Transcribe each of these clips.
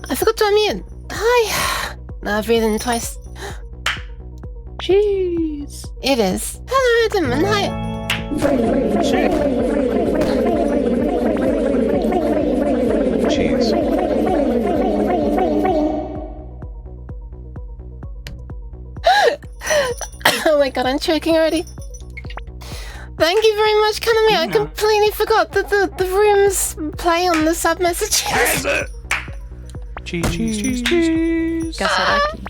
I forgot to unmute. Hi. Now breathe in twice. Cheese. It is. Hello, Adam, and hi. Cheese. Oh my god, I'm choking already. Thank you very much, Kaname. I completely forgot that the rooms play on the sub messages. Cheese. Gasaraki.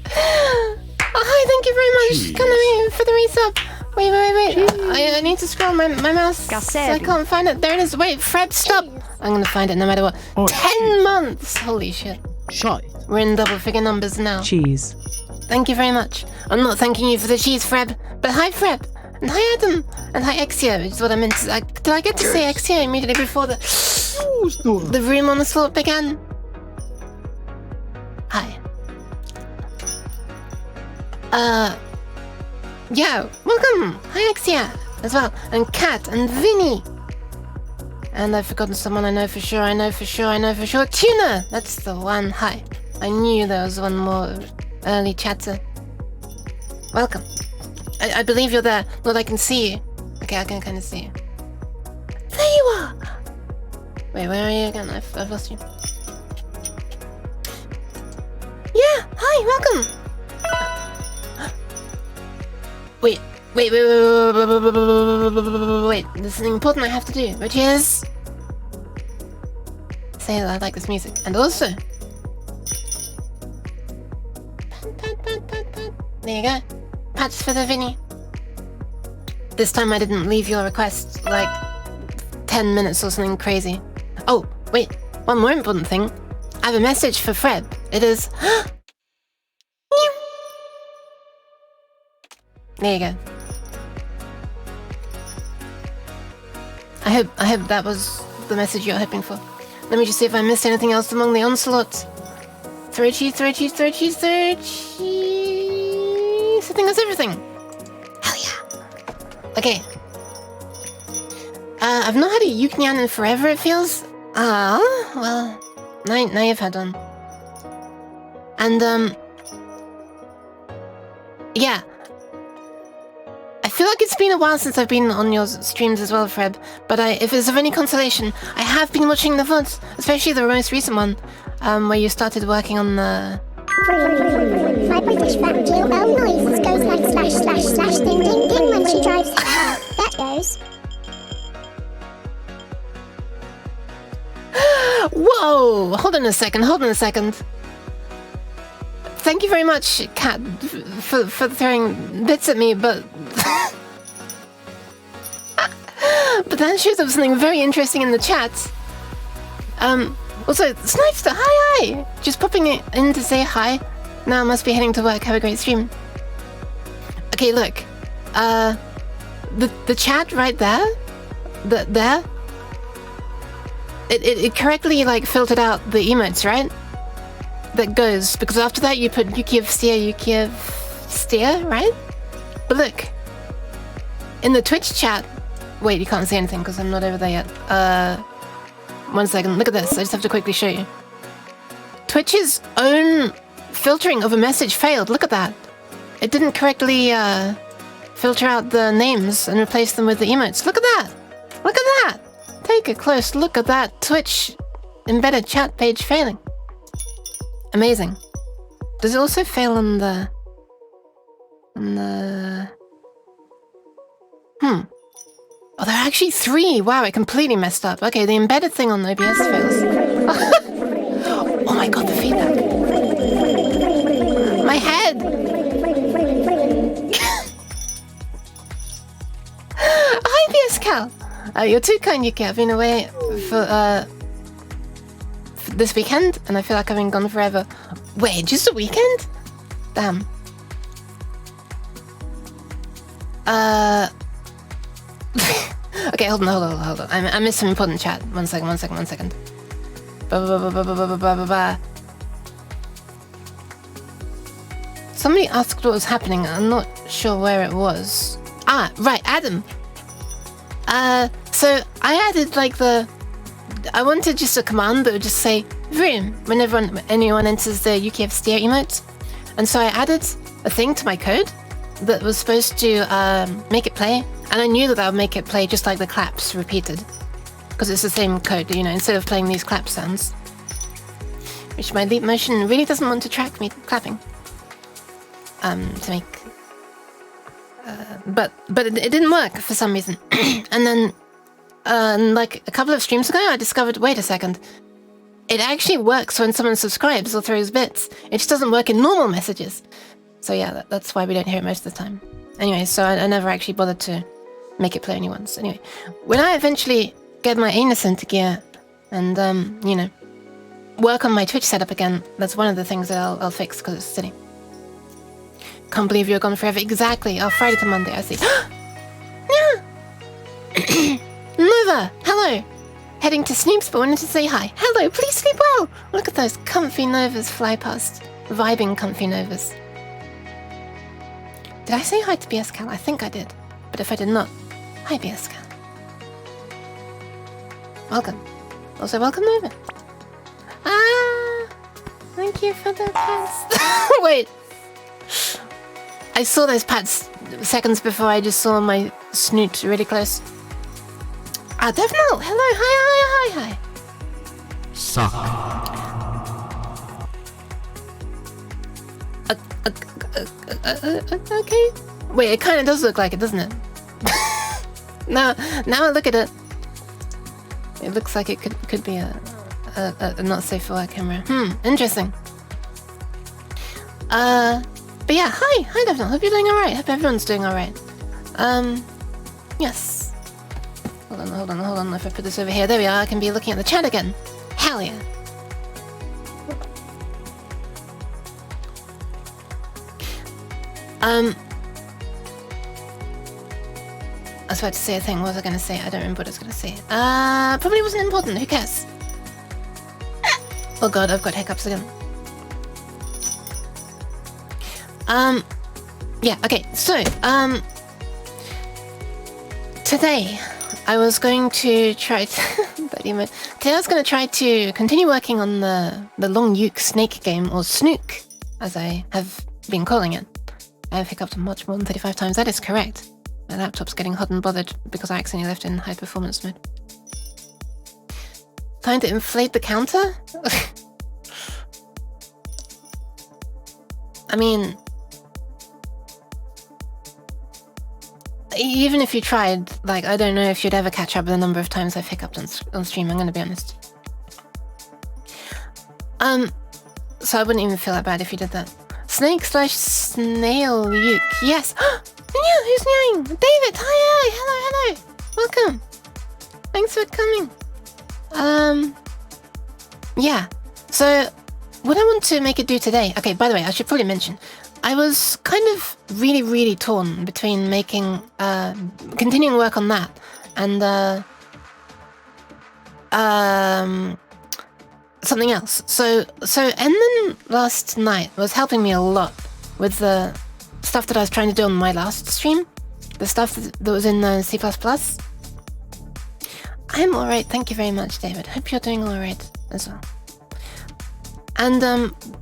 Hi, thank you very much, Kaname, for the resub. Wait. I need to scroll my mouse. So I can't find it. There it is. Wait, Fred, stop. I'm gonna find it no matter what. 10 months. Holy shit. Shite. We're in double figure numbers now. Cheese. Thank you very much. I'm not thanking you for the cheese, Freb, but hi, Freb. And hi, Adam. And hi, Exia, which is what I meant to... did I get to say Exia immediately before the room on the slot began? Hi. Yeah, welcome. Hi, Exia, as well. And Kat and Vinny. And I've forgotten someone I know for sure. Tuna! That's the one. Hi. I knew there was one more early chatter. Welcome. I believe you're there. Lord, I can see you. Okay, I can kind of see you. There you are! Wait, where are you again? I've lost you. Yeah! Hi, welcome! Wait. There's something important I have to do, which is... say that I like this music. And also... There you go. Pats for the Vinny. This time I didn't leave your request like 10 minutes or something crazy. Oh, wait. One more important thing. I have a message for Fred. It is... There you go. I hope that was the message you're hoping for. Let me just see if I missed anything else among the onslaught. Throw cheese. I think that's everything. Hell yeah. Okay. I've not had a Yuknyan in forever, it feels. Well, now you've had one. And, yeah. I feel like it's been a while since I've been on your streams as well, Freb. But if it's of any consolation, I have been watching the VODs, especially the most recent one, where you started working on the... My British vacuum noises goes like / ding ding ding when she drives. That goes. Whoa! Hold on a second. Thank you very much, Kat, for throwing bits at me, but... but that shows up something very interesting in the chat. Also, Snipester, hi! Just popping it in to say hi. Now I must be heading to work. Have a great stream. Okay, look. The chat right there, there. It correctly like filtered out the emotes, right? That goes because after that you put Yukiev steer, right? But look, in the Twitch chat. Wait, you can't see anything because I'm not over there yet. 1 second. Look at this. I just have to quickly show you. Twitch's own filtering of a message failed. Look at that. It didn't correctly filter out the names and replace them with the emotes. Look at that. Take a close look at that Twitch embedded chat page failing. Amazing. Does it also fail on the... Oh, there are actually 3. Wow, I completely messed up. Okay, the embedded thing on OBS fails. Oh my god, the feedback. My head! Hi, PS Cal! You're too kind, Yuki. I've been away for this weekend, and I feel like I've been gone forever. Wait, just a weekend? Damn. Okay, hold on. I missed some important chat. One second. Somebody asked what was happening. I'm not sure where it was. Ah, right, Adam. So I added like the I wanted just a command that would just say room whenever anyone enters the UKF steer emote. And so I added a thing to my code that was supposed to make it play. And I knew that would make it play just like the claps repeated. Because it's the same code, you know, instead of playing these clap sounds. Which my leap motion really doesn't want to track me clapping. To make... But it didn't work for some reason. And then, like a couple of streams ago, I discovered, wait a second, it actually works when someone subscribes or throws bits. It just doesn't work in normal messages. So yeah, that's why we don't hear it most of the time. Anyway, so I never actually bothered to make it play only once. Anyway, when I eventually get my anus into gear and, you know, work on my Twitch setup again, that's one of the things that I'll fix because it's silly. Can't believe you're gone forever. Exactly. Oh, Friday to Monday, I see. Yeah. Nova, hello. Heading to Snoop's, but wanted to say hi. Hello, please sleep well. Look at those comfy Novas fly past. Vibing comfy Novas. Did I say hi to BS Cal? I think I did. But if I did not, hi BS Cal. Welcome. Also welcome Nova. Thank you for the pass. Wait. I saw those pats seconds before I just saw my snoot really close. Definitely. Hello. Hi. Suck. Okay. Wait, it kind of does look like it, doesn't it? now I look at it. It looks like it could be a not safe for work camera. Interesting. But yeah, hi Daphne. Hope you're doing alright. Hope everyone's doing alright. Yes. Hold on. If I put this over here, there we are. I can be looking at the chat again. Hell yeah. I was about to say a thing. What was I going to say? I don't remember what I was going to say. Probably wasn't important. Who cares? Oh god, I've got hiccups again. Yeah, okay, so, today I was going to try to... Today I was going to try to continue working on the long uke snake game, or snook, as I have been calling it. I have hiccuped much more than 35 times, that is correct. My laptop's getting hot and bothered because I accidentally left it in high performance mode. Trying to inflate the counter? I mean... Even if you tried, like, I don't know if you'd ever catch up with the number of times I've hiccuped on stream, I'm gonna be honest. So I wouldn't even feel that bad if you did that. Snake/snail uke, yes! Yeah, who's meowing? David, hi, hello. Welcome. Thanks for coming. Yeah, so what I want to make it do today... Okay, by the way, I should probably mention, I was kind of really torn between making, continuing work on that and, something else. So Endman last night was helping me a lot with the stuff that I was trying to do on my last stream. The stuff that was in C++. I'm alright, thank you very much, David. Hope you're doing alright as well. And,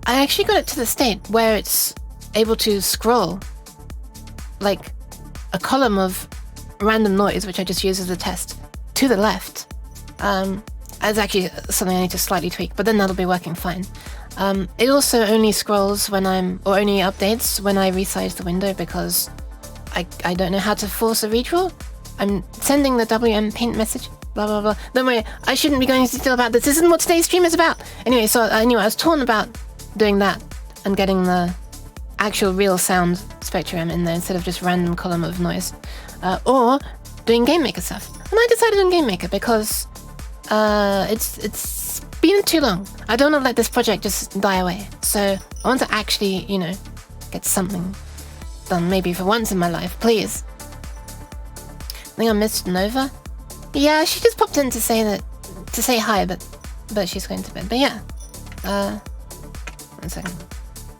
I actually got it to the state where it's able to scroll like a column of random noise, which I just use as a test, to the left. It's actually something I need to slightly tweak, but then that'll be working fine. It also only scrolls when only updates when I resize the window because I don't know how to force a redraw. I'm sending the WM paint message, blah blah blah. Don't worry, I shouldn't be going into detail about this. This isn't what today's stream is about. Anyway, so I was torn about doing that and getting the actual real sound spectrum in there instead of just random column of noise, or doing GameMaker stuff. And I decided on GameMaker because it's been too long. I don't want to let this project just die away. So I want to actually, you know, get something done maybe for once in my life, please. I think I missed Nova. Yeah, she just popped in to say hi, but she's going to bed. But yeah, 1 second.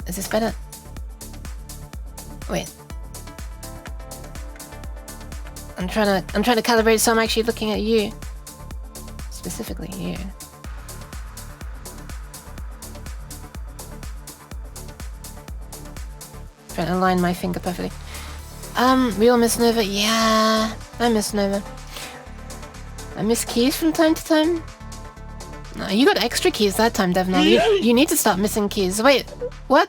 Is this better? Wait. I'm trying to calibrate so I'm actually looking at you. It's specifically here. Trying to align my finger perfectly. We all miss Nova. Yeah, I miss Nova. I miss keys from time to time. No, you got extra keys that time, Dev. Now you need to start missing keys. Wait, what?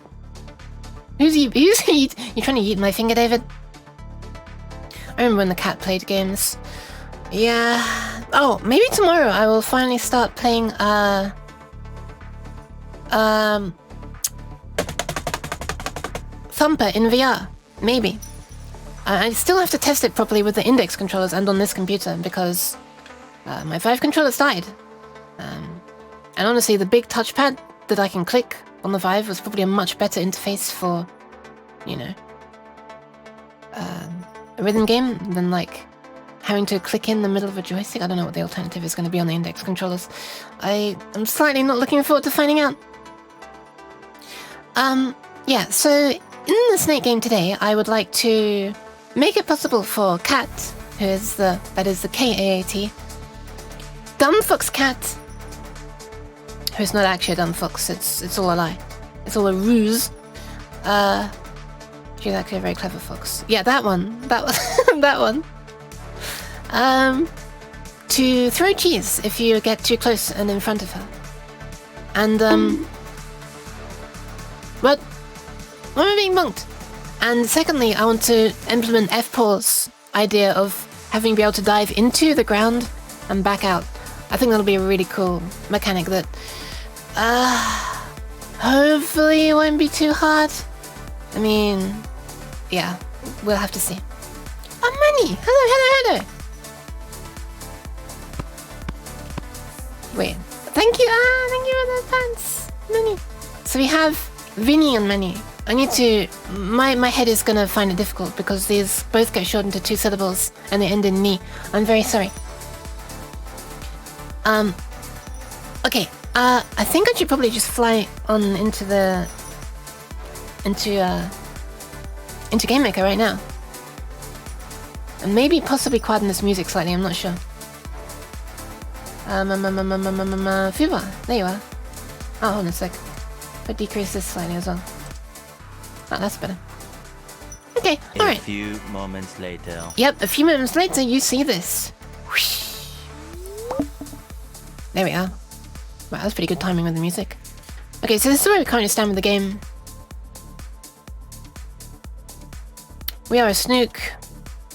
Who's you trying to eat my finger, David? I remember when the cat played games. Yeah. Oh, maybe tomorrow I will finally start playing Thumper in VR. Maybe. I still have to test it properly with the index controllers and on this computer because my Vive controllers died. And honestly, the big touchpad that I can click on the Vive was probably a much better interface for, you know, a rhythm game than like having to click in the middle of a joystick. I don't know what the alternative is going to be on the index controllers. I'm slightly not looking forward to finding out. Yeah, so in the Snake game today, I would like to make it possible for Cat, that is the K-A-A-T, Dumb Fox Cat, who's not actually a dumb fox, it's all a lie. It's all a ruse. She's actually a very clever fox. Yeah, that one. That one. To throw cheese if you get too close and in front of her. And, what? Why am I being monked? And secondly, I want to implement F-Paw's idea of having be able to dive into the ground and back out. I think that'll be a really cool mechanic that, hopefully it won't be too hard. I mean, yeah, we'll have to see. Oh, Manny! Hello! Wait, thank you! Thank you for the pants, Manny. So we have Vinny and Manny. I need to... My head is gonna find it difficult because these both get shortened to 2 syllables and they end in ni. I'm very sorry. Okay, I think I should probably just fly on into GameMaker right now. And maybe possibly quieten this music slightly, I'm not sure. Fuba, there you are. Oh, hold on a sec. But decrease this slightly as well. Oh, that's better. Okay, alright. A few moments later. Yep, a few moments later you see this. Whoosh. There we are. Wow, that's pretty good timing with the music. Okay, so this is where we currently stand with the game. We are a snook.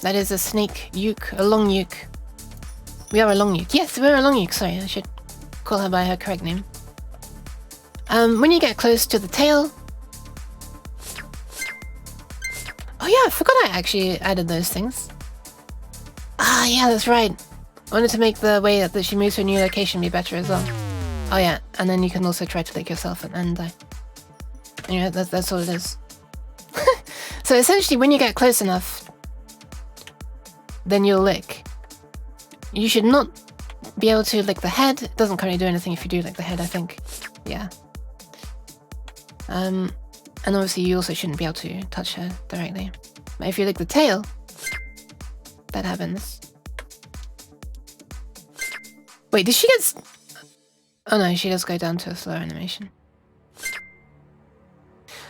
That is a snake uke, a long uke. We are a long uke. Yes, we're a long uke. Sorry, I should call her by her correct name. When you get close to the tail... Oh yeah, I forgot I actually added those things. Ah, yeah, that's right. I wanted to make the way that she moves to a new location be better as well. Oh yeah, and then you can also try to lick yourself and die. Anyway, that's all it is. So essentially, when you get close enough, then you'll lick. You should not be able to lick the head. It doesn't currently do anything if you do lick the head, I think. Yeah. And obviously you also shouldn't be able to touch her directly. But if you lick the tail, that happens. Wait, did she get... Oh no, she does go down to a slower animation.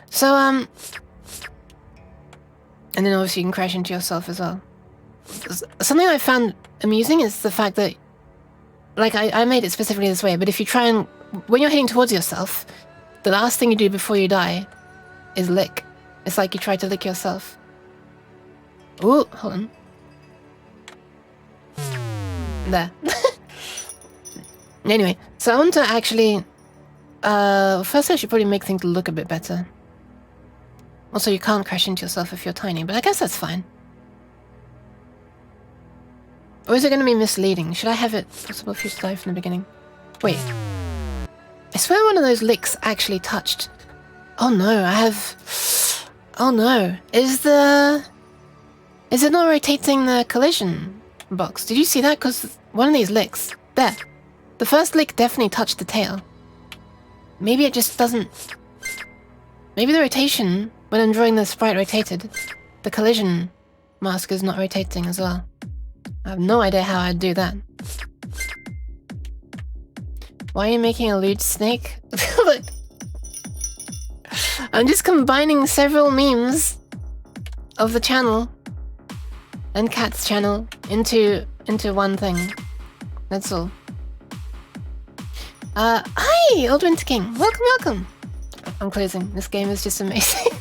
So, and then obviously you can crash into yourself as well. Something I found amusing is the fact that, like, I made it specifically this way, but if you try and... When you're heading towards yourself, the last thing you do before you die is lick. It's like you try to lick yourself. Ooh, hold on. There. Anyway, so I want to actually... first I should probably make things look a bit better. Also, you can't crash into yourself if you're tiny, but I guess that's fine. Or is it going to be misleading? Should I have it possible if you die from the beginning? Wait. I swear one of those licks actually touched... Oh no, I have... Oh no. Is it not rotating the collision box? Did you see that? Because one of these licks... There. The first lick definitely touched the tail. Maybe it just doesn't... Maybe the rotation, when I'm drawing the sprite rotated, the collision mask is not rotating as well. I have no idea how I'd do that. Why are you making a lewd snake? Look. I'm just combining several memes of the channel and Cat's channel into one thing. That's all. Hi, Old Winter King. Welcome. I'm closing. This game is just amazing.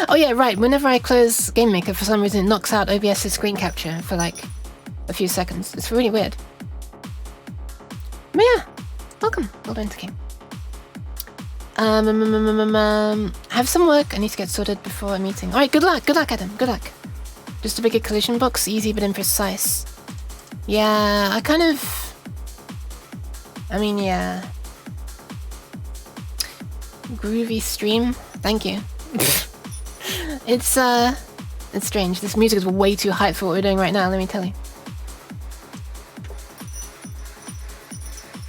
Oh yeah, right. Whenever I close GameMaker, for some reason it knocks out OBS's screen capture for like a few seconds. It's really weird. But yeah, welcome, Old Winter King. Have some work. I need to get sorted before a meeting. All right, good luck, Adam. Good luck. Just a bigger collision box, easy but imprecise. Yeah, yeah. Groovy stream. Thank you. It's strange. This music is way too hype for what we're doing right now, let me tell you.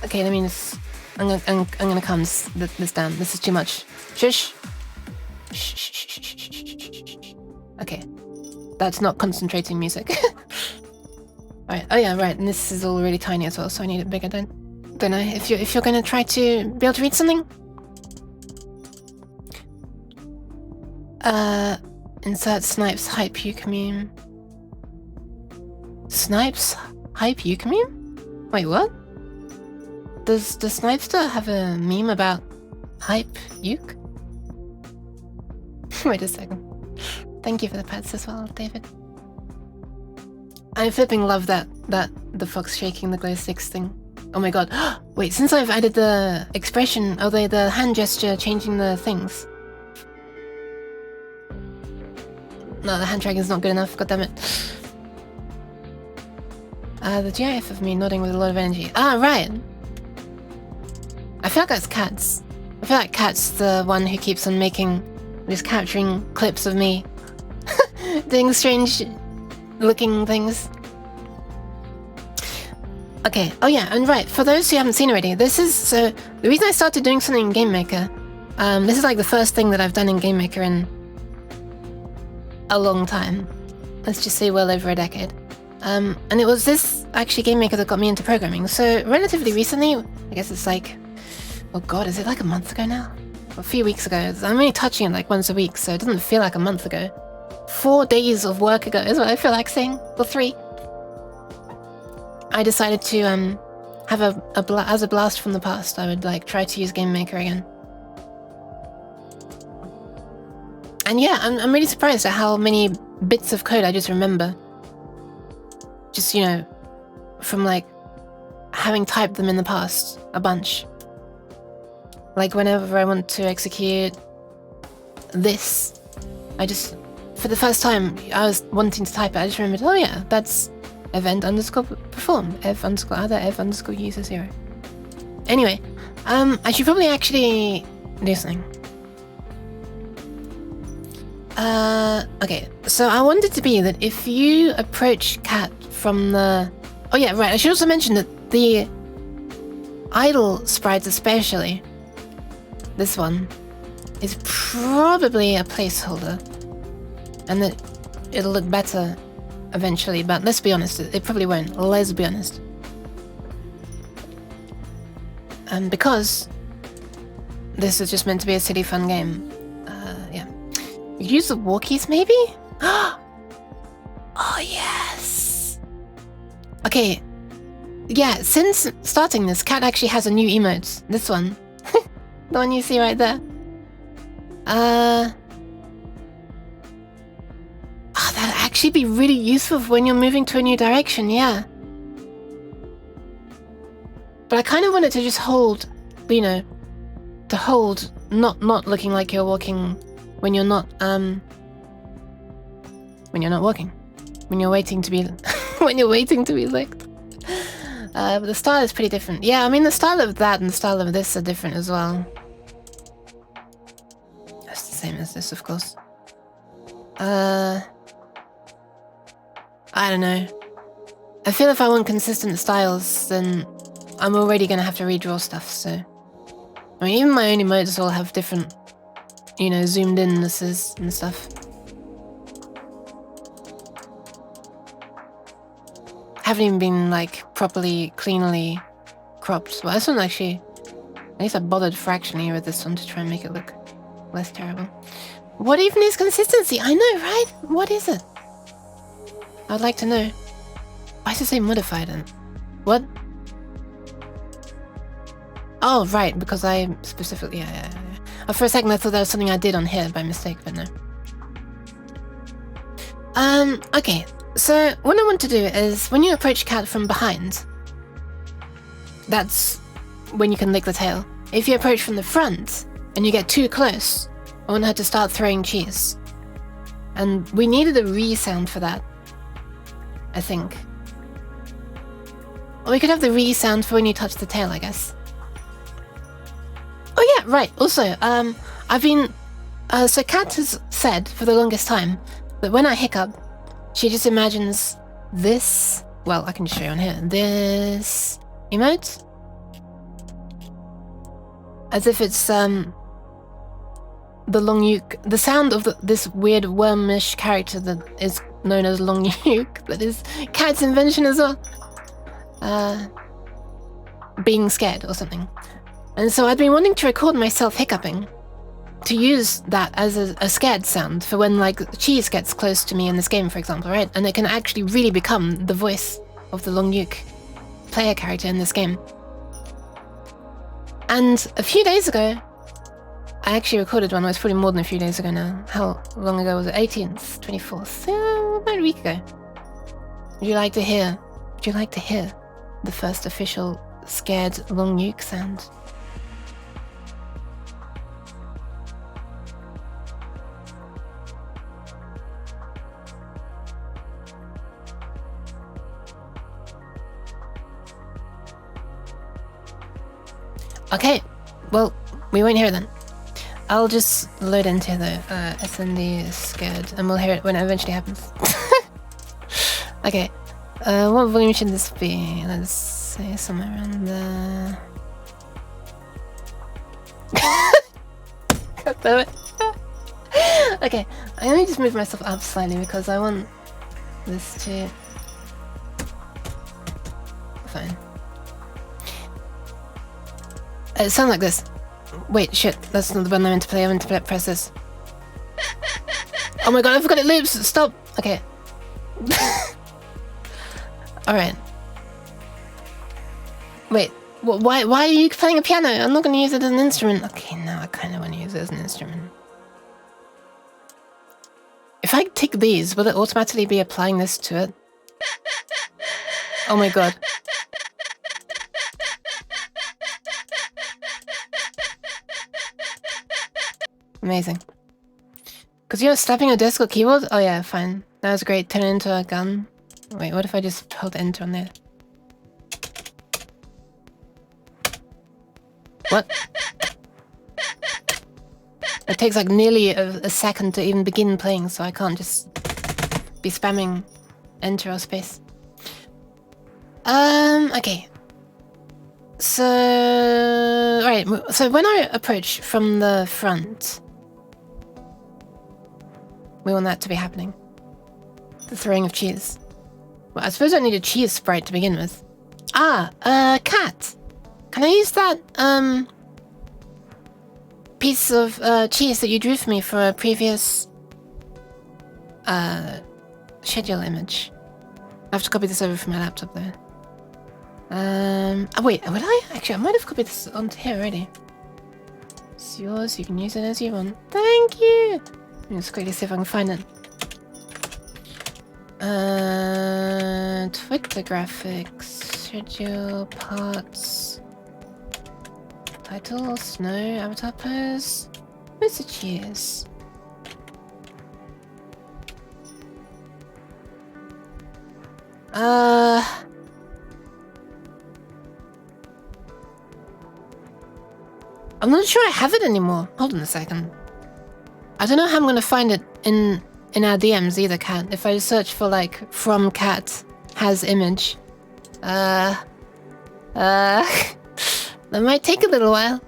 Okay, let me just... I'm gonna calm this down. This is too much. Shush. Okay. That's not concentrating music. Alright, oh yeah, right, and this is all really tiny as well, so I need it bigger, don't I? If you're gonna try to be able to read something? Insert Snipes hype puke meme. Snipes hype puke meme? Wait, what? Does Snipester have a meme about hype puke? Wait a second. Thank you for the pets as well, David. I flipping love that the fox shaking the glow sticks thing. Oh my god. Wait, since I've added the expression, the hand gesture changing the things. No, the hand tracking is not good enough, goddammit. The GIF of me nodding with a lot of energy. Ah, right. I feel like that's Cats. I feel like Cat's the one who keeps on just capturing clips of me doing strange looking things. Okay, oh yeah, and right, for those who haven't seen already, the reason I started doing something in GameMaker, this is like the first thing that I've done in GameMaker in a long time. Let's just say well over a decade. And it was this, actually, GameMaker that got me into programming. So, relatively recently, I guess it's like, oh god, is it like a month ago now? A few weeks ago. I'm only touching it like once a week, so it doesn't feel like a month ago. 4 days of work ago is what I feel like saying, or 3. I decided to have as a blast from the past, I would like try to use GameMaker again. And yeah, I'm really surprised at how many bits of code I just remember. Just, you know, from like having typed them in the past a bunch. Like whenever I want to execute this, for the first time, I was wanting to type it, I just remembered, oh yeah, that's event_perform, ev_other ev_user0. Anyway, I should probably actually do something. Okay, so I wanted to be that if you approach Cat from the... Oh yeah, right, I should also mention that the idle sprites especially, this one, is probably a placeholder. And that it'll look better eventually, but let's be honest, it probably won't. Let's be honest. Because this is just meant to be a silly fun game. Yeah. Use the walkies maybe? Oh yes! Okay. Yeah, since starting this, Cat actually has a new emote. This one. The one you see right there. That'd actually be really useful for when you're moving to a new direction, yeah. But I kind of want it to just hold, you know, to hold, not looking like you're walking when you're not walking. When you're waiting to be when you're waiting to be licked. But the style is pretty different. Yeah, I mean the style of that and the style of this are different as well. That's the same as this, of course. I don't know. I feel if I want consistent styles, then I'm already gonna have to redraw stuff, so... I mean, even my own emotes all have different, you know, zoomed innesses and stuff. Haven't even been, like, properly, cleanly cropped. Well, this one actually... At least I bothered fractionally with this one to try and make it look less terrible. What even is consistency? I know, right? What is it? I'd like to know. Why does it say modified then? What? Oh, right, because I specifically... Yeah. For a second I thought that was something I did on here by mistake, but no. Okay. So, what I want to do is, when you approach cat from behind, that's when you can lick the tail. If you approach from the front, and you get too close, I want her to start throwing cheese. And we needed a re-sound for that, I think. Or we could have the re-sound for when you touch the tail, I guess. Oh yeah, right, also, I've been... so Kat has said, for the longest time, that when I hiccup, she just imagines this... Well, I can show you on here. This... emote? As if it's, the long uke... The sound of this weird wormish character that is known as long uke, that is Kat's invention as well. Being scared or something. And so I'd been wanting to record myself hiccuping to use that as a scared sound for when, like, cheese gets close to me in this game, for example, right? And it can actually really become the voice of the long uke player character in this game. And a few days ago, I actually recorded one. It was probably more than a few days ago now. How long ago was it? 18th, 24th, about a week ago. Would you like to hear the first official scared long uke sound? Okay, well, we won't hear it then. I'll just load into the SND scared, and we'll hear it when it eventually happens. Okay, what volume should this be? Let's say somewhere around the... God damn it. Okay, let me just move myself up slightly because I want this to... Fine. It sounds like this. Wait, shit, that's not the button I meant to play. I meant to press this. Oh my god, I forgot it loops! Stop! Okay. Alright. Wait, why are you playing a piano? I'm not gonna use it as an instrument. Okay, now I kinda wanna use it as an instrument. If I tick these, will it automatically be applying this to it? Oh my god. Amazing. Because you're slapping your desk or keyboard? Oh yeah, fine. That was great. Turn it into a gun. Wait, what if I just hold enter on there? What? It takes like nearly a second to even begin playing, so I can't just be spamming enter or space. Okay. So... Right, so when I approach from the front... We want that to be happening. The throwing of cheese. Well, I suppose I need a cheese sprite to begin with. Ah, cat. Can I use that, piece of, cheese that you drew for me for a previous, schedule image? I have to copy this over from my laptop, though. Oh, wait, would I? Actually, I might have copied this onto here already. It's yours, you can use it as you want. Thank you! Let me just quickly see if I can find it. Twitter graphics, schedule, parts, title, snow, avatar pose. Where's the cheers? I'm not sure I have it anymore. Hold on a second. I don't know how I'm gonna find it in our DMs either, Cat. If I search for like from Cat has image, that might take a little while.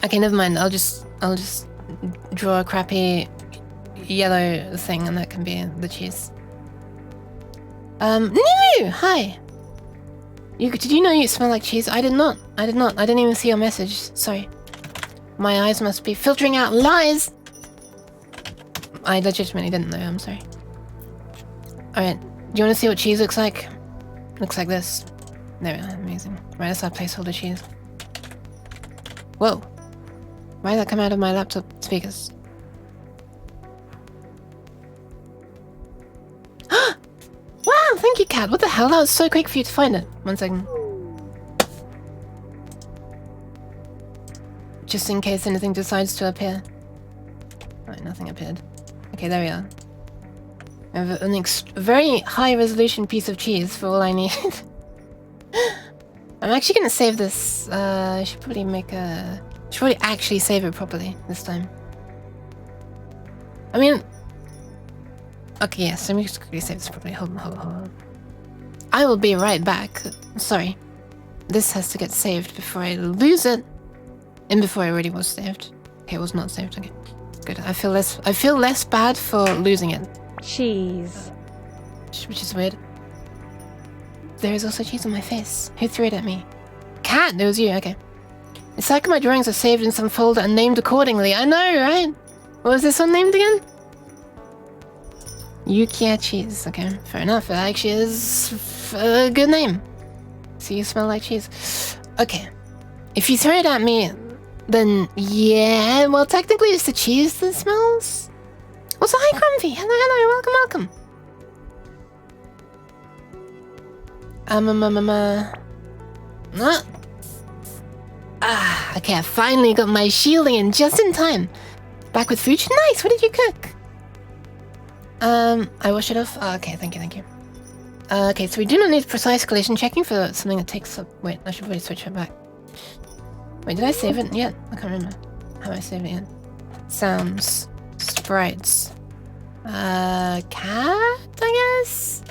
Okay, never mind. I'll just draw a crappy yellow thing, and that can be the cheese. No! Hi. Did you know you smell like cheese? I did not. I didn't even see your message. Sorry. My eyes must be filtering out lies. I legitimately didn't know. I'm sorry. Alright. Do you want to see what cheese looks like? Looks like this. There we are. Amazing. Right, that's our placeholder cheese. Whoa. Why did that come out of my laptop speakers? Wow, thank you, Cat. What the hell? That was so quick for you to find it. 1 second. Just in case anything decides to appear. Right, nothing appeared. Okay, there we are. I have a very high resolution piece of cheese for all I need. I'm actually gonna save this. I should probably should probably actually save it properly this time. I mean... Okay, yes, let me just quickly save this properly. Hold on. I will be right back. Sorry. This has to get saved before I lose it. And before it already was saved. Okay, it was not saved. Okay, good. I feel less bad for losing it. Cheese. Which is weird. There is also cheese on my face. Who threw it at me? Cat! It was you, okay. It's like my drawings are saved in some folder and named accordingly. I know, right? What was this one named again? Yukia cheese. Okay, fair enough. It actually is a good name. So you smell like cheese. Okay. If you throw it at me, then yeah. Well, technically it's the cheese that smells. Also, hi, Grumpy. Hello. Welcome. Okay, I finally got my shielding in just in time. Back with food. Nice. What did you cook? I wash it off. Oh, okay, thank you. Okay, so we do not need precise collision checking for something that takes up... Wait, I should probably switch it back. Wait, did I save it yet? I can't remember how I saved it yet. Sounds. Sprites. Cat, I guess?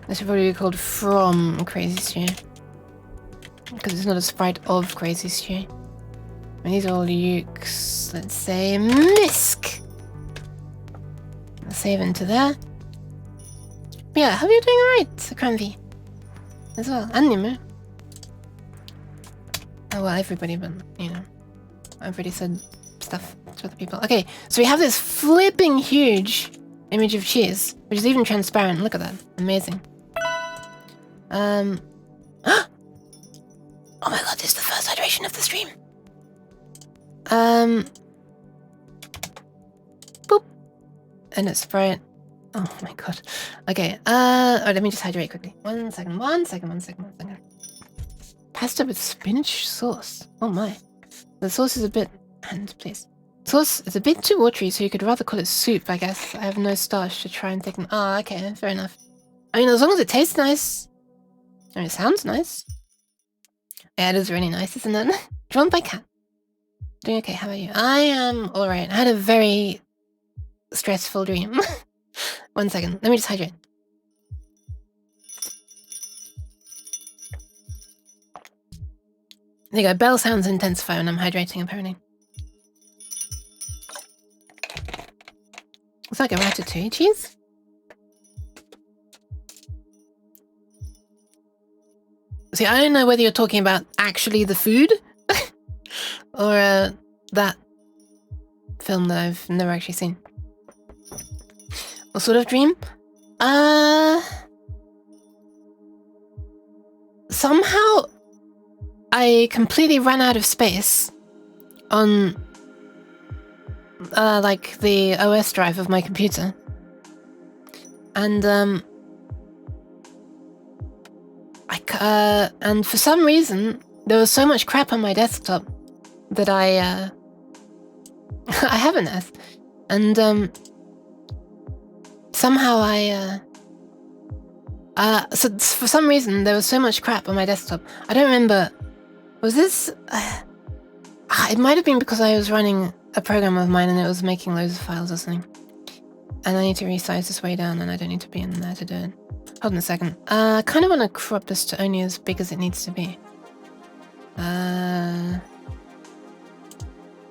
This should probably be called From Crazy Stew. Because it's not a sprite of Crazy Stew. And these are all ukes. Let's say Misk. Let's save into there. Yeah, hope you're doing alright, Crumpy. As well. And Nimu. Oh well, everybody, but you know. I've already said stuff to other people. Okay, so we have this flipping huge image of cheese, which is even transparent. Look at that. Amazing. Oh my god, this is the first hydration of the stream. Boop. And it's bright. Oh my god. Okay, oh, let me just hydrate quickly. One second. Pasta with spinach sauce. Oh my. The sauce is a bit... Hand, please. Sauce is a bit too watery, so you could rather call it soup, I guess. I have no starch to try and thicken... Oh, okay, fair enough. I mean, as long as it tastes nice. I mean, it sounds nice. Yeah, it is really nice, isn't it? Drawn by Cat. Doing okay, how about you? I am alright. I had a very stressful dream. 1 second, let me just hydrate. There you go, bell sounds intensify when I'm hydrating, apparently. It's like a ratatouille cheese. See, I don't know whether you're talking about actually the food or that film that I've never actually seen. What sort of dream? Somehow I completely ran out of space on like the OS drive of my computer. And and for some reason there was so much crap on my desktop that I have an S, and somehow so for some reason there was so much crap on my desktop. I don't remember. Was this? It might have been because I was running a program of mine and it was making loads of files or something. And I need to resize this way down, and I don't need to be in there to do it. Hold on a second. I kind of want to crop this to only as big as it needs to be.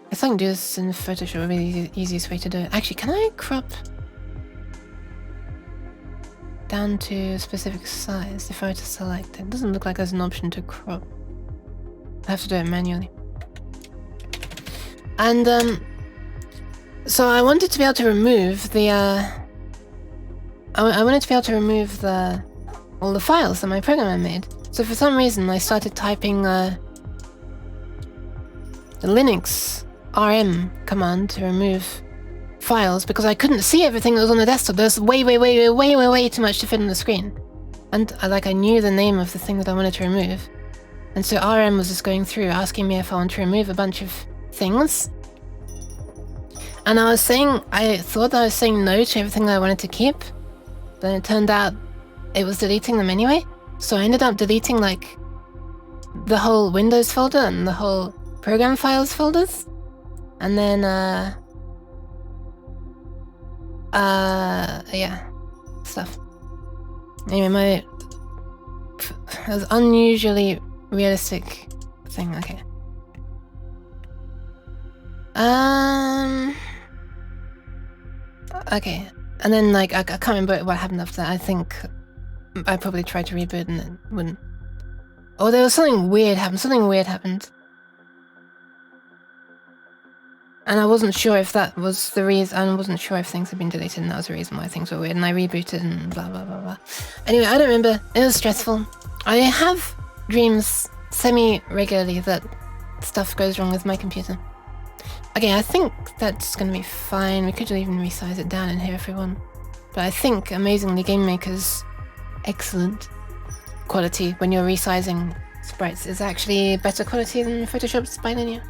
If I can do this in Photoshop, it would be the easiest way to do it. Actually, can I crop? down to a specific size if I were to select it. It doesn't look like there's an option to crop. I have to do it manually. And so I wanted to be able to remove the I wanted to be able to remove all the files that my programmer made. So for some reason I started typing the Linux rm command to remove files because I couldn't see everything that was on the desktop. There's way too much to fit on the screen. And I knew the name of the thing that I wanted to remove. And so RM was just going through asking me if I want to remove a bunch of things. And I thought I was saying no to everything that I wanted to keep. But it turned out it was deleting them anyway. So I ended up deleting like the whole Windows folder and the whole program files folders. And then yeah, stuff. Anyway, it was unusually realistic thing. Okay. Okay, and then I can't remember what happened after that. I think I probably tried to reboot and it wouldn't. Oh, there was something weird happened. And I wasn't sure if that was the reason. I wasn't sure if things had been deleted and that was the reason why things were weird. And I rebooted and blah, blah, blah, blah. Anyway, I don't remember. It was stressful. I have dreams semi-regularly that stuff goes wrong with my computer. Okay, I think that's going to be fine. We could even resize it down in here if we want. But I think, amazingly, GameMaker's excellent quality when you're resizing sprites is actually better quality than Photoshop's bilinear.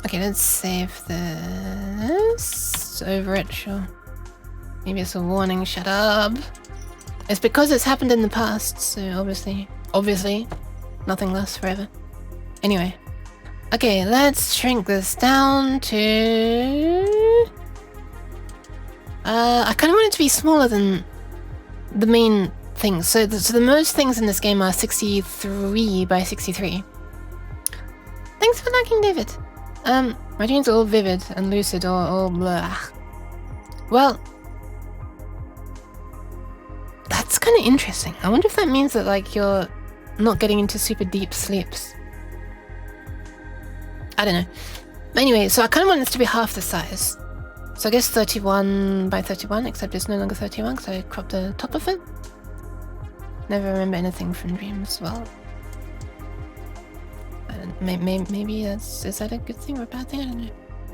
Okay, let's save this. Over it, sure. Maybe it's a warning, shut up. It's because it's happened in the past, so obviously, nothing lasts forever. Anyway. Okay, let's shrink this down to... I kind of want it to be smaller than the main things. So the most things in this game are 63 by 63. Thanks for liking, David. My dreams are all vivid and lucid or all blah. Well, that's kind of interesting. I wonder if that means that you're not getting into super deep sleeps. I don't know. Anyway, so I kind of want this to be half the size. So I guess 31 by 31, except it's no longer 31 because I cropped the top of it. Never remember anything from dreams. Well, I don't, maybe is that a good thing or a bad thing? I don't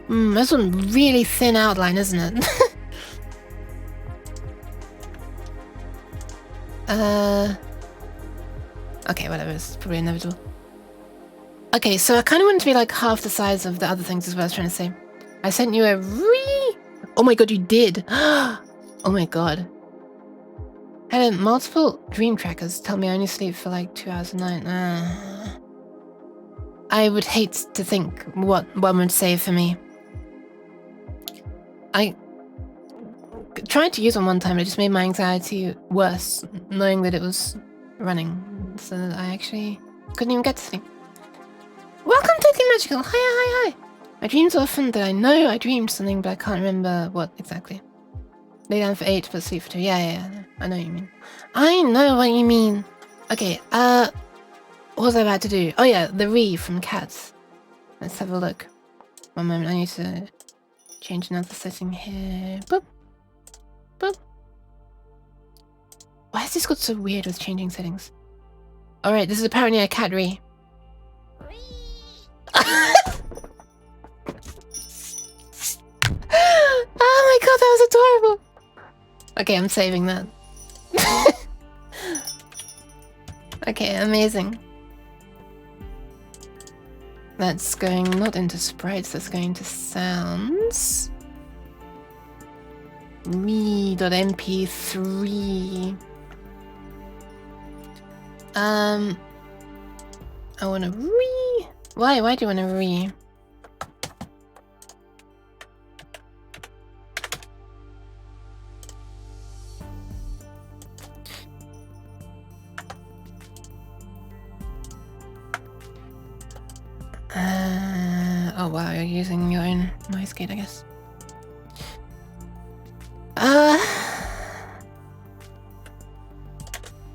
know. That's one really thin outline, isn't it? Okay, whatever. It's probably inevitable. Okay, so I kind of want it to be half the size of the other things is what I was trying to say. I sent you a Oh my god, you did! Oh my god. I had multiple dream trackers tell me I only sleep for 2 hours a night. I would hate to think what one would say for me. I tried to use one time, but it just made my anxiety worse, knowing that it was running, so that I actually couldn't even get to sleep. Welcome to the Magical! Hi! My dreams are often that I know I dreamed something, but I can't remember what exactly. Lay down for 8, but sleep for 2. Yeah, I know what you mean. I know what you mean! Okay, what was I about to do? Oh yeah, the from Cats. Let's have a look. One moment, I need to change another setting here. Boop. Boop. Why has this got so weird with changing settings? Alright, this is apparently a cat re. Oh my god, that was adorable! Okay, I'm saving that. Okay, amazing. That's going not into sprites, that's going into sounds. Me.mp3. I wanna Why do you wanna oh wow, you're using your own noise gate, I guess.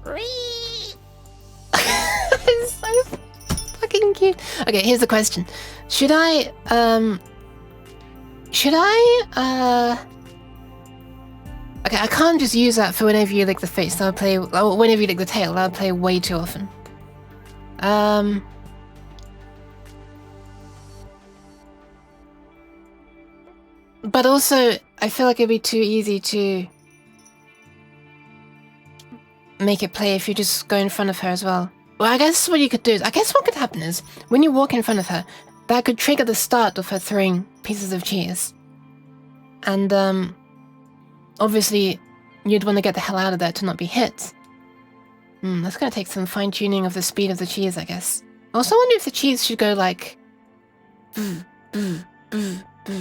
It's so fucking cute. Okay, here's the question. Should I okay, I can't just use that for whenever you lick the face. That'll play, or whenever you lick the tail. That'll play way too often. But also, I feel like it'd be too easy to make it play if you just go in front of her as well. Well, I guess what you could do is, I guess what could happen is, when you walk in front of her, that could trigger the start of her throwing pieces of cheese. And, obviously, you'd want to get the hell out of there to not be hit. That's gonna take some fine-tuning of the speed of the cheese, I guess. Also, I wonder if the cheese should go like...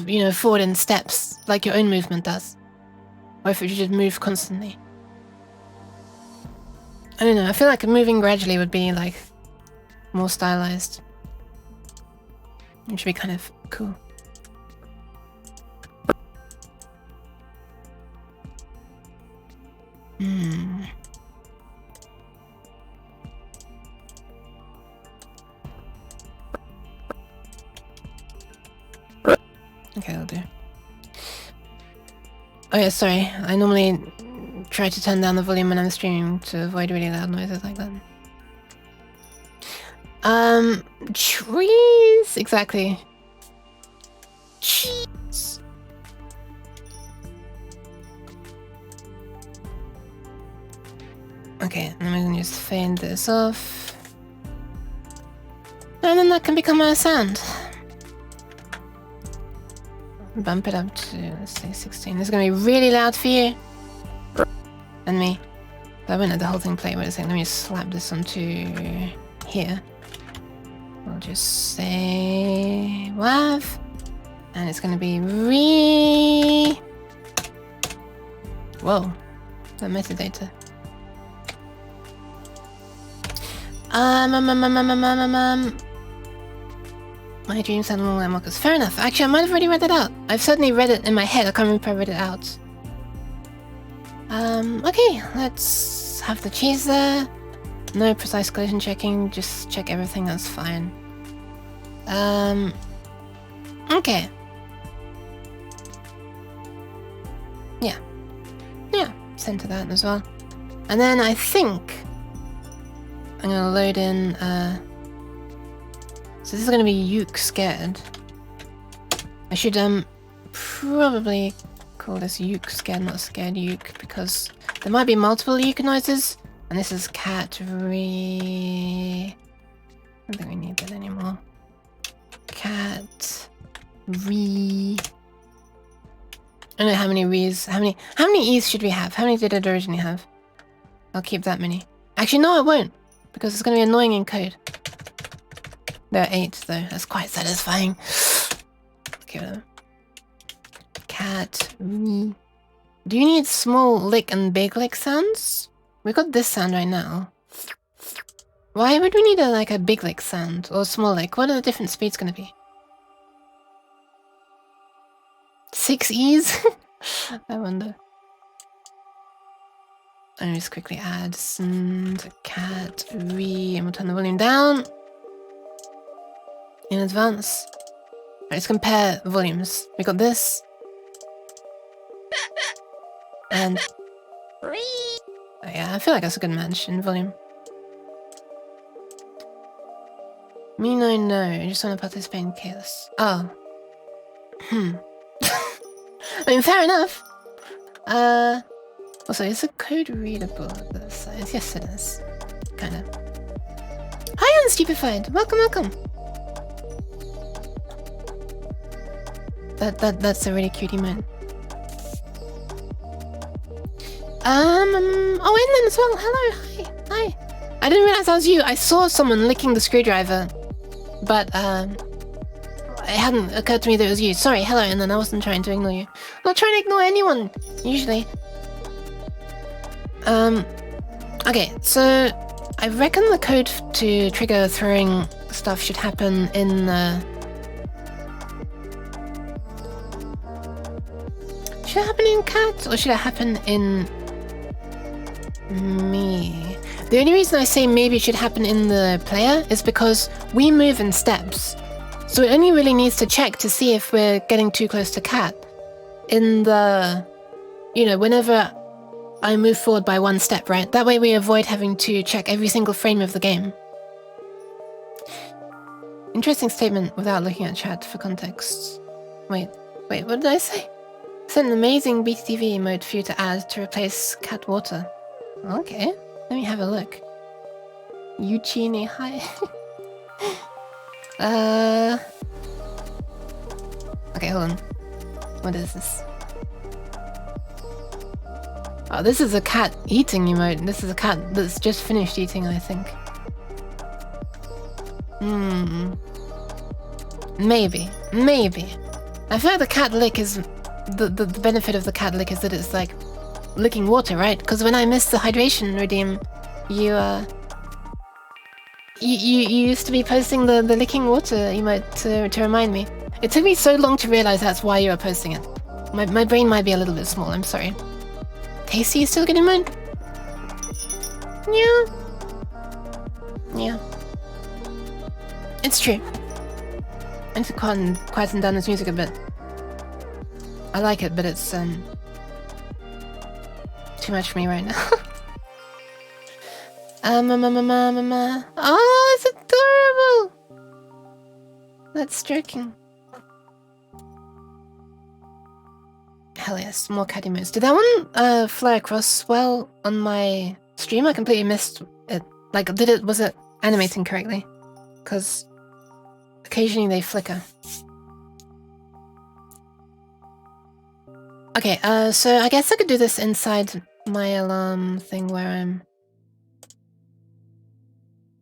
you know, forward in steps, like your own movement does. Or if it should just move constantly. I don't know, I feel like moving gradually would be, like, more stylized. It should be kind of cool. Okay, that'll do. Oh yeah, sorry. I normally try to turn down the volume when I'm streaming to avoid really loud noises like that. Trees! Exactly. Cheese! Okay, and I'm gonna just fade this off. And then that can become our sound. Bump it up to, let's say, 16. This is gonna be really loud for you. And me. I won't let the whole thing play. Wait a second, let me just slap this onto here. We'll just say WAV. And it's gonna be Whoa. That metadata. My dreams sound more like mockers. Fair enough. Actually, I might have already read it out. I've certainly read it in my head. I can't remember if I read it out. Okay. Let's have the cheese there. No precise collision checking. Just check everything. That's fine. Okay. Yeah. Yeah. Center that as well. And then I think I'm gonna load in, so this is gonna be Uke scared. I should, probably call this Uke scared, not scared Uke, because there might be multiple Uke noises, and this is cat re... I don't think we need that anymore. Cat re... I don't know how many re's, how many e's should we have? How many did it originally have? I'll keep that many. Actually, no, I won't, because it's gonna be annoying in code. There are 8 though, that's quite satisfying. Okay, cat, me. Do you need small lick and big lick sounds? We got this sound right now. Why would we need like a big lick sound or small lick? What are the different speeds gonna be? 6 E's? I wonder. Let me just quickly add and cat re, and we'll turn the volume down in advance. Right, let's compare volumes. We got this and oh yeah, I feel like that's a good match in volume. Me no, I just want to participate in chaos. Oh, I mean, fair enough. Also, is the code readable at this size? Yes, it is. Kinda. Hi, Unstupefied! Welcome, welcome! That's a really cute emote. Oh, Inland as well! Hello, hi! I didn't realize that was you. I saw someone licking the screwdriver, but, it hadn't occurred to me that it was you. Sorry, hello, Inland. I wasn't trying to ignore you. I'm not trying to ignore anyone, usually. Okay, so I reckon the code to trigger throwing stuff should happen in should it happen in cat or should it happen in me? The only reason I say maybe it should happen in the player is because we move in steps. So it only really needs to check to see if we're getting too close to cat. In the... You know, whenever I move forward by one step, right? That way we avoid having to check every single frame of the game. Interesting statement without looking at chat for context. Wait, what did I say? Sent an amazing BTTV emote for you to add to replace cat water. Okay, let me have a look. Yuchine, hi. Okay, hold on. What is this? Oh, this is a cat eating emote. This is a cat that's just finished eating, I think. Maybe. I feel like the cat lick is... The benefit of the cat lick is that it's like licking water, right? Because when I missed the hydration redeem, you used to be posting the licking water emote to remind me. It took me so long to realize that's why you were posting it. My brain might be a little bit small, I'm sorry. Tasty is still good in mine? Yeah. It's true. I need to quieten down this music a bit. I like it, but it's too much for me right now. Oh, it's adorable! That's stroking. Hell yes, more cat emotes. Did that one fly across well on my stream? I completely missed it. Like, was it animating correctly? Because occasionally they flicker. Okay, so I guess I could do this inside my alarm thing where I'm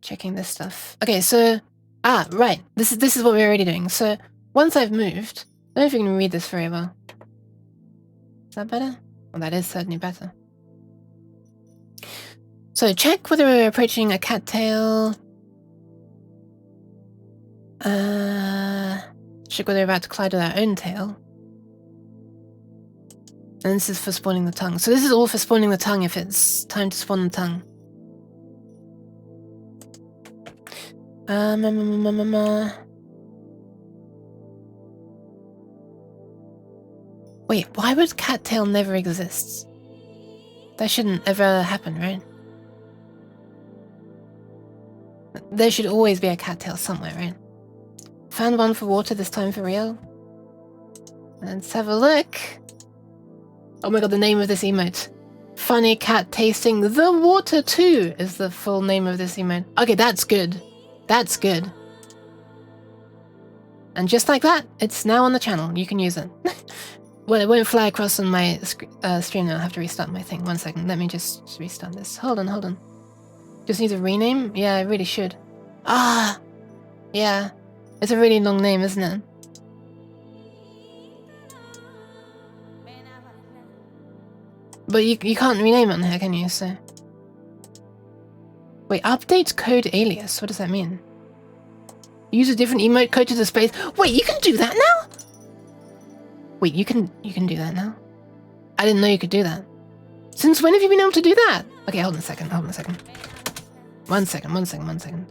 checking this stuff. Okay, so... right. This is what we're already doing. So, once I've moved... I don't know if you can read this very well. Is that better? Well, that is certainly better. So, check whether we're approaching a cattail. Check whether we're about to collide with our own tail. And this is for spawning the tongue. So this is all for spawning the tongue if it's time to spawn the tongue. Wait, why would cattail never exist? That shouldn't ever happen, right? There should always be a cattail somewhere, right? Found one for water, this time for real. Let's have a look. Oh my god, the name of this emote. Funny cat tasting the water too is the full name of this emote. Okay, that's good. That's good. And just like that, it's now on the channel. You can use it. Well, it won't fly across on my stream now. I'll have to restart my thing. 1 second. Let me just restart this. Hold on. Just need a rename? Yeah, I really should. Yeah. It's a really long name, isn't it? But you can't rename it on here, can you? So... Wait, update code alias. What does that mean? Use a different emote code to display... Wait, you can do that now? Wait, you can do that now? I didn't know you could do that. Since when have you been able to do that? Okay, hold on a second. One second.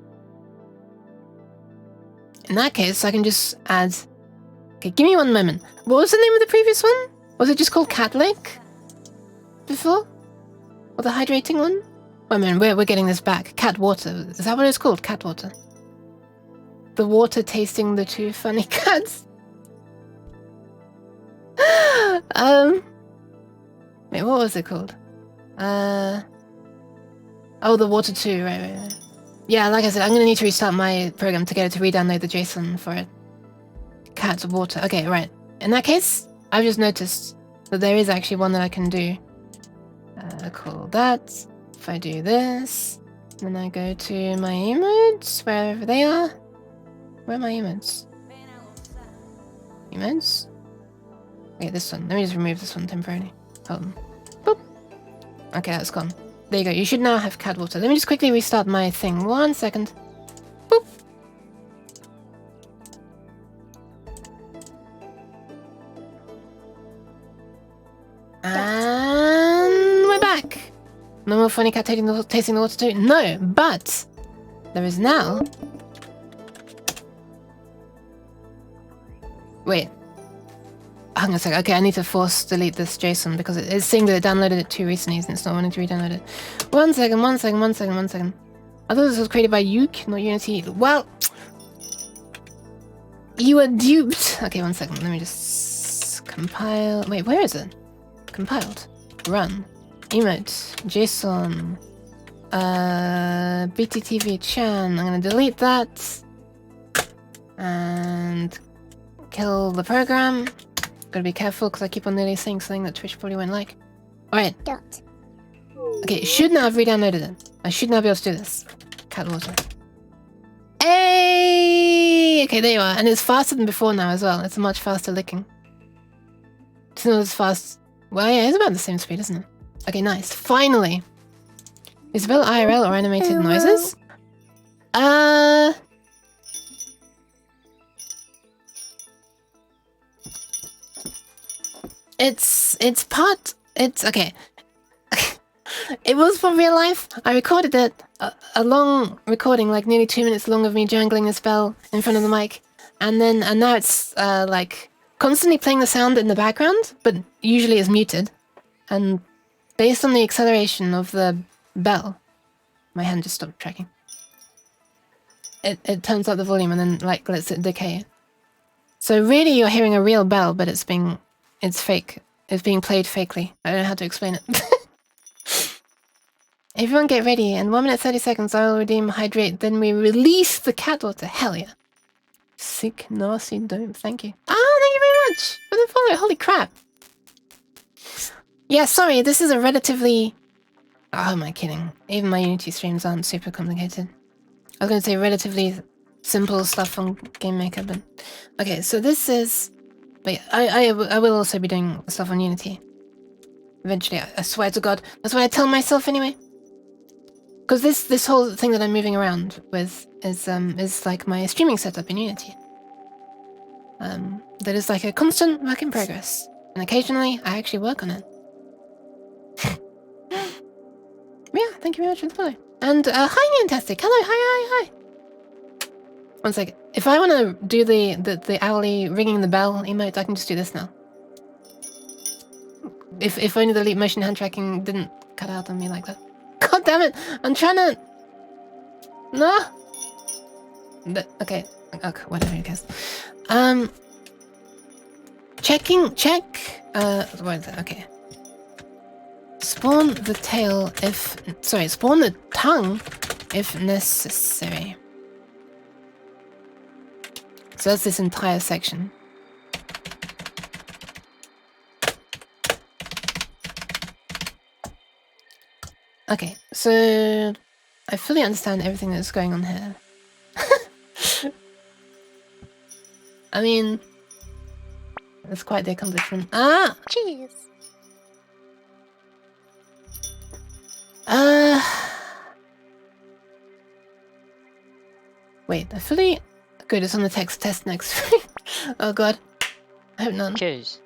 In that case, I can just add... Okay, give me 1 moment. What was the name of the previous one? Was it just called Cat Lake? Before? Or the hydrating one? Wait a minute, we're getting this back. Cat water. Is that what it's called? Cat water. The water tasting the 2 funny cats. Wait, what was it called? Oh, the water 2, right. Yeah, like I said, I'm gonna need to restart my program to get it to re-download the JSON for it. Cat water. Okay, right. In that case, I've just noticed that there is actually one that I can do. Call that. If I do this, then I go to my emotes, wherever they are. Where are my emotes? Emotes? Okay, this one. Let me just remove this one temporarily. Hold on. Boop. Okay, that's gone. There you go. You should now have cat water. Let me just quickly restart my thing. 1 second. Boop. And we're back. Normal more funny cat tasting the water too? No, but there is now. Wait. Hang on a second. Okay, I need to force delete this JSON because it's saying that it downloaded it too recently and it's not wanting to re-download it. One second. I thought this was created by Uke, not Unity. Well, you were duped. Okay, 1 second. Let me just compile. Wait, where is it? Compiled. Run. Emote. JSON. BTTV chan. I'm gonna delete that. And kill the program. Gotta be careful because I keep on nearly saying something that Twitch probably won't like. Alright. Dot. Okay, it should now have re-downloaded it. I should now be able to do this. Cat water. Hey! Okay, there you are. And it's faster than before now as well. It's a much faster licking. It's not as fast. Well, yeah, it's about the same speed, isn't it? Okay, nice. Finally. Is it IRL or animated noises? It's okay. It was for real life. I recorded it, a long recording, like nearly 2 minutes long of me jangling this bell in front of the mic. And now it's like constantly playing the sound in the background, but usually is muted. And based on the acceleration of the bell, my hand just stopped tracking. It turns up the volume and then like lets it decay. So really you're hearing a real bell, but it's fake. It's being played fakely. I don't know how to explain it. Everyone get ready. In 1 minute 30 seconds I will redeem hydrate. Then we release the cat water. Hell yeah. Sick, nasty, dope. Thank you. Ah, thank you very much for the follow. Holy crap. Yeah, sorry, this is a relatively... Oh, am I kidding? Even my Unity streams aren't super complicated. I was going to say relatively simple stuff on GameMaker, but... Okay, so this is... But I will also be doing stuff on Unity. Eventually, I swear to God. That's what I tell myself anyway. Because this whole thing that I'm moving around with is like my streaming setup in Unity. That is like a constant work in progress. And occasionally, I actually work on it. Yeah, thank you very much for the follow. And hi, Niantastic. Hello, hi. 1 second. If I want to do the owly ringing the bell emote, I can just do this now. If only the leap motion hand tracking didn't cut out on me like that. God damn it! I'm trying to... No! Okay, whatever, who cares. Check... what is that? Okay. Spawn the tail if... Sorry, spawn the tongue if necessary. So that's this entire section. Okay, so I fully understand everything that's going on here. I mean, that's quite the accomplishment. Ah! Cheese. Wait, I fully... Good, it's on the text test next. Oh god. I hope none. Cheers.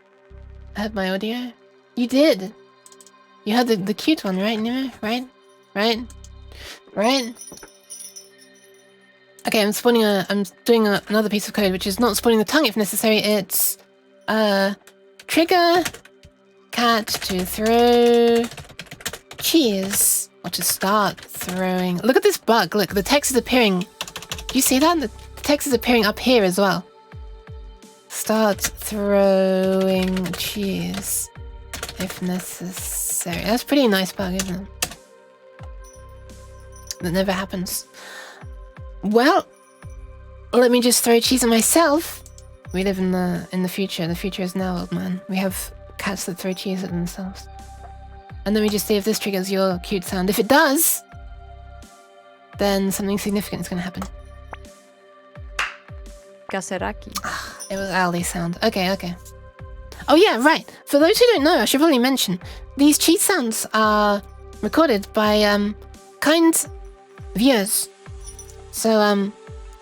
I heard my audio. You did! You had the cute one, right, Nemo? Right? Okay, I'm spawning I'm doing another piece of code, which is not spawning the tongue if necessary. It's trigger cat to throw cheese or to start throwing. Look at this bug. Look, the text is appearing. Do you see that? The text is appearing up here as well. Start throwing cheese if necessary. That's a pretty nice bug, isn't it? That never happens. Well, let me just throw cheese at myself. We live in the future. The future is now, old man. We have cats that throw cheese at themselves. And then we just see if this triggers your cute sound. If it does, then something significant is going to happen. Kaseraki. It was owly sound. Okay. Oh yeah, right. For those who don't know, I should probably mention, these cheese sounds are recorded by kind viewers. So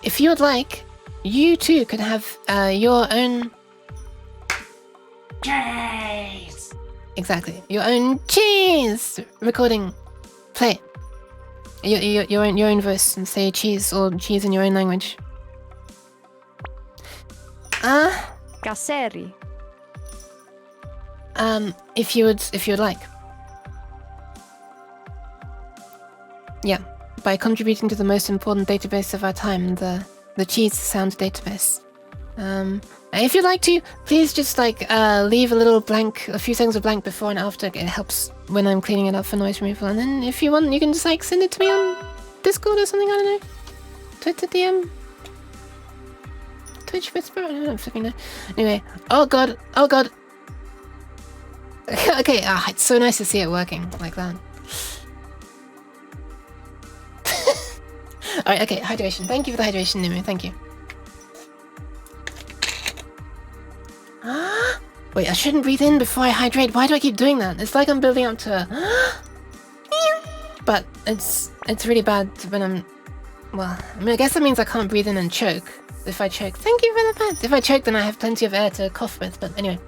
if you would like, you too could have your own cheese. Exactly, your own cheese recording Play it. Your own voice and say cheese or cheese in your own language. Caseri. If you would like. Yeah, by contributing to the most important database of our time, the cheese sound database. If you'd like to, please just like leave a few seconds of blank before and after. It helps when I'm cleaning it up for noise removal. And then if you want, you can just like send it to me on Discord or something. I don't know. Twitter DM. Twitch Whisper. I don't fucking know. Anyway, oh god. Okay, it's so nice to see it working like that. Alright, okay, hydration. Thank you for the hydration, Nimu. Thank you. Wait, I shouldn't breathe in before I hydrate. Why do I keep doing that? It's like I'm building up to but it's really bad when I'm... Well, I mean, I guess that means I can't breathe in and choke. If I choke... Thank you for the pants. If I choke, then I have plenty of air to cough with. But anyway.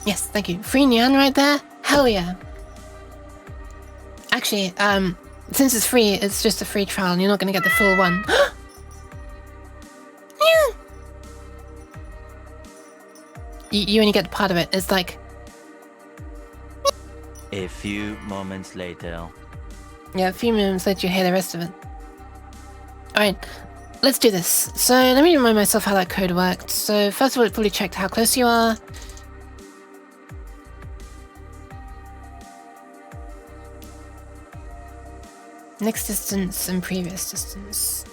Yes, thank you. Free Nyan right there? Hell yeah. Actually, since it's free, it's just a free trial and you're not going to get the full one. Yeah. You only get part of it. It's like... A few moments later. Yeah, a few moments later you hear the rest of it. Alright, let's do this. So let me remind myself how that code worked. So first of all, it fully checked how close you are. Next distance and previous distance.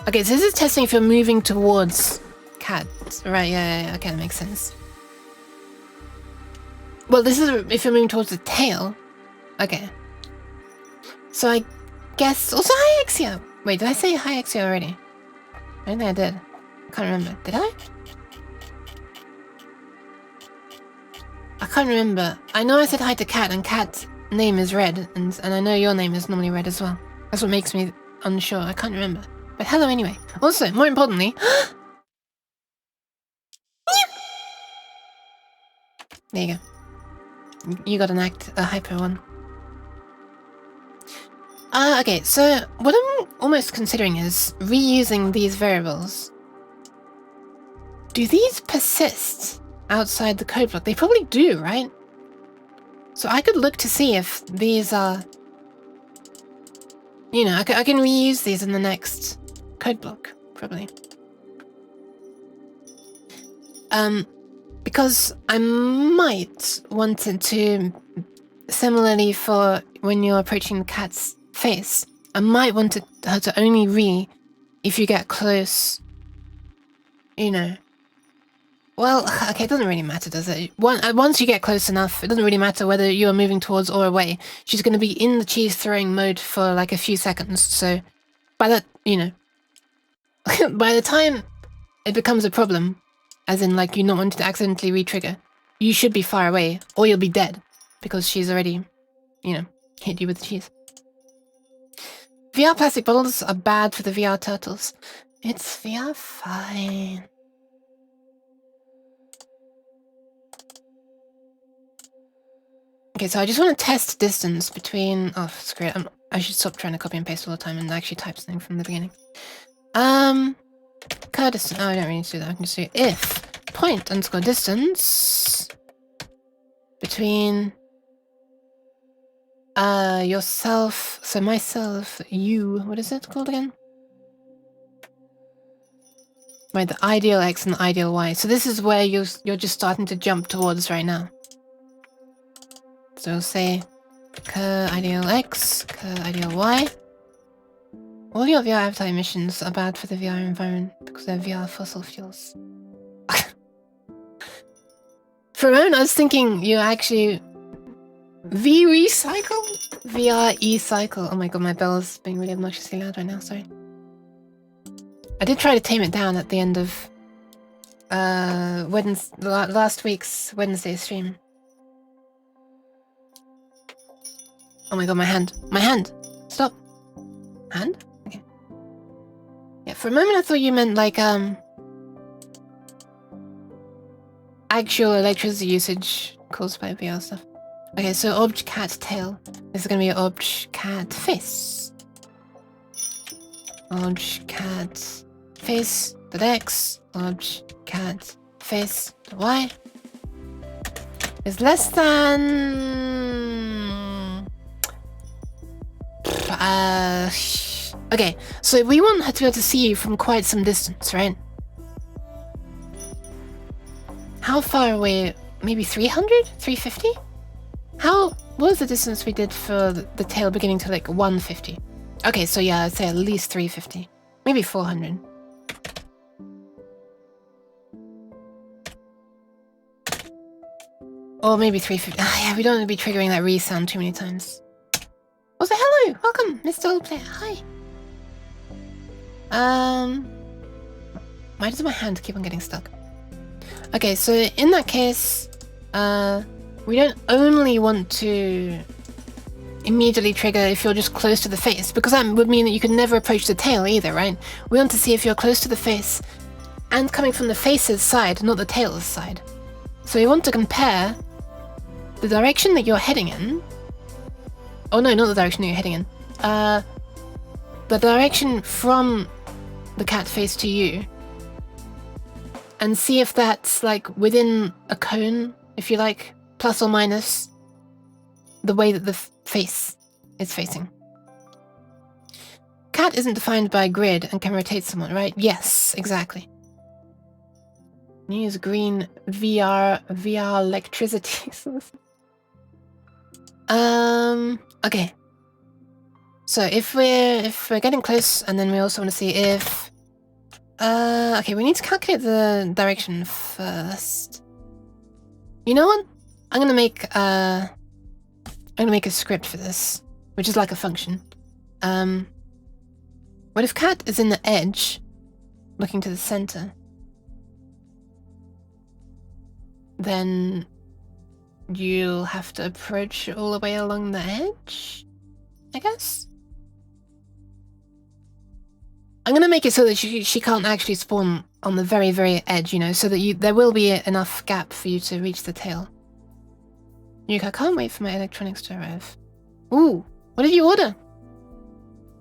Okay, so this is testing if you're moving towards cat. Right, yeah, okay, that makes sense. Well, this is if you're moving towards the tail. Okay. So I guess... Also, hi, Exia! Wait, did I say hi, Exia already? I don't think I did. I can't remember. Did I? I can't remember. I know I said hi to Cat, and Cat's name is Red, and I know your name is normally Red as well. That's what makes me unsure. I can't remember. But hello anyway. Also, more importantly... There you go. You got a hyper one. Okay, so what I'm almost considering is reusing these variables. Do these persist outside the code block? They probably do, right? So I could look to see if these are... You know, I can reuse these in the next code block, probably. Because I might want it to... Similarly for when you're approaching the cat's face, I might want her to only if you get close, you know. Well, okay, it doesn't really matter, does it? Once you get close enough, it doesn't really matter whether you are moving towards or away. She's going to be in the cheese throwing mode for like a few seconds, so by that, you know, by the time it becomes a problem, as in like you not wanting to accidentally re-trigger, you should be far away or you'll be dead because she's already, you know, hit you with the cheese. VR plastic bottles are bad for the VR turtles. It's VR fine. Okay, so I just want to test distance between... Oh, it's great. I should stop trying to copy and paste all the time and actually type something from the beginning. Cur distance. Oh, I don't really need to do that. I can just do if point underscore distance between yourself, so myself, you, what is it called again? Right, the ideal X and the ideal Y. So this is where you're just starting to jump towards right now. So we'll say cur ideal X, cur ideal Y. All your VR avatar emissions are bad for the VR environment because they're VR fossil fuels. For a moment, I was thinking you actually V-recycle? VR e-cycle. Oh my god, my bell's being really obnoxiously loud right now, sorry. I did try to tame it down at the end of last week's Wednesday stream. Oh my god, my hand. My hand! Stop. Hand? Okay. Yeah. for a moment I thought you meant like actual electricity usage caused by VR stuff. Okay, so obj cat tail. This is gonna be obj cat face. Obj cat face dot x. Obj cat face dot y is less than. Okay, so we want her to be able to see you from quite some distance, right? How far away? Maybe 300? 350? What was the distance we did for the tail beginning to like 150? Okay, so yeah, I'd say at least 350. Maybe 400. Or maybe 350. Yeah, we don't want to be triggering that re-sound too many times. Also, hello! Welcome, Mr. Old Player. Hi. Why does my hand keep on getting stuck? Okay, so in that case, we don't only want to immediately trigger if you're just close to the face, because that would mean that you could never approach the tail either, right? We want to see if you're close to the face and coming from the face's side, not the tail's side. So we want to compare the direction that you're heading in. Oh no, not the direction that you're heading in. The direction from the cat face to you. And see if that's like within a cone, if you like, plus or minus the way that the face is facing. Cat isn't defined by grid and can rotate somewhat, right? Yes, exactly. Use green VR electricity. Okay. So if we're getting close, and then we also want to see if okay, we need to calculate the direction first. You know what? I'm gonna make a script for this, which is like a function. What if cat is in the edge, looking to the center? Then you'll have to approach all the way along the edge, I guess? I'm gonna make it so that she can't actually spawn on the very, very edge, you know, so that there will be enough gap for you to reach the tail. Yuka, I can't wait for my electronics to arrive. Ooh, what did you order?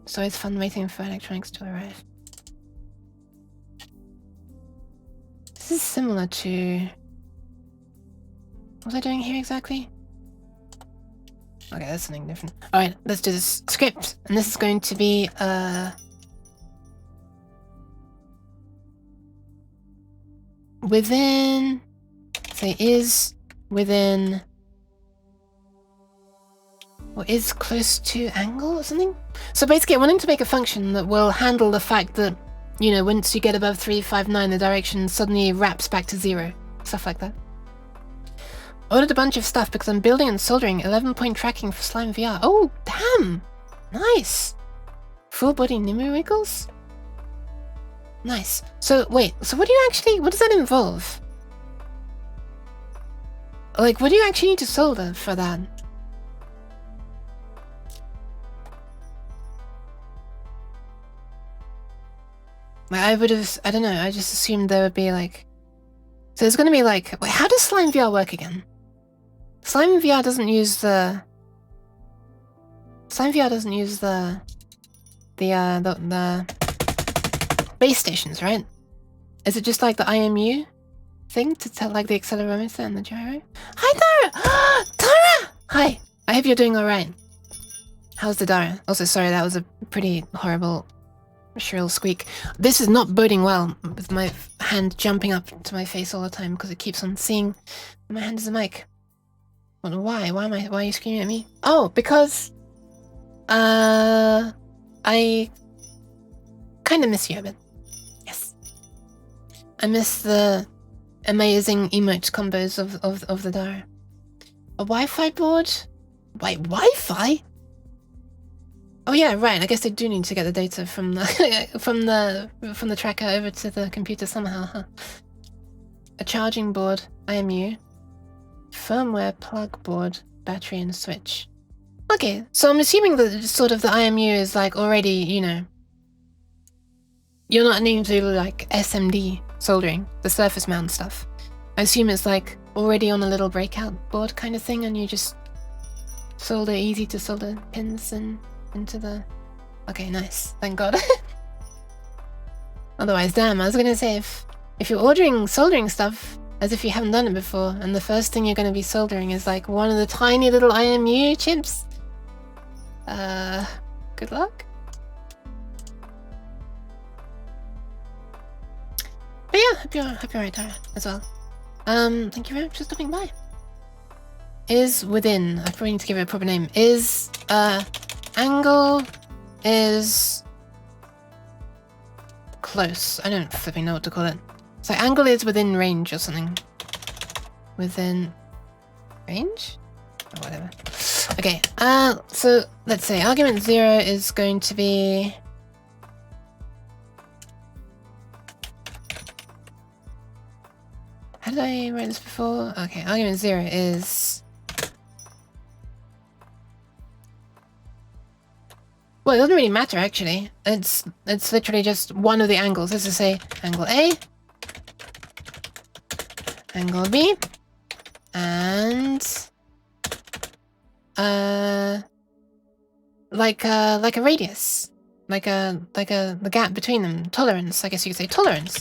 It's always fun waiting for electronics to arrive. This is similar to... What was I doing here exactly? Okay, that's something different. Alright, let's do this script. And this is going to be, within... Say is within... Or is close to angle or something? So basically I'm wanting to make a function that will handle the fact that, you know, once you get above 359, the direction suddenly wraps back to 0. Stuff like that. Ordered a bunch of stuff because I'm building and soldering 11-point tracking for Slime VR. Oh, damn! Nice! Full body Nimue wiggles? Nice. So, wait, so what does that involve? Like, what do you actually need to solder for that? Like, I don't know, I just assumed there would be like... So there's gonna be like... Wait, how does Slime VR work again? Slime VR doesn't use the... Slime VR doesn't use the base stations, right? Is it just like the IMU thing to tell like the accelerometer and the gyro? Hi, Dara! Dara! Hi! I hope you're doing alright. How's the Dara? Also, sorry, that was a pretty horrible... shrill squeak. This is not boding well with my hand jumping up to my face all the time because it keeps on seeing my hand is a mic. Well, why? Why are you screaming at me? Oh, because I kind of miss you a bit. Yes. I miss the amazing emote combos of the Dara. A Wi-Fi board? Wait, Wi-Fi? Oh yeah, right. I guess they do need to get the data from the from the tracker over to the computer somehow, huh? A charging board, IMU, firmware plug board, battery and switch. Okay, so I'm assuming that sort of the IMU is like already, you know, you're not needing to do like SMD soldering, the surface mount stuff. I assume it's like already on a little breakout board kind of thing, and you just solder easy to solder pins and into the. Okay, nice. Thank God. Otherwise, damn, I was gonna say if you're ordering soldering stuff as if you haven't done it before, and the first thing you're gonna be soldering is like one of the tiny little IMU chips. Good luck. But yeah, hope you're right, Tara, as well. Thank you very much for stopping by. Is within. I probably need to give it a proper name. Is angle is close. I don't flipping know what to call it. So angle is within range or something. Within range? Or whatever. Okay, so let's say argument 0 is going to be how did I write this before? Okay, argument 0 is well, it doesn't really matter actually. It's literally just one of the angles. Let's just say angle A, angle B, and like a radius, the gap between them, tolerance. I guess you could say tolerance.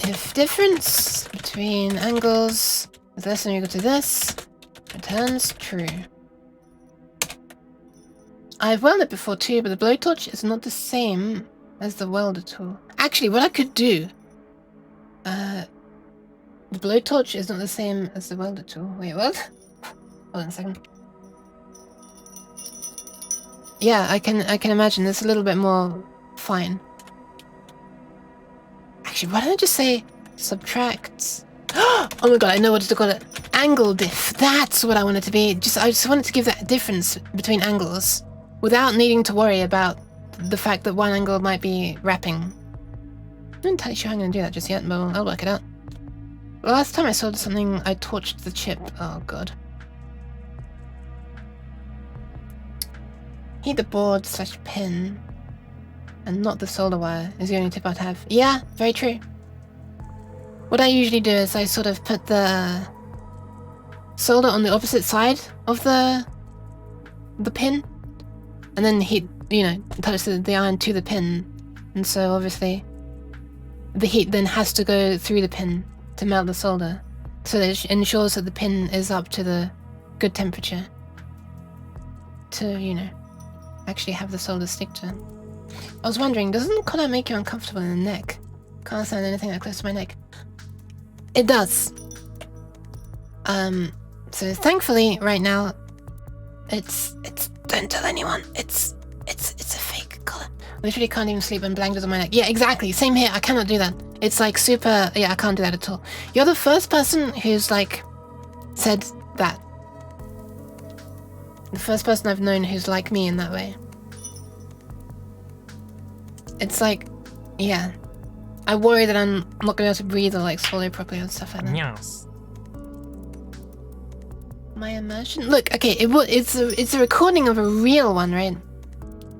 If difference between angles is less than or equal to this, returns true. I've welded before too, but the blowtorch is not the same as the welder tool. Actually, what I could do, the blowtorch is not the same as the welder tool. Wait, what? Hold on a second. Yeah, I can imagine it's a little bit more fine. Actually, why don't I just say subtract? Oh my god, I know what to call it. Angle diff. That's what I want it to be. I just wanted to give that difference between angles without needing to worry about the fact that one angle might be wrapping. I'm not entirely sure I'm going to do that just yet, but I'll work it out. Last time I saw something, I torched the chip. Oh god. Heat the board / pin and not the solder wire is the only tip I'd have. Yeah, very true. What I usually do is I sort of put the solder on the opposite side of the pin and then heat, touch the iron to the pin, and so obviously the heat then has to go through the pin to melt the solder, so that it ensures that the pin is up to the good temperature to, actually have the solder stick to it. I was wondering, doesn't collar make you uncomfortable in the neck? Can't stand anything that close to my neck. It does. So thankfully right now it's don't tell anyone. It's a fake collar. I literally can't even sleep when blankets on my neck. Yeah, exactly. Same here. I cannot do that. It's like super. Yeah, I can't do that at all. You're the first person who's like said that. The first person I've known who's like me in that way. It's like, yeah. I worry that I'm not going to be able to breathe or like swallow properly and stuff like that. Yes. My immersion. Look, okay, it's a recording of a real one, right?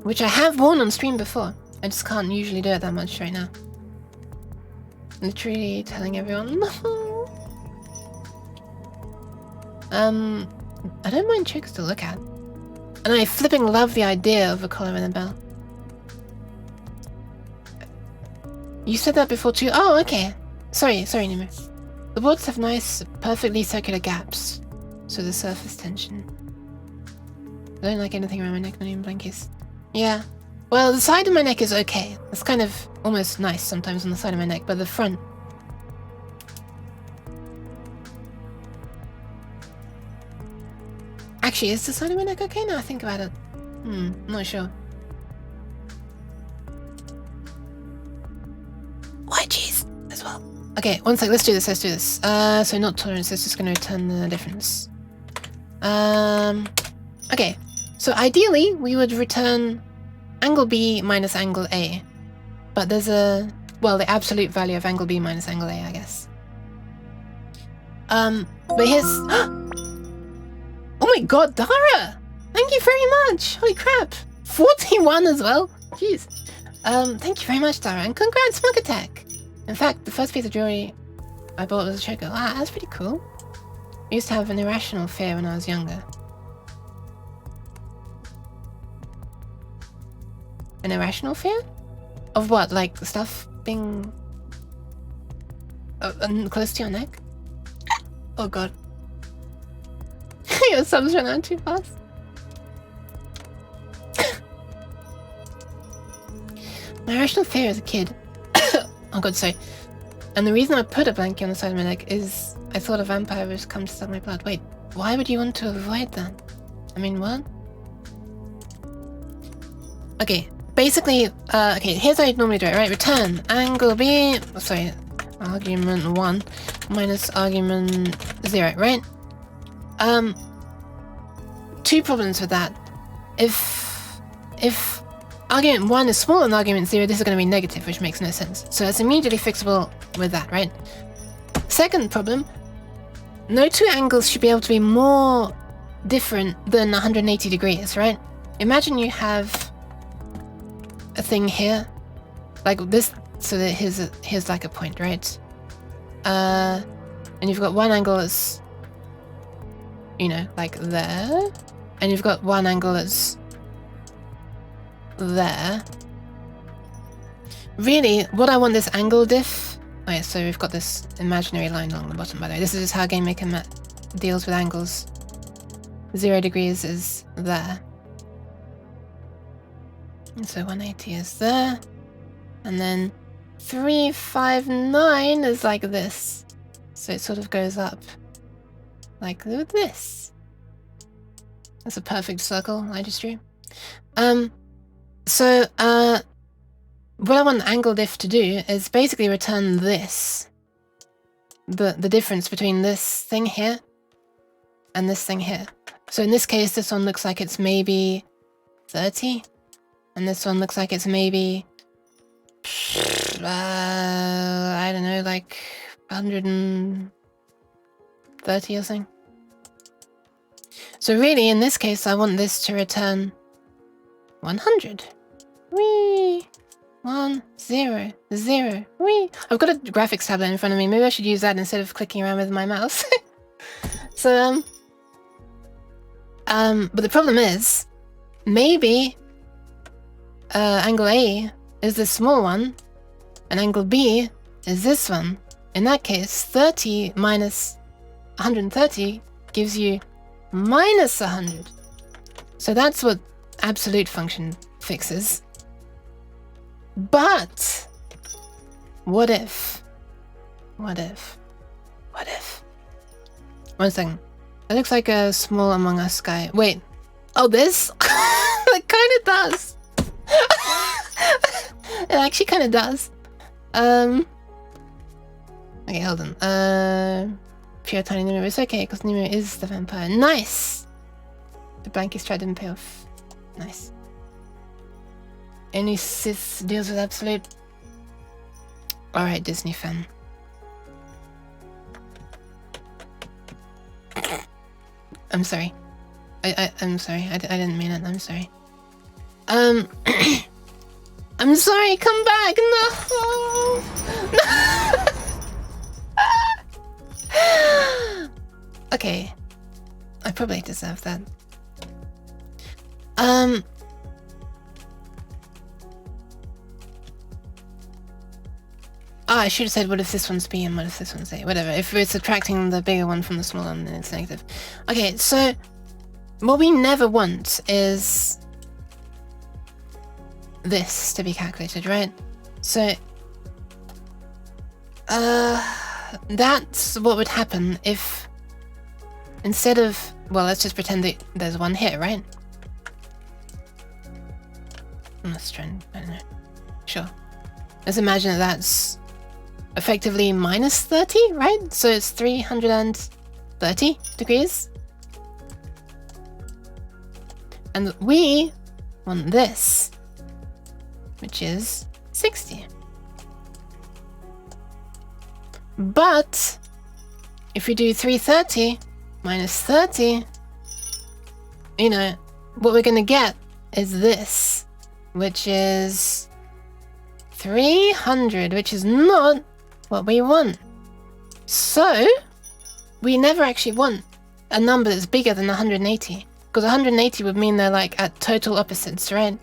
Which I have worn on stream before. I just can't usually do it that much right now. Literally telling everyone. I don't mind tricks to look at, and I flipping love the idea of a collar and a bell. You said that before too. Oh, okay. Sorry, Nemo. The boards have nice, perfectly circular gaps, so the surface tension. I don't like anything around my neck, not even blankies. Yeah. Well, the side of my neck is okay. It's kind of almost nice sometimes on the side of my neck, but the front. Actually, is the side of my neck okay now I think about it? Not sure. Why cheese as well? Okay, one sec, let's do this. So not tolerance, it's just gonna return the difference. Okay, so ideally we would return angle B minus angle A. But there's the absolute value of angle B minus angle A, I guess. But here's... Oh my god, Dara! Thank you very much! Holy crap! 41 as well? Jeez. Thank you very much, Tara, and congrats, Smoke Attack! In fact, the first piece of jewelry I bought was a choker. Wow, that's pretty cool. I used to have an irrational fear when I was younger. An irrational fear? Of what? Like stuff being close to your neck? Oh god. Your subs ran out too fast. My irrational fear as a kid. Oh god, sorry. And the reason I put a blanket on the side of my neck is I thought a vampire would come to suck my blood. Wait, why would you want to avoid that? I mean, what? Okay, basically, okay, here's how you normally do it, right? Return angle B, sorry, argument 1 minus argument 0, right? Two problems with that. If argument 1 is smaller than argument 0, this is going to be negative, which makes no sense. So it's immediately fixable with that, right? Second problem, no two angles should be able to be more different than 180 degrees, right? Imagine you have a thing here, like this, so that here's like a point, right? And you've got one angle that's, you know, like there, and you've got one angle that's there. Really, what I want this angle diff... Oh yeah, so we've got this imaginary line along the bottom, by the way. This is just how GameMaker deals with angles. 0 degrees is there. And so 180 is there. And then 359 is like this. So it sort of goes up like this. That's a perfect circle I just drew. So, what I want the angle diff to do is basically return this. The difference between this thing here and this thing here. So in this case, this one looks like it's maybe 30. And this one looks like it's maybe... I don't know, like 130 or something. So really, in this case, I want this to return 100. Whee! 1, 0, 0. Whee! I've got a graphics tablet in front of me. Maybe I should use that instead of clicking around with my mouse. So, but the problem is, maybe angle A is this small one, and angle B is this one. In that case, 30 minus 130 gives you minus 100. So that's what absolute function fixes. But what if? One second. It looks like a small Among Us guy. Wait. Oh, this? It kind of does. It actually kind of does. Okay, hold on. Pure tiny Nemo. It's okay, because Nemo is the vampire. Nice! The blanket stride didn't pay off. Nice. Any Sith deals with absolute. Alright, Disney fan. I'm sorry. I'm sorry. I didn't mean it. I'm sorry. I'm sorry. Come back. No. Okay. I probably deserve that. Oh, I should have said, what if this one's B and what if this one's A? Whatever. If we're subtracting the bigger one from the smaller one, then it's negative. Okay, so what we never want is this to be calculated, right? So that's what would happen if instead of, well, let's just pretend that there's one here, right? Let's try and, I don't know. Sure. Let's imagine that that's effectively minus 30, right? So it's 330 degrees. And we want this, which is 60. But if we do 330 minus 30, you know, what we're going to get is this, which is 300, which is not what we want. So, we never actually want a number that's bigger than 180. Because 180 would mean they're like at total opposites, right?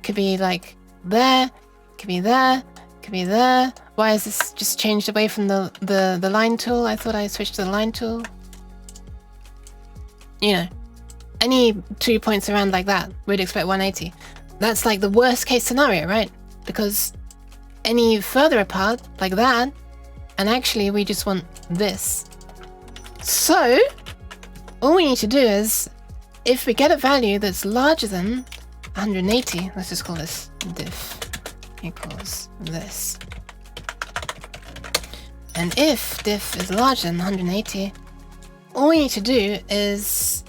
Could be like there, could be there, could be there. Why is this just changed away from the line tool? I thought I switched to the line tool. You know, any 2 points around like that, we'd expect 180. That's like the worst case scenario, right? Because any further apart, like that, and actually we just want this. So, all we need to do is, if we get a value that's larger than 180, let's just call this diff equals this. And if diff is larger than 180, all we need to do is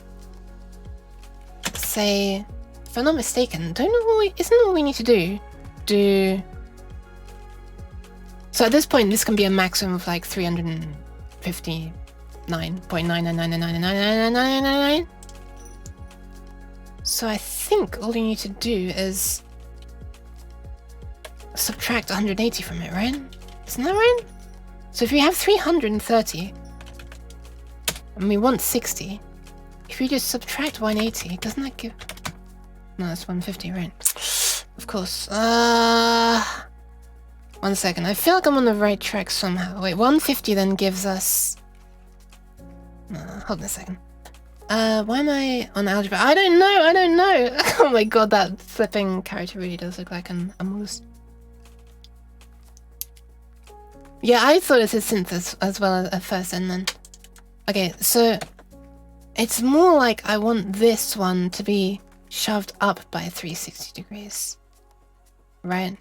say, if I'm not mistaken, isn't all we need to do so at this point this can be a maximum of like 359.99999999999. So I think all you need to do is subtract 180 from it, right? Isn't that right? So if we have 330 and we want 60, if we just subtract 180, doesn't that give... No, that's 150, right? Of course. 1 second. I feel like I'm on the right track somehow. Wait, 150 then gives us... hold on a second. Why am I on algebra? I don't know! Oh my god, that flipping character really does look like a moose. Yeah, I thought it said synth as well at first, and then... Okay, so... It's more like I want this one to be shoved up by 360 degrees. Right?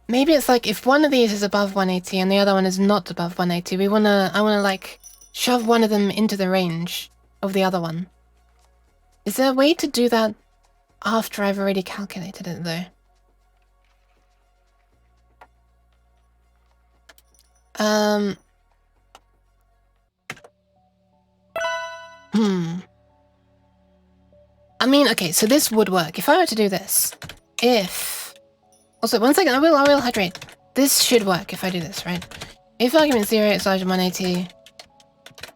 Maybe it's like if one of these is above 180 and the other one is not above 180, I wanna like shove one of them into the range of the other one. Is there a way to do that after I've already calculated it though? I mean, okay, so this would work. If I were to do this, also, 1 second, I will hydrate. This should work if I do this, right? If argument 0 is larger than 180,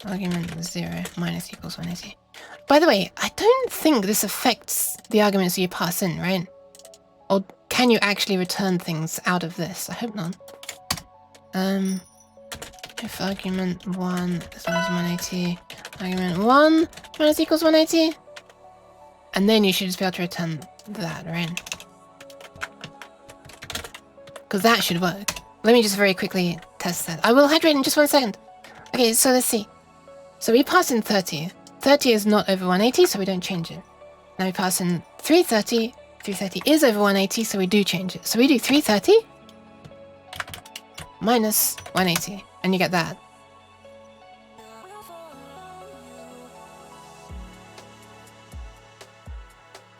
argument 0 minus equals 180. By the way, I don't think this affects the arguments you pass in, right? Or can you actually return things out of this? I hope not. If argument 1 is larger than 180, argument 1 minus equals 180, and then you should just be able to return that, right? Because that should work. Let me just very quickly test that. I will hydrate in just 1 second. Okay, so let's see. So we pass in 30. 30 is not over 180, so we don't change it. Now we pass in 330. 330 is over 180, so we do change it. So we do 330 minus 180, and you get that.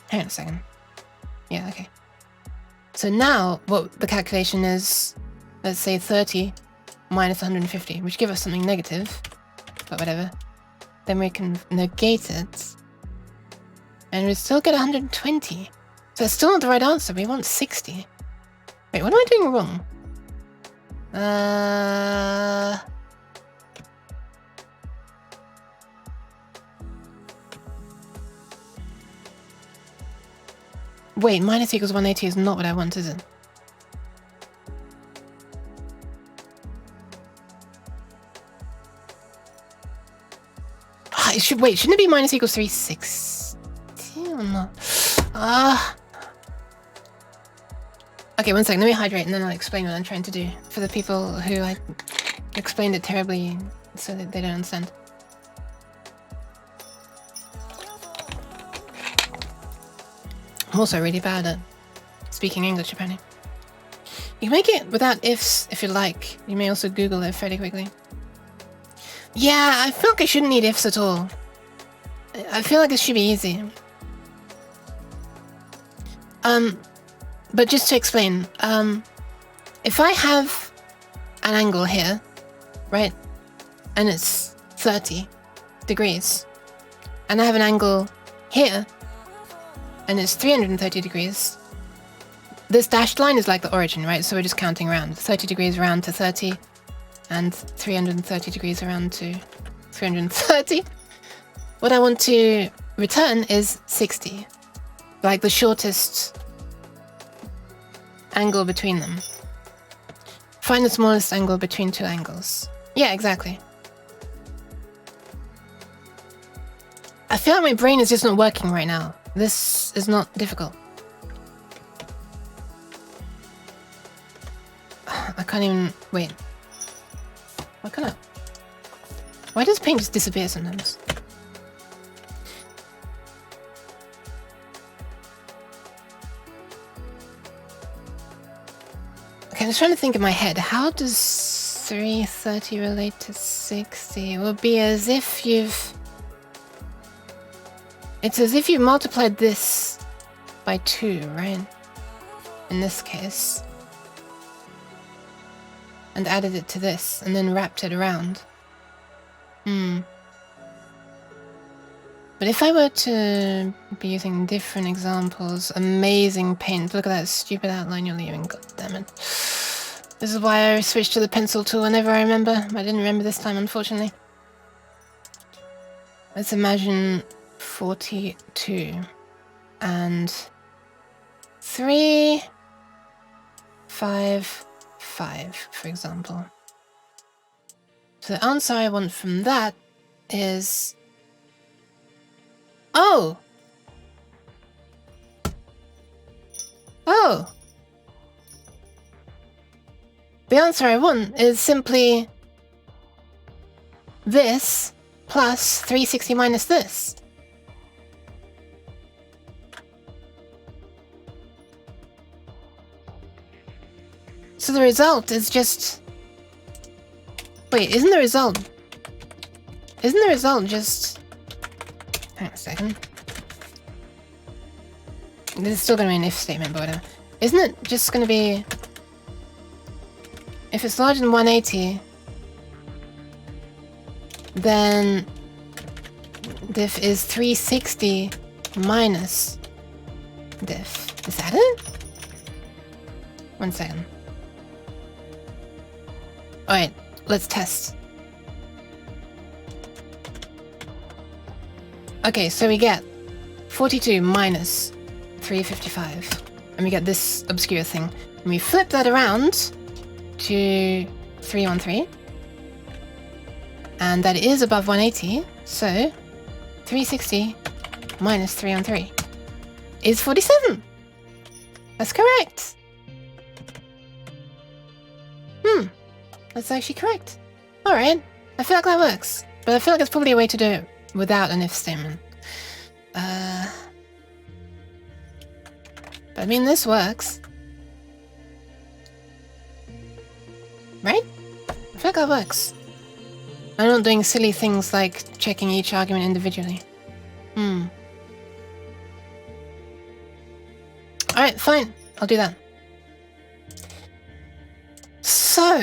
Hang on a second. Yeah, okay. So now, what the calculation is, let's say 30 minus 150, which give us something negative, but whatever. Then we can negate it, and we still get 120. So it's still not the right answer, we want 60. Wait, what am I doing wrong? Wait, minus equals 180 is not what I want, is it? Wait, shouldn't it be minus equals 360 or not? Okay, 1 second, let me hydrate and then I'll explain what I'm trying to do for the people who I explained it terribly so that they don't understand. I'm also really bad at speaking English, apparently. You can make it without ifs if you like. You may also Google it fairly quickly. Yeah, I feel like I shouldn't need ifs at all. I feel like it should be easy. But just to explain, if I have an angle here, right, and it's 30 degrees, and I have an angle here, and it's 330 degrees. This dashed line is like the origin, right? So we're just counting round. 30 degrees round to 30, and 330 degrees around to 330. What I want to return is 60, like the shortest angle between them. Find the smallest angle between two angles. Yeah, exactly. I feel like my brain is just not working right now. This is not difficult. I can't even... Wait. Why does paint just disappear sometimes? Okay, I'm just trying to think in my head. How does 330 relate to 60? It would be as if you've... It's as if you multiplied this by 2, right? In this case. And added it to this, and then wrapped it around. But if I were to be using different examples, amazing paint. Look at that stupid outline you're leaving, god damn it. This is why I switched to the pencil tool whenever I remember. I didn't remember this time, unfortunately. Let's imagine 42 and 3, 5, 5, for example. So the answer I want from that is... Oh! Oh! The answer I want is simply this plus 360 minus this. So the result is just... Wait, isn't the result just... Hang on a second. This is still going to be an if statement, but whatever. Isn't it just going to be... If it's larger than 180, then diff is 360 minus diff. Is that it? 1 second. Alright, let's test. Okay, so we get 42 minus 355. And we get this obscure thing. And we flip that around to 313. And that is above 180. So 360 minus 313 is 47. That's correct. That's actually correct. Alright, I feel like that works. But I feel like there's probably a way to do it without an if statement. But I mean, this works. Right? I feel like that works. I'm not doing silly things like checking each argument individually. Alright, fine. I'll do that. So,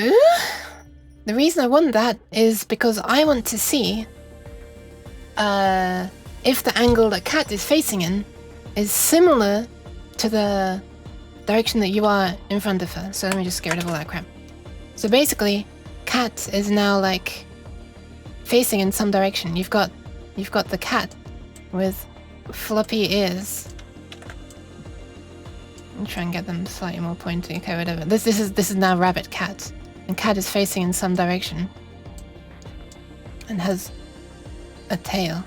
the reason I want that is because I want to see if the angle that Cat is facing in is similar to the direction that you are in front of her. So let me just get rid of all that crap. So basically, Cat is now like facing in some direction. You've got the cat with floppy ears. I'll try and get them slightly more pointy. Okay, whatever. This is now Rabbit Cat, and Cat is facing in some direction and has a tail.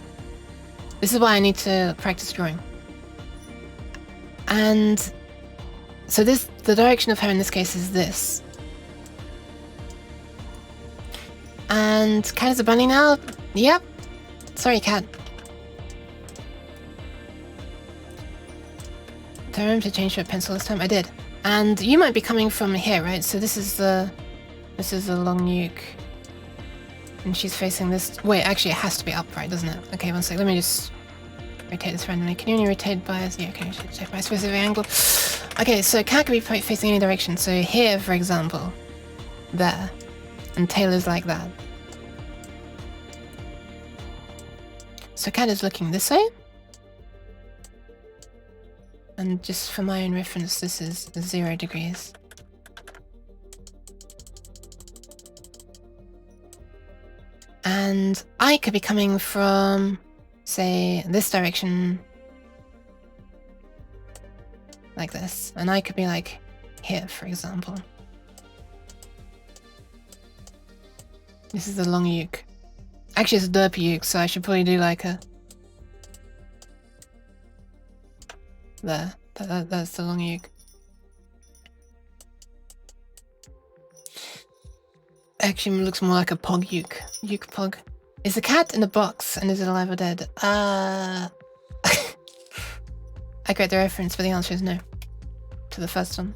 This is why I need to practice drawing. And so the direction of her in this case is this. And Cat is a bunny now? Yep. Sorry, Cat. Did I remember to change to a pencil this time? I did. And you might be coming from here, right? So this is the long nuke. And she's facing this... Wait, actually it has to be upright, doesn't it? Okay, one sec. Let me just rotate this randomly. Can you only rotate by... Yeah, can you rotate by a specific angle? Okay, so Cat can be facing any direction. So here, for example. There. And tail is like that. So Cat is looking this way. And just for my own reference, this is 0 degrees. And I could be coming from, say, this direction, like this. And I could be like here, for example. This is the long uke. Actually, it's a derpy uke, so I should probably do like a... There. That's the long uke. Actually, it looks more like a pog uke. Uke pog. Is the cat in the box and is it alive or dead? I get the reference, but the answer is no. To the first one.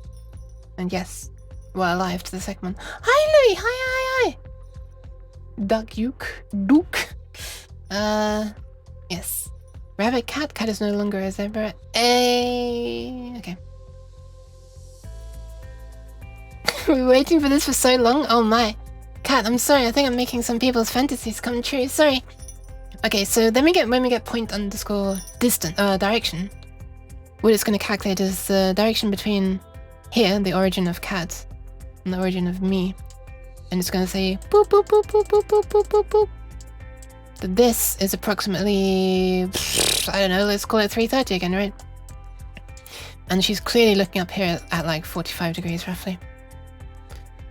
And yes. Well, alive to the second one. Hi, Louis! Hi! Duck uke. Duke. Yes. Rabbit, cat. Cat is no longer a zebra. Okay. We're waiting for this for so long. Oh my. Cat, I'm sorry. I think I'm making some people's fantasies come true. Sorry. Okay, so then when we get point underscore distant direction, what it's going to calculate is the direction between here, the origin of cat, and the origin of me. And it's going to say boop boop boop boop boop boop boop boop boop. But this is approximately, I don't know, let's call it 3:30 again, right? And she's clearly looking up here at like 45 degrees roughly.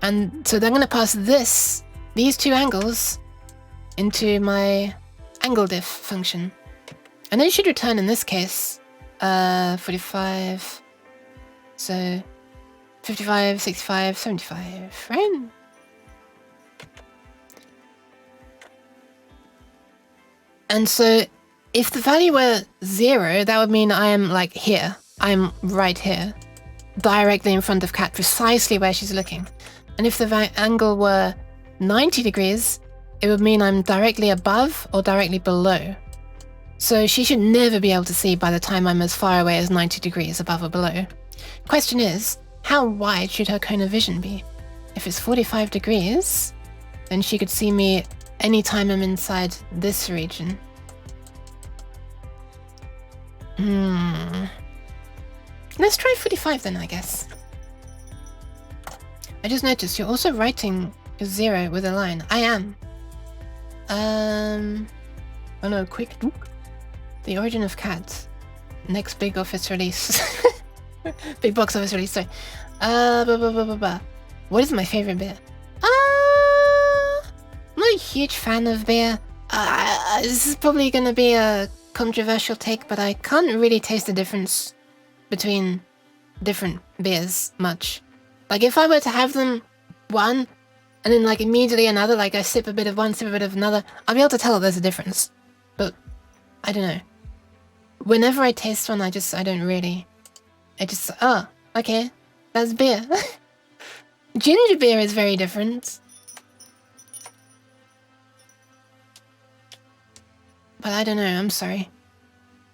And so they're going to pass these two angles into my angle diff function. And then it should return in this case 45, so 55, 65, 75, right? And so if the value were 0, that would mean I am like here. I'm right here, directly in front of cat, precisely where she's looking. And if the angle were 90 degrees, it would mean I'm directly above or directly below. So she should never be able to see by the time I'm as far away as 90 degrees above or below. Question is, how wide should her cone of vision be? If it's 45 degrees, then she could see me anytime I'm inside this region. Let's try 45 then, I guess. I just noticed you're also writing 0 with a line. I am. Oh no, quick look. The origin of cat. Next big office release. Big box office release, sorry. What is my favorite beer? I'm not a huge fan of beer. This is probably gonna be a controversial take, but I can't really taste the difference between different beers much. Like if I were to have them one and then like immediately another, like I sip a bit of one, sip a bit of another, I'll be able to tell that there's a difference. But I don't know. Whenever I taste one, I don't really. Oh, okay, that's beer. Ginger beer is very different. But I don't know, I'm sorry.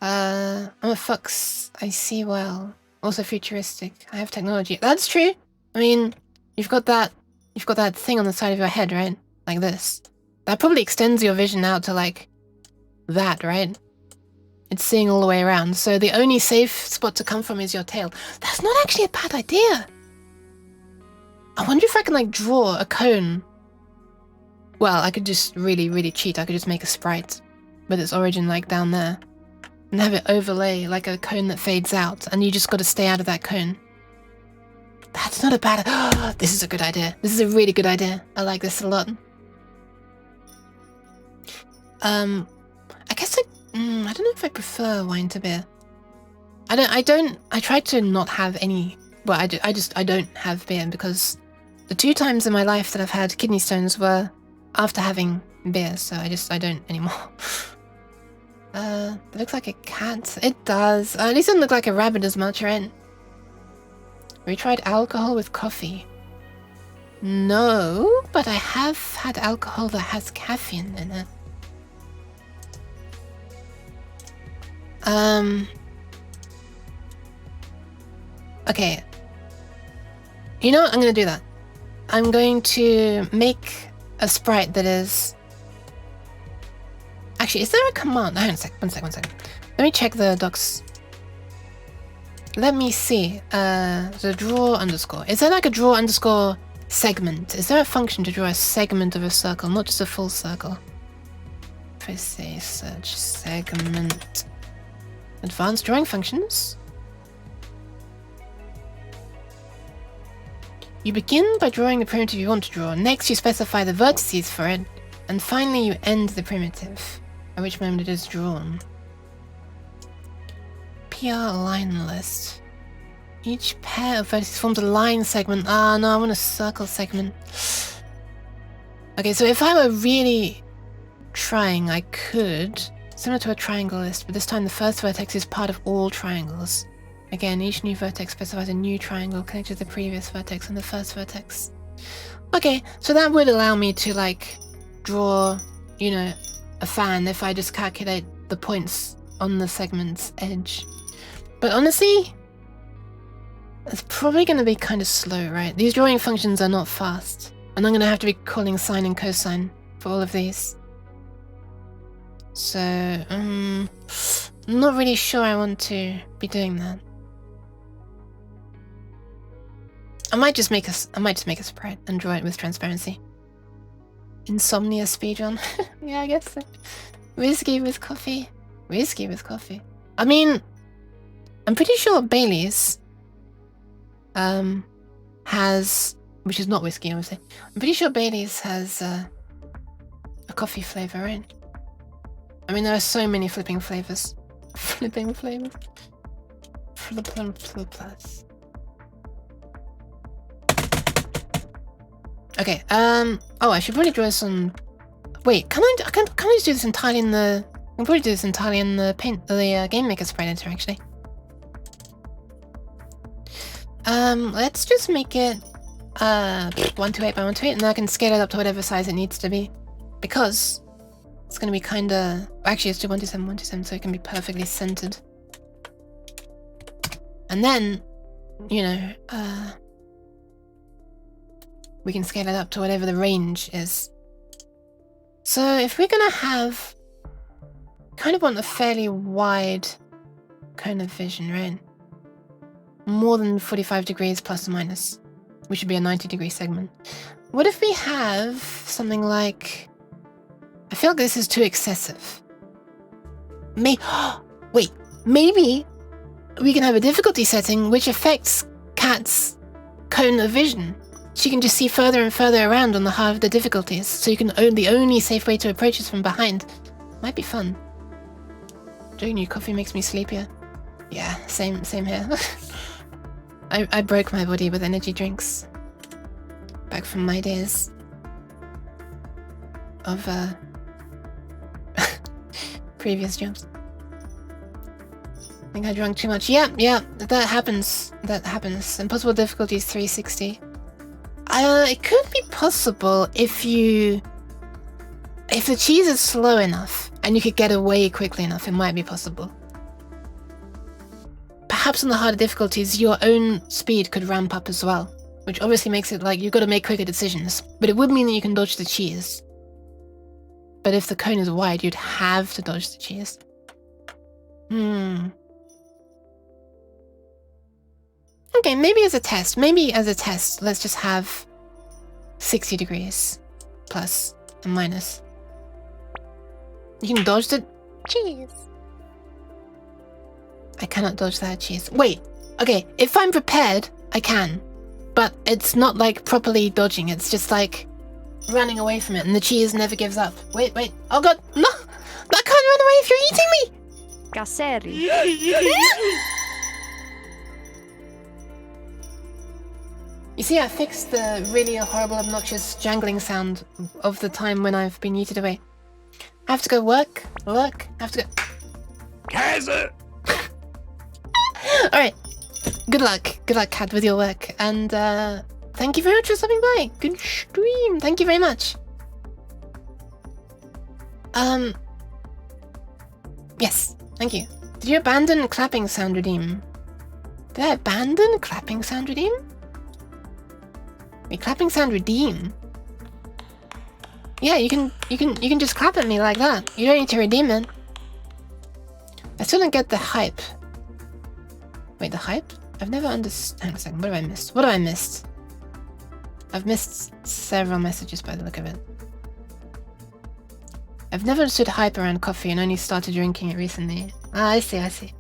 I'm a fox. I see well. Also futuristic. I have technology. That's true. I mean, you've got that thing on the side of your head, right? Like this. That probably extends your vision out to like that, right? It's seeing all the way around. So the only safe spot to come from is your tail. That's not actually a bad idea. I wonder if I can like draw a cone. Well, I could just really, really cheat. I could just make a sprite with its origin like down there. And have it overlay like a cone that fades out. And you just got to stay out of that cone. That's not a bad... Oh, this is a good idea. This is a really good idea. I like this a lot. I guess I don't know if I prefer wine to beer. I try to not have any... Well, I don't have beer because the 2 times in my life that I've had kidney stones were after having beer, so I don't anymore. It looks like a cat. It does. At least it doesn't look like a rabbit as much, right? We tried alcohol with coffee. No, but I have had alcohol that has caffeine in it. Okay. You know what? I'm going to do that. I'm going to make a sprite that is... Actually, is there a command? Hang on a sec. One sec. Let me check the docs. let me see. The draw underscore. Is there like a draw underscore segment? Is there a function to draw a segment of a circle, not just a full circle? If I say search segment, advanced drawing functions. You begin by drawing the primitive you want to draw. Next, you specify the vertices for it, and finally you end the primitive, at which moment it is drawn. PR line list. Each pair of vertices forms a line segment. Ah, no, I want a circle segment. Okay, so if I were really trying, I could, similar to a triangle list, but this time the first vertex is part of all triangles. Again, each new vertex specifies a new triangle connected to the previous vertex and the first vertex. Okay, so that would allow me to, like, draw, you know, a fan if I just calculate the points on the segment's edge. But honestly, it's probably going to be kind of slow, right? These drawing functions are not fast. And I'm going to have to be calling sine and cosine for all of these. So, I'm not really sure I want to be doing that. I might just make a sprite and draw it with transparency. Insomnia speedrun. Yeah, I guess so. Whiskey with coffee. Whiskey with coffee. I mean, I'm pretty sure Bailey's has, which is not whiskey, obviously. I'm pretty sure Bailey's has a coffee flavor, right? I mean, there are so many flipping flavors. Flipping flavors. Plus. Okay, oh, I should probably draw this on... Wait, can I just do this entirely in the... I can probably do this entirely in the GameMaker sprite editor, actually. Let's just make it 128 by 128, and then I can scale it up to whatever size it needs to be. Because it's going to be kind of... Actually, let's do 127, 127, so it can be perfectly centered. And then, you know, we can scale it up to whatever the range is. So if we're going to have... kind of want a fairly wide cone of vision, right? More than 45 degrees plus or minus, which would be a 90-degree segment. What if we have something like... I feel like this is too excessive. Wait, maybe we can have a difficulty setting which affects Kat's cone of vision. She can just see further and further around on the half of the difficulties, so you can own the only safe way to approach is from behind. Might be fun. Drinking new coffee makes me sleepier. Yeah, same here. I broke my body with energy drinks. Back from my days of previous jobs. I think I drank too much. Yeah, that happens. Impossible difficulty is 360. It could be possible if the cheese is slow enough and you could get away quickly enough, it might be possible. Perhaps on the harder difficulties, your own speed could ramp up as well, which obviously makes it like you've got to make quicker decisions, but it would mean that you can dodge the cheese. But if the cone is wide, you'd have to dodge the cheese. Okay, maybe as a test, let's just have 60 degrees plus and minus. You can dodge the cheese. I cannot dodge that cheese. Wait, okay, if I'm prepared, I can. But it's not like properly dodging, it's just like running away from it, and the cheese never gives up. Wait, oh god, no! I can't run away if you're eating me! Casseri. You see, I fixed the really horrible, obnoxious jangling sound of the time when I've been yeeted away. I have to go work, have to go... Kaiser! Alright, good luck, Kat, with your work, and thank you very much for stopping by. Good stream, thank you very much. Yes, thank you. Did you abandon clapping sound redeem? Did I abandon clapping sound redeem? Wait, clapping sound redeem? Yeah, you can just clap at me like that. You don't need to redeem it. I still don't get the hype. Wait, the hype? I've never understood. Hang on a second. What have I missed? What have I missed? I've missed several messages by the look of it. I've never understood hype around coffee and only started drinking it recently. Ah, I see, I see.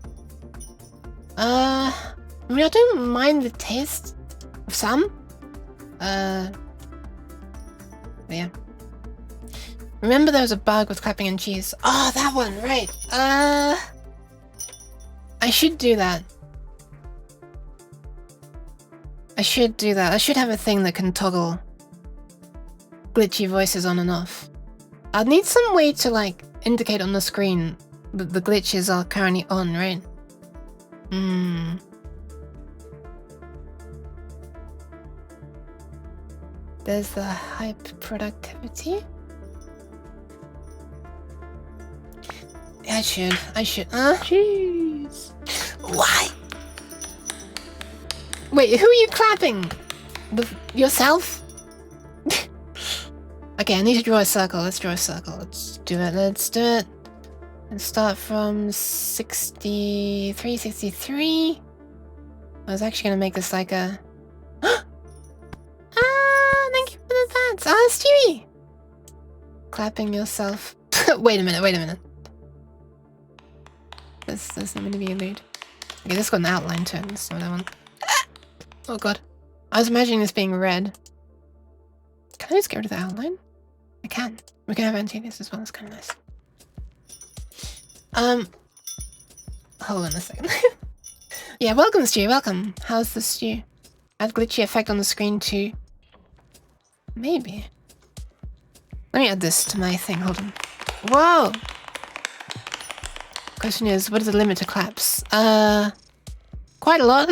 I mean, I don't mind the taste of some. But yeah. Remember there was a bug with clapping and cheese? Oh, that one, right. I should do that. I should do that. I should have a thing that can toggle glitchy voices on and off. I'd need some way to, like, indicate on the screen that the glitches are currently on, right? There's the hype productivity. Yeah, I should. Jeez. Why? Wait, who are you clapping? Yourself? Okay, I need to draw a circle. Let's draw a circle. Let's do it. Let's do it. Let's start from 63, 63. I was actually gonna make this like a... thank you for the bats. Stewie! Clapping yourself. Wait a minute. That's not gonna be a lead. Okay, this got an outline to it. That's not what I want. Oh god. I was imagining this being red. Can I just get rid of the outline? I can. We can have anti-alias as well. That's kind of nice. Hold on a second. Yeah, welcome, Stu. Welcome. How's the stew? Add glitchy effect on the screen too. Maybe. Let me add this to my thing. Hold on. Whoa! Question is, what is the limit to claps? Quite a lot.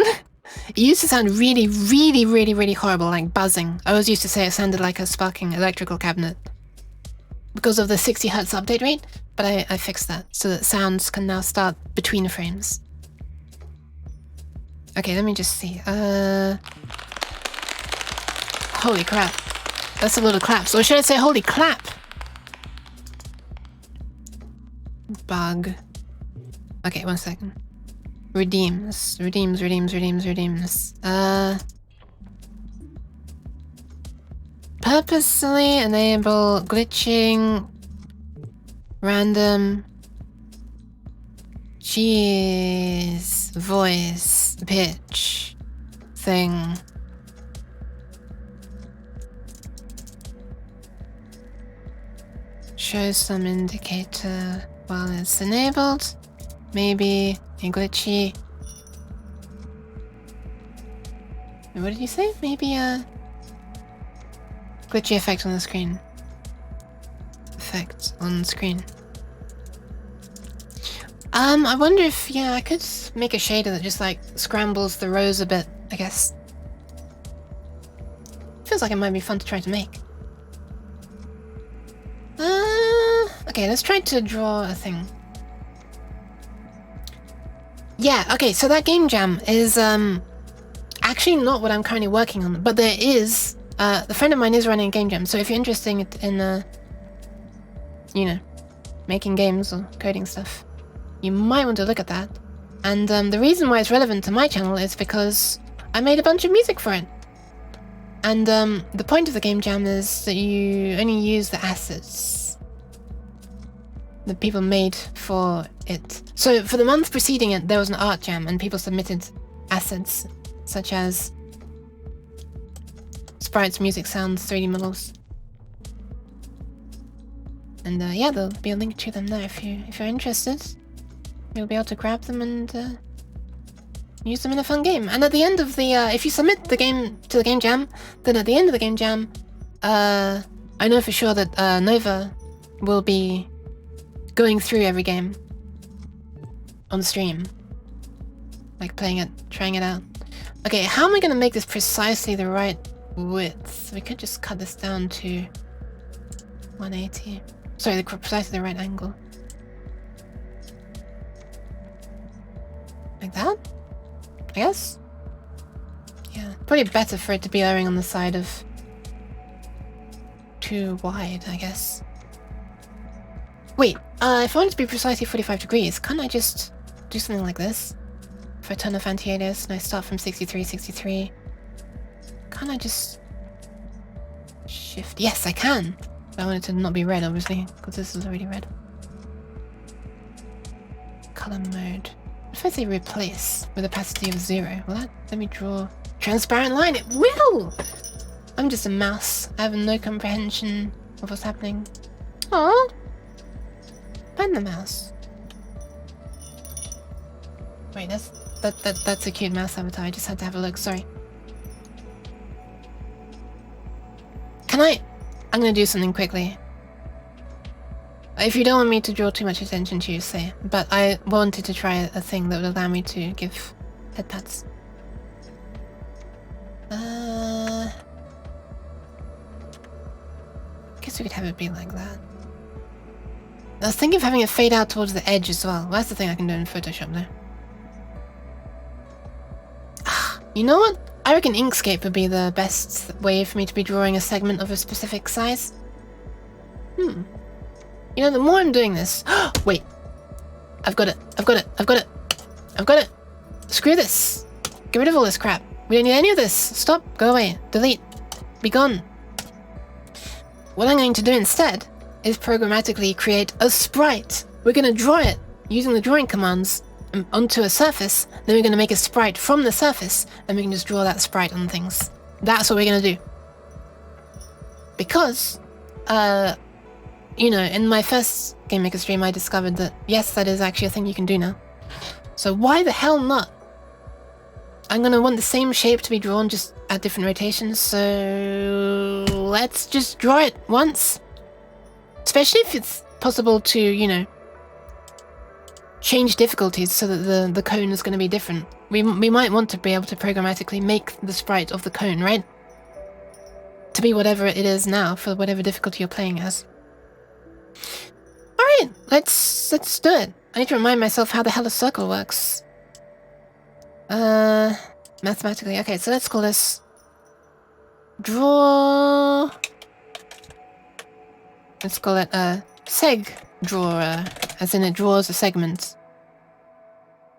It used to sound really, really, really, really horrible, like buzzing. I always used to say it sounded like a sparking electrical cabinet because of the 60 Hz update rate, but I fixed that so that sounds can now start between frames. Okay, let me just see. Holy crap. That's a lot of claps. Or should I say holy clap? Bug. Okay, 1 second. Redeems. Purposely enable glitching random cheese voice pitch thing. Shows some indicator while it's enabled. Maybe a glitchy... What did you say? Maybe a glitchy effect on the screen. Effect on screen. I wonder if, yeah, I could make a shader that just like scrambles the rows a bit, I guess. Feels like it might be fun to try to make. Okay, let's try to draw a thing. Yeah, okay, so that game jam is actually not what I'm currently working on, but there is a friend of mine is running a game jam, so if you're interested in you know, making games or coding stuff, you might want to look at that. And the reason why it's relevant to my channel is because I made a bunch of music for it. And the point of the game jam is that you only use the assets that people made for it. So for the month preceding it, there was an art jam and people submitted assets such as sprites, music, sounds, 3D models. And yeah, there'll be a link to them there if you're interested. You'll be able to grab them and use them in a fun game. And at the end of the if you submit the game to the game jam, then at the end of the game jam, I know for sure that Nova will be going through every game on stream, like playing it, trying it out. Okay, how am I gonna make this precisely the right width? We could just cut this down to 180. Sorry, precisely the right angle. Like that? I guess? Yeah, probably better for it to be erring on the side of too wide, I guess. Wait, if I want it to be precisely 45 degrees, can't I just do something like this? for a ton of anti-alias, and I start from 63, 63. Can't I just shift? Yes, I can. But I want it to not be red, obviously, because this is already red. Color mode. What if I say replace with opacity of 0? Will that let me draw transparent line? It will! I'm just a mouse. I have no comprehension of what's happening. Oh, ban the mouse. Wait, that's a cute mouse avatar. I just had to have a look. Sorry. I'm gonna do something quickly. If you don't want me to draw too much attention to you, say. But I wanted to try a thing that would allow me to give head pats. Guess we could have it be like that. I was thinking of having it fade out towards the edge as well. Well, that's the thing I can do in Photoshop though. You know what? I reckon Inkscape would be the best way for me to be drawing a segment of a specific size. You know, the more I'm doing this... Wait. I've got it. Screw this. Get rid of all this crap. We don't need any of this. Stop. Go away. Delete. Be gone. What I'm going to do instead is programmatically create a sprite. We're going to draw it using the drawing commands onto a surface. Then we're going to make a sprite from the surface, and we can just draw that sprite on things. That's what we're going to do. Because, you know, in my first GameMaker stream, I discovered that, yes, that is actually a thing you can do now. So why the hell not? I'm going to want the same shape to be drawn, just at different rotations, so let's just draw it once. Especially if it's possible to, you know, change difficulties so that the cone is going to be different. We might want to be able to programmatically make the sprite of the cone, right? To be whatever it is now, for whatever difficulty you're playing as. Alright, let's do it. I need to remind myself how the hell a circle works. Mathematically. Okay, so let's call this... Draw... Let's call it a seg drawer, as in it draws a segment.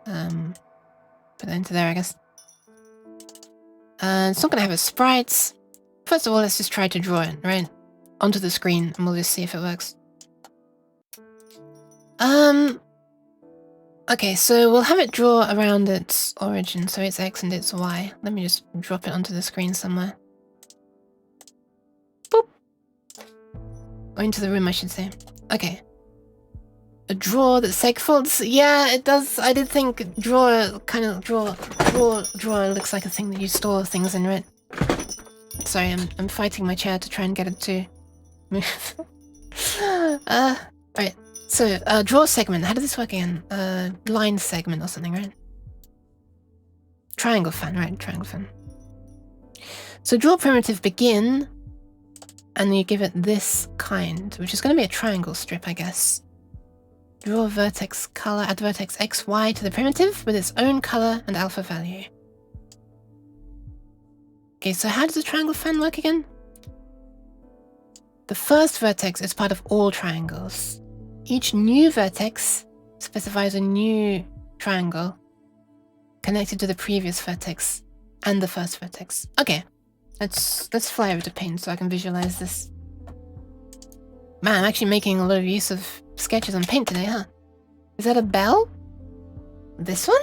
Put that into there, I guess. It's not gonna have a sprite. First of all, let's just try to draw it, right? Onto the screen, and we'll just see if it works. Okay, so we'll have it draw around its origin, so it's X and it's Y. Let me just drop it onto the screen somewhere. Boop! Or into the room, I should say. Okay. A drawer that segfolds? Yeah, it does. I did think drawer looks like a thing that you store things in, right? Sorry, I'm fighting my chair to try and get it to move. Right. So, draw segment. How does this work again? Line segment or something, right? Triangle fan, right? Triangle fan. So draw primitive begin, and you give it this kind, which is going to be a triangle strip, I guess. Draw vertex color, add vertex X, Y to the primitive with its own color and alpha value. Okay, so how does the triangle fan work again? The first vertex is part of all triangles. Each new vertex specifies a new triangle connected to the previous vertex and the first vertex. Okay, let's fly over to Paint so I can visualize this. Man, I'm actually making a lot of use of sketches on Paint today, huh? Is that a bell? This one?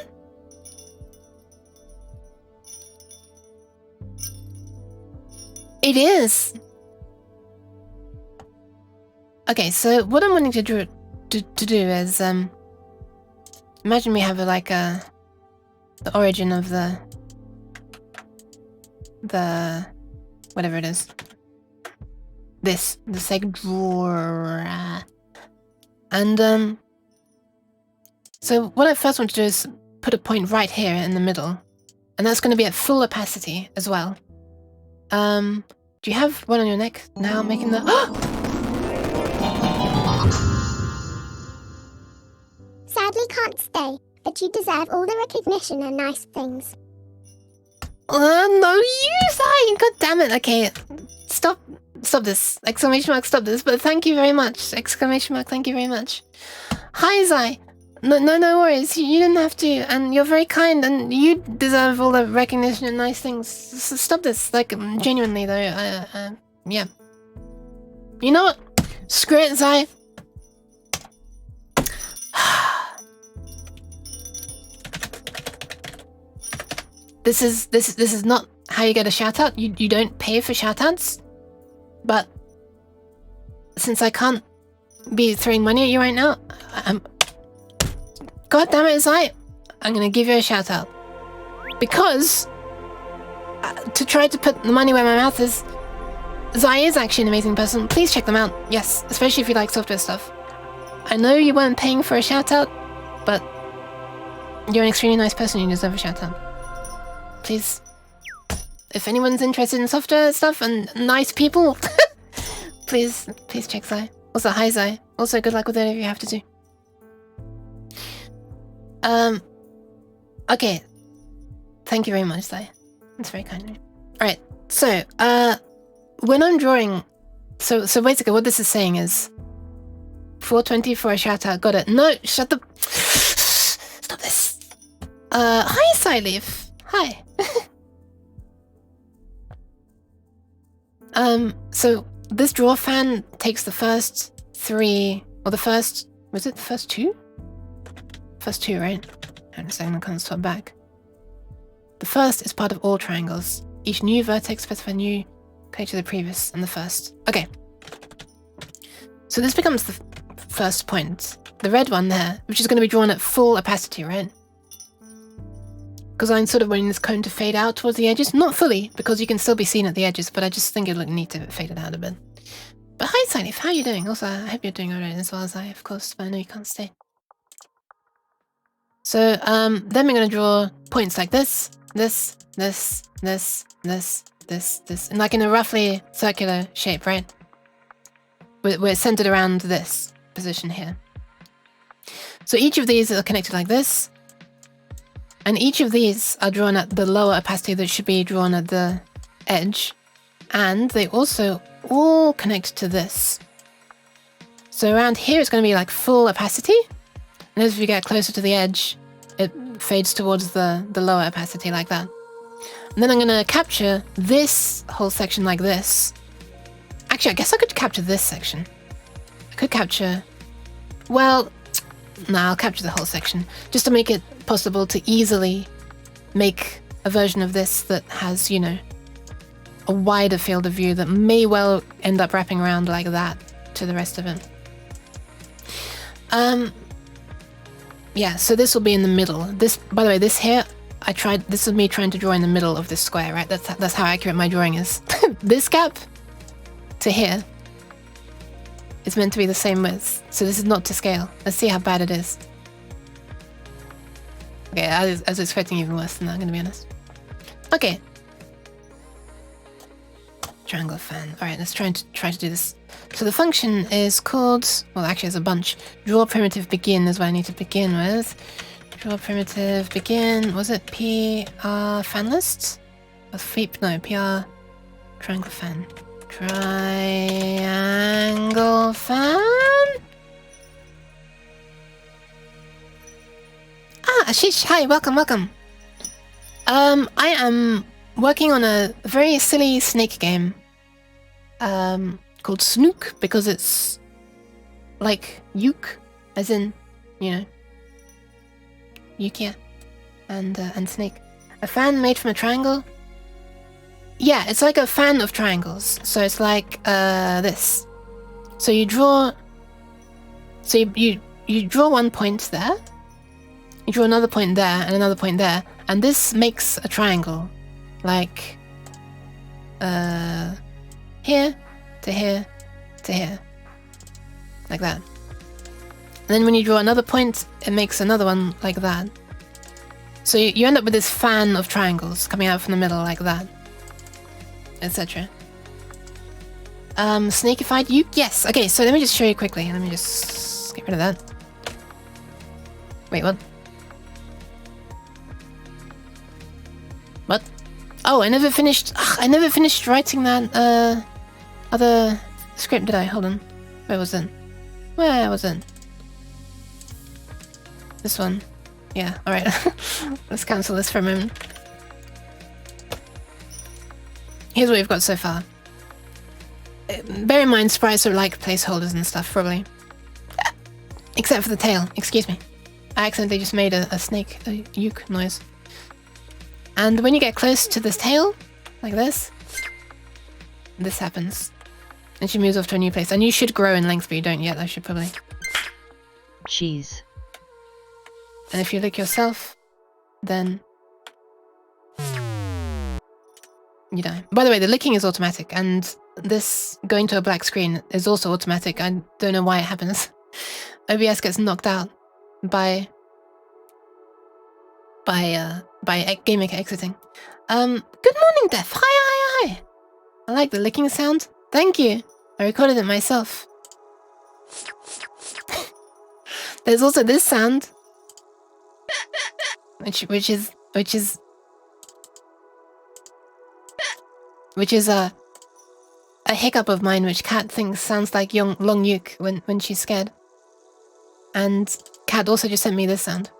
It is! Okay, so what I'm wanting to do is, imagine we have the origin of the whatever it is. The seg drawer. And, so what I first want to do is put a point right here in the middle. And that's going to be at full opacity as well. Do you have one on your neck now making the... Sadly can't stay, but you deserve all the recognition and nice things. No, you Zai! God damn it. Okay, stop this. Exclamation mark, stop this. But thank you very much. Exclamation mark, thank you very much. Hi, Zai. No worries. You didn't have to, and you're very kind, and you deserve all the recognition and nice things. Stop this, like, genuinely though. Yeah. You know what? Screw it, Zai. This is not how you get a shout out. You don't pay for shout outs, but since I can't be throwing money at you right now, God damn it, Zai, I'm gonna give you a shout out. Because, to try to put the money where my mouth is, Zai is actually an amazing person. Please check them out. Yes, especially if you like software stuff. I know you weren't paying for a shout out, but you're an extremely nice person. You deserve a shout out. Please, if anyone's interested in software stuff and nice people, please check Zai. Also, hi Zai. Also, good luck with whatever you have to do. Okay. Thank you very much, Zai. That's very kind of you. Alright, so, when I'm drawing... So basically what this is saying is... 420 for a shout out, got it. No, shut the... Stop this. Hi, Psyleaf. Hi. So this draw fan takes the first 3... Or the first... Was it the first 2? First 2, right? I'm just saying I can't swap back. The first is part of all triangles. Each new vertex specifies new connect to the previous and the first. Okay. So this becomes the first point. The red one there, which is going to be drawn at full opacity, right? Because I'm sort of wanting this cone to fade out towards the edges. Not fully, because you can still be seen at the edges, but I just think it'd look neat if it faded out a bit. But hi, Silif, how are you doing? Also, I hope you're doing alright as well as I, of course, but I know you can't stay. So, then we're going to draw points like this, this, and like in a roughly circular shape, right? We're centered around this position here. So each of these are connected like this, and each of these are drawn at the lower opacity that should be drawn at the edge, and they also all connect to this. So around here it's going to be like full opacity, and as we get closer to the edge, it fades towards the lower opacity like that. And then I'm going to capture this whole section like this. Actually, I guess I could capture this section. I could capture... Well, nah, I'll capture the whole section. Just to make it possible to easily make a version of this that has, you know, a wider field of view that may well end up wrapping around like that to the rest of it. Yeah, so this will be in the middle. This, by the way, this here, this is me trying to draw in the middle of this square, right? That's how accurate my drawing is. This gap to here is meant to be the same width, so this is not to scale. Let's see how bad it is. Okay, I was expecting even worse than that, I'm gonna be honest. Okay. Triangle fan. Alright, let's try to do this. So the function is called, well actually there's a bunch. Draw primitive begin is what I need to begin with. Draw primitive begin, was it PR fan list? Or no, PR triangle fan. Triangle fan? Ah, Ashish, hi, welcome. I am working on a very silly snake game. Called Snook, because it's like Yuke, as in, you know, Yukia, and snake. A fan made from a triangle. Yeah, it's like a fan of triangles. So it's like this. So you draw. So you draw one point there. You draw another point there and another point there, and this makes a triangle, like here to here to here, like that. And then when you draw another point, it makes another one like that. So you end up with this fan of triangles coming out from the middle like that, etc. Snakified you? Yes. Okay, so let me just show you quickly. Let me just get rid of that. Wait, what? What? Oh, I never finished writing that other script, did I? Hold on. Where was it? This one. Yeah, alright. Let's cancel this for a moment. Here's what we've got so far. Bear in mind, sprites are like placeholders and stuff, probably. Except for the tail. Excuse me. I accidentally just made a snake, a uke noise. And when you get close to this tail, like this happens. And she moves off to a new place. And you should grow in length, but you don't yet. I should probably. Cheese. And if you lick yourself, then you die. By the way, the licking is automatic, and this going to a black screen is also automatic. I don't know why it happens. OBS gets knocked out by GameMaker exiting. Good morning, Death. Hi. I like the licking sound. Thank you. I recorded it myself. There's also this sound, which is a hiccup of mine, which Kat thinks sounds like long uke when she's scared. And Kat also just sent me this sound.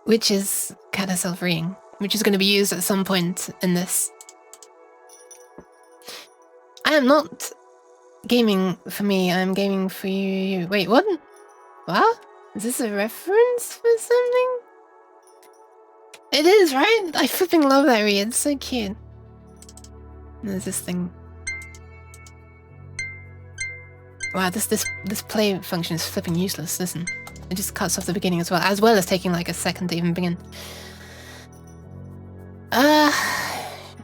Which is Kat herself reeing, which is going to be used at some point in this. I am not gaming for me, I'm gaming for you. Wait, what? What? Is this a reference for something? It is, right? I flipping love that read. It's so cute. And there's this thing. Wow, this play function is flipping useless. Listen, it just cuts off the beginning as well as taking like a second to even begin.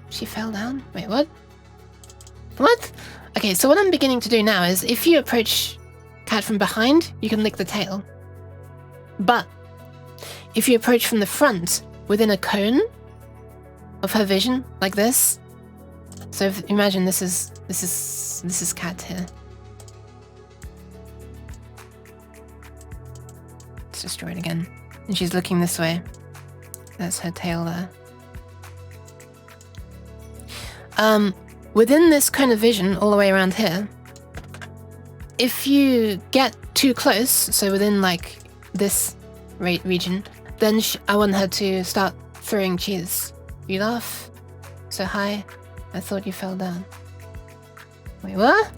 She fell down. Wait, what? What? Okay, so what I'm beginning to do now is if you approach Kat from behind, you can lick the tail. But if you approach from the front, within a cone of her vision, like this. So imagine this is Kat here. Let's destroy it again. And she's looking this way. That's her tail there. Within this cone of vision, all the way around here, if you get too close, so within like this region, then I want her to start throwing cheese. You laugh? So high? I thought you fell down. Wait, what?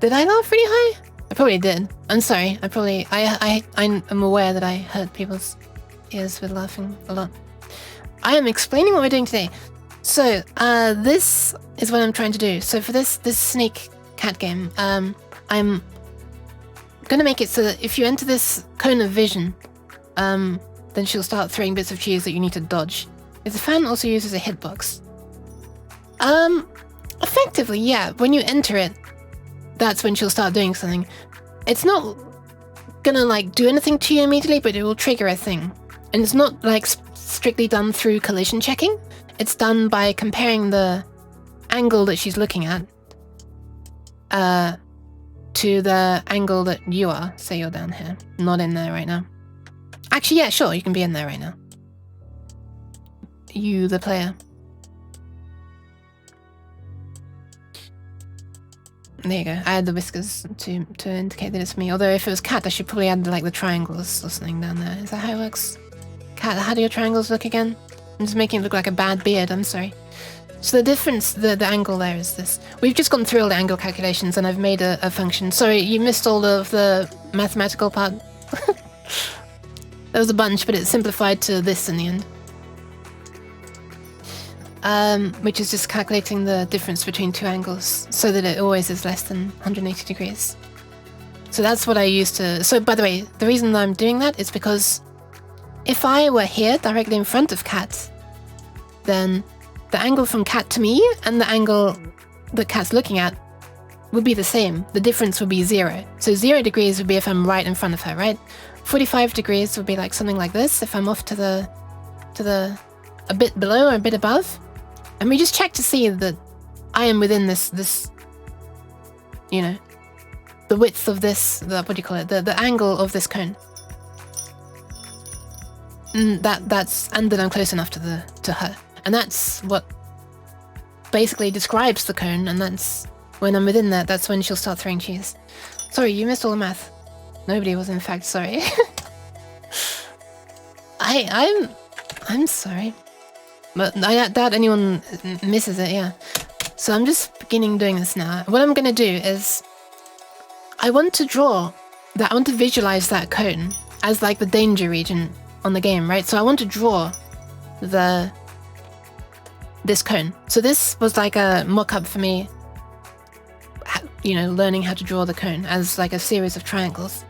Did I laugh really high? I probably did. I'm sorry. I'm aware that I hurt people's ears with laughing a lot. I am explaining what we're doing today. So, this is what I'm trying to do. So for this snake cat game, I'm gonna make it so that if you enter this cone of vision, then she'll start throwing bits of cheese that you need to dodge. Is the fan also used as a hitbox? Effectively, yeah. When you enter it, that's when she'll start doing something. It's not gonna like do anything to you immediately, but it will trigger a thing. And it's not like strictly done through collision checking. It's done by comparing the angle that she's looking at to the angle that you are. Say you're down here, not in there right now. Actually, yeah, sure, you can be in there right now. You, the player. There you go. I add the whiskers to indicate that it's me. Although if it was Cat, I should probably add like the triangles or something down there. Is that how it works? Cat, how do your triangles look again? I'm just making it look like a bad beard, I'm sorry. So the difference, the angle there is this. We've just gone through all the angle calculations and I've made a function. Sorry, you missed all of the mathematical part. There was a bunch, but it's simplified to this in the end. Which is just calculating the difference between two angles so that it always is less than 180 degrees. So that's what I used to... So by the way, the reason I'm doing that is because if I were here directly in front of Cat, then the angle from Cat to me and the angle that Cat's looking at would be the same. The difference would be 0. So 0 degrees would be if I'm right in front of her, right? 45 degrees would be like something like this if I'm off to the a bit below or a bit above. And we just check to see that I am within this, you know, the width of this, what do you call it? The angle of this cone. And and then I'm close enough to her. And that's what basically describes the cone, and that's when I'm within that, that's when she'll start throwing cheese. Sorry, you missed all the math. Nobody was in fact sorry. I'm sorry. But I doubt anyone misses it, yeah. So I'm just beginning doing this now. What I'm gonna do is I want to visualize that cone as like the danger region on the game, right? So I want to draw this cone. So this was like a mock-up for me, you know, learning how to draw the cone as like a series of triangles.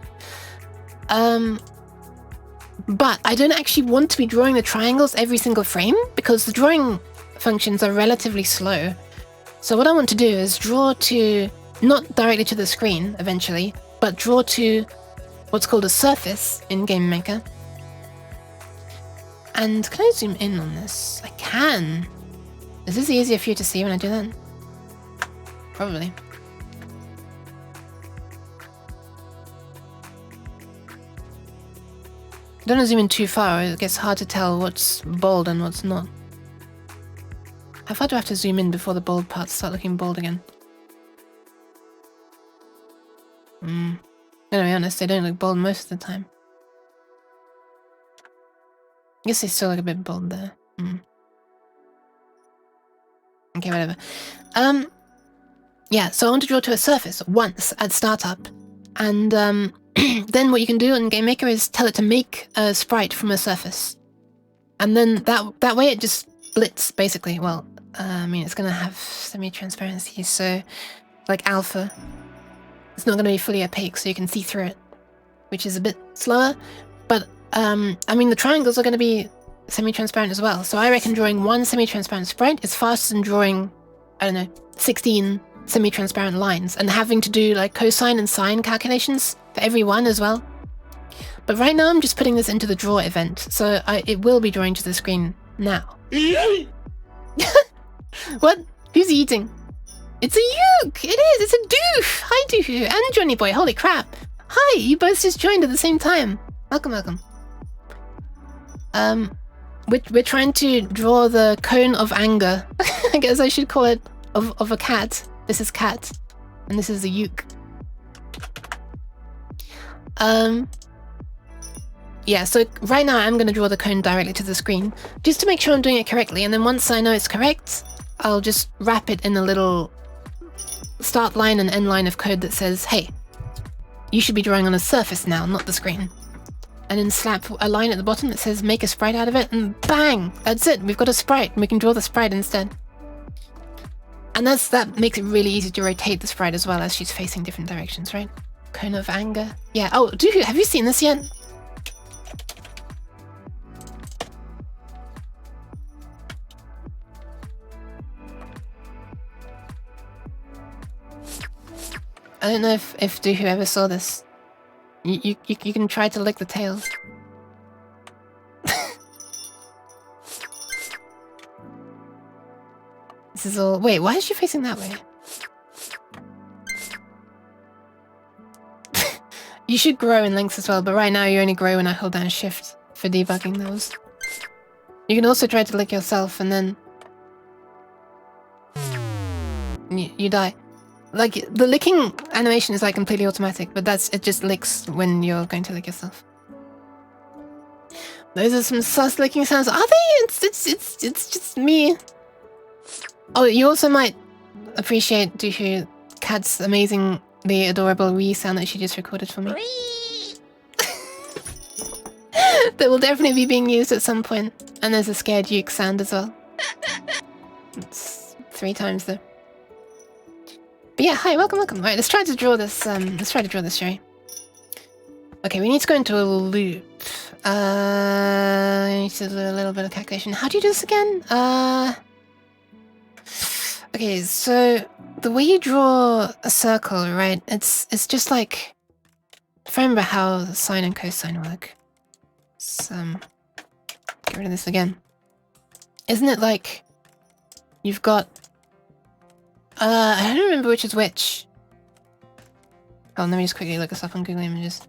But I don't actually want to be drawing the triangles every single frame because the drawing functions are relatively slow. So what I want to do is draw to, not directly to the screen eventually, but draw to what's called a surface in GameMaker. And can I zoom in on this? I can. Is this easier for you to see when I do that? Probably. Don't want to zoom in too far, it gets hard to tell what's bold and what's not. How far do I have to zoom in before the bold parts start looking bold again? I'm gonna be honest, they don't look bold most of the time. I guess they still look a bit bold there. Okay, whatever. Yeah, so I want to draw to a surface once at startup. And then what you can do in GameMaker is tell it to make a sprite from a surface. And then that way it just splits, basically. Well, I mean, it's going to have semi-transparency, so like alpha. It's not going to be fully opaque, so you can see through it, which is a bit slower. But, I mean, the triangles are going to be semi-transparent as well. So I reckon drawing one semi-transparent sprite is faster than drawing, I don't know, 16 semi-transparent lines and having to do like cosine and sine calculations for every one as well. But right now I'm just putting this into the draw event, so it will be drawing to the screen now. What? Who's eating? It's a Yuke! It is! It's a Doof! Hi Doof! And Johnny Boy, holy crap! Hi! You both just joined at the same time. Welcome, welcome. We're trying to draw the cone of anger. I guess I should call it of a cat. This is cat, and this is the Yuke. Yeah, so right now I'm going to draw the cone directly to the screen, just to make sure I'm doing it correctly, and then once I know it's correct, I'll just wrap it in a little start line and end line of code that says, hey, you should be drawing on a surface now, not the screen. And then slap a line at the bottom that says make a sprite out of it, and bang! That's it, we've got a sprite, and we can draw the sprite instead. And that makes it really easy to rotate the sprite as well as she's facing different directions, right? Cone of anger. Yeah, oh, have you seen this yet? I don't know if Dooku ever saw this. You can try to lick the tails. This is all... Wait, why is she facing that way? You should grow in lengths as well, but right now you only grow when I hold down shift for debugging those. You can also try to lick yourself and then... You die. Like, the licking animation is like completely automatic, but it just licks when you're going to lick yourself. Those are some sus licking sounds. Are they? It's just me. Oh, you also might appreciate Dooku Cat's amazingly adorable wee sound that she just recorded for me. That will definitely be being used at some point. And there's a scared Yuke sound as well. It's 3 times though. But yeah, hi, welcome. Alright, let's try to draw this, shall we? Okay, we need to go into a loop. I need to do a little bit of calculation. How do you do this again? Okay, so the way you draw a circle, right? It's just like, if I remember how sine and cosine work. Let's get rid of this again. Isn't it like you've got I don't remember which is which. Oh, let me just quickly look this up on Google Images.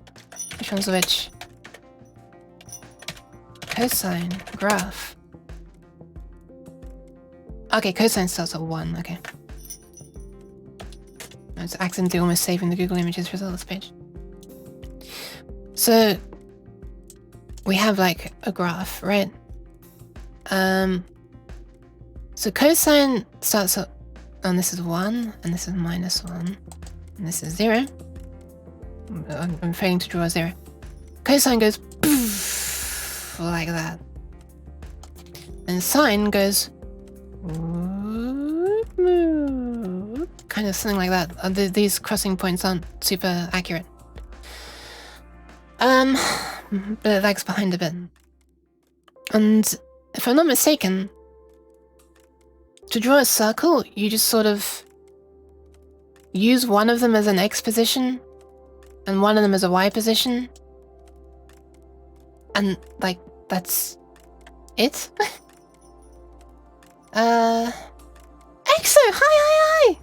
Which one's which? Cosine graph. Okay, cosine starts at 1, okay. I was accidentally almost saving the Google Images results page. So we have like a graph, right? So cosine starts up, and this is 1, and this is -1, and this is 0. I'm failing to draw a 0. Cosine goes poof, like that. And sine goes kind of something like that. These crossing points aren't super accurate. But it lags behind a bit. And if I'm not mistaken, to draw a circle, you just sort of use one of them as an X position and one of them as a Y position. And, like, that's it? EXO! Hi!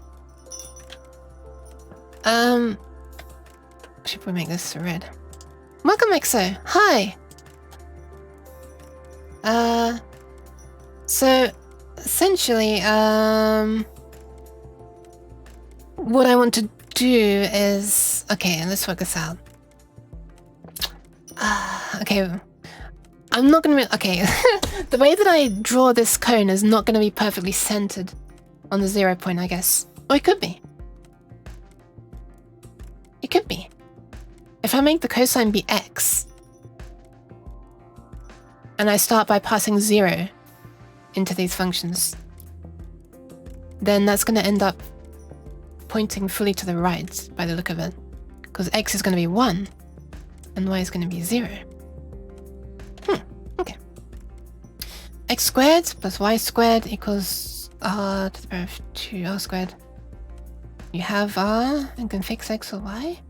Should we make this red? Welcome, EXO! Hi! So, essentially, what I want to do is... Okay, let's work this out. Okay, I'm not gonna be... Okay, the way that I draw this cone is not gonna be perfectly centered on the 0 point, I guess. Or it could be. It could be. If I make the cosine be x, and I start by passing 0 into these functions, then that's going to end up pointing fully to the right by the look of it, because x is going to be 1 and y is going to be 0. Okay. X squared plus y squared equals r to the power of 2r squared. You have r and can fix x or y.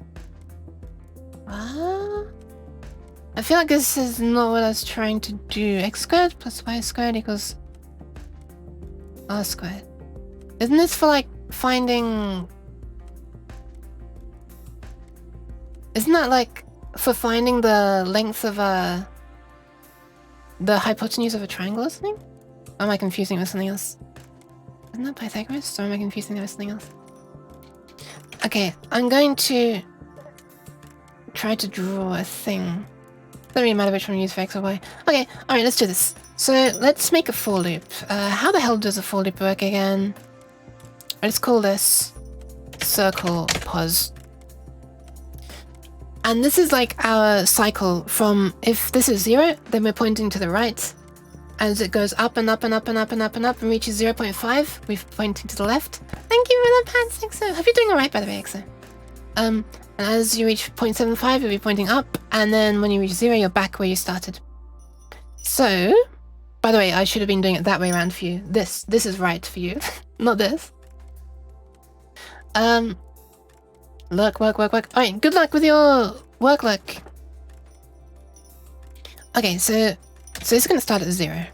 I feel like this is not what I was trying to do. X squared plus y squared equals r squared. Isn't this for like finding... Isn't that like for finding the length of the hypotenuse of a triangle or something? Or am I confusing it with something else? Isn't that Pythagoras? Or am I confusing it with something else? Okay, I'm going to try to draw a thing. Doesn't really matter which one you use for x or y. Okay, alright, let's do this. So let's make a for loop. How the hell does a for loop work again? Let's call this circle pause. And this is like our cycle from, if this is 0, then we're pointing to the right. As it goes up and up and up and up and up and up and reaches 0.5, we're pointing to the left. Thank you for the pants, EXO. Hope you're doing alright, by the way, EXO. And as you reach 0.75, you'll be pointing up, and then when you reach 0, you're back where you started. So, by the way, I should have been doing it that way around for you. This is right for you, not this. Work. Alright, good luck with your work. Okay, so this is going to start at 0.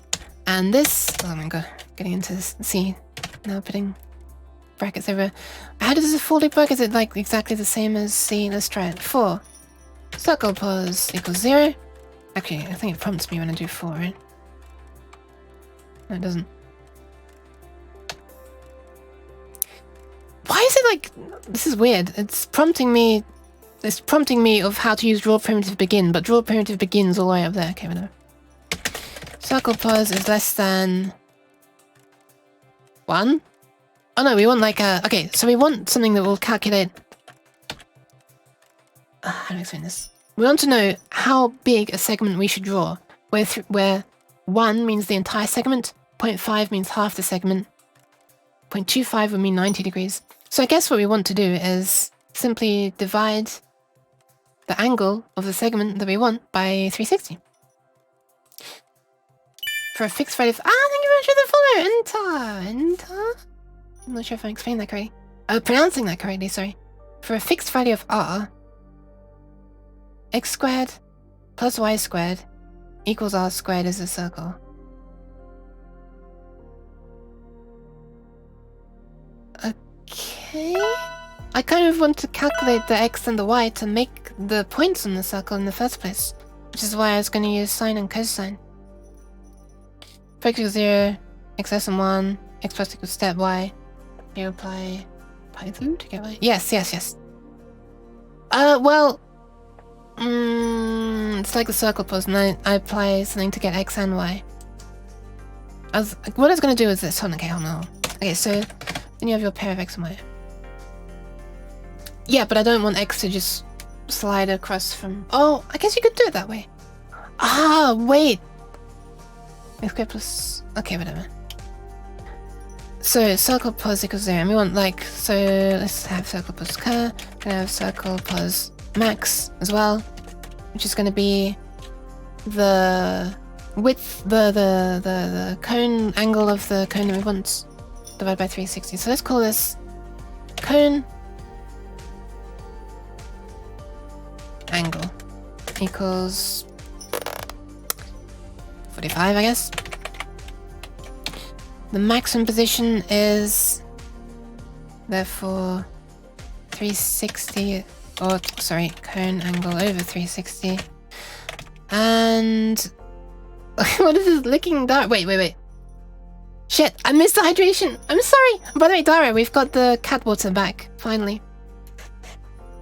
And this... Oh my god, getting into this. See, now putting brackets over. How does this for loop work? Is it like exactly the same as C? Let's try it. 4. Circle pause equals 0. Actually, I think it prompts me when I do 4, right? No, it doesn't. Why is it like... This is weird. It's prompting me of how to use draw primitive begin, but draw primitive begins all the way up there. Okay, whatever. Circle pause is less than 1. Oh no, we want like a... Okay, so we want something that will calculate... how do I explain this? We want to know how big a segment we should draw, where 1 means the entire segment, 0.5 means half the segment, 0.25 would mean 90 degrees. So I guess what we want to do is simply divide the angle of the segment that we want by 360. For a fixed value of... thank you very much for the follow! Enter? I'm not sure if I'm explaining that correctly. Pronouncing that correctly, sorry. For a fixed value of r, x squared plus y squared equals r squared is a circle. Okay. I kind of want to calculate the x and the y to make the points on the circle in the first place, which is why I was going to use sine and cosine. For x equals 0, x less than 1, x plus equals step y. You apply Python to get away? Yes, yes, yes. Well, it's like the circle pause, and I apply something to get X and Y. What I was gonna do is this. Hold on, okay, hold on. Okay, so then you have your pair of X and Y. Yeah, but I don't want X to just slide across from... Oh, I guess you could do it that way. Ah, wait. X squared plus... Okay, whatever. So circle pause equals 0, and we want like... So let's have circle pause cur. We're gonna have circle pause max as well, which is gonna be the width, the cone angle of the cone that we want divided by 360. So let's call this cone angle equals 45, I guess. The maximum position is therefore 360, or sorry, cone angle over 360. And what is this licking dark? Wait. Shit, I missed the hydration. I'm sorry. By the way, Dara, we've got the cat water back, finally.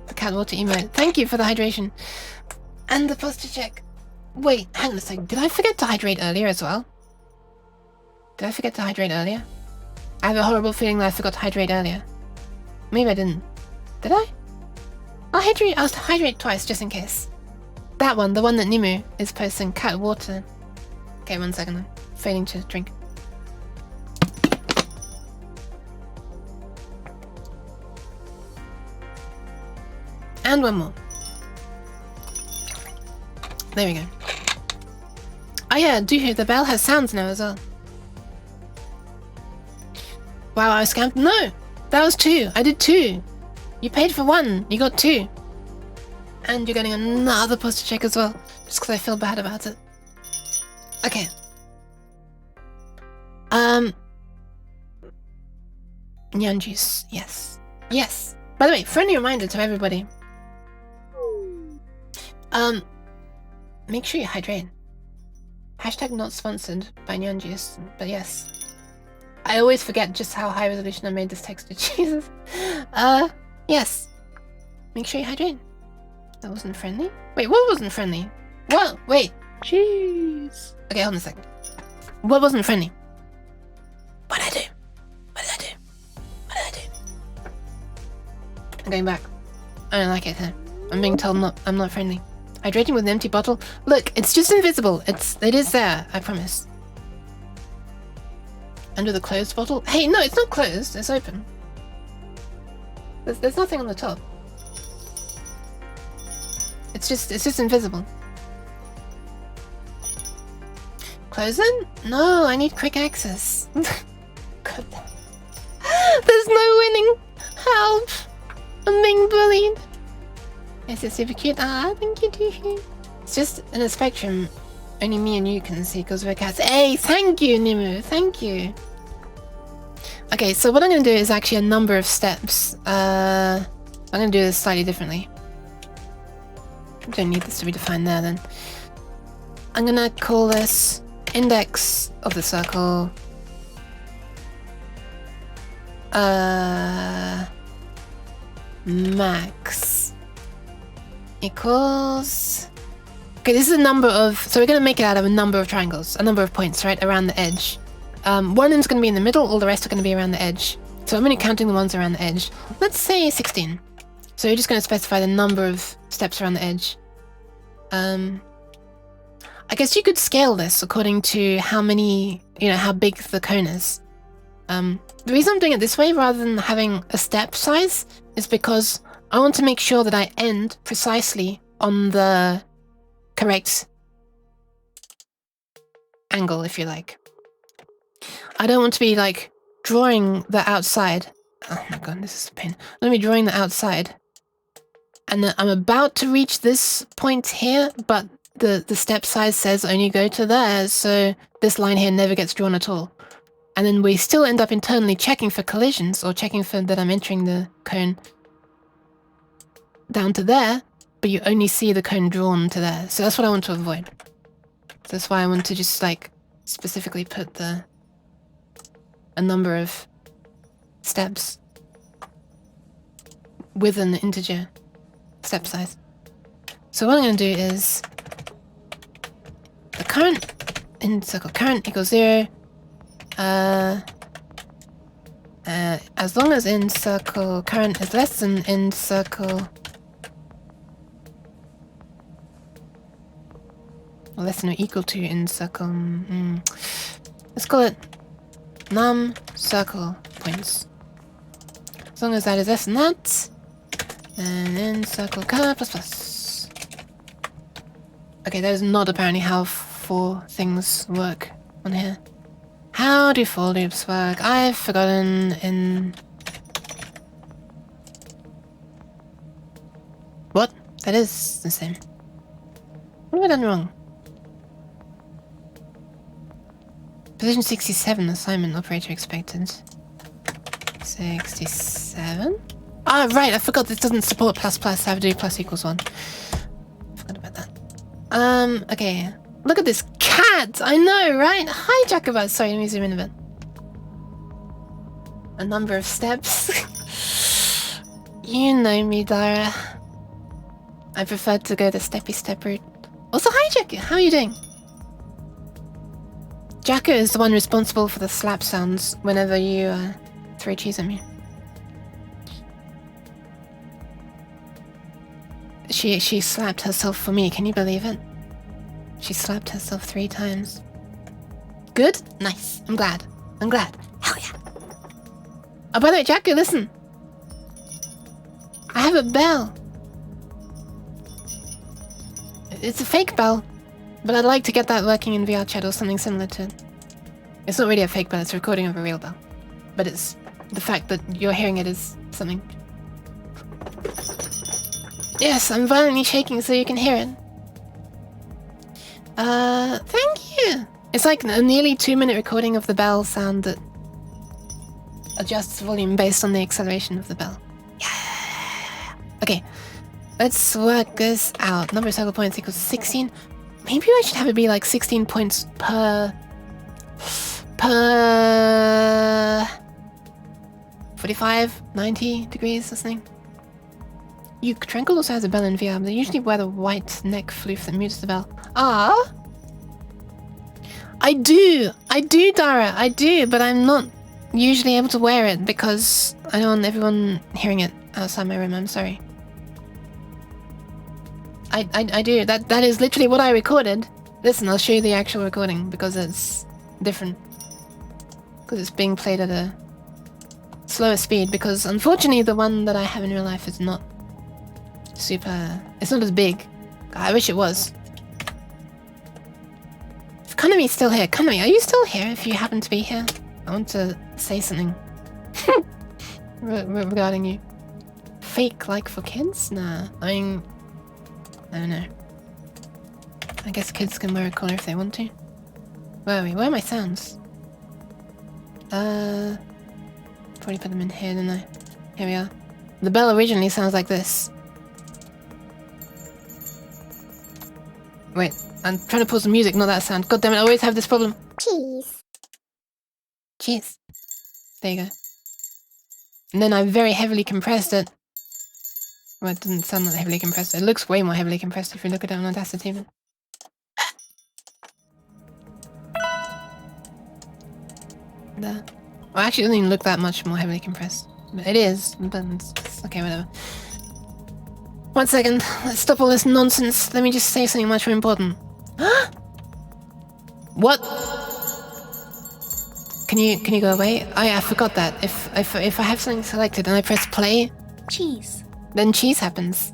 The cat water emote. Thank you for the hydration. And the posture check. Wait, hang on a second. Did I forget to hydrate earlier as well? Did I forget to hydrate earlier? I have a horrible feeling that I forgot to hydrate earlier. Maybe I didn't. Did I? I'll hydrate twice just in case. That one, the one that Nimu is posting cat water. Okay, 1 second. I'm failing to drink. And one more. There we go. Oh yeah, Doohoo, the bell has sounds now as well. Wow, I was scammed. No! That was 2. I did 2. You paid for 1. You got 2. And you're getting another posture check as well. Just because I feel bad about it. Okay. Nyan juice. Yes. Yes. By the way, friendly reminder to everybody. Make sure you hydrate. Hashtag not sponsored by Nyan juice, but yes. I always forget just how high resolution I made this texture. Jesus. Yes. Make sure you hydrate. That wasn't friendly? Wait, what wasn't friendly? What? Wait. Jeez. Okay, hold on a second. What wasn't friendly? What did I do? What did I do? What did I do? I'm going back. I don't like it here. I'm being told I'm not friendly. Hydrating with an empty bottle? Look, it's just invisible. It is there, I promise. Under the closed bottle? Hey, no, it's not closed. It's open. There's nothing on the top. It's just invisible. Close it? No, I need quick access. God. There's no winning. Help! I'm being bullied. Yes, it's super cute. Ah, thank you, too. It's just in a spectrum. Only me and you can see because we're cats. Hey, thank you, Nimu. Thank you. Okay, so what I'm going to do is actually a number of steps. I'm going to do this slightly differently. Don't need this to be defined there then. I'm going to call this index of the circle. Max equals... Okay, this is a number of... So we're going to make it out of a number of triangles, a number of points, right, around the edge. One of them's going to be in the middle, all the rest are going to be around the edge. So I'm only counting the ones around the edge. Let's say 16. So you're just going to specify the number of steps around the edge. I guess you could scale this according to how many, how big the cone is. The reason I'm doing it this way rather than having a step size is because I want to make sure that I end precisely on the correct angle, if you like. I don't want to be like drawing the outside. Oh my god, this is a pain. I'm going to be drawing the outside. And then I'm about to reach this point here, but the step size says only go to there, so this line here never gets drawn at all. And then we still end up internally checking for collisions, or checking for that I'm entering the cone down to there, but you only see the cone drawn to there. So that's what I want to avoid. So that's why I want to just like specifically put a number of steps. with an integer step size. So what I'm going to do is the current in circle current equals 0. As long as in circle current is less than in circle, or less than or equal to in circle. Let's call it num circle points. As long as that is less than that, and in circle current plus plus. Okay, that is not apparently how for things work on here. How do for loops work? I've forgotten in... What? That is the same. What have I done wrong? Position 67, assignment operator expected. 67? Ah, right, I forgot this doesn't support plus plus, I have to do plus equals 1. Forgot about that. Okay. Look at this cat! I know, right? Hi, Jacobite! Sorry, let me zoom in a bit. A number of steps. You know me, Dara. I prefer to go the steppy step route. Also, hi, Jacko! How are you doing? Jacko is the one responsible for the slap sounds whenever you throw cheese at me. She slapped herself for me, can you believe it? She slapped herself 3 times. Good? Nice. I'm glad. I'm glad. Hell yeah. Oh, by the way, Jacko, listen. I have a bell. It's a fake bell, but I'd like to get that working in VR chat or something similar to it. It's not really a fake bell, it's a recording of a real bell. But it's the fact that you're hearing it is something. Yes, I'm violently shaking so you can hear it. Thank you. It's like a nearly 2-minute recording of the bell sound that adjusts volume based on the acceleration of the bell. Yeah. Okay, let's work this out. Number of circle points equals 16. Maybe I should have it be like 16 points per 45, 90 degrees or something. You Tranquil also has a bell in VR, but they usually wear the white neck floof that mutes the bell. Ah! I do, Dara, I do, but I'm not usually able to wear it because I don't want everyone hearing it outside my room, I'm sorry. I do, that is literally what I recorded. Listen, I'll show you the actual recording because it's different. Because it's being played at a slower speed, because unfortunately the one that I have in real life is not super... It's not as big. I wish it was. If Kanami's still here, Kanami, are you still here if you happen to be here? I want to say something regarding you. Fake like for kids? Nah, I mean... I don't know. I guess kids can wear a collar if they want to. Where are we? Where are my sounds? Probably put them in here, didn't I? Here we are. The bell originally sounds like this. Wait, I'm trying to pause the music, not that sound. God damn it, I always have this problem. Cheese. Cheese. There you go. And then I very heavily compressed it. Well, it doesn't sound that heavily compressed. It looks way more heavily compressed if you look at it on Audacity even. There. Well, actually, it doesn't even look that much more heavily compressed. But it is, but it's okay, whatever. 1 second, let's stop all this nonsense. Let me just say something much more important. What? Can you go away? Oh yeah, I forgot that. If I have something selected and I press play, Cheese. then cheese happens.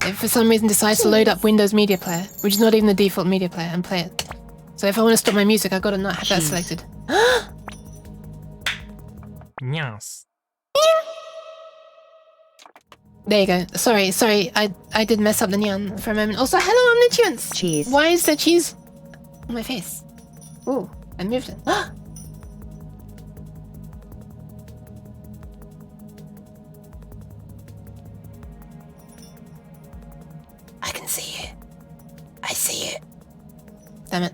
It for some reason decides to load up Windows Media Player, which is not even the default media player, and play it. So if I want to stop my music, I've got to not have that selected. Yes. There you go. Sorry, I did mess up the neon for a moment. Also, hello, Omnituance! Cheese. Why is there cheese on my face? Ooh, I moved it. I can see it. I see it. Damn it.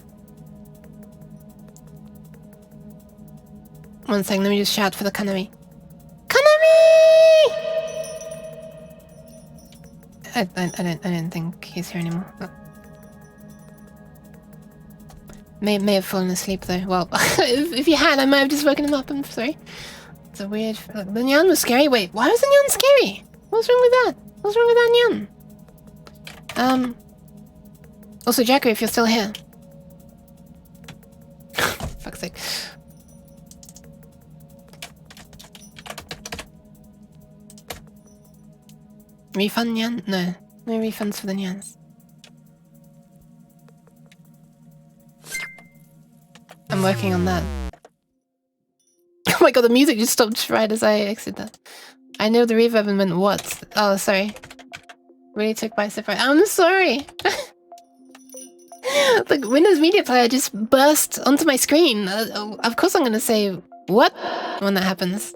1 second, let me just shout for the Kanami. Kanami! I don't think he's here anymore. Oh. May have fallen asleep though. Well, if you had, I might have just woken him up. I'm sorry. It's a weird. Look, the Nyan was scary. Wait, why was the Nyan scary? What's wrong with that? What's wrong with that Nyan? Also, Jacko, if you're still here. Fuck's sake. Refund Nyan? No. No refunds for the Nyans. I'm working on that. Oh my god, the music just stopped right as I exited that. I know the reverb and went, what? Oh, sorry. Really took by surprise. I'm sorry! The Windows Media Player just burst onto my screen. Of course I'm gonna say, what? When that happens.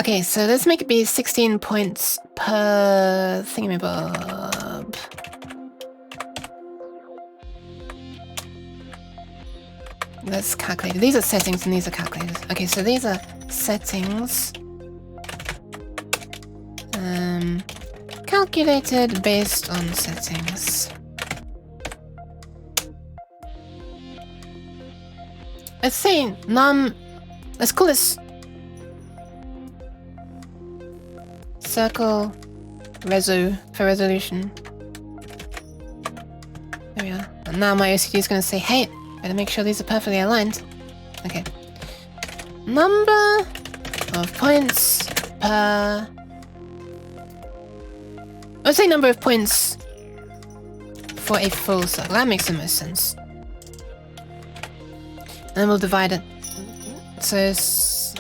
Okay, so let's make it be 16 points per thingamabob. Let's calculate. These are settings and these are calculators. Okay, so these are settings. Calculated based on settings. Let's say num. Let's call this circle reso for resolution. There we are. And now my OCD is going to say, hey, better make sure these are perfectly aligned. Okay. Number of points per... Let's say number of points for a full circle. That makes the most sense. And then we'll divide it. So it's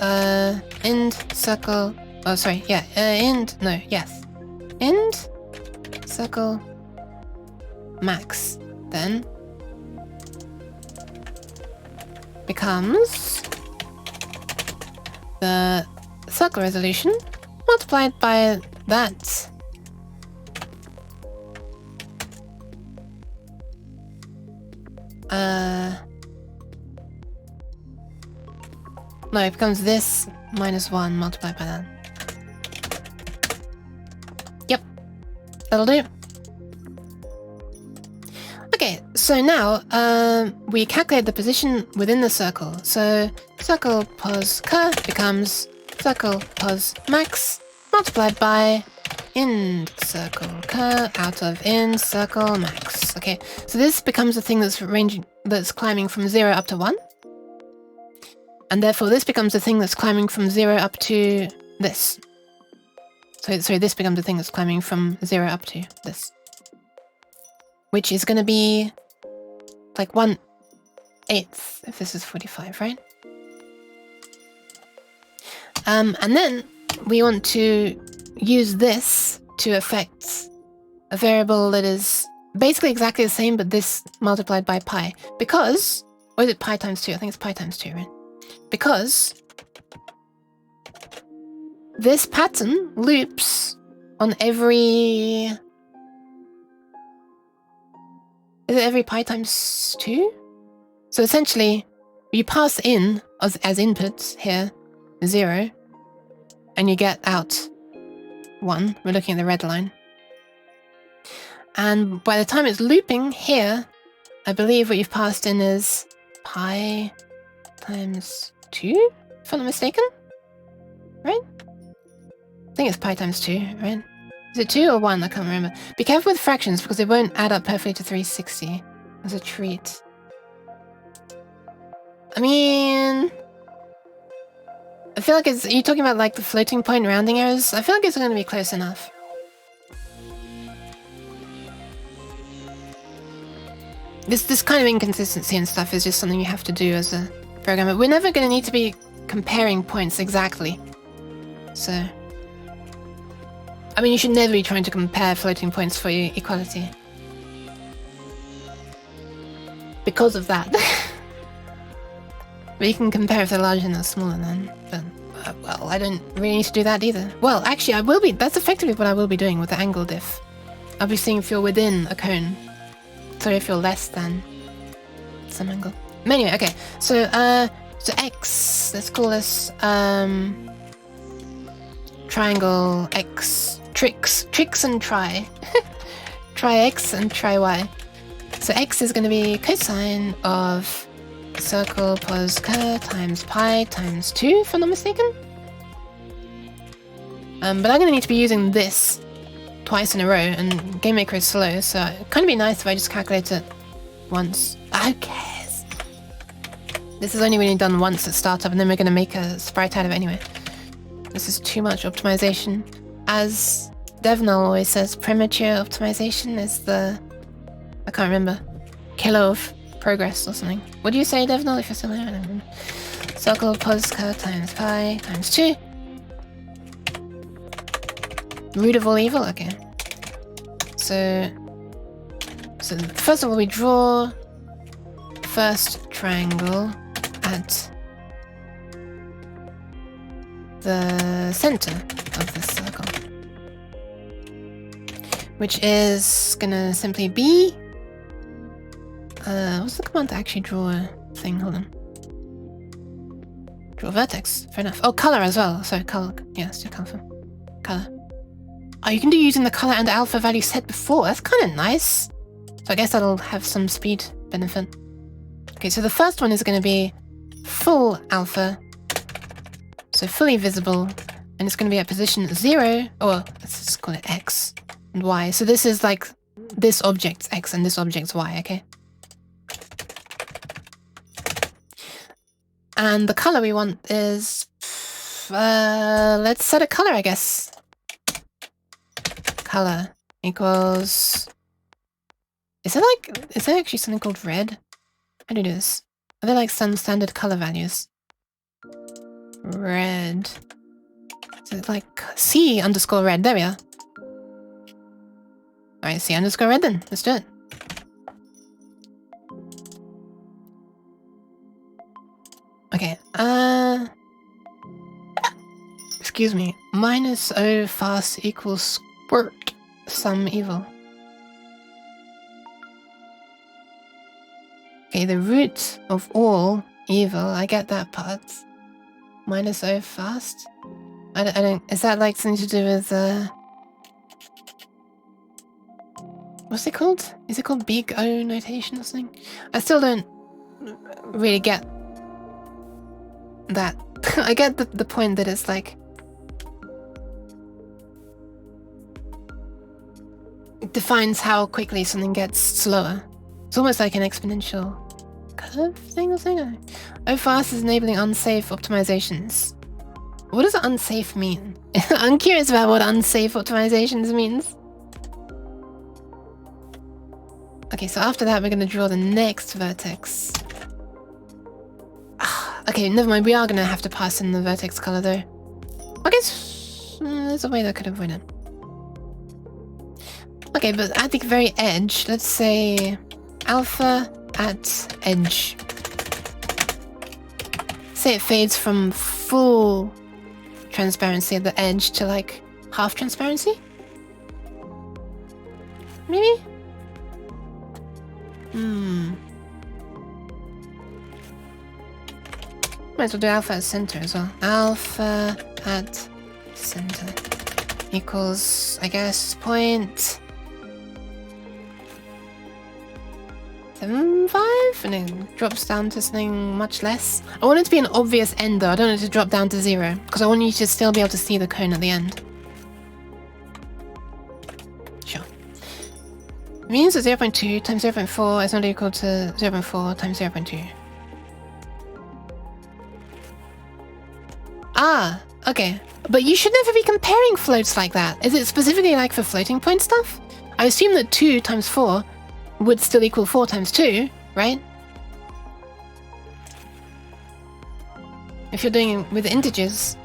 end circle... Oh, sorry, yeah, end... No, yes. End circle max. Then becomes the circle resolution multiplied by that. No, it becomes this minus 1 multiplied by that. Yep, that'll do. Okay, so now we calculate the position within the circle. So circle pos cur becomes circle pos max multiplied by end circle cur out of end circle max. Okay, so this becomes a thing that's climbing from 0 up to 1. And therefore this becomes a thing that's climbing from 0 up to this. So sorry, this becomes a thing that's climbing from 0 up to this. Which is going to be like 1/8 if this is 45, right? And then we want to use this to affect a variable that is basically exactly the same, but this multiplied by pi. Because, or is it pi times 2? I think it's pi times 2, right? Because this pattern loops on every... Is it every pi times 2? So essentially, you pass in as input here 0, and you get out 1. We're looking at the red line. And by the time it's looping here, I believe what you've passed in is pi times 2, if I'm not mistaken? Right? I think it's pi times 2, right? Is it 2 or 1? I can't remember. Be careful with fractions because they won't add up perfectly to 360. As a treat. I mean... I feel like it's... Are you talking about like the floating point rounding errors? I feel like it's going to be close enough. This kind of inconsistency and stuff is just something you have to do as a programmer. We're never going to need to be comparing points exactly. So... I mean, you should never be trying to compare floating points for equality. Because of that. But you can compare if they're larger and they're smaller then. But, well, I don't really need to do that either. Well, actually, I will be. That's effectively what I will be doing with the angle diff. I'll be seeing if you're within a cone. Sorry, if you're less than some angle. But anyway, okay. So, so x, let's call this, triangle x tricks and try. Try x and try y. So x is going to be cosine of circle plus curve times pi times 2, if I'm not mistaken. But I'm going to need to be using this twice in a row, and GameMaker is slow, so it'd kind of be nice if I just calculate it once. Who cares? This is only really done once at startup, and then we're going to make a sprite out of it anyway. This is too much optimization. As Devnal always says, premature optimization is the... I can't remember. Killer of progress or something. What do you say, Devnal, if you're still there? I don't remember. Circle plus curve times pi times 2. Root of all evil? Okay. So first of all, we draw first triangle at the center of the circle, which is gonna simply be what's the command to actually draw a thing? Hold on. Draw a vertex. Fair enough. Oh, color as well. So color. Yeah, let's do color. Color. Oh, you can do using the color and the alpha value set before. That's kind of nice. So I guess that'll have some speed benefit. Okay, so the first one is going to be full alpha. So fully visible. And it's going to be at position 0. Or let's just call it x and y. So this is like this object's x and this object's y, okay? And the color we want is... let's set a color, I guess. Color equals... Is there actually something called red? How do you do this? Are there like some standard color values? Red. Is it like C underscore red? There we are. Alright, C underscore red then. Let's do it. Okay, excuse me. Minus O fast equals squirt some evil. Okay, the root of all evil, I get that part. Minus O fast? I don't, is that like something to do with, what's it called? Is it called big O notation or something? I still don't really get that. I get the point that it's like... It defines how quickly something gets slower. It's almost like an exponential curve thing or something. O fast is enabling unsafe optimizations. What does unsafe mean? I'm curious about what unsafe optimizations means. Okay, so after that we're going to draw the next vertex. Okay, never mind. We are going to have to pass in the vertex color though. I guess there's a way that could avoid it. Okay, but at the very edge, let's say alpha at edge. Say it fades from full transparency at the edge to like half transparency? Maybe? Might as well do alpha at center as well. Alpha at center equals, I guess, 0.75, and it drops down to something much less. I want it to be an obvious end though. I don't want it to drop down to 0 because I want you to still be able to see the cone at the end. Sure. It means that 0.2 times 0.4 is not equal to 0.4 times 0.2. Ah, okay. But you should never be comparing floats like that. Is it specifically like for floating point stuff? I assume that 2 times 4 would still equal 4 times 2, right? If you're doing it with integers.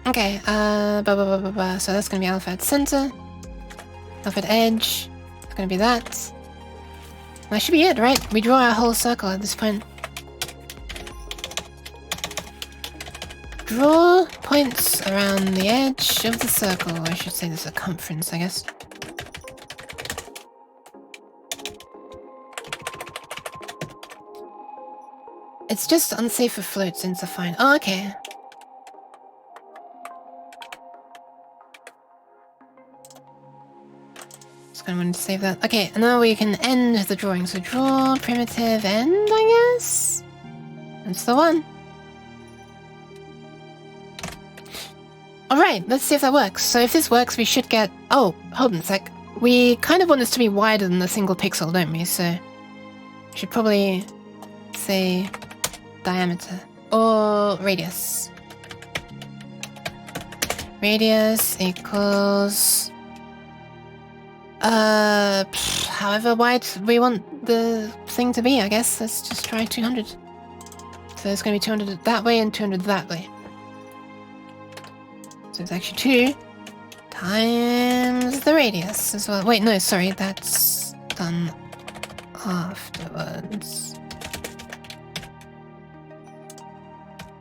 Okay, so that's gonna be alpha at center. Alpha at edge. It's gonna be that. That should be it, right? We draw our whole circle at this point. Draw points around the edge of the circle. I should say the circumference, I guess. It's just unsafe for floats since they're fine. Oh, okay. Just gonna want to save that. Okay, and now we can end the drawing. So draw primitive end, I guess? That's the one. Alright, let's see if that works. So if this works, we should get... Oh, hold on a sec. We kind of want this to be wider than a single pixel, don't we? So we should probably say diameter or radius. Radius equals... however wide we want the thing to be, I guess. Let's just try 200. So it's going to be 200 that way and 200 that way. So it's actually 2 times the radius as well. Wait, no, sorry, that's done afterwards.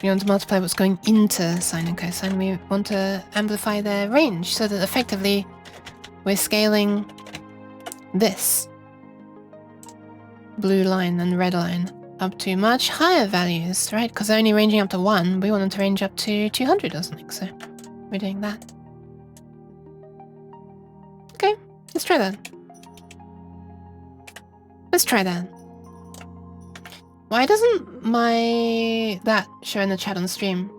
We want to multiply what's going into sine and cosine. We want to amplify their range so that effectively we're scaling this blue line and red line up to much higher values, right? Because they're only ranging up to 1. We want them to range up to 200 or something, so we're doing that. Okay, let's try that. Let's try that. Why doesn't that show in the chat on stream?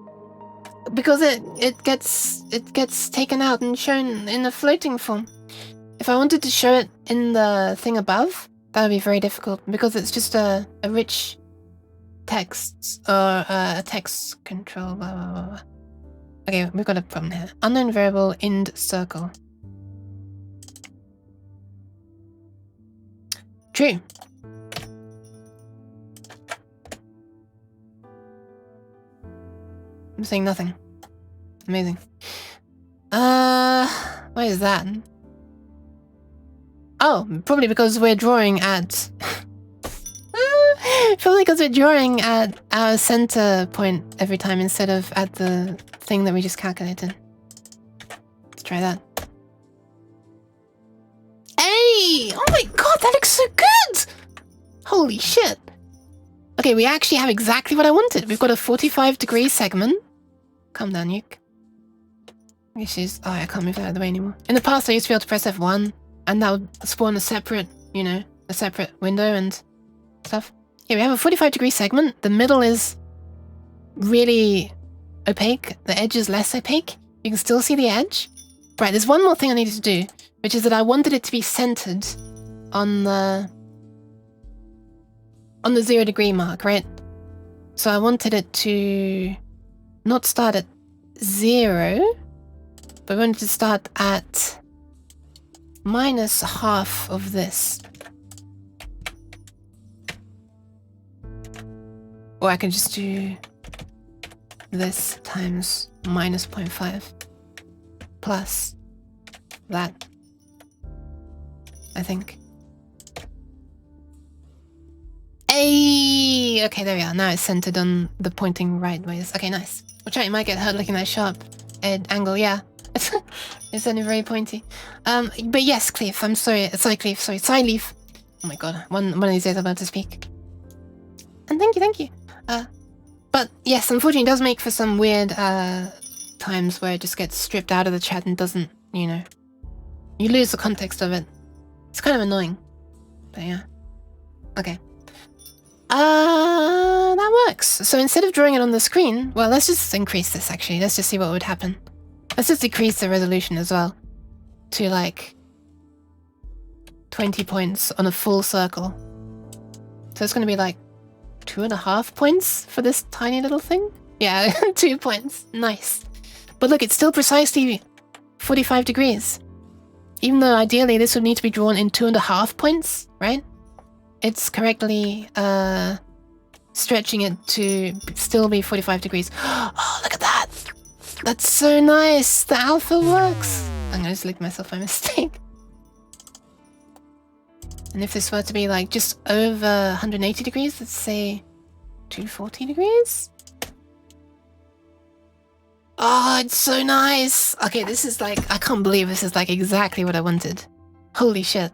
Because it gets taken out and shown in a floating form. If I wanted to show it in the thing above, that would be very difficult because it's just a rich text or a text control. Blah, blah, blah, blah. Okay, we've got a problem here. Unknown variable int circle. True. I'm saying nothing. Amazing. Why is that? Oh, probably because we're drawing at... probably because we're drawing at our center point every time instead of at the thing that we just calculated. Let's try that. Hey! Oh my god, that looks so good! Holy shit. Okay, we actually have exactly what I wanted. We've got a 45-degree segment. Calm down, Yuke. Oh, I can't move that out of the way anymore. In the past, I used to be able to press F1, and that would spawn a separate, a separate window and stuff. Yeah, we have a 45-degree segment. The middle is really opaque. The edge is less opaque. You can still see the edge. Right, there's one more thing I needed to do, which is that I wanted it to be centered on the 0-degree mark, right? So I wanted it to not start at 0, but I wanted to start at minus half of this. Or I can just do this times minus 0.5 plus that, I think. Hey! Okay, there we are. Now it's centered on the pointing right ways. Okay, nice. Watch out, you might get hurt looking at that sharp angle, yeah. It's only very pointy. But yes, Cleve, I'm sorry. Sorry, Cleve, sorry. Leaf. Oh my god, one of these days I'm about to speak. And thank you. But yes, unfortunately it does make for some weird times where it just gets stripped out of the chat and doesn't, you lose the context of it. It's kind of annoying. But yeah. Okay. That works. So instead of drawing it on the screen, well, let's just increase this actually. Let's just see what would happen. Let's just decrease the resolution as well to like 20 points on a full circle. So it's going to be like 2.5 points for this tiny little thing. Yeah, 2 points. Nice. But look, it's still precisely 45 degrees. Even though ideally this would need to be drawn in 2.5 points, right? It's correctly stretching it to still be 45 degrees. Oh, look at that! That's so nice! The alpha works! I'm gonna just lick myself by mistake. And if this were to be like just over 180 degrees, let's say 240 degrees? Oh, it's so nice! Okay, this is like, I can't believe this is like exactly what I wanted. Holy shit.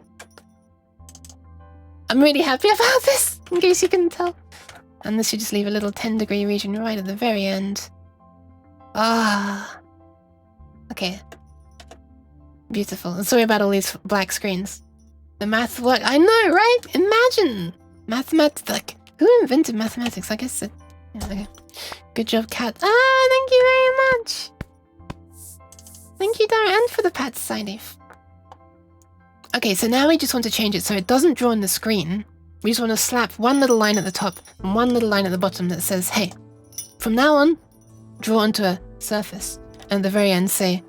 I'm really happy about this, in case you couldn't tell. And this should just leave a little 10-degree region right at the very end. Ah. Okay. Beautiful. Sorry about all these black screens. The math work. I know, right? Imagine! Mathematics. Like, who invented mathematics? I guess it... Yeah, okay. Good job, cat. Ah, thank you very much! Thank you, Dara, and for the pat, Sidef. Okay, so now we just want to change it so it doesn't draw on the screen. We just want to slap one little line at the top and one little line at the bottom that says, hey, from now on, draw onto a surface. And at the very end say,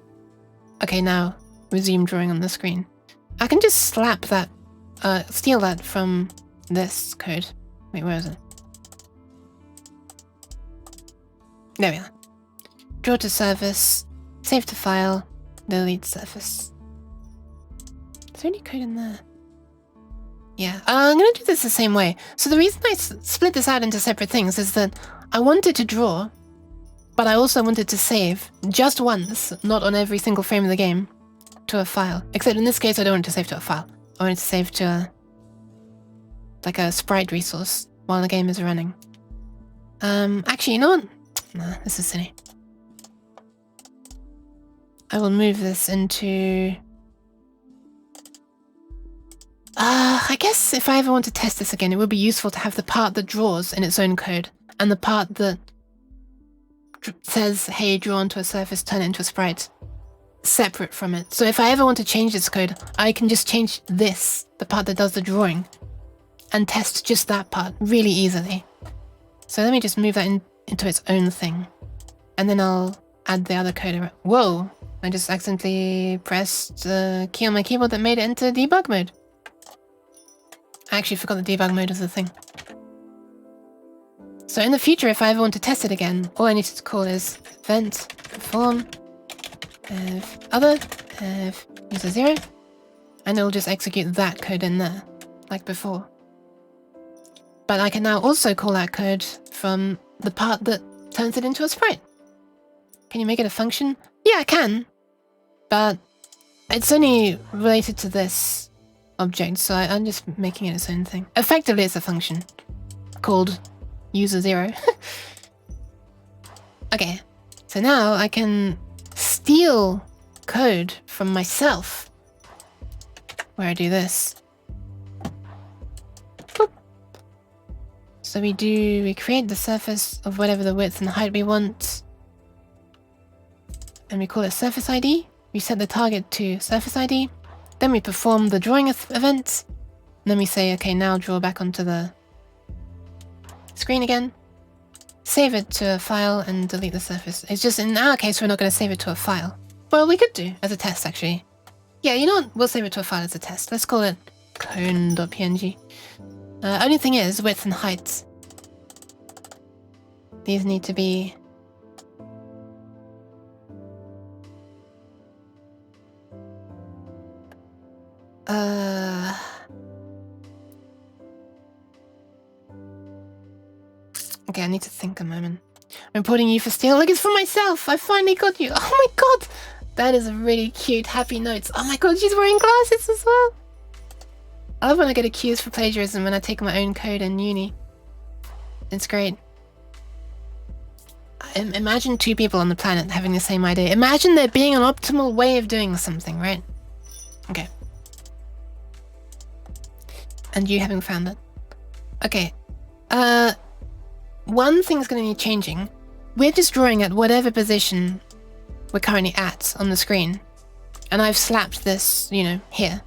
okay, now resume drawing on the screen. I can just slap that, steal that from this code. Wait, where is it? There we are. Draw to surface, save to file, delete surface. Is there any code in there? Yeah, I'm gonna do this the same way. So the reason I split this out into separate things is that I wanted to draw, but I also wanted to save just once, not on every single frame of the game, to a file. Except in this case, I don't want to save to a file. I want it to save to a, like a sprite resource while the game is running. Actually, you know what? Nah, this is silly. I will move this into... I guess if I ever want to test this again, it would be useful to have the part that draws in its own code, and the part that says, hey, draw onto a surface, turn it into a sprite, separate from it. So if I ever want to change this code, I can just change this, the part that does the drawing, and test just that part really easily. So let me just move that into its own thing, and then I'll add the other code. Whoa, I just accidentally pressed the key on my keyboard that made it into debug mode. I actually forgot the debug mode was the thing. So in the future, if I ever want to test it again, all I need to call is event perform other user 0, and it'll just execute that code in there, like before. But I can now also call that code from the part that turns it into a sprite. Can you make it a function? Yeah, I can, but it's only related to this object, so I'm just making it its own thing. Effectively, it's a function called user 0. Okay, so now I can steal code from myself where I do this. Boop. So we create the surface of whatever the width and height we want, and we call it surface ID. We set the target to surface ID. Then we perform the drawing event. And then we say, okay, now draw back onto the screen again. Save it to a file and delete the surface. It's just in our case, we're not going to save it to a file. Well, we could do as a test, actually. Yeah, you know what? We'll save it to a file as a test. Let's call it cone.png. Only thing is, width and height. These need to be... Okay, I need to think a moment. I'm reporting you for steal. Look, it's for myself. I finally got you. Oh my god! That is a really cute, happy notes. Oh my god, she's wearing glasses as well. I love when I get accused for plagiarism when I take my own code in uni. It's great. Imagine two people on the planet having the same idea. Imagine there being an optimal way of doing something, right? Okay. And you having found it. Okay. One thing's going to need changing. We're just drawing at whatever position we're currently at on the screen. And I've slapped this, you know, here.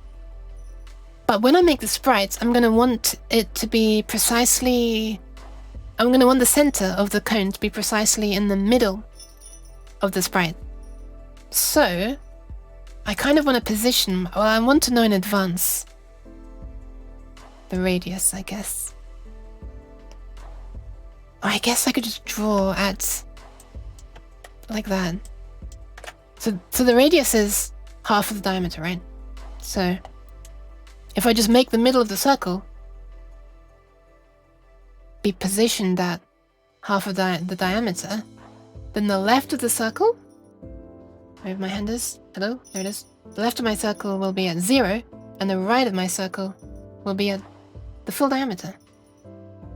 But when I make the sprites, I'm going to want it to be precisely... I'm going to want the center of the cone to be precisely in the middle of the sprite. So, I kind of want to position... Well, I want to know in advance the radius, I guess. I guess I could just draw at... like that. So the radius is half of the diameter, right? So, if I just make the middle of the circle be positioned at half of the diameter, then the left of the circle... wherever my hand is... hello? There it is. The left of my circle will be at 0, and the right of my circle will be at the full diameter.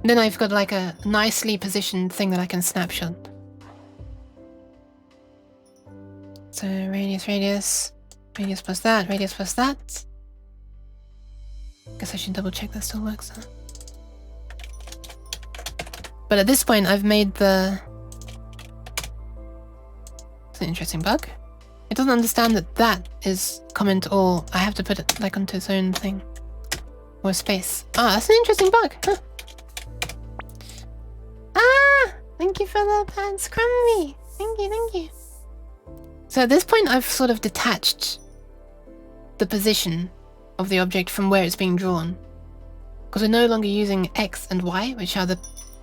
Then I've got like a nicely positioned thing that I can snapshot. So radius, radius, radius plus that, radius plus that. Guess I should double check that still works. Huh? But at this point, I've made the... It's an interesting bug. It doesn't understand that that is comment all. I have to put it like onto its own thing. Or space. Ah, that's an interesting bug. Huh. Ah! Thank you for the pants, Crummy. Thank you, thank you. So at this point, I've sort of detached the position of the object from where it's being drawn. Because we're no longer using X and Y, which are the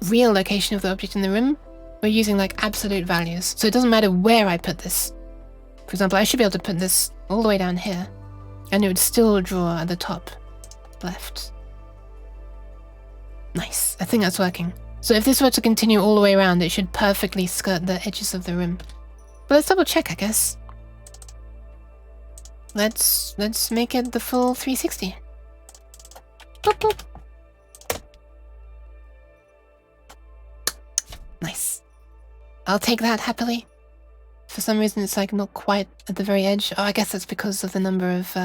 real location of the object in the room. We're using like absolute values. So it doesn't matter where I put this. For example, I should be able to put this all the way down here, and it would still draw at the top left. Nice. I think that's working. So if this were to continue all the way around, it should perfectly skirt the edges of the room. But let's double check, I guess. Let's make it the full 360. Boop, boop. Nice. I'll take that happily. For some reason, it's like not quite at the very edge. Oh, I guess that's because of the number of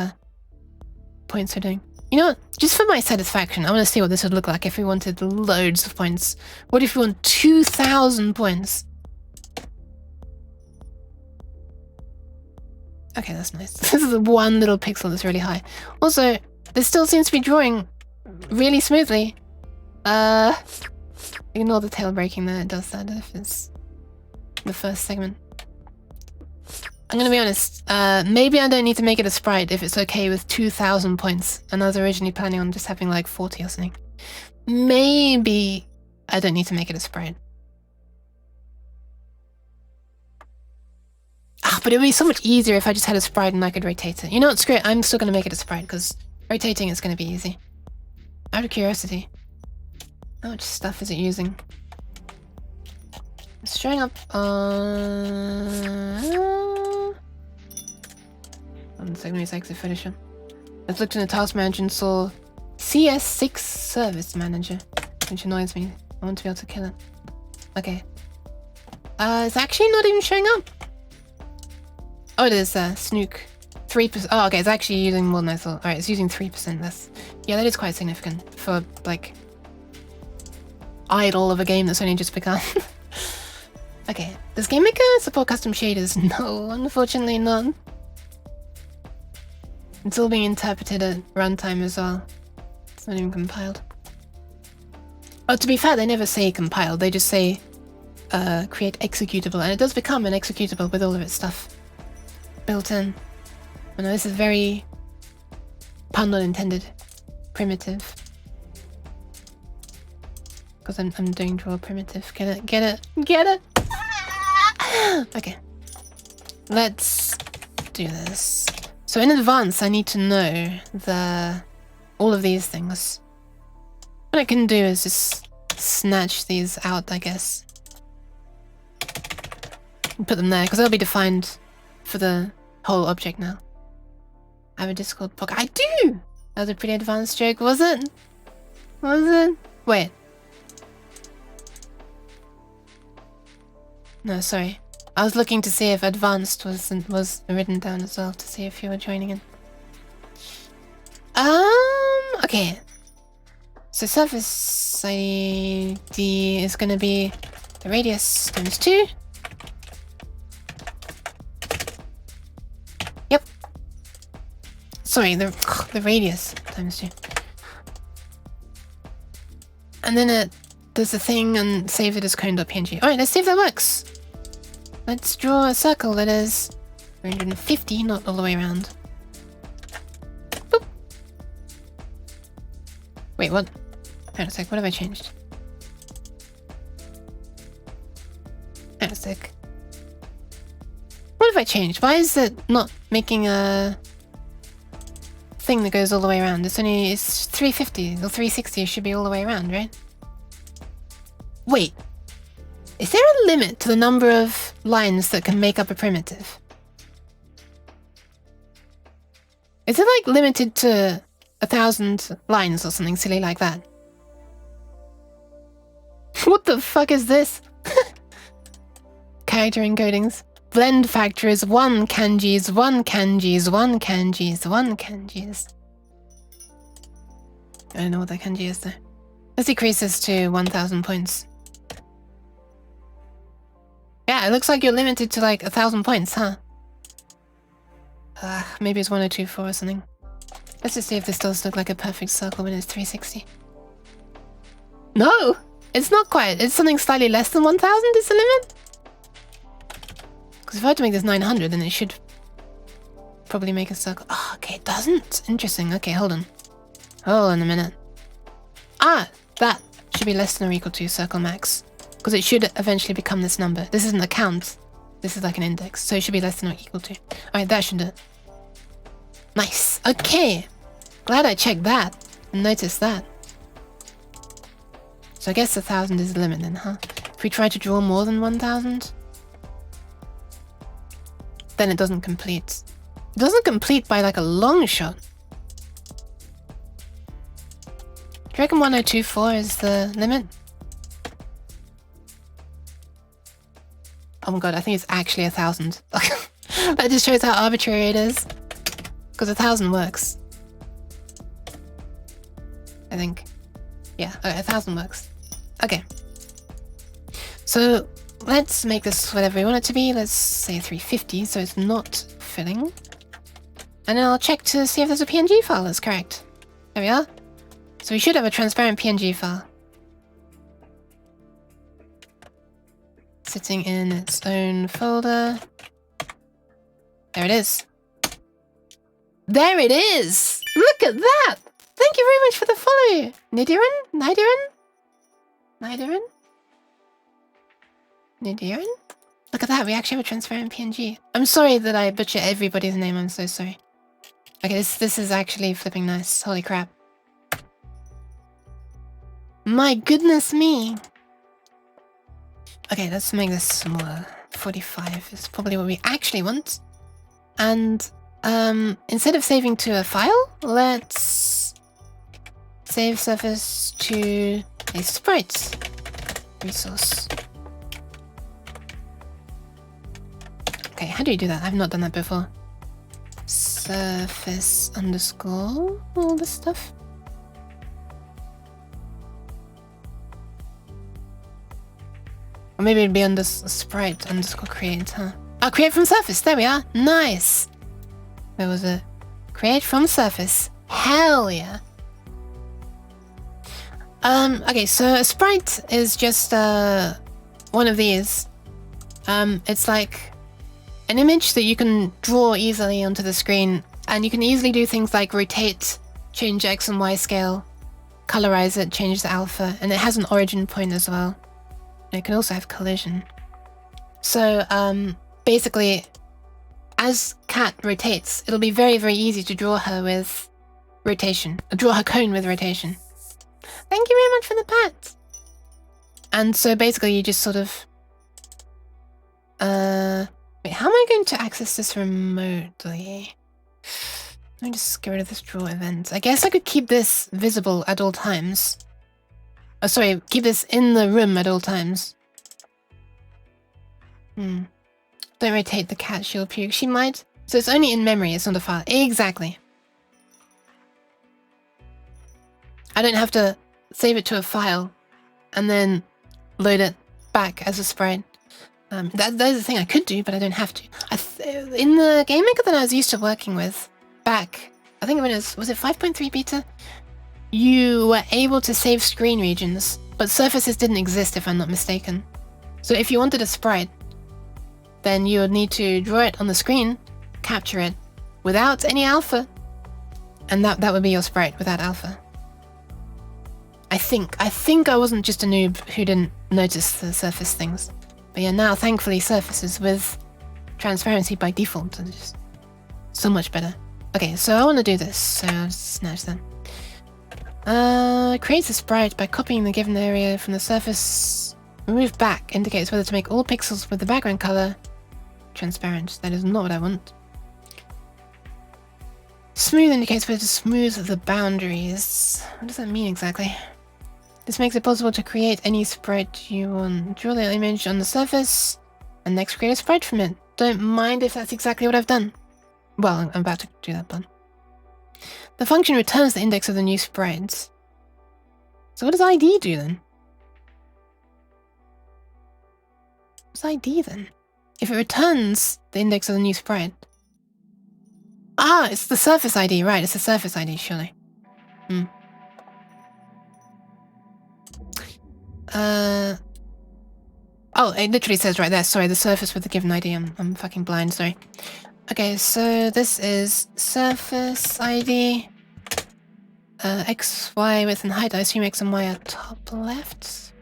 points we're doing. You know what? Just for my satisfaction, I want to see what this would look like if we wanted loads of points. What if we want 2,000 points? Okay, that's nice. This is the one little pixel that's really high. Also, this still seems to be drawing really smoothly. Ignore the tail breaking there. It does that if it's the first segment. I'm gonna be honest. Maybe I don't need to make it a sprite if it's okay with 2,000 points. And I was originally planning on just having like 40 or something. Maybe I don't need to make it a sprite. Ah, but it would be so much easier if I just had a sprite and I could rotate it. You know what? Screw it. I'm still gonna make it a sprite because rotating is gonna be easy. Out of curiosity, how much stuff is it using? It's showing up on... One second, let me exit finish. I've looked in the task manager and saw CS6 service manager, which annoys me. I want to be able to kill it. Okay. It's actually not even showing up. Oh, it is Snook. 3%. Oh, okay, it's actually using more than I thought. Alright, it's using 3% less. Yeah, that is quite significant for, like, idle of a game that's only just begun. Okay, does GameMaker support custom shaders? No, unfortunately not. It's all being interpreted at runtime as well. It's not even compiled. Oh, to be fair, they never say compiled. They just say create executable, and it does become an executable with all of its stuff built in. Oh no, this is very, pun not intended, primitive. Because I'm doing draw primitive. Get it? Get it? Get it? Okay. Let's do this. So in advance, I need to know all of these things. What I can do is just snatch these out, I guess. And put them there, because they'll be defined for the whole object now. I have a Discord pocket. I do! That was a pretty advanced joke, was it? Was it? Wait. No, sorry. I was looking to see if advanced was written down as well, to see if you were joining in. Okay. So surface ID is going to be the radius times 2. Yep. Sorry, the radius times 2. And then it does the thing and save it as cone.png. Alright, let's see if that works. Let's draw a circle that is 350, not all the way around. Boop. Wait, what? Hang on a sec, what have I changed? Hang on a sec. What have I changed? Why is it not making a thing that goes all the way around? It's 350 or 360, it should be all the way around, right? Wait. Is there a limit to the number of lines that can make up a primitive? Is it like limited to 1,000 lines or something silly like that? What the fuck is this? Character encodings. Blend factors, 1 kanjis, 1 kanjis, 1 kanjis, 1 kanjis. I don't know what that kanji is though. Let's decrease this to 1000 points. Yeah, it looks like you're limited to like 1000 points, huh? Maybe it's 1024 or something. Let's just see if this does look like a perfect circle when it's 360. No! It's not quite. It's something slightly less than 1000 is the limit. Because if I had to make this 900, then it should probably make a circle. Oh, okay, it doesn't. Interesting. Okay, hold on. Hold on a minute. Ah, that should be less than or equal to circle max. Because it should eventually become this number. This isn't a count. This is like an index. So it should be less than or equal to. Alright, that should do it. Nice. Okay. Glad I checked that and noticed that. So I guess 1000 is the limit then, huh? If we try to draw more than 1000, then it doesn't complete. It doesn't complete by like a long shot. Do you reckon 1024 is the limit? Oh my god, I think it's actually 1000. That just shows how arbitrary it is. Because 1000 works. I think. Yeah, okay, 1000 works. Okay. So let's make this whatever we want it to be. Let's say 350, so it's not filling. And then I'll check to see if there's a PNG file that's correct. There we are. So we should have a transparent PNG file. Sitting in its own folder. There it is. There it is! Look at that! Thank you very much for the follow! Nidiran? Look at that, we actually have a transparent PNG. I'm sorry that I butcher everybody's name, I'm so sorry. Okay, this is actually flipping nice. Holy crap. My goodness me! Okay, let's make this smaller. 45 is probably what we actually want. And instead of saving to a file, let's save surface to a sprite resource. Okay, how do you do that? I've not done that before. Surface underscore all this stuff. Or maybe it'd be under sprite underscore create, huh? Oh, create from surface. There we are. Nice. Where was it? Create from surface. Hell yeah. Okay, so a sprite is just one of these. It's like an image that you can draw easily onto the screen, and you can easily do things like rotate, change X and Y scale, colorize it, change the alpha, and it has an origin point as well. And it can also have collision. So basically, as Cat rotates, it'll be very, very easy to draw her with rotation. Draw her cone with rotation. Thank you very much for the pat. And so basically you just sort of... wait, how am I going to access this remotely? Let me just get rid of this draw event. I guess I could keep this visible at all times. Oh, sorry, keep this in the room at all times. Don't rotate the cat, she'll puke. She might. So it's only in memory, it's not a file. Exactly. I don't have to save it to a file and then load it back as a sprite. That is the thing I could do, but I don't have to. In the GameMaker that I was used to working with back, I think when it was it 5.3 beta? You were able to save screen regions, but surfaces didn't exist if I'm not mistaken. So if you wanted a sprite, then you would need to draw it on the screen, capture it without any alpha, and that would be your sprite without alpha. I think I wasn't just a noob who didn't notice the surface things. But yeah, now thankfully surfaces with transparency by default are just so much better. Okay, so I want to do this, so I'll just snatch that. Creates a sprite by copying the given area from the surface. Remove back indicates whether to make all pixels with the background color transparent. That is not what I want. Smooth indicates whether to smooth the boundaries. What does that mean exactly? This makes it possible to create any sprite you want. Draw the image on the surface, and next create a sprite from it. Don't mind if that's exactly what I've done. Well, I'm about to do that, but... The function returns the index of the new sprites. So what does ID do then? What's ID then? If it returns the index of the new sprite... Ah, it's the surface ID, right, it's the surface ID, surely. Oh, it literally says right there, sorry, the surface with the given ID, I'm fucking blind, sorry. Okay, so this is surface ID. X, Y, width and height, I assume X and Y are top left.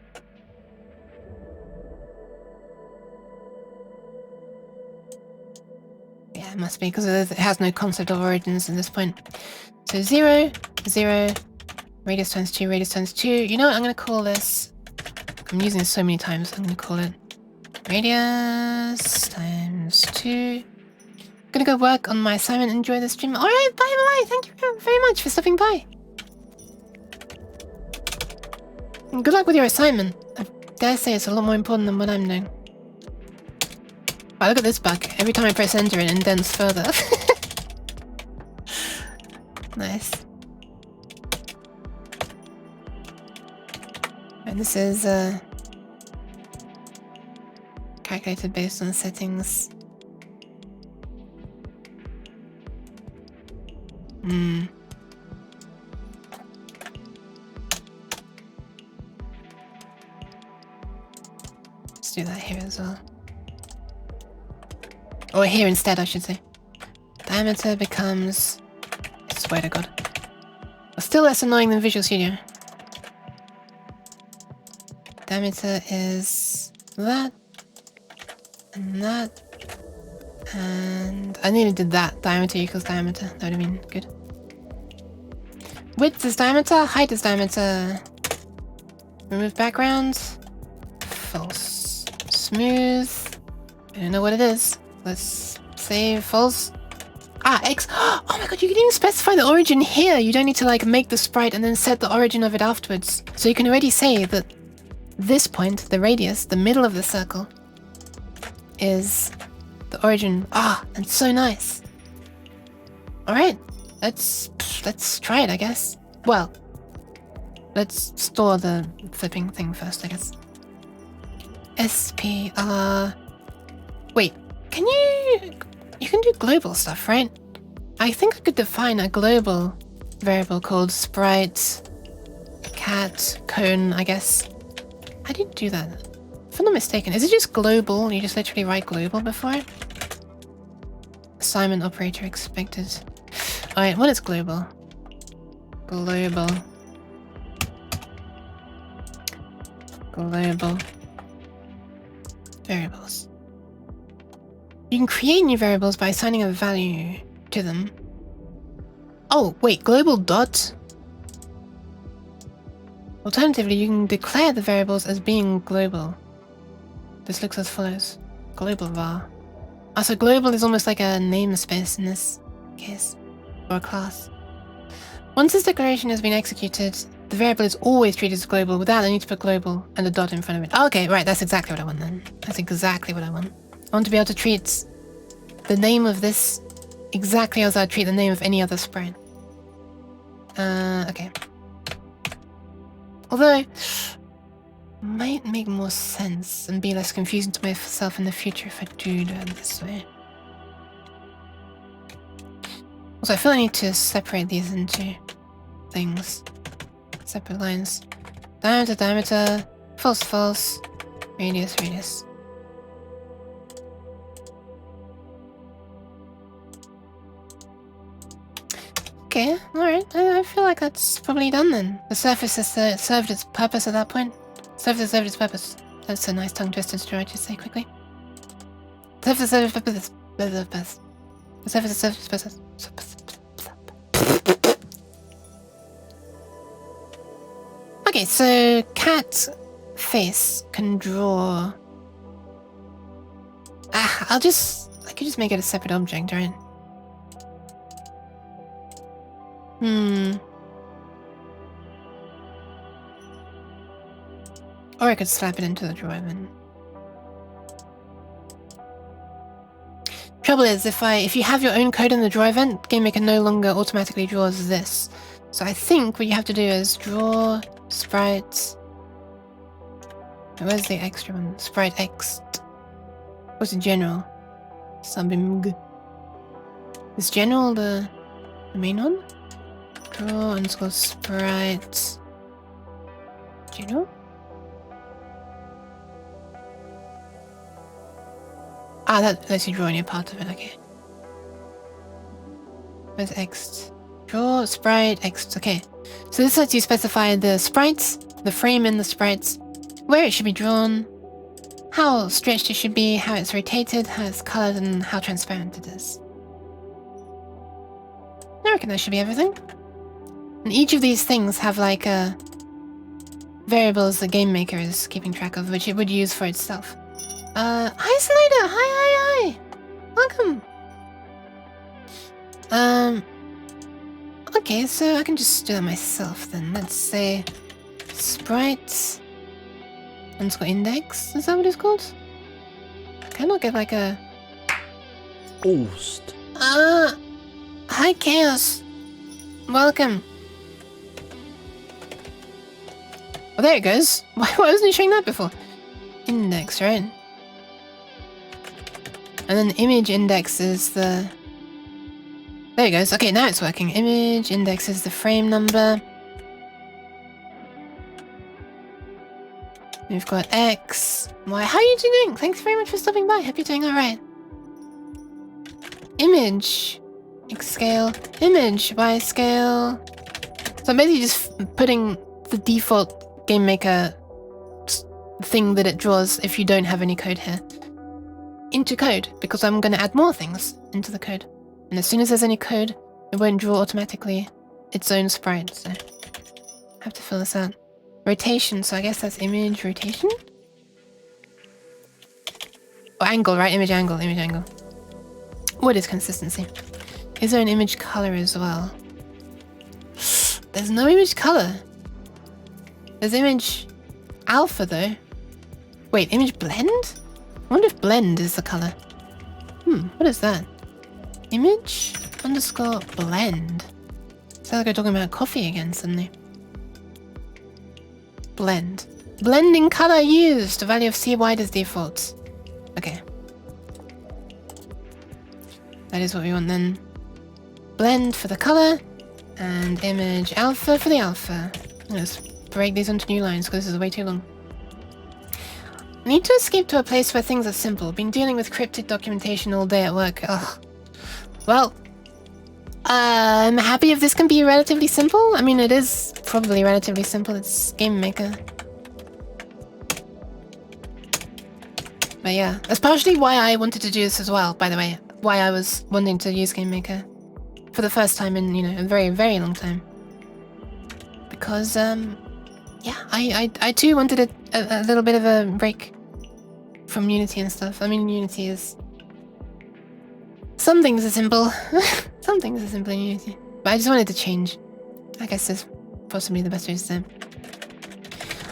Yeah, it must be, because it has no concept of origins at this point. So 0, 0, radius times 2, radius times 2. You know what, I'm going to call this... I'm using this so many times, I'm going to call it radius times 2. I'm going to go work on my assignment and enjoy the stream. Alright, bye. Thank you very much for stopping by. And good luck with your assignment. I dare say it's a lot more important than what I'm doing. Wow, look at this bug. Every time I press enter it indents further. Nice. And this is calculated based on settings. Let's do that here as well. Or here instead, I should say. Diameter becomes... I swear to God. Still less annoying than Visual Studio. Diameter is that. And that. And I nearly did that. Diameter equals diameter. That would have been good. Width is diameter. Height is diameter. Remove background. False. Smooth. I don't know what it is. Let's say false. Ah, X. Oh my god, you can even specify the origin here. You don't need to like make the sprite and then set the origin of it afterwards. So you can already say that this point, the radius, the middle of the circle, is the origin. Ah, that's so nice. Alright, let's try it, I guess. Well, let's store the flipping thing first, I guess. SPR... Wait, can you... You can do global stuff, right? I think I could define a global variable called sprite cat cone, I guess. How do you do that? If I'm not mistaken, is it just global? You just literally write global before it? Assignment operator expected. Alright, what is global? Global. Global. Variables. You can create new variables by assigning a value to them. Oh, wait, global dot? Alternatively, you can declare the variables as being global. This looks as follows. Global var. Ah, so global is almost like a namespace in this case. Or a class. Once this declaration has been executed, the variable is always treated as global without the need to put global and a dot in front of it. Oh, okay, right, that's exactly what I want then. That's exactly what I want. I want to be able to treat the name of this exactly as I'd treat the name of any other sprite. Okay. Although, might make more sense and be less confusing to myself in the future if I do it this way. Also, I feel I need to separate these into things. Separate lines. Diameter, diameter, false, false, radius, radius. Okay, alright. I feel like that's probably done then. The surface has served its purpose at that point. Surface has served its purpose. That's a nice tongue twister to try to say quickly. Surface has served its purpose. The surface has served its purpose. Okay, so cat face can draw. I could just make it a separate object, right? Or I could slap it into the drive-in. Trouble is, if you have your own code in the draw event, GameMaker no longer automatically draws this. So I think what you have to do is draw sprites. Where's the extra one? Sprite X. What's in general? Subimg. Is general the main one? Draw underscore sprite. General? Ah, that lets you draw any part of it, okay. Where's X? Draw, sprite, X, okay. So this lets you specify the sprites, the frame in the sprites, where it should be drawn, how stretched it should be, how it's rotated, how it's colored, and how transparent it is. I reckon that should be everything. And each of these things have like variables the GameMaker is keeping track of, which it would use for itself. Hi Slider! Hi! Welcome! Okay, so I can just do that myself then. Let's say sprites underscore index, is that what it's called? Can I get like a Host. Hi Chaos! Welcome! Oh, there it goes! Why wasn't it showing that before? Index, right? And then image index is the... There it goes. Okay, now it's working. Image index is the frame number. We've got X, Y. How are you doing? Thanks very much for stopping by. Hope you're doing alright. Image. X scale. Image. Y scale. So I'm basically just putting the default GameMaker thing that it draws if you don't have any code here into code, because I'm going to add more things into the code. And as soon as there's any code, it won't draw automatically its own sprite, so I have to fill this out. Rotation, so I guess that's image rotation? Or angle, right? Image angle, image angle. What is consistency? Is there an image color as well? There's no image color. There's image alpha though. Wait, image blend? I wonder if blend is the color. What is that? Image underscore blend. Sounds like we're talking about coffee again suddenly. Blend. Blending color used. The value of C wide as default. Okay. That is what we want then. Blend for the color. And image alpha for the alpha. Let's break these onto new lines because this is way too long. I need to escape to a place where things are simple. Been dealing with cryptic documentation all day at work. Ugh. Well, I'm happy if this can be relatively simple. I mean, it is probably relatively simple. It's GameMaker. But yeah, that's partially why I wanted to do this as well, by the way. Why I was wanting to use GameMaker for the first time in, a very, very long time. Because, yeah, I too wanted a little bit of a break from Unity and stuff. I mean, Unity is... Some things are simple. Some things are simple in Unity. But I just wanted to change. I guess that's possibly the best way to say it.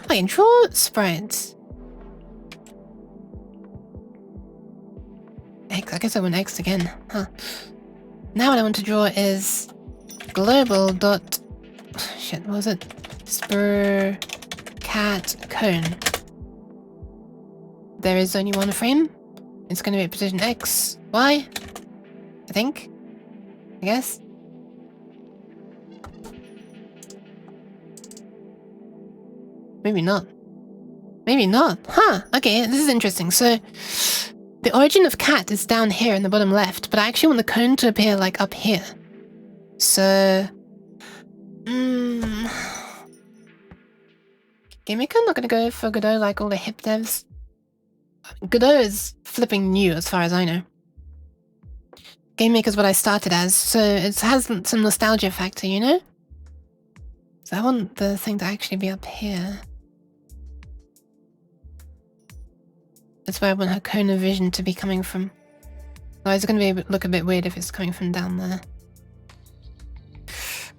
Okay, draw sprites. X, I guess I want X again. Huh. Now what I want to draw is global dot... Shit, what was it? Spur cat cone. There is only one frame. It's going to be at position X, Y, I think. I guess. Maybe not. Maybe not. Huh, okay, this is interesting. So, the origin of cat is down here in the bottom left, but I actually want the cone to appear like up here. So... GameMaker, I'm not going to go for Godot like all the hip devs. Godot is flipping new as far as I know. GameMaker is what I started as, so it has some nostalgia factor, you know? So I want the thing to actually be up here. That's where I want her cone of vision to be coming from. Otherwise it's going to look a bit weird if it's coming from down there.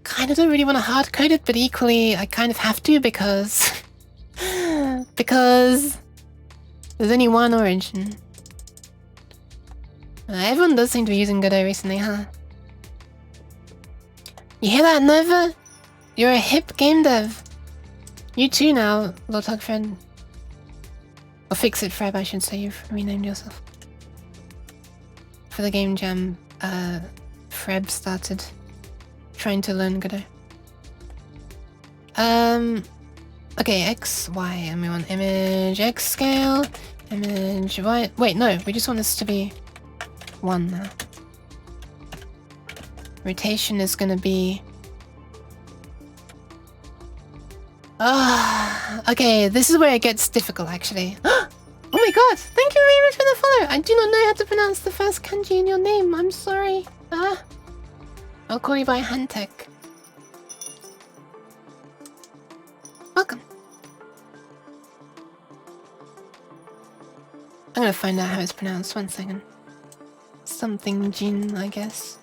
Kind of don't really want to hard code it, but equally I kind of have to because Because there's only one origin. Everyone does seem to be using Godot recently, huh? You hear that, Nova? You're a hip game dev. You too now, Lotog friend. Or Fix It Freb, I should say. You've renamed yourself. For the game jam, Freb started trying to learn Godot. Okay, X, Y, and we want image X scale, image Y. Wait, no, we just want this to be 1 now. Rotation is gonna be... okay, this is where it gets difficult, actually. Oh my god, thank you very much for the follow. I do not know how to pronounce the first kanji in your name. I'm sorry. I'll call you by Hantek. Welcome. I'm gonna find out how it's pronounced. 1 second. Something Jin, I guess.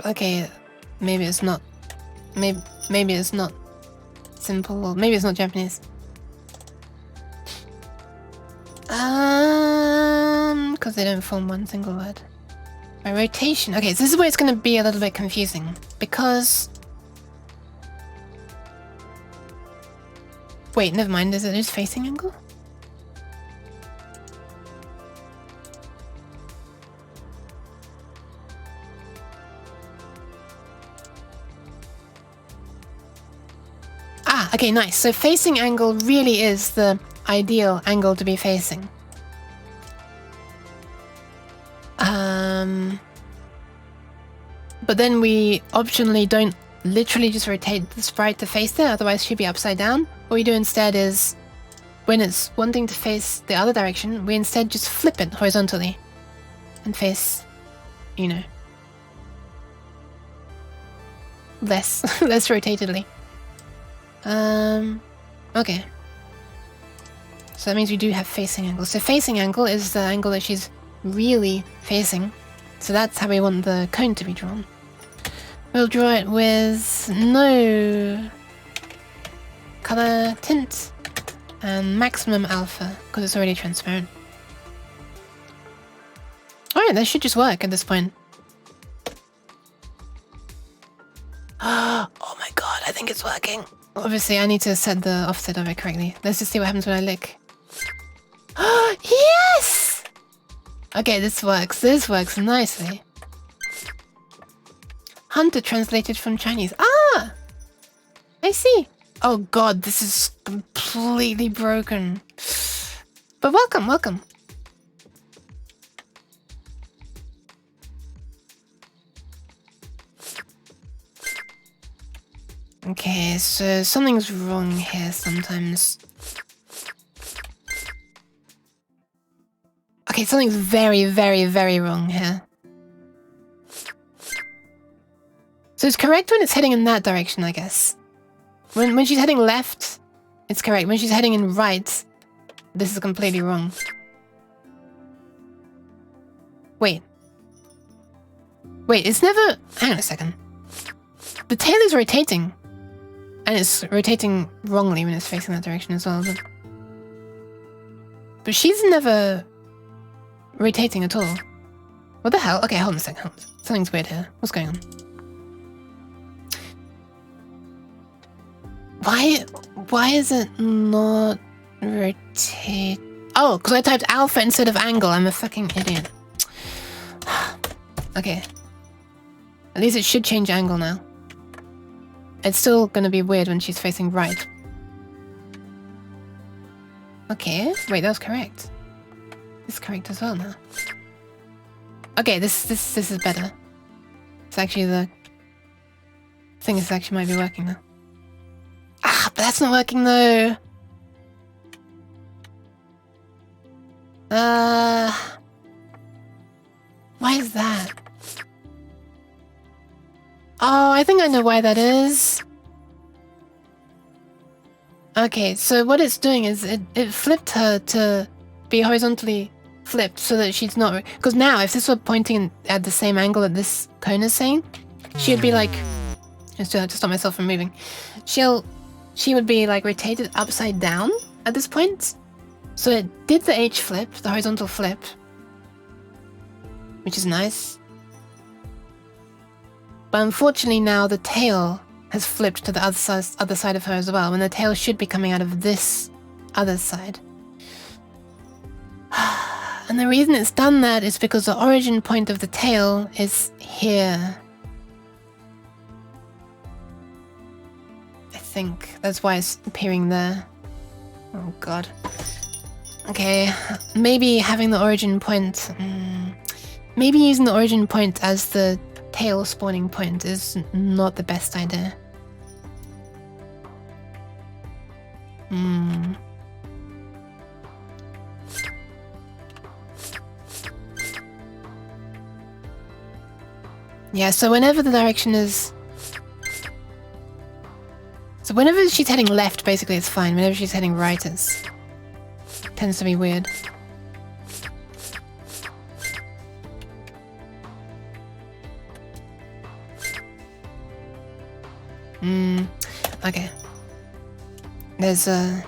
Okay. Maybe it's not. Maybe it's not simple. Or maybe it's not Japanese. Because they don't form one single word. My rotation. Okay, so this is where it's gonna be a little bit confusing because. Wait, never mind. Is it just facing angle? Ah, okay, nice. So facing angle really is the ideal angle to be facing. But then we optionally don't literally just rotate the sprite to face there, otherwise it should be upside down. What we do instead is, when it's wanting to face the other direction, we instead just flip it horizontally and face, you know, less rotatedly. Okay. So that means we do have facing angle. So facing angle is the angle that she's really facing. So that's how we want the cone to be drawn. We'll draw it with no color tint and maximum alpha because it's already transparent. Alright, that should just work at this point. Oh my god, I think it's working. Obviously, I need to set the offset of it correctly. Let's just see what happens when I lick. Yes! Okay, this works. This works nicely. Hunter translated from Chinese. Ah! I see. Oh god, this is completely broken. But welcome, welcome. Okay, so something's wrong here sometimes. Okay, something's very, very, very wrong here. So it's correct when it's heading in that direction, I guess. When she's heading left, it's correct. When she's heading in right, this is completely wrong. Wait. Wait, it's never... Hang on a second. The tail is rotating. And it's rotating wrongly when it's facing that direction as well. But she's never rotating at all. What the hell? Okay, hold on a second. Something's weird here. What's going on? Why is it not rotate? Oh, because I typed alpha instead of angle. I'm a fucking idiot. Okay. At least it should change angle now. It's still gonna be weird when she's facing right. Okay, wait, that was correct. This is correct as well now. Okay, this is better. It's actually the thing is actually might be working now. Ah, but that's not working though. Why is that? Oh, I think I know why that is. Okay, so what it's doing is it flipped her to be horizontally flipped so that she's not... Because now, if this were pointing at the same angle that this cone is saying, she would be like, just to stop myself from moving. She would be like rotated upside down at this point. So it did the H flip, the horizontal flip, which is nice. But unfortunately now the tail has flipped to the other side of her as well, when the tail should be coming out of this other side. And the reason it's done that is because the origin point of the tail is here. I think that's why it's appearing there. Oh god. Okay, maybe having the origin point... maybe using the origin point as the tail spawning point is not the best idea. Yeah, so whenever the direction is... So whenever she's heading left, basically it's fine. Whenever she's heading right, it tends to be weird. Okay. There's an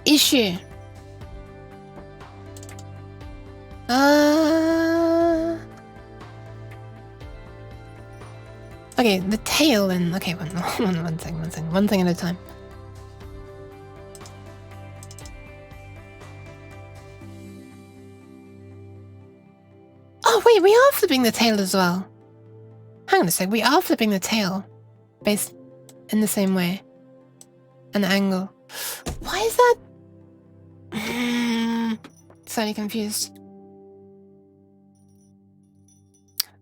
issue. Okay, the tail and... Okay, one thing at a time. Oh wait, we are flipping the tail as well. Hang on a sec, we are flipping the tail. Based in the same way. An angle. Why is that? Slightly confused.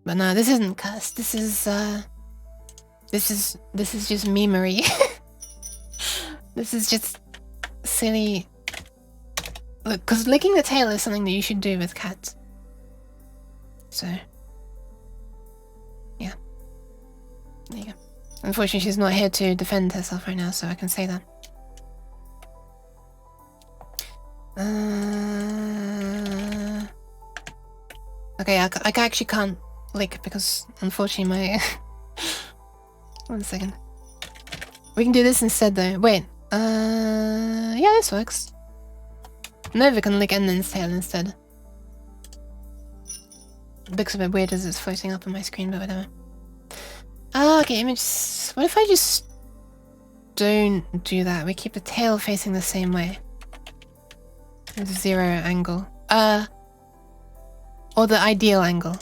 But no, this isn't cursed. This is just memery. This is just silly. Look, because licking the tail is something that you should do with cats. So, yeah. There you go. Unfortunately, she's not here to defend herself right now, so I can say that. Okay, I actually can't lick because, unfortunately, my... One second. We can do this instead, though. Wait. Yeah, this works. Nova can lick Enden's tail instead. It looks a bit weird as it's floating up on my screen, but whatever. Okay, image... What if I just don't do that? We keep the tail facing the same way. With 0 angle. Or the ideal angle.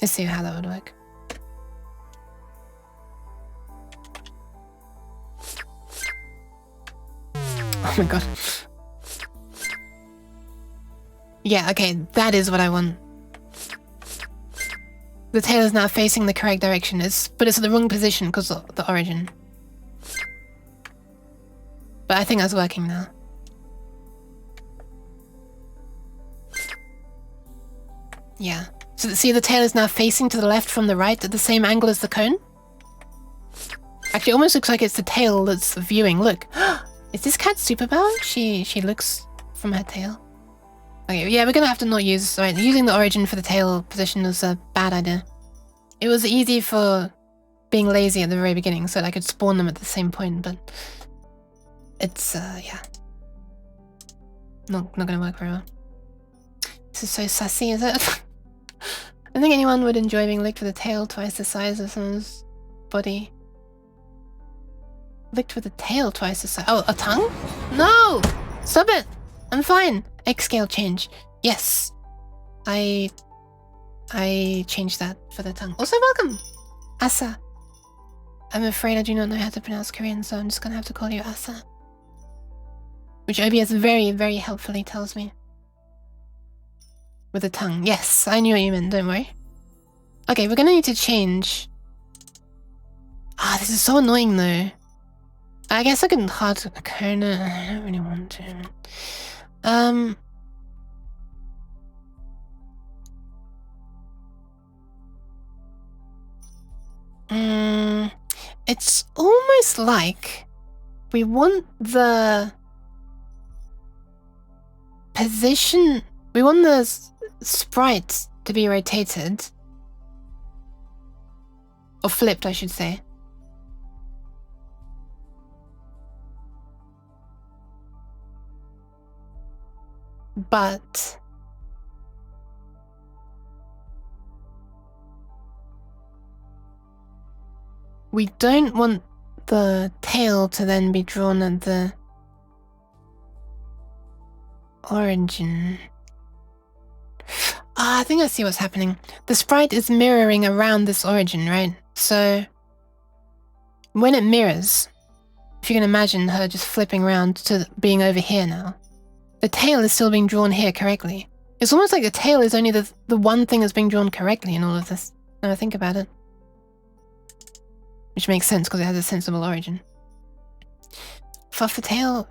Let's see how that would work. Oh my god. Yeah, okay, that is what I want. The tail is now facing the correct direction, but it's in the wrong position because of the origin. But I think that's working now. Yeah. So see, the tail is now facing to the left from the right at the same angle as the cone? Actually, it almost looks like it's the tail that's viewing. Look. Is this cat superpowered? She looks from her tail. Okay, yeah, we're gonna have to not use... Right, using the origin for the tail position was a bad idea. It was easy for being lazy at the very beginning so that I could spawn them at the same point, but... It's, yeah. Not gonna work very well. This is so sassy, is it? I think anyone would enjoy being licked with a tail twice the size of someone's body. Licked with a tail twice the size... Oh, a tongue? No! Stop it! I'm fine. X scale change. Yes. I changed that for the tongue. Also, welcome! Asa. I'm afraid I do not know how to pronounce Korean, so I'm just gonna have to call you Asa. Which OBS very, very helpfully tells me. With a tongue. Yes, I knew what you meant, don't worry. Okay, we're gonna need to change. Ah, this is so annoying though. I guess I can hard a corner. I don't really want to. It's almost like we want the position We want the sprite to be rotated. Or flipped, I should say. But we don't want the tail to then be drawn at the origin. I think I see what's happening. The sprite is mirroring around this origin, right? So when it mirrors, if you can imagine her just flipping around to being over here now, the tail is still being drawn here correctly. It's almost like the tail is only the one thing that's being drawn correctly in all of this. Now I think about it. Which makes sense because it has a sensible origin. Fluff the tail.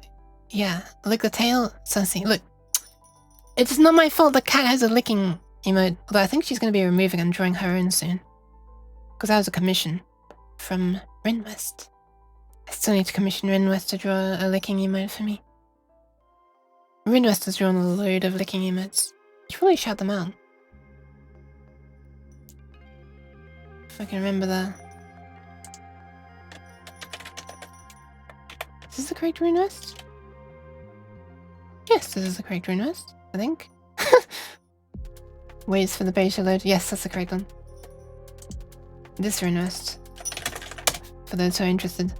Yeah. Lick the tail. Sussy. Look. It's not my fault the cat has a licking emote. Although I think she's going to be removing and drawing her own soon. Because that was a commission from Rinwest. I still need to commission Rinwest to draw a licking emote for me. Rinwest has drawn a load of licking emotes. You should probably shout them out. If I can remember that. Is this the correct Rinwest? Yes, this is the correct Rinwest, I think. Waits for the page to load. Yes, that's the correct one. This Rinwest. For those who are interested.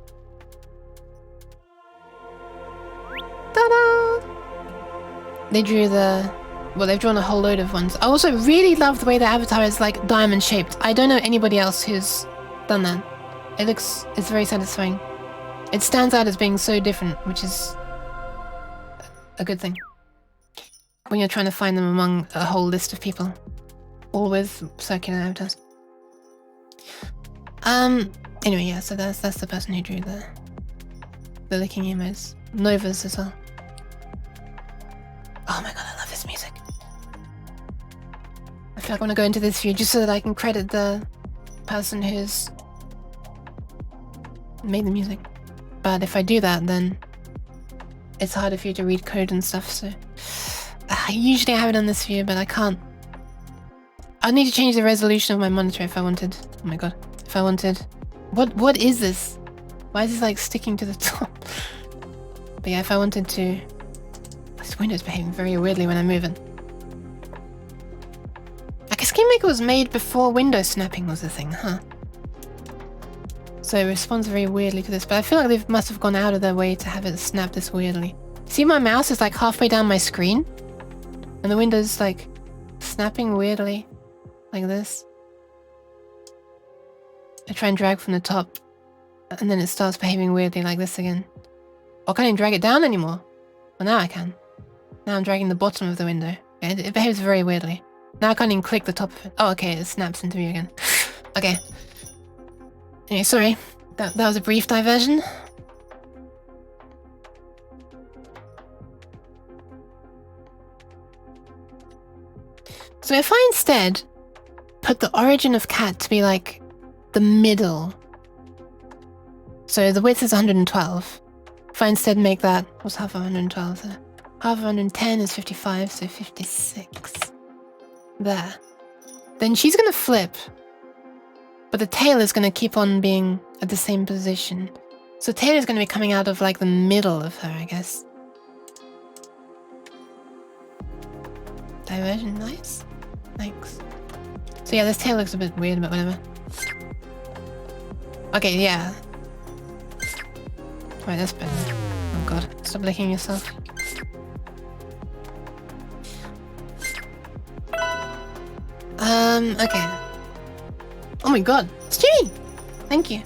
Ta-da! They drew well, they've drawn a whole load of ones. I also really love the way the avatar is like diamond shaped. I don't know anybody else who's done that. It's very satisfying. It stands out as being so different, which is a good thing. When you're trying to find them among a whole list of people. All with circular avatars. Anyway, yeah, so that's the person who drew the licking emotes. Nova's as well. Oh my god, I love this music. I feel like I want to go into this view just so that I can credit the person who's made the music. But if I do that, then it's harder for you to read code and stuff, so... usually I have it on this view, but I can't. I need to change the resolution of my monitor if I wanted... Oh my god. If I wanted... What is this? Why is this like sticking to the top? But yeah, if I wanted to... This window's behaving very weirdly when I move it. I guess GameMaker was made before window snapping was a thing, huh? So it responds very weirdly to this, but I feel like they must have gone out of their way to have it snap this weirdly. See, my mouse is like halfway down my screen, and the window's like snapping weirdly, like this. I try and drag from the top, and then it starts behaving weirdly like this again. Oh, I can't even drag it down anymore. Well, now I can. Now I'm dragging the bottom of the window. It behaves very weirdly. Now I can't even click the top of it. Oh, okay, it snaps into view again. Okay. Anyway, sorry. That was a brief diversion. So if I instead put the origin of cat to be like the middle. So the width is 112. If I instead make that, what's half of 112 there? Half of 110 is 55, so 56. There. Then she's gonna flip. But the tail is gonna keep on being at the same position. So the tail is gonna be coming out of like the middle of her, I guess. Diversion, nice. Thanks. So yeah, this tail looks a bit weird, but whatever. Okay, yeah. Right, that's better. Oh god, stop licking yourself. Okay. Oh my god, Stewie! Thank you.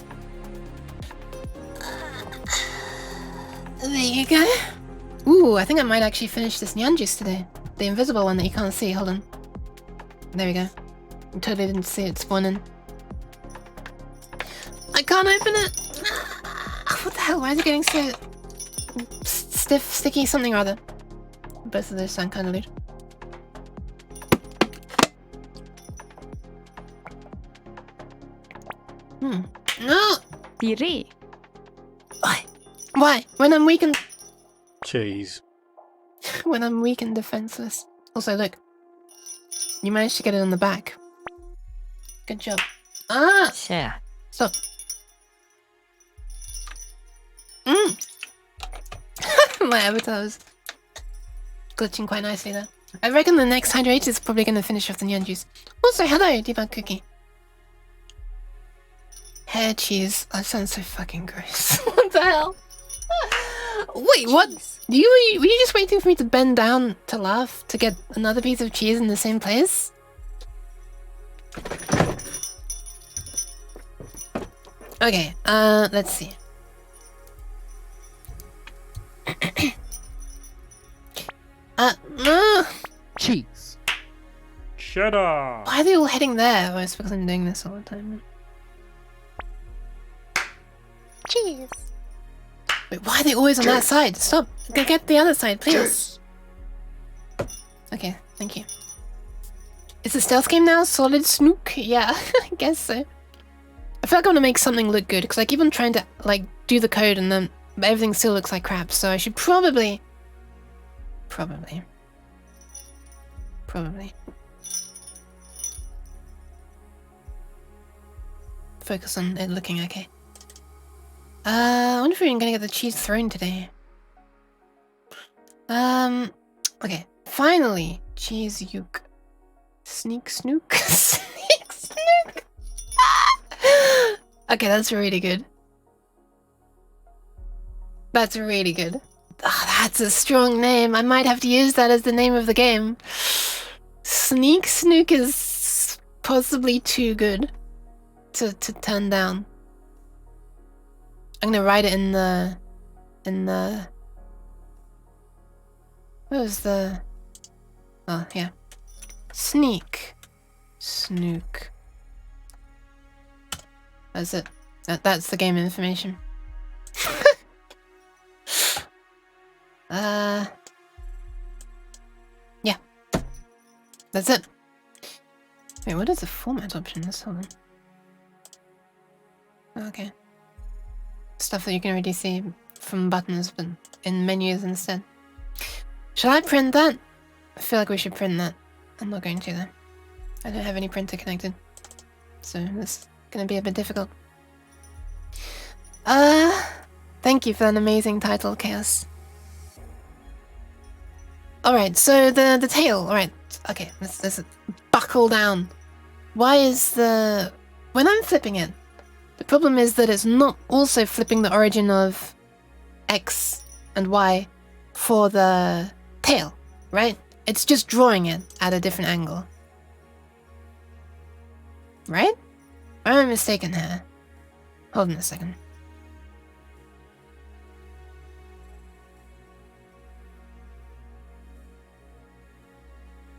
There you go. Ooh, I think I might actually finish this Nyan juice today. The invisible one that you can't see, hold on. There we go. I totally didn't see it spawning. I can't open it! What the hell, why is it getting so... stiff, sticky, something or other? Both of those sound kind of lewd. No! Piri. Why? Why? When I'm weak and... Cheese. when I'm weak and defenseless. Also, look. You managed to get it on the back. Good job. Ah! Yeah. Stop. My avatar was glitching quite nicely there. I reckon the next hydrate is probably going to finish off the neon juice. Also, hello, debug cookie. Hair cheese. That sounds so fucking gross. What the hell? Wait, what? Were you just waiting for me to bend down to laugh to get another piece of cheese in the same place? Okay, let's see. Cheese. Cheddar. Why are they all heading there? Oh, it's because I'm doing this all the time. Cheese. Wait, why are they always on that side? Stop. Get the other side, please. Okay, thank you. Is the stealth game now? Solid Snook? Yeah, I guess so. I feel like I want to make something look good, because I keep on trying to, like, do the code and then everything still looks like crap, so I should probably... focus on it looking okay. I wonder if we're gonna get the cheese thrown today. Okay. Finally! Cheese yolk. Sneak snook? Sneak snook! Okay, that's really good. That's really good. Oh, that's a strong name. I might have to use that as the name of the game. Sneak snook is possibly too good to turn down. I'm gonna write it in the... What was the... Oh, yeah. Sneak. Snook. That's it. That's the game information. Yeah. That's it. Wait, what is the format option? Let's hold on. Okay. Stuff that you can already see from buttons, but in menus instead. Shall I print that? I feel like we should print that. I'm not going to though. I don't have any printer connected. So this is gonna be a bit difficult. Thank you for that amazing title, Chaos. Alright, so the tail, alright. Okay, let's buckle down. Why is the... When I'm flipping it, the problem is that it's not also flipping the origin of X and Y for the tail, right? It's just drawing it at a different angle. Right? Or am I mistaken here? Hold on a second.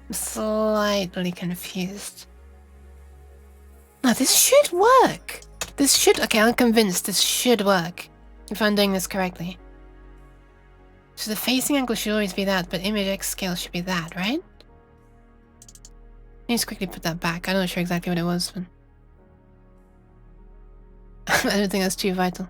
I'm slightly confused. No, this should work. This should... Okay, I'm convinced this should work. If I'm doing this correctly. So the facing angle should always be that, but image X scale should be that, right? Let me just quickly put that back. I'm not sure exactly what it was, but... I don't think that's too vital.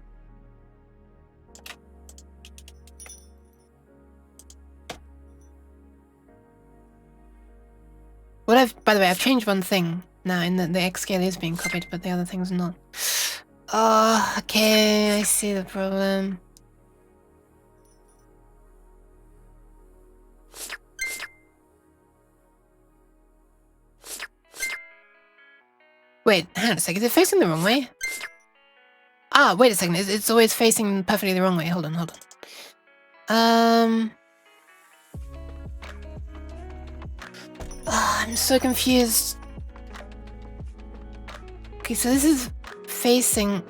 By the way, I've changed one thing now, in that the X scale is being copied, but the other thing's not. Oh, okay, I see the problem. Wait, hang on a second, is it facing the wrong way? Ah, wait a second, it's always facing perfectly the wrong way. Hold on. Oh, I'm so confused. Okay, so this is facing,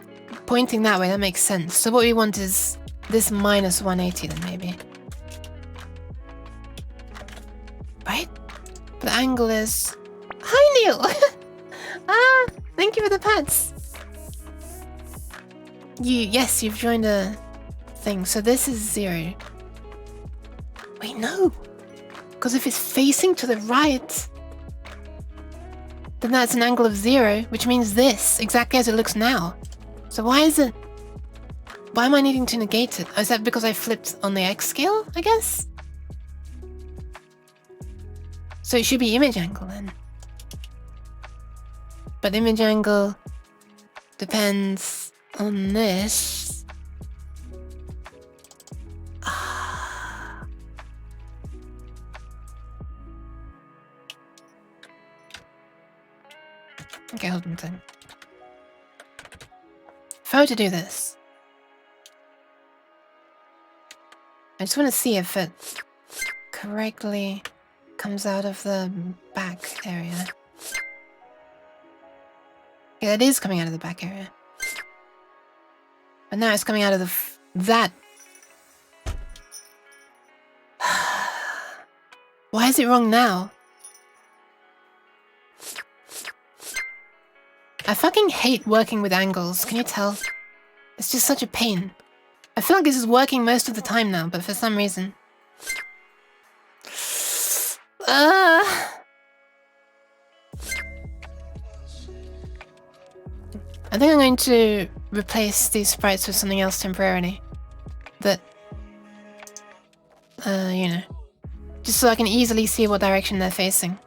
pointing that way, that makes sense. So what we want is this minus 180 then, maybe. Right? The angle is... Hi, Neil! Ah, thank you for the pats. Yes, you've joined a thing. So this is 0. Wait, no. Because if it's facing to the right, then that's an angle of 0, which means this, exactly as it looks now. So why is it... Why am I needing to negate it? Oh, is that because I flipped on the X scale, I guess? So it should be image angle then. But image angle depends on this. Okay, hold on a second. If I were to do this, I just want to see if it correctly comes out of the back area. Yeah, it is coming out of the back area. But now it's coming out of that. Why is it wrong now? I fucking hate working with angles, can you tell? It's just such a pain. I feel like this is working most of the time now, but for some reason... I think I'm going to replace these sprites with something else temporarily. That... you know. Just so I can easily see what direction they're facing.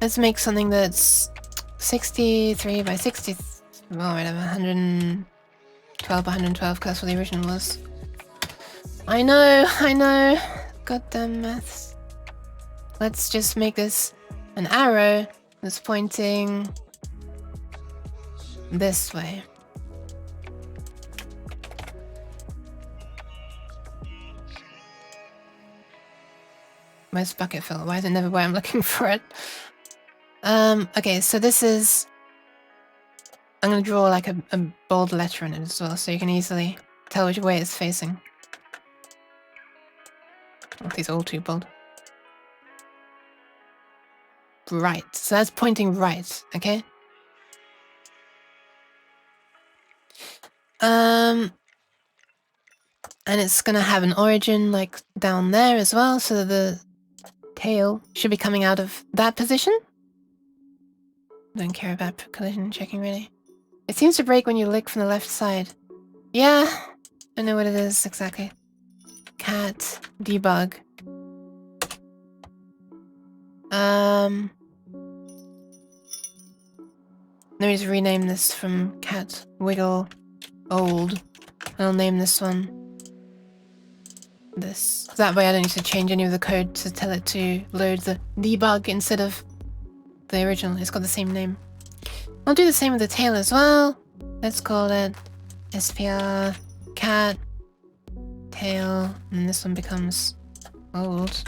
Let's make something that's 63 by 60... well, whatever, 112 by 112, because that's what the original was. I know. Goddamn maths. Let's just make this an arrow that's pointing this way. Where's bucket fill? Why is it never where I'm looking for it? Okay, so this is... I'm gonna draw like a bold letter in it as well, so you can easily tell which way it's facing. Oh, these are all too bold. Right, so that's pointing right, okay? And it's gonna have an origin like down there as well, so the tail should be coming out of that position. Don't care about collision checking really. It seems to break when you lick from the left side. Yeah, I know what it is exactly. Cat debug. Let me just rename this from cat wiggle old. I'll name this one this. That way I don't need to change any of the code to tell it to load the debug instead of the original. It's got the same name. I'll do the same with the tail as well. Let's call it SPR cat tail, and this one becomes old.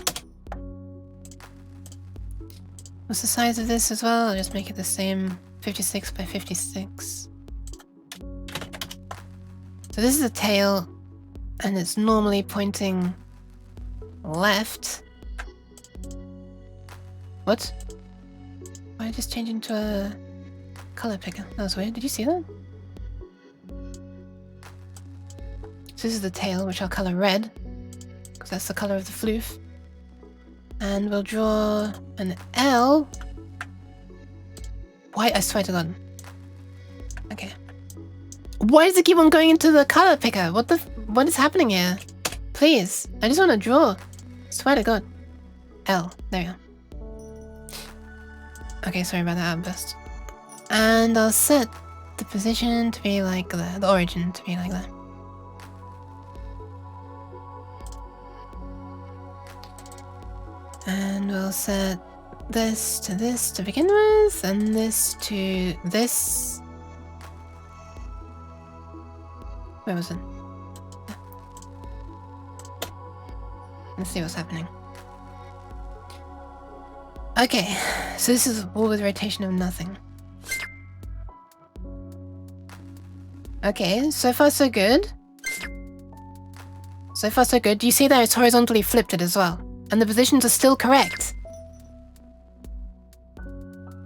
What's the size of this as well? I'll just make it the same, 56 by 56. So this is the tail, and it's normally pointing left. What? Why did I just change into a color picker? That was weird. Did you see that? So this is the tail, which I'll color red, because that's the color of the floof. And we'll draw an L. Why? I swear to God. Okay. Why does it keep on going into the color picker? What is happening here? Please. I just want to draw. Swear to God. L. There we go. Okay, sorry about that outburst. And I'll set the position to be like that. The origin to be like that. And we'll set this to begin with, and this to this. Where was it? Yeah. Let's see what's happening. Okay, so this is all with rotation of nothing. Okay, so far so good. So far so good. Do you see that it's horizontally flipped it as well? And the positions are still correct.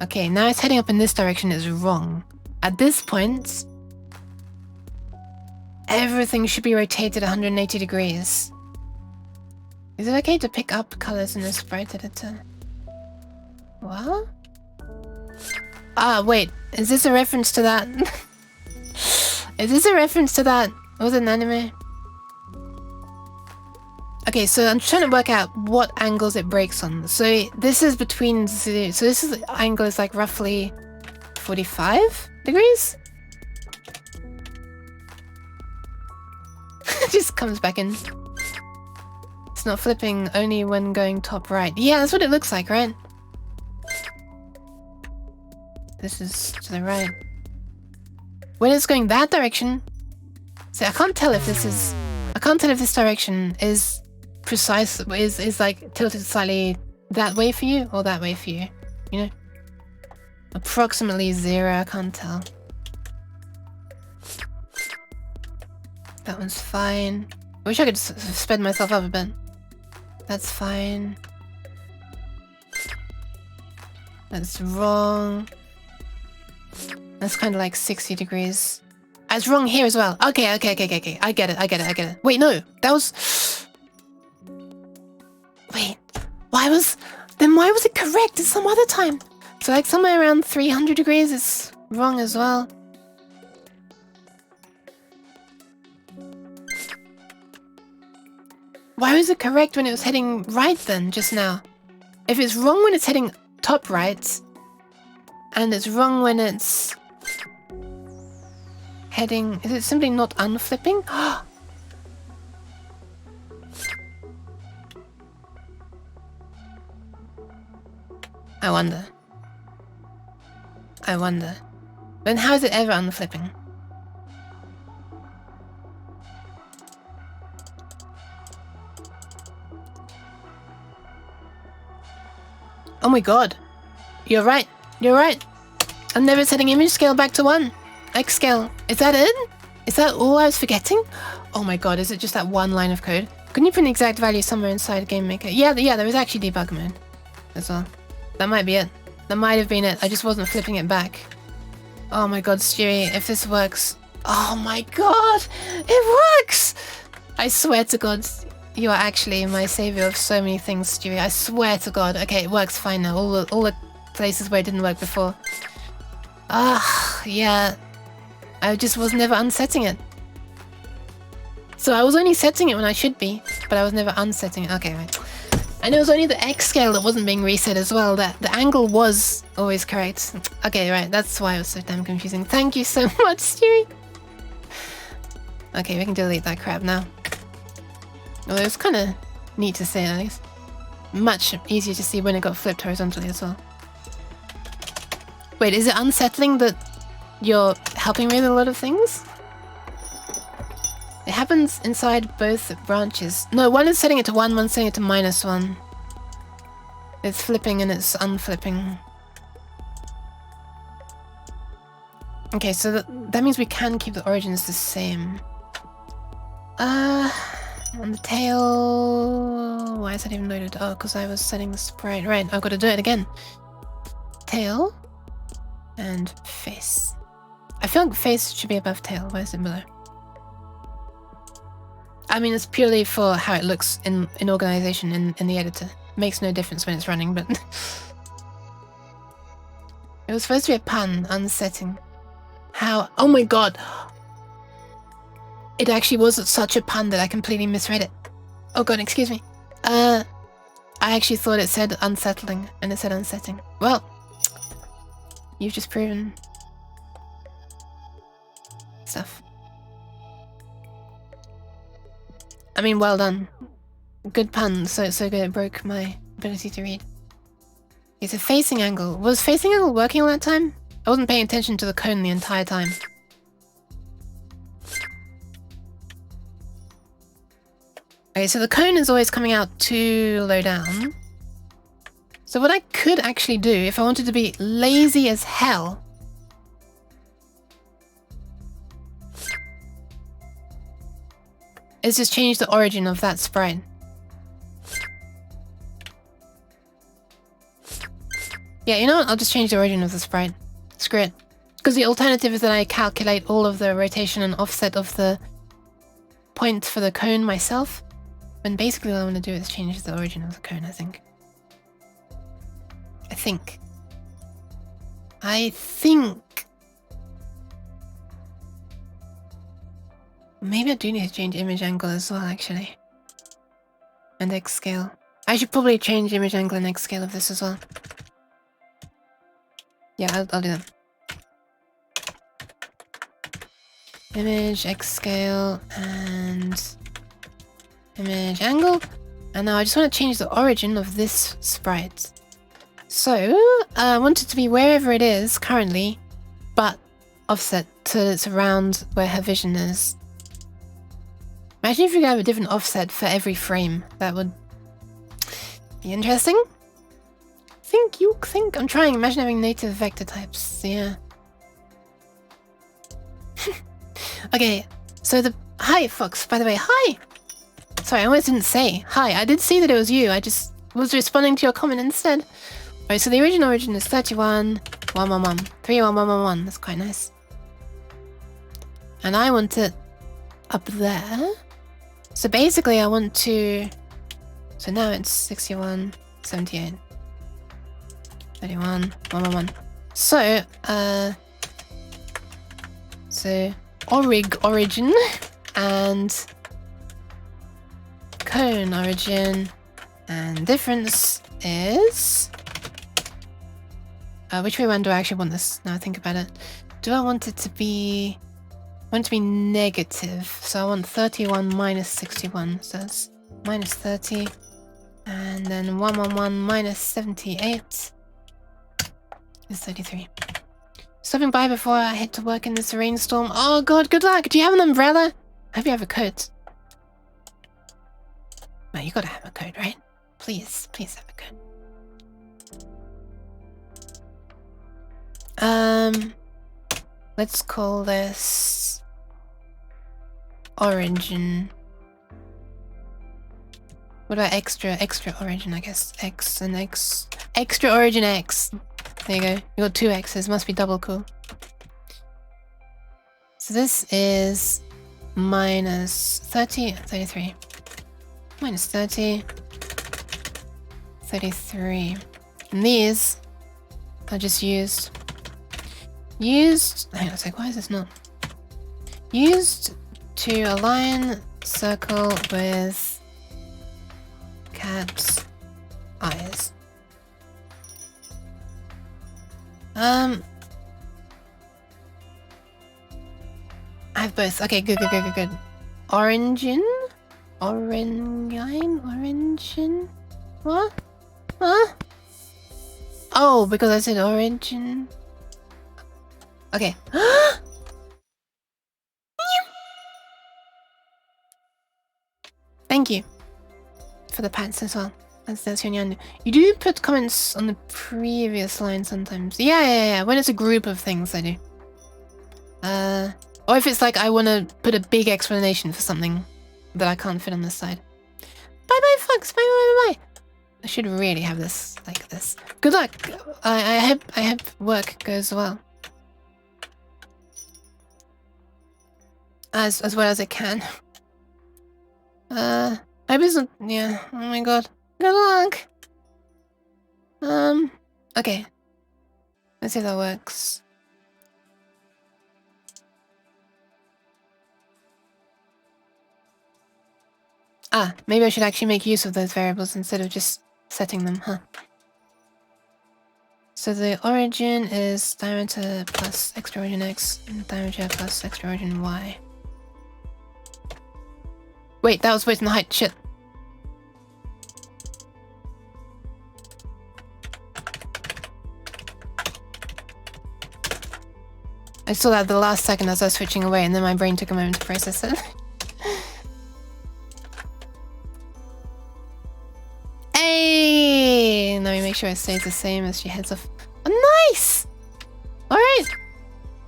Okay, now it's heading up in this direction is wrong. At this point, everything should be rotated 180 degrees. Is it okay to pick up colors in the sprite editor? What? Ah, wait. Is this a reference to that? Is this a reference to that? Was it an anime? Okay, so I'm trying to work out what angles it breaks on. So this is between zero. So this is angle is like roughly 45 degrees. It just comes back in. It's not flipping only when going top right. Yeah, that's what it looks like, right? This is to the right. When it's going that direction, see, I can't tell if this is. I can't tell if this direction is precise. Is like tilted slightly that way for you or that way for you. You know, approximately 0. I can't tell. That one's fine. I wish I could sped myself up a bit. That's fine. That's wrong. That's kind of like 60 degrees. It's wrong here as well. Okay. I get it. Wait, no. That was... Wait. Why was it correct at some other time? So like somewhere around 300 degrees is wrong as well. Why was it correct when it was heading right then, just now? If it's wrong when it's heading top right, and it's wrong when it's heading... Is it simply not unflipping? I wonder. Then how is it ever unflipping? Oh my god. You're right. I'm never setting image scale back to 1. X scale. Is that it? Is that all I was forgetting? Oh my god, is it just that one line of code? Couldn't you put an exact value somewhere inside GameMaker? Yeah, there was actually debug mode as well. That might be it. That might have been it. I just wasn't flipping it back. Oh my god, Stewie, if this works... Oh my god! It works! I swear to god, you are actually my savior of so many things, Stewie. I swear to god. Okay, it works fine now. All the places where it didn't work before. Yeah. I just was never unsetting it. So I was only setting it when I should be, but I was never unsetting it. Okay, right. And it was only the X scale that wasn't being reset as well. That the angle was always correct. Okay, right. That's why it was so damn confusing. Thank you so much, Stewie. Okay, we can delete that crap now. Well, it was kind of neat to see, at least. Much easier to see when it got flipped horizontally as well. Wait, is it unsettling that you're helping me with a lot of things? It happens inside both branches. No, one is setting it to 1, one's setting it to -1. It's flipping and it's unflipping. Okay, so that means we can keep the origins the same. On the tail... Why is that even loaded? Oh, because I was setting the sprite. Right, I've got to do it again. Tail. And face. I feel like face should be above tail. Why is it below? I mean, it's purely for how it looks in organization in the editor. Makes no difference when it's running, but... It was supposed to be a pun, unsetting. How? Oh my god! It actually was such a pun that I completely misread it. Oh god, excuse me. I actually thought it said unsettling, and it said unsetting. Well, you've just proven stuff. I mean, well done. Good pun, so good it broke my ability to read. It's a facing angle. Was facing angle working all that time? I wasn't paying attention to the cone the entire time. Okay, so the cone is always coming out too low down. So what I could actually do, if I wanted to be lazy as hell... is just change the origin of that sprite. Yeah, you know what? I'll just change the origin of the sprite. Screw it. Because the alternative is that I calculate all of the rotation and offset of the point for the cone myself. When basically all I want to do is change the origin of the cone, I think. Maybe I do need to change image angle as well, actually. And X scale. I should probably change image angle and X scale of this as well. Yeah, I'll do that. Image, X scale, and image angle. And now I just want to change the origin of this sprite. So, I want it to be wherever it is currently, but offset so it's around where her vision is. Imagine if you could have a different offset for every frame. That would be interesting. Think. I'm trying. Imagine having native vector types. Yeah. Okay, so hi, Fox, by the way, hi! Sorry, I almost didn't say hi. I did see that it was you. I just was responding to your comment instead. Alright, so the origin is 31, 111, 31111. That's quite nice. And I want it up there. So basically I want to... So now it's 61, 78, 31, 111. So, origin and cone origin and difference is... which way around do I actually want this? Now I think about it. Do I want it to be... I want it to be negative. So I want 31 minus 61. So that's minus 30. And then 111 minus 78 is 33. Stopping by before I head to work in this rainstorm. Oh god, good luck! Do you have an umbrella? I hope you have a coat. Well, you gotta have a coat, right? Please have a coat. Let's call this... origin. What about extra origin, I guess? X and X. Extra origin X. There you go. You got 2 X's. Must be double cool. So this is minus 30, 33. Minus 30, 33. And these are just used. Hang on a sec, why is this not? Used to align circle with cat's eyes. I have both. Okay, good. Origin? What? Huh? Oh, because I said origin. Okay. Thank you for the pats as well. That's your You do put comments on the previous line sometimes. Yeah. When it's a group of things, I do. Or if it's like I want to put a big explanation for something that I can't fit on this side. Bye, Fox. Bye. I should really have this like this. Good luck. I hope work goes well. As well as it can. I hope it's not... Yeah. Oh my god. Good luck. Okay. Let's see if that works. Maybe I should actually make use of those variables instead of just setting them, huh? So the origin is diameter plus extra origin X and diameter plus extra origin Y. Wait, that was waiting the height. Shit. I saw that at the last second as I was switching away, and then my brain took a moment to process it. Hey! Now we make sure it stays the same as she heads off. Oh, nice! Alright!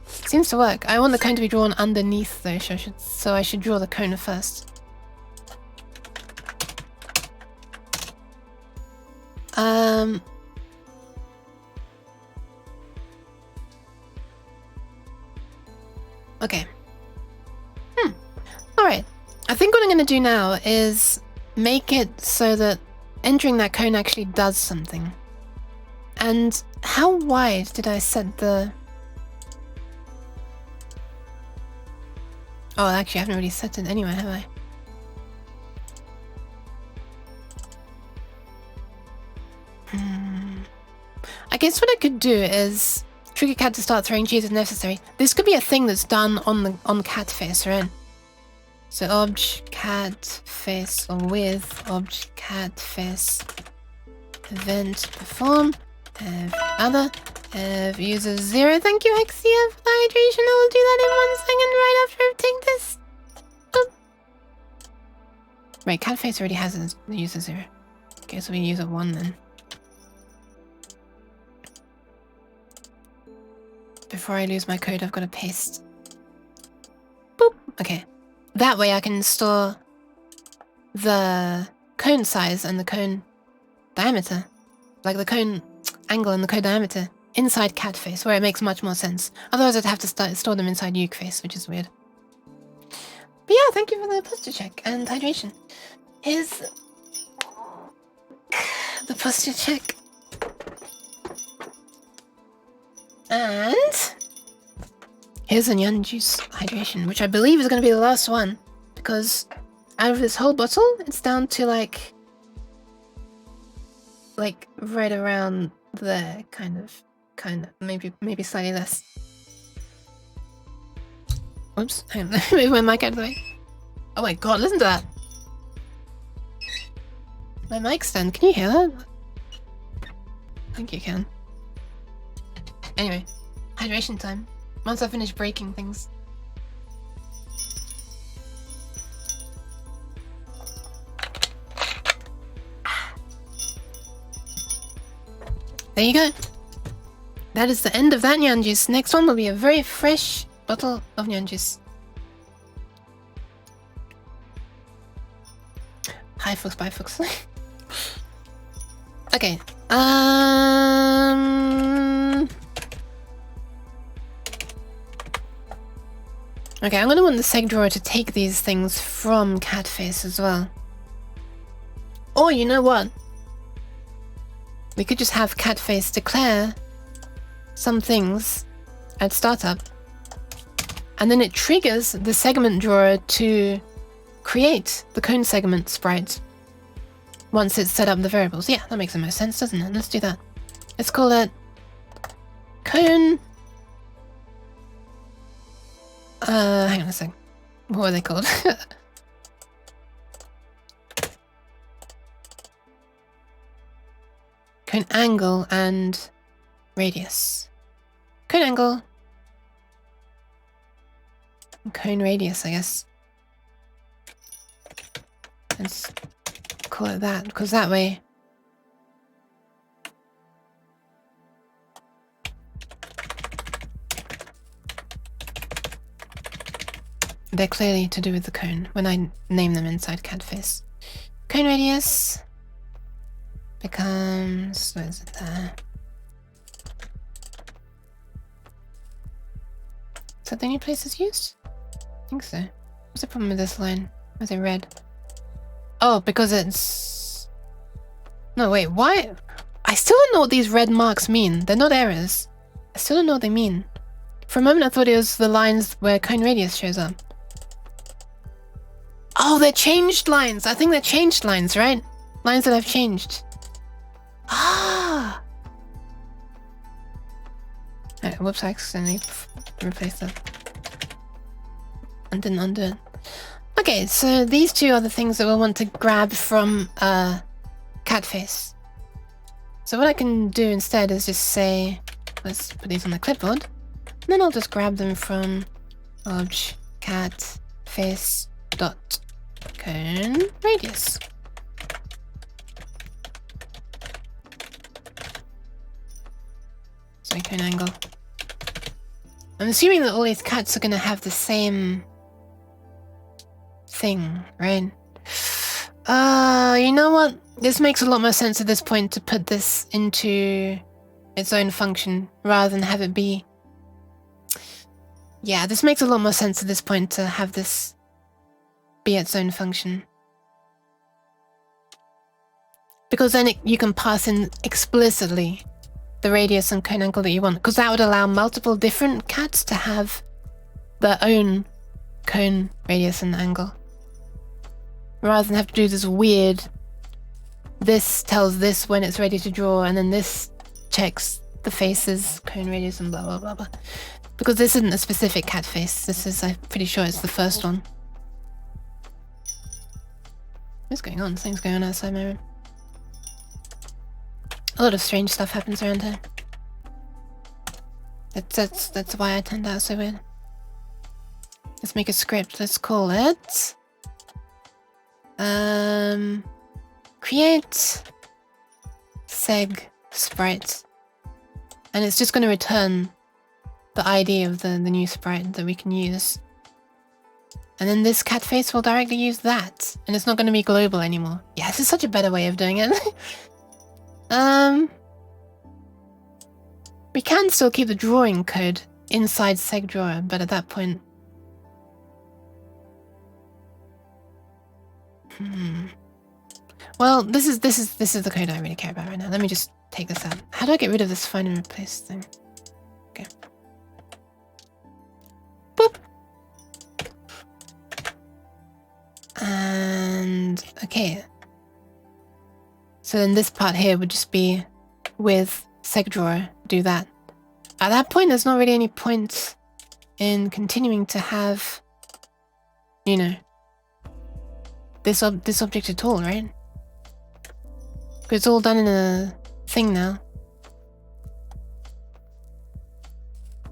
Seems to work. I want the cone to be drawn underneath though, so I should draw the cone first. Okay. Alright. I think what I'm going to do now is make it so that entering that cone actually does something. And how wide did I set the... Oh, actually I haven't really set it anyway, have I? guess what I could do is trigger cat to start throwing cheese if necessary. This could be a thing that's done on cat face, right? So obj cat face or with obj cat face event perform other user 0. Thank you, Exia, for the hydration. I will do that in 1 second right after I take this. Boop. Wait, cat face already has a user 0. Okay, so we use a 1 then. Before I lose my code, I've got to paste. Boop. Okay. That way I can store the cone size and the cone diameter. Like the cone angle and the cone diameter inside cat face, where it makes much more sense. Otherwise I'd have to store them inside uke face, which is weird. But yeah, thank you for the posture check and hydration. Here's the posture check. And here's a Nyan Juice hydration, which I believe is going to be the last one, because out of this whole bottle, it's down to like right around there, kind of, maybe slightly less. Oops, hang on, move my mic out of the way. Oh my god, listen to that! My mic stand, can you hear that? I think you can. Anyway, hydration time. Once I finish breaking things. There you go. That is the end of that Nyan Juice. Next one will be a very fresh bottle of Nyan Juice. Hi folks, bye folks. Okay. Okay, I'm gonna want the seg drawer to take these things from Catface as well. Or you know what? We could just have Catface declare some things at startup, and then it triggers the segment drawer to create the cone segment sprite once it's set up the variables. Yeah, that makes the most sense, doesn't it? Let's do that. Let's call it cone. Hang on a sec. What were they called? Cone angle and radius. Cone angle. And cone radius, I guess. Let's call it that, because that way they're clearly to do with the cone when I name them inside Catface. Cone radius becomes... where is it there? Is that the only place it's used? I think so. What's the problem with this line? Why is it red? Oh, because it's... No, wait, why? I still don't know what these red marks mean. They're not errors. I still don't know what they mean. For a moment I thought it was the lines where cone radius shows up. Oh, they're changed lines. I think they're changed lines, right? Lines that I've changed. Ah! Alright, whoops, I accidentally replaced that. And didn't undo it. Okay, so these two are the things that we'll want to grab from Catface. So what I can do instead is just say, let's put these on the clipboard. And then I'll just grab them from obj catface dot cone radius. Sorry, cone angle. I'm assuming that all these cats are going to have the same thing, right? You know what? This makes a lot more sense at this point to put this into its own function rather than have it be... Yeah, this makes a lot more sense at this point to have this be its own function. Because then you can pass in explicitly the radius and cone angle that you want, because that would allow multiple different cats to have their own cone, radius, and angle. Rather than have to do this weird, this tells this when it's ready to draw, and then this checks the faces, cone radius, and blah blah blah blah. Because this isn't a specific cat face. This is, I'm pretty sure it's the first one. What's going on? Something's going on outside my room. A lot of strange stuff happens around here. That's why I turned out so weird. Let's make a script. Let's call it create seg sprite, and it's just going to return the ID of the new sprite that we can use. And then this cat face will directly use that, and it's not going to be global anymore. Yeah, this is such a better way of doing it. We can still keep the drawing code inside seg drawer, but at that point, well, this is the code I really care about right now. Let me just take this out. How do I get rid of this find and replace thing? Okay. Boop. And okay. So then this part here would just be with seg drawer, do that. At that point, there's not really any point in continuing to have, you know, this object at all, right? Because it's all done in a thing now.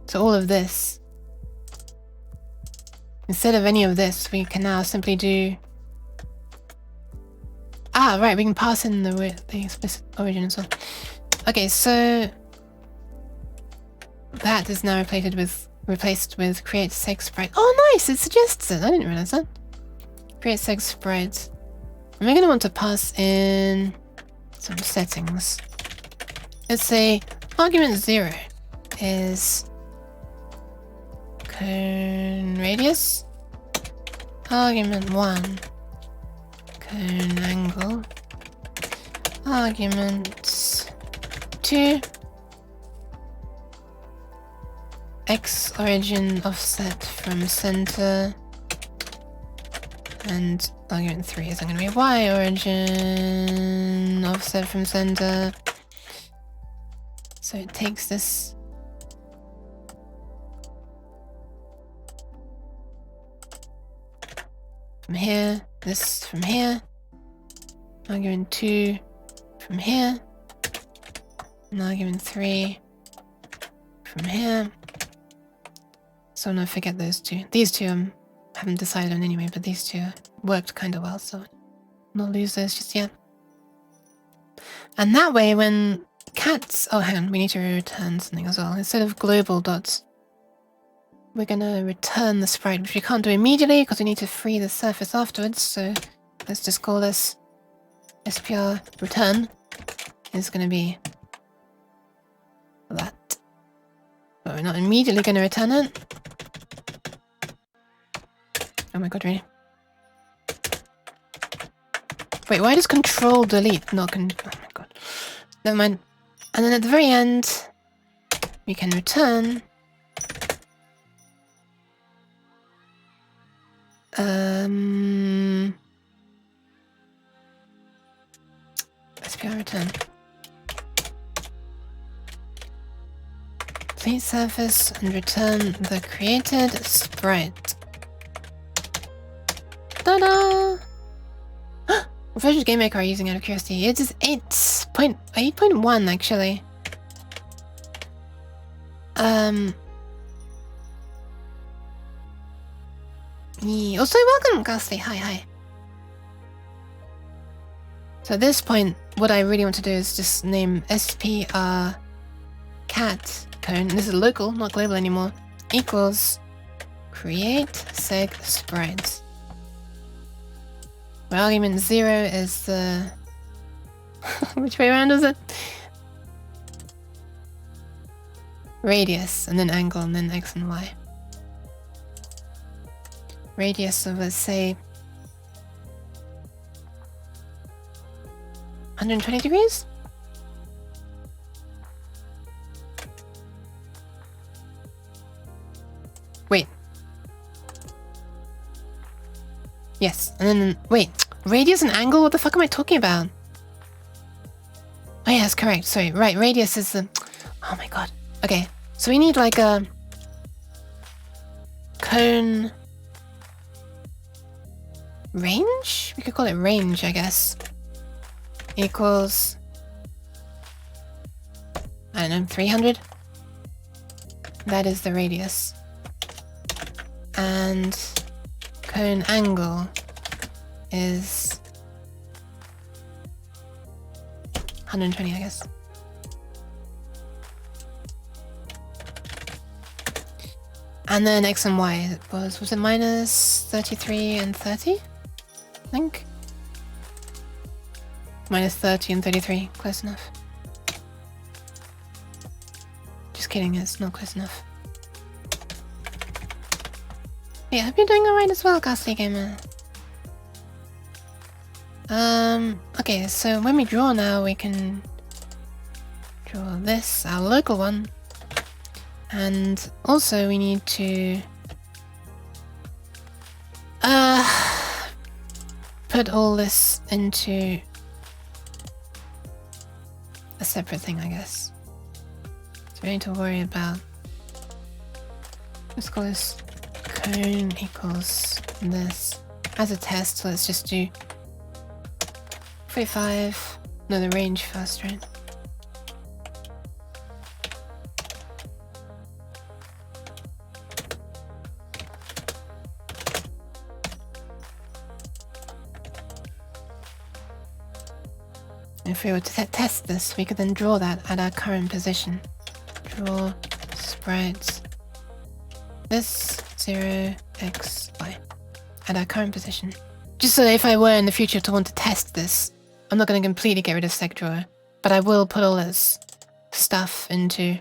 So all of this, instead of any of this, we can now simply do... Ah, right, we can pass in the explicit origin as well. Okay, so that is now replaced with create seg sprite. Oh, nice! It suggests it. I didn't realize that. Create seg sprite. And we're going to want to pass in some settings. Let's say argument 0 is cone radius. Argument 1, cone angle. Argument 2, x origin offset from center. And argument 3 is going to be y origin offset from center. So it takes this from here, this from here, argument 2 from here, and argument 3 from here. So I'm gonna forget those two. These two haven't decided on anyway, but these two worked kind of well, so I'll not lose those just yet. And that way, when cats... Oh, hang on, we need to return something as well. Instead of global dots, we're gonna return the sprite, which we can't do immediately because we need to free the surface afterwards, so let's just call this SPR return is gonna be that. But we're not immediately gonna return it. Oh my god, really? Wait, why does control delete not oh my god. Never mind. And then at the very end, we can return SPR return. Delete surface and return the created sprite. Ta-da! What version of GameMaker are you using out of curiosity? It is 8.1 actually. Yeah. Also, welcome, Ghastly. Hi. So at this point, what I really want to do is just name SPR cat cone. This is local, not global anymore. Equals create seg sprite. My argument 0 is the... Which way around is it? Radius, and then angle, and then x and y. Radius of, let's say, 120 degrees? Wait. Yes, and then, wait. Radius and angle? What the fuck am I talking about? Oh yeah, that's correct. Sorry, right. Radius is the... Oh my god. Okay, so we need like a cone range? We could call it range, I guess. Equals, I don't know, 300? That is the radius. And cone angle is 120, I guess. And then x and y was it minus 33 and 30? I think. Minus 30 and 33, close enough. Just kidding, it's not close enough. Yeah, I hope you're doing alright as well, Ghastly Gamer. Okay, so when we draw now, we can draw this, our local one. And also we need to put all this into a separate thing, I guess. So we need to worry about, let's call this cone equals this. As a test, let's just do 45, no, the range first, right? If we were to test this, we could then draw that at our current position. Draw sprites. This 0, x, y. At our current position. Just so that if I were in the future to want to test this, I'm not going to completely get rid of SecDrawer, but I will put all this stuff into,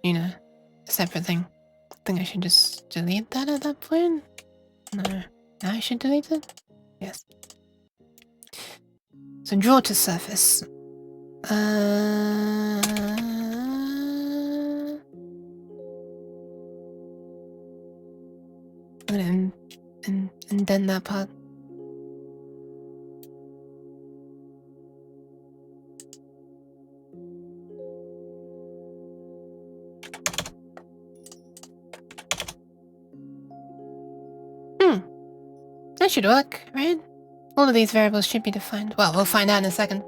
you know, a separate thing. I think I should just delete that at that point. No, now I should delete it? Yes. So draw to surface. I'm gonna indent that part. That should work, right? All of these variables should be defined. Well, we'll find out in a second.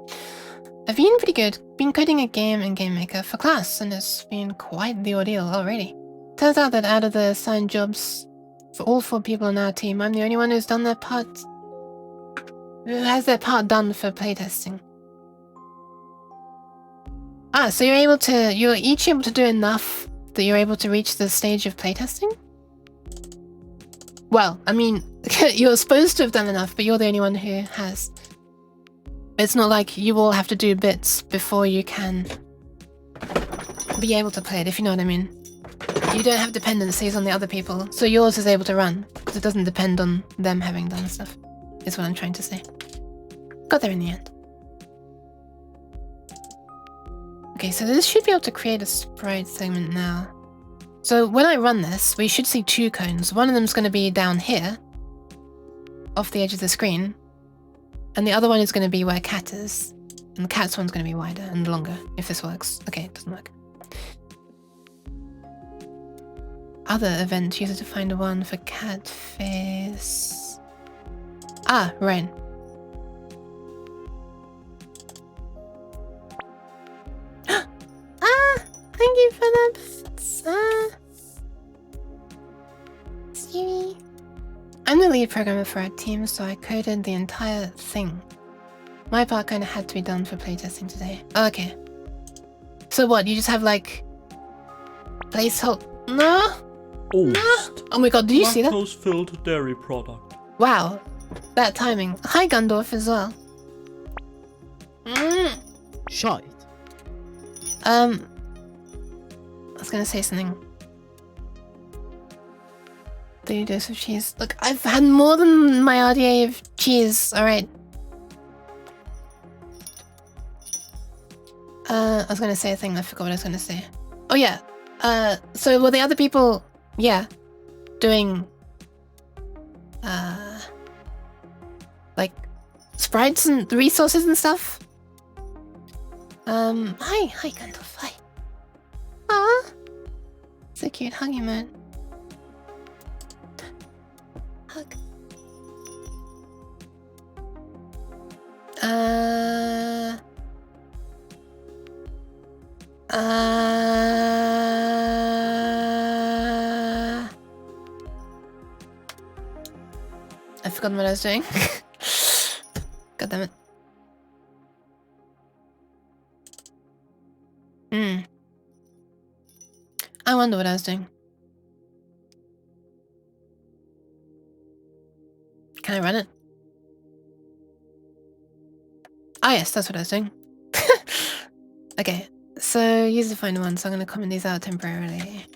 I've been pretty good. Been coding a game in GameMaker for class, and it's been quite the ordeal already. Turns out that out of the assigned jobs for all 4 people in our team, I'm the only one who's done their part. Who has their part done for playtesting. Ah, so you're each able to do enough that you're able to reach the stage of playtesting? Well, I mean, you're supposed to have done enough, but you're the only one who has. It's not like you all have to do bits before you can be able to play it, if you know what I mean. You don't have dependencies on the other people, so yours is able to run, because it doesn't depend on them having done stuff, is what I'm trying to say. Got there in the end. Okay, so this should be able to create a sprite segment now. So when I run this, we should see 2 cones. One of them's going to be down here, off the edge of the screen, and the other one is going to be where cat is. And the cat's one's going to be wider and longer, if this works. Okay, it doesn't work. Other event, user defined one for cat face. Ah, right. Thank you for that. Siri. I'm the lead programmer for our team, so I coded the entire thing. My part kind of had to be done for playtesting today. Okay. So what? You just have like placeholder? No. Ost. Oh my god! Did you see that? Lactose-filled dairy product. Wow, that timing. Hi, Gundorf as well. Shite. I was gonna say something. 3 doses of cheese. Look, I've had more than my RDA of cheese. All right. I was gonna say a thing. I forgot what I was gonna say. Oh yeah. So were the other people? Yeah, doing. Like sprites and resources and stuff. Hi, Gandalf, hi. Ah, so cute, hug emote. Hug. I forgot what I was doing. God damn it. I wonder what I was doing. Can I run it? Ah, yes, that's what I was doing. Okay, so use the finder one, so I'm going to comment these out temporarily.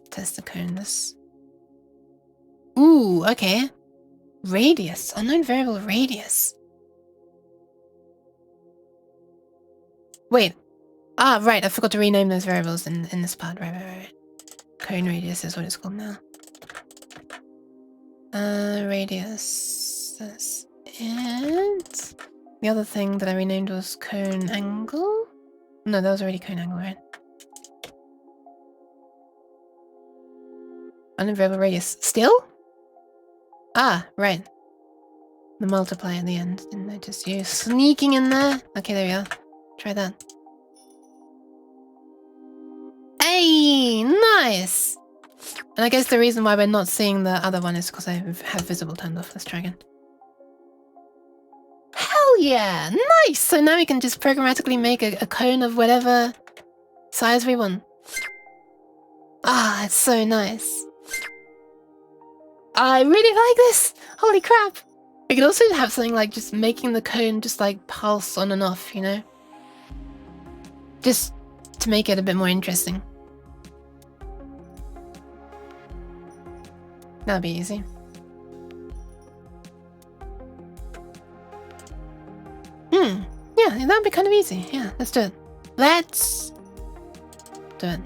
Test the cones. Ooh, okay. Radius, unknown variable radius. Wait. Ah, right, I forgot to rename those variables in this part. Right. Cone radius is what it's called now. Radius. That's it. The other thing that I renamed was cone angle. No, that was already cone angle, right? Unknown variable radius. Still? Ah, right. The multiply at the end. Didn't notice you sneaking in there. Okay, there we are. Try that. Hey, nice! And I guess the reason why we're not seeing the other one is because I have visible turned off. Let's try again. Hell yeah! Nice! So now we can just programmatically make a cone of whatever size we want. Ah, it's so nice. I really like this! Holy crap! We could also have something like just making the cone just like pulse on and off, you know? Just to make it a bit more interesting. That'll be easy. Yeah, that'd be kind of easy. Yeah, let's do it. Let's do it.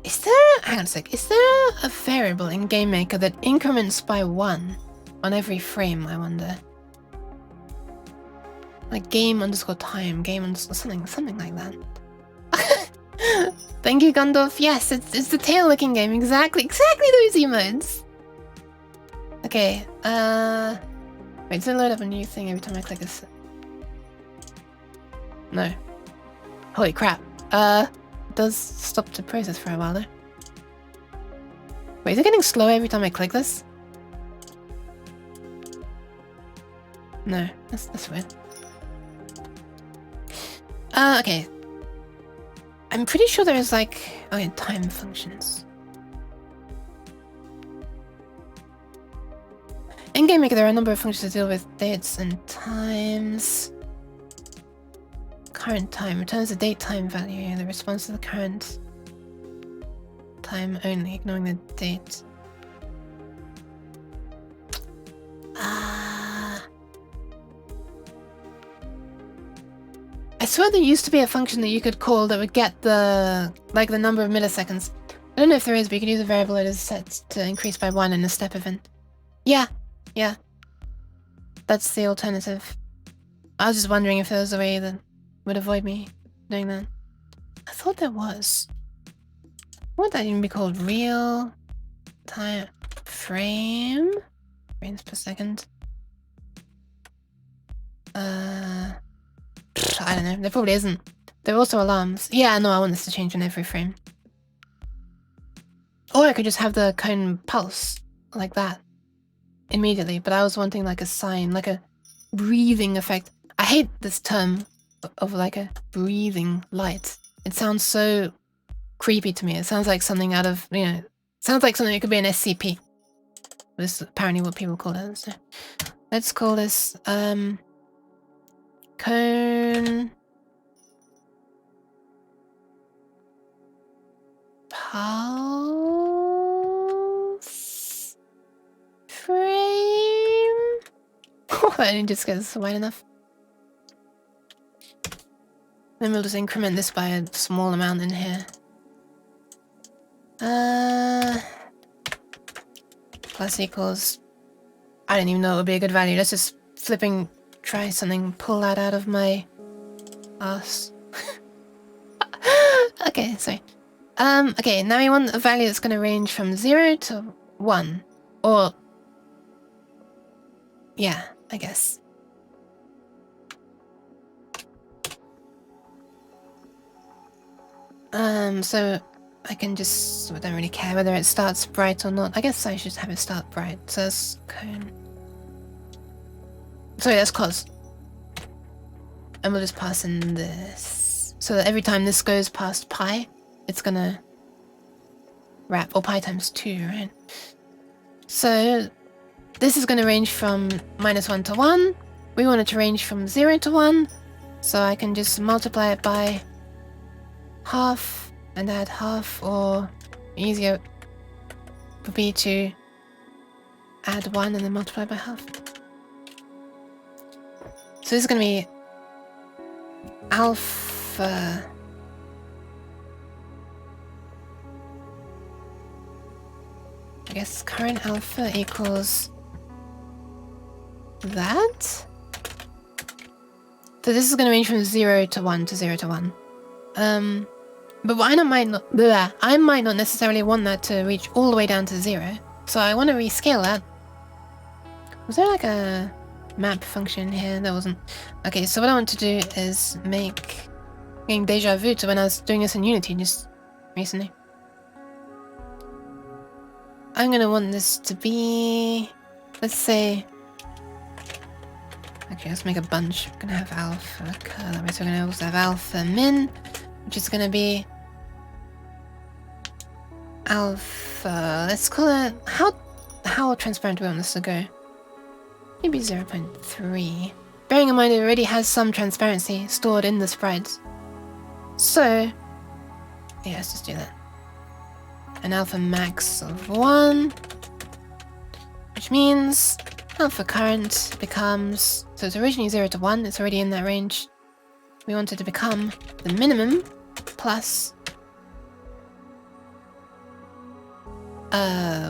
Is there... Hang on a sec. Is there a variable in GameMaker that increments by 1 on every frame, I wonder? Like game_time, something like that. Thank you, Gandalf. Yes, it's the tail licking game. Exactly those emotes. Okay, wait, does it load up a new thing every time I click this? No. Holy crap. It does stop the process for a while though. Wait, is it getting slow every time I click this? No, that's weird. Okay. I'm pretty sure there is like... Okay, time functions. In GameMaker, there are a number of functions to deal with dates and times. Current time returns the date time value. The response to the current time only, ignoring the date. I swear there used to be a function that you could call that would get the number of milliseconds. I don't know if there is, but you could use a variable that is set to increase by 1 in a step event. Yeah. That's the alternative. I was just wondering if there was a way that would avoid me doing that. I thought there was. What would that even be called? Real time frame? Frames per second? I don't know. There probably isn't. There are also alarms. Yeah, no, I want this to change in every frame. Or I could just have the cone pulse like that immediately, but I was wanting like a sign, like a breathing effect. I hate this term of like a breathing light. It sounds so creepy to me. It sounds like something out of, you know, sounds like something that could be an SCP. This is apparently what people call it. So let's call this cone pulse frame. Oh, I didn't just get this wide enough. Then we'll just increment this by a small amount in here. Plus equals... I don't even know what would be a good value. Let's just flipping try something, pull that out of my ass. Okay, sorry. Okay, now we want a value that's going to range from 0 to 1. Or... yeah, I guess. So I can just... I don't really care whether it starts bright or not. I guess I should have it start bright. So that's cone. Sorry, that's cos. And we'll just pass in this. So that every time this goes past pi, it's gonna wrap, or pi times 2, right? So this is gonna range from -1 to 1. We want it to range from 0 to 1. So I can just multiply it by half and add half, or easier would be to add 1 and then multiply by half. So this is going to be alpha. I guess current alpha equals that. So this is going to range from 0 to 1 to 0 to 1. But I might not necessarily want that to reach all the way down to 0. So I want to rescale that. Was there like a map function here? There wasn't. Okay, so what I want to do is make... getting deja vu to when I was doing this in Unity just recently. I'm going to want this to be... let's say... okay, let's make a bunch. We're going to have alpha curl. So we're going to also have alpha min, which is going to be... alpha... let's call it... how transparent do we want this to go? Maybe 0.3. Bearing in mind it already has some transparency stored in the sprites. So... yeah, let's just do that. An alpha max of 1. Which means... alpha current becomes... so it's originally 0 to 1, it's already in that range. We want it to become the minimum plus...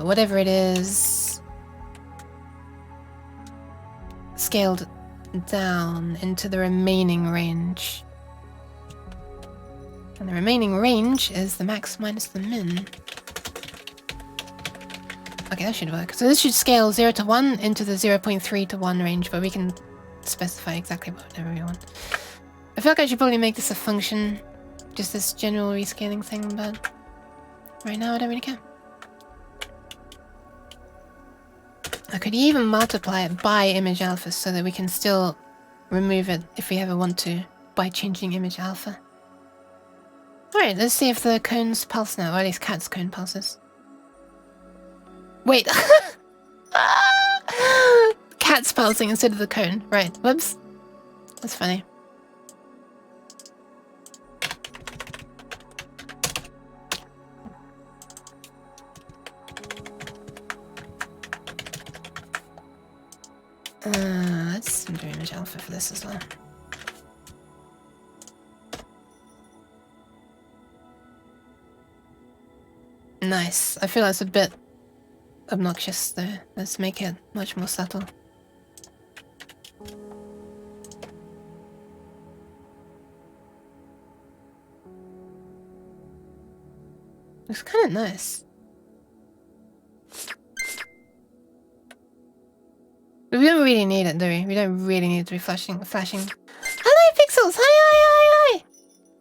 whatever it is... scaled down into the remaining range. And the remaining range is the max minus the min. Okay, that should work. So this should scale 0 to 1 into the 0.3 to 1 range, but we can specify exactly whatever we want. I feel like I should probably make this a function, just this general rescaling thing, but right now I don't really care. I could even multiply it by image alpha so that we can still remove it if we ever want to by changing image alpha. Alright, let's see if the cones pulse now, or at least cat's cone pulses. Wait! Cat's pulsing instead of the cone. Right, whoops. That's funny. Let's do image alpha for this as well. Nice. I feel that's a bit obnoxious though. Let's make it much more subtle. Looks kind of nice. We don't really need it, do we? We don't really need it to be flashing. Hello, Pixels! Hi!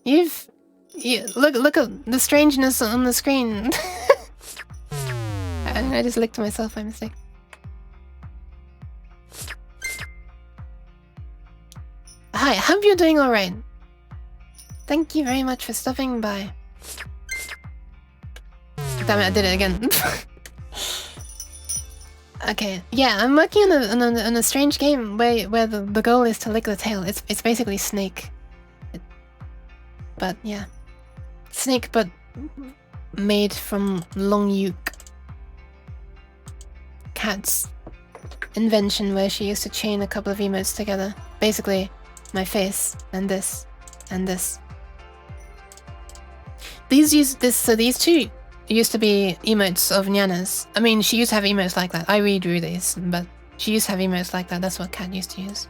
You look at the strangeness on the screen. I just licked myself by mistake. Hi, hope you're doing alright. Thank you very much for stopping by. Damn it, I did it again. Okay, yeah, I'm working on a strange game where the goal is to lick the tail. It's basically Snake. But yeah. Snake, but made from long uke. Cat's invention where she used to chain a couple of emotes together. Basically, my face, and this, and this. These two used to be emotes of Nyanas. I mean, she used to have emotes like that. I redrew these, but she used to have emotes like that. That's what Cat used to use.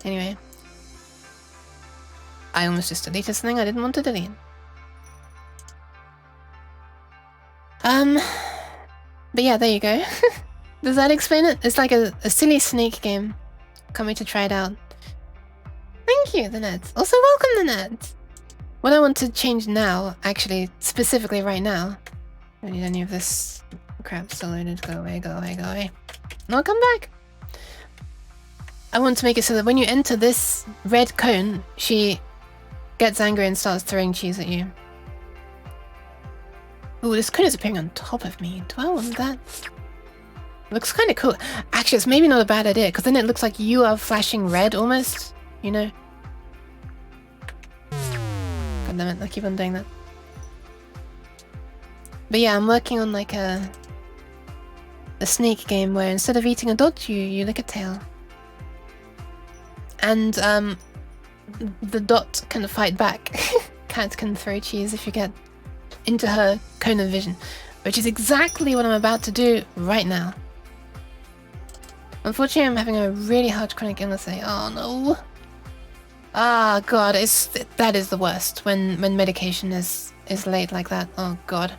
Anyway. I almost just deleted something I didn't want to delete. But yeah, there you go. Does that explain it? It's like a silly snake game. Can't wait to try it out. Thank you, the Neds. Also, welcome, the Neds. What I want to change now, actually, specifically right now. I don't need any of this crap still loaded. Go away, go away, go away. No, come back. I want to make it so that when you enter this red cone, she gets angry and starts throwing cheese at you. Ooh, this cone is appearing on top of me. Do I want that? Looks kind of cool. Actually, it's maybe not a bad idea, because then it looks like you are flashing red almost, you know? God damn it, I keep on doing that. But yeah, I'm working on like a snake game where instead of eating a dot, you lick a tail. And the dot can fight back. Cat can throw cheese if you get into her cone of vision, which is exactly what I'm about to do right now. Unfortunately, I'm having a really hard chronic illness. Oh no! Ah, God, that is the worst when medication is late like that. Oh God.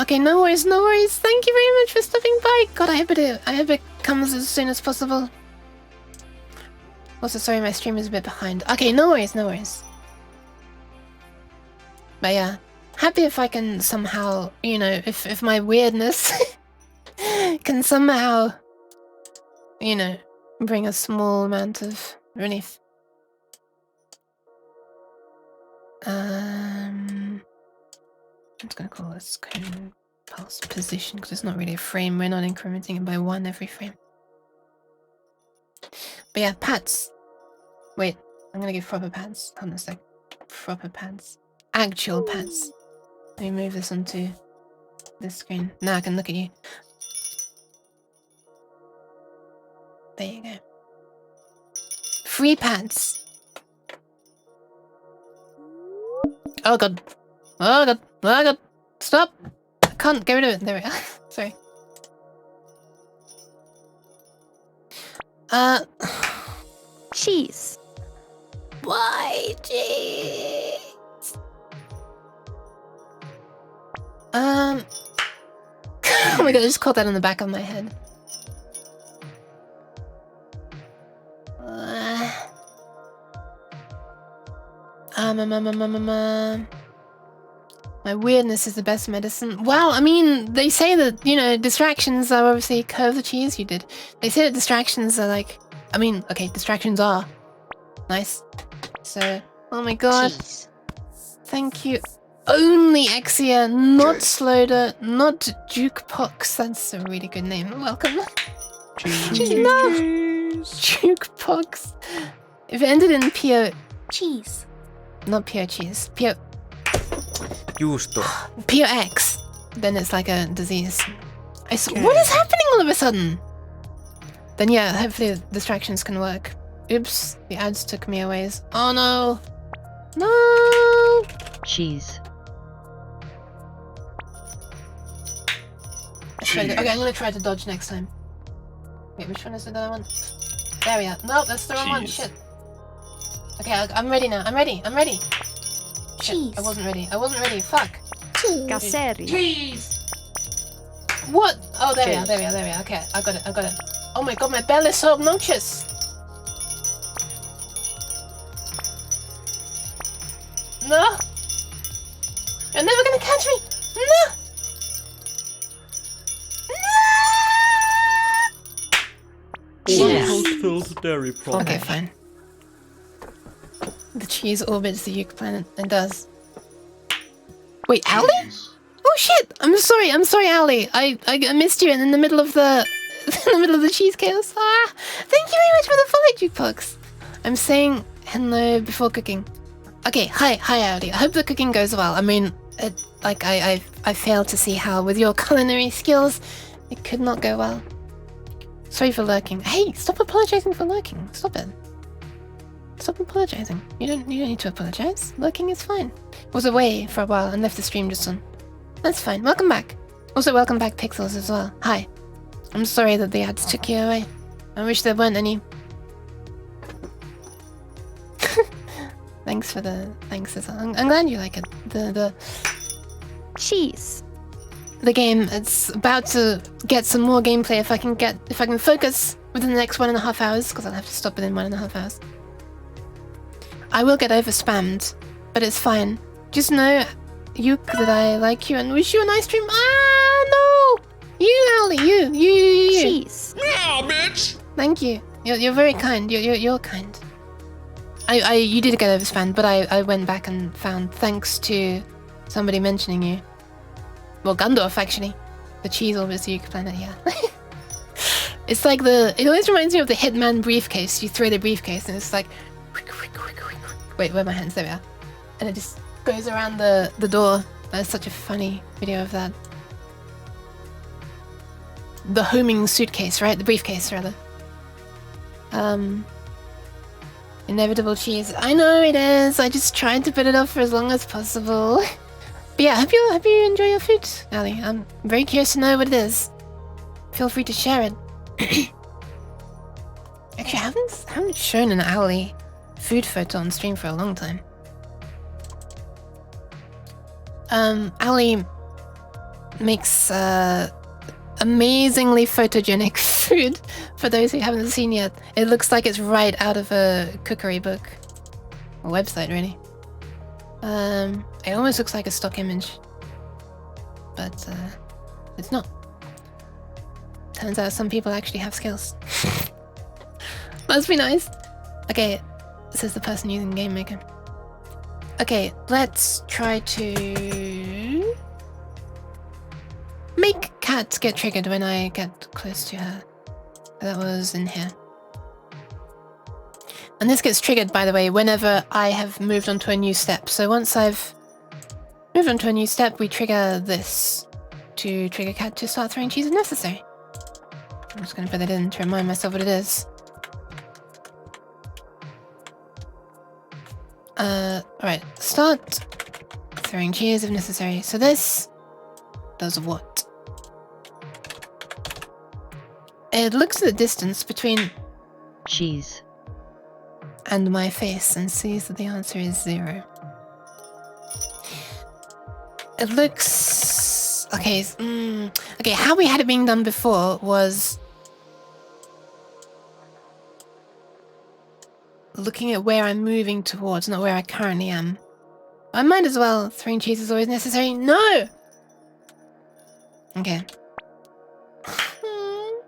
Okay, no worries, no worries. Thank you very much for stopping by. God, I hope it comes as soon as possible. Also, sorry, my stream is a bit behind. Okay, no worries, no worries. But yeah, happy if I can somehow, you know, if my weirdness can somehow, you know, bring a small amount of relief. I'm just gonna call this cone pulse position because it's not really a frame. We're not incrementing it by 1 every frame. But yeah, pats. Wait, I'm gonna give proper pats. Hold on a sec. Proper pats. Actual pats. Let me move this onto this screen. Now I can look at you. There you go. Free pants. Oh God. Oh God. Oh God. Stop. I can't get rid of it. There we go. Sorry. Cheese. Why cheese? Oh my God, I just caught that on the back of my head. My weirdness is the best medicine. Well, I mean, they say that, you know, distractions are obviously curve the cheese you did. They say that distractions are like, I mean, okay, distractions are nice. So, oh my God. Cheese. Thank you. Only Exia, not Sloder, not Jukebox. That's a really good name. Welcome. Cheese. No! Jukebox. If it ended in Pio... Cheese. Not Pio cheese. Pio... Juusto. Pio X. Then it's like a disease. What is happening all of a sudden? Then yeah, hopefully the distractions can work. Oops, the ads took me away. Oh no! No! Cheese. Okay, I'm gonna try to dodge next time. Wait, which one is it that I want? There we are. No, that's the wrong one. Shit. Okay, I'm ready now. I'm ready. Shit, Cheese. I wasn't ready. Fuck. Casseri. Cheese! What? Oh, there we are. Okay, I got it. Oh my God, my belly is so obnoxious. No! You're never gonna catch me! No! Unfulfilled dairy product. Okay, fine. The cheese orbits the Uke planet. It does. Wait, Owlie? Oh shit! I'm sorry, Owlie. I missed you in the middle of the cheese chaos. Ah! Thank you very much for the follow, Jukebox. I'm saying hello before cooking. Okay, hi Owlie. I hope the cooking goes well. I mean, I failed to see how with your culinary skills it could not go well. Sorry for lurking. Hey, stop apologizing for lurking. Stop it. Stop apologizing. You don't need to apologize. Lurking is fine. Was away for a while and left the stream just on. That's fine. Welcome back. Also, welcome back, Pixels, as well. Hi. I'm sorry that the ads took you away. I wish there weren't any. thanks for the thanks as well. I'm glad you like it. The Cheese. the game. It's about to get some more gameplay if I can focus within the next 1.5 hours, because I'll have to stop within 1.5 hours. I will get over spammed, but it's fine. Just know, Yuke, that I like you and wish you a nice stream. Ah no! You, Owly, you. Cheese. Thank you. You're very kind. You're kind. You did get over spammed, but I went back and found, thanks to somebody mentioning you. Well, Gundorf actually. The cheese orbits Yuke planet, yeah. It's like it always reminds me of the Hitman briefcase. You throw the briefcase and it's like, wait, where are my hands? There we are. And it just goes around the door. That's such a funny video of that. The homing suitcase, right? The briefcase, rather. Inevitable cheese. I know it is. I just tried to put it off for as long as possible. But yeah, hope you enjoy your food, Ali. I'm very curious to know what it is. Feel free to share it. Actually, I haven't shown an Owly food photo on stream for a long time. Owly makes amazingly photogenic food. For those who haven't seen yet, it looks like it's right out of a cookery book or website, really. It almost looks like a stock image, but it's not. Turns out some people actually have skills. Must be nice. Okay, this is the person using GameMaker. Okay, let's try to make Cat get triggered when I get close to her. That was in here. And this gets triggered, by the way, whenever I have moved on to a new step. So once I've moved on to a new step, we trigger this to trigger Cat to start throwing cheese if necessary. I'm just going to put that in to remind myself what it is. Alright, start throwing cheese if necessary. So this does what? It looks at the distance between cheese and my face and sees that the answer is 0. It looks... Okay, okay, how we had it being done before was looking at where I'm moving towards, not where I currently am. I might as well. Throwing cheese is always necessary. No! Okay.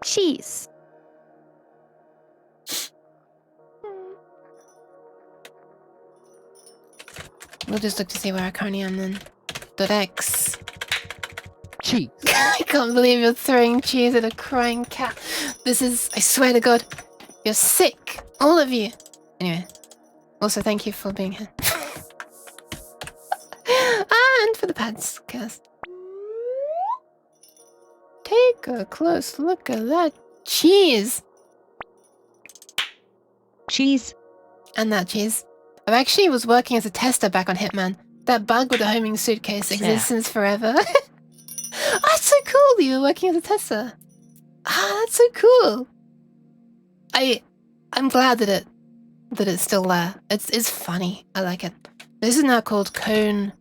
Cheese. We'll just look to see where I currently am then. .x. Cheese. I can't believe you're throwing cheese at a crying cat. This is, I swear to God, you're sick. All of you. Anyway. Also, thank you for being here. And for the pads, cast. Take a close look at that cheese. cheese And that cheese. I actually was working as a tester back on Hitman. That bug with the homing suitcase exists since forever. Oh, that's so cool that you were working as a tester. Ah, that's so cool. I'm glad that it's still there. It's funny. I like it. This is now called Cone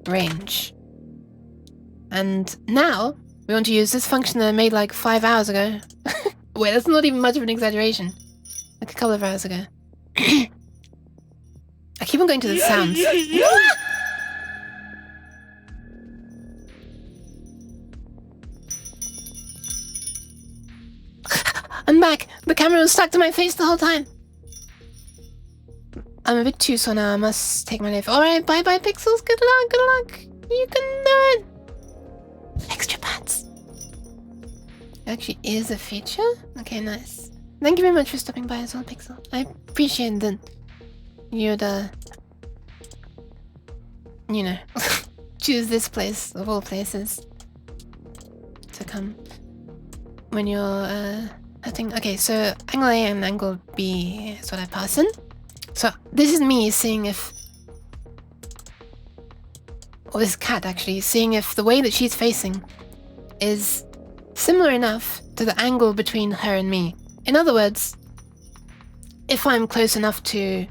Range. And now we want to use this function that I made like 5 hours ago. Wait, that's not even much of an exaggeration. Like a couple of hours ago. I keep on going to the sounds. I'm back! The camera was stuck to my face the whole time! I'm a bit too sore now, I must take my leave. Alright, bye-bye Pixels, good luck! You can do it! Extra pads. It actually is a feature? Okay, nice. Thank you very much for stopping by as well, Pixel. I appreciate that you'd, you know, choose this place of all places to come when you're, hurting. Okay, so angle A and angle B is what I pass in. So this is me seeing if, or this cat actually, seeing if the way that she's facing is similar enough to the angle between her and me. In other words, if I'm close enough to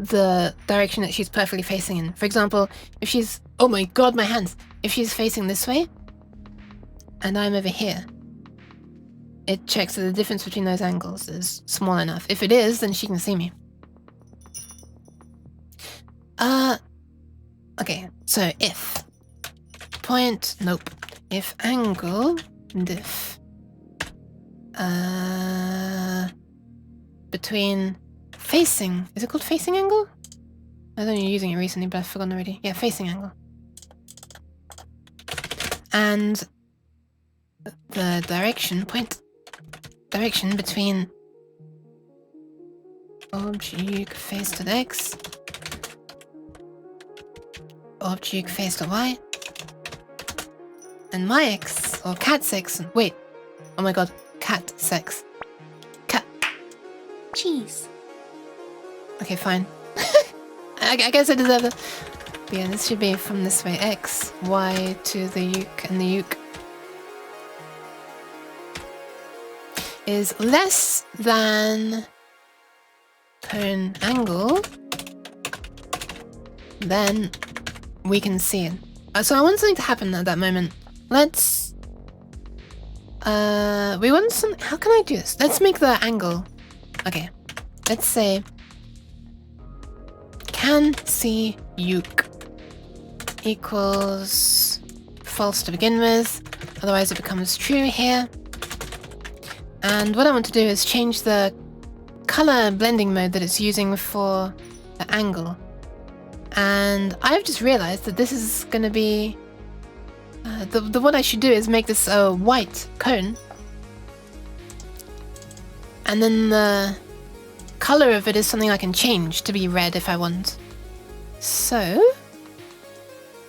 the direction that she's perfectly facing in. For example, if she's... Oh my god, my hands! If she's facing this way, and I'm over here, it checks that the difference between those angles is small enough. If it is, then she can see me. Okay, so if point, nope, if angle diff between facing, is it called facing angle? I don't know, you're using it recently, but I've forgotten already. Yeah, facing angle. And the direction, point direction between object face to x, object face to y, and my x, or cat's x, wait, oh my god, cat sex. Cat. Cheese. Okay, fine. I guess I deserve it. But yeah, this should be from this way, x, y to the uke, and the uke is less than cone angle, then we can see it. So I want something to happen at that moment. Let's... we want some... How can I do this? Let's make the angle... Okay. Let's say... Can see uke equals false to begin with. Otherwise it becomes true here. And what I want to do is change the color blending mode that it's using for the angle. And I've just realized that this is going to be... the what I should do is make this a white cone. And then the color of it is something I can change to be red if I want. So,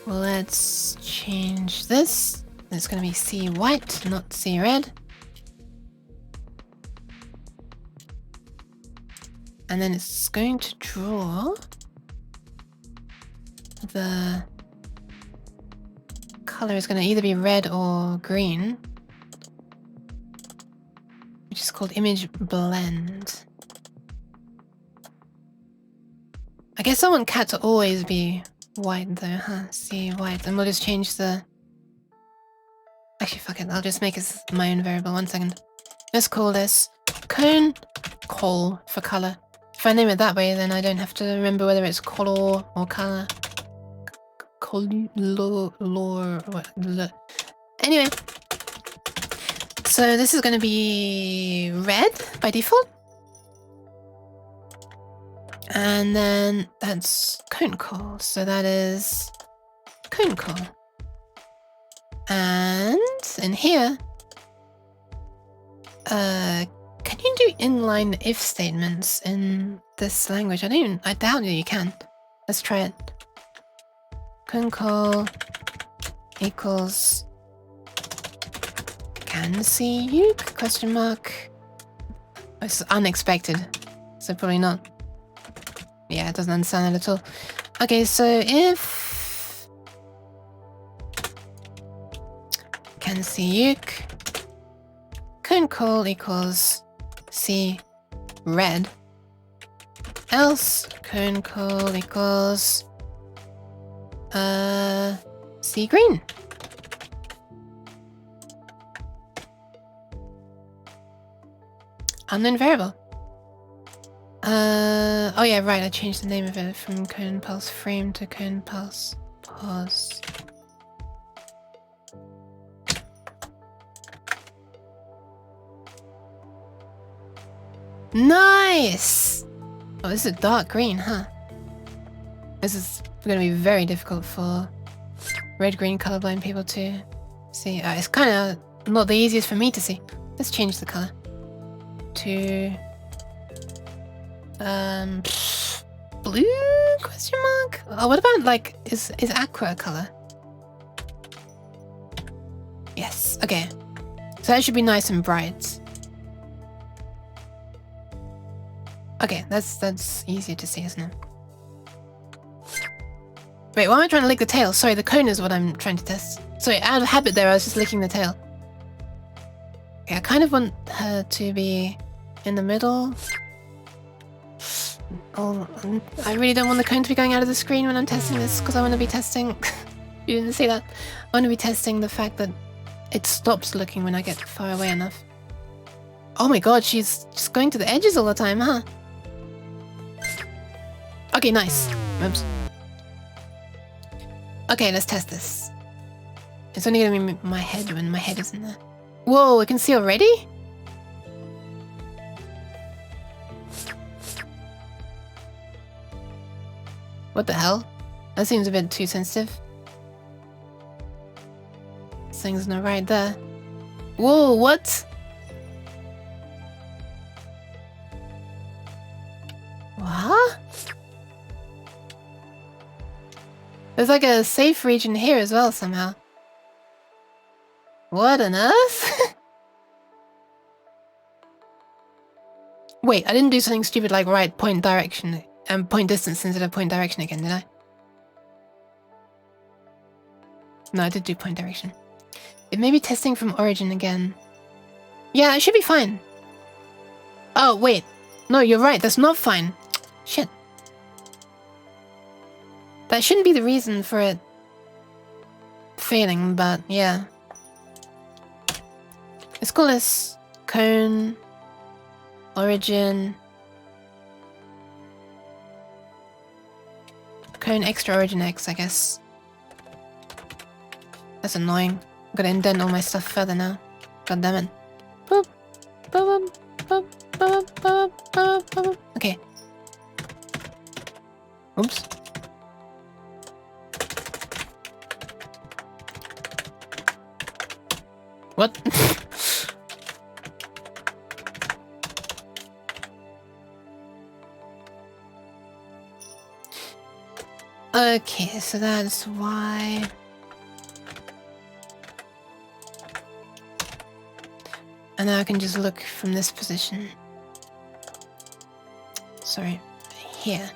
let's change this. It's going to be C white, not C red. And then it's going to draw the color is going to either be red or green, which is called image blend. I guess I want cat to always be white though, huh? See white, and we'll just change the... Actually, fuck it, I'll just make it my own variable. 1 second. Let's call this cone col for color. If I name it that way, then I don't have to remember whether it's color or color. Anyway, so this is going to be red by default. And then that's cone call, so that is cone call. And in here, can you do inline if statements in this language? I doubt that you can. Let's try it. Cone call equals can see you? Question mark. It's unexpected, so probably not. Yeah, it doesn't understand that at all. Okay, so if can see you, cone call equals see red, else cone call equals see green. Unknown variable. Oh yeah, right, I changed the name of it from cone pulse frame to cone pulse pause. Nice! Oh, this is dark green, huh? This is going to be very difficult for red-green colorblind people to see. It's kind of not the easiest for me to see. Let's change the color to blue question mark. Oh, what about like is aqua a color? Yes. Okay. So that should be nice and bright. Okay, that's easier to see, isn't it? Wait, why am I trying to lick the tail? Sorry, the cone is what I'm trying to test. Sorry, out of habit there, I was just licking the tail. Okay, I kind of want her to be in the middle. Oh, I really don't want the cone to be going out of the screen when I'm testing this, because I want to be testing... You didn't see that? I want to be testing the fact that it stops looking when I get far away enough. Oh my god, she's just going to the edges all the time, huh? Okay, nice. Oops. Okay, let's test this. It's only gonna be my head when my head isn't there. Whoa, I can see already? What the hell? That seems a bit too sensitive. This thing's not right there. Whoa, what? What? There's like a safe region here as well somehow. What on earth? Wait, I didn't do something stupid like right point direction and point distance instead of point direction again, did I? No, I did do point direction. It may be testing from origin again. Yeah, it should be fine. Oh, wait. No, you're right, that's not fine. Shit. That shouldn't be the reason for it failing, but yeah. Let's call this cone origin. Cone extra origin X, I guess. That's annoying. I'm gonna indent all my stuff further now. God damn it. Boop. Boop, boop, boop, boop, boop, boop. Okay. Oops. What? Okay, so that's why. And now I can just look from this position. Sorry, here.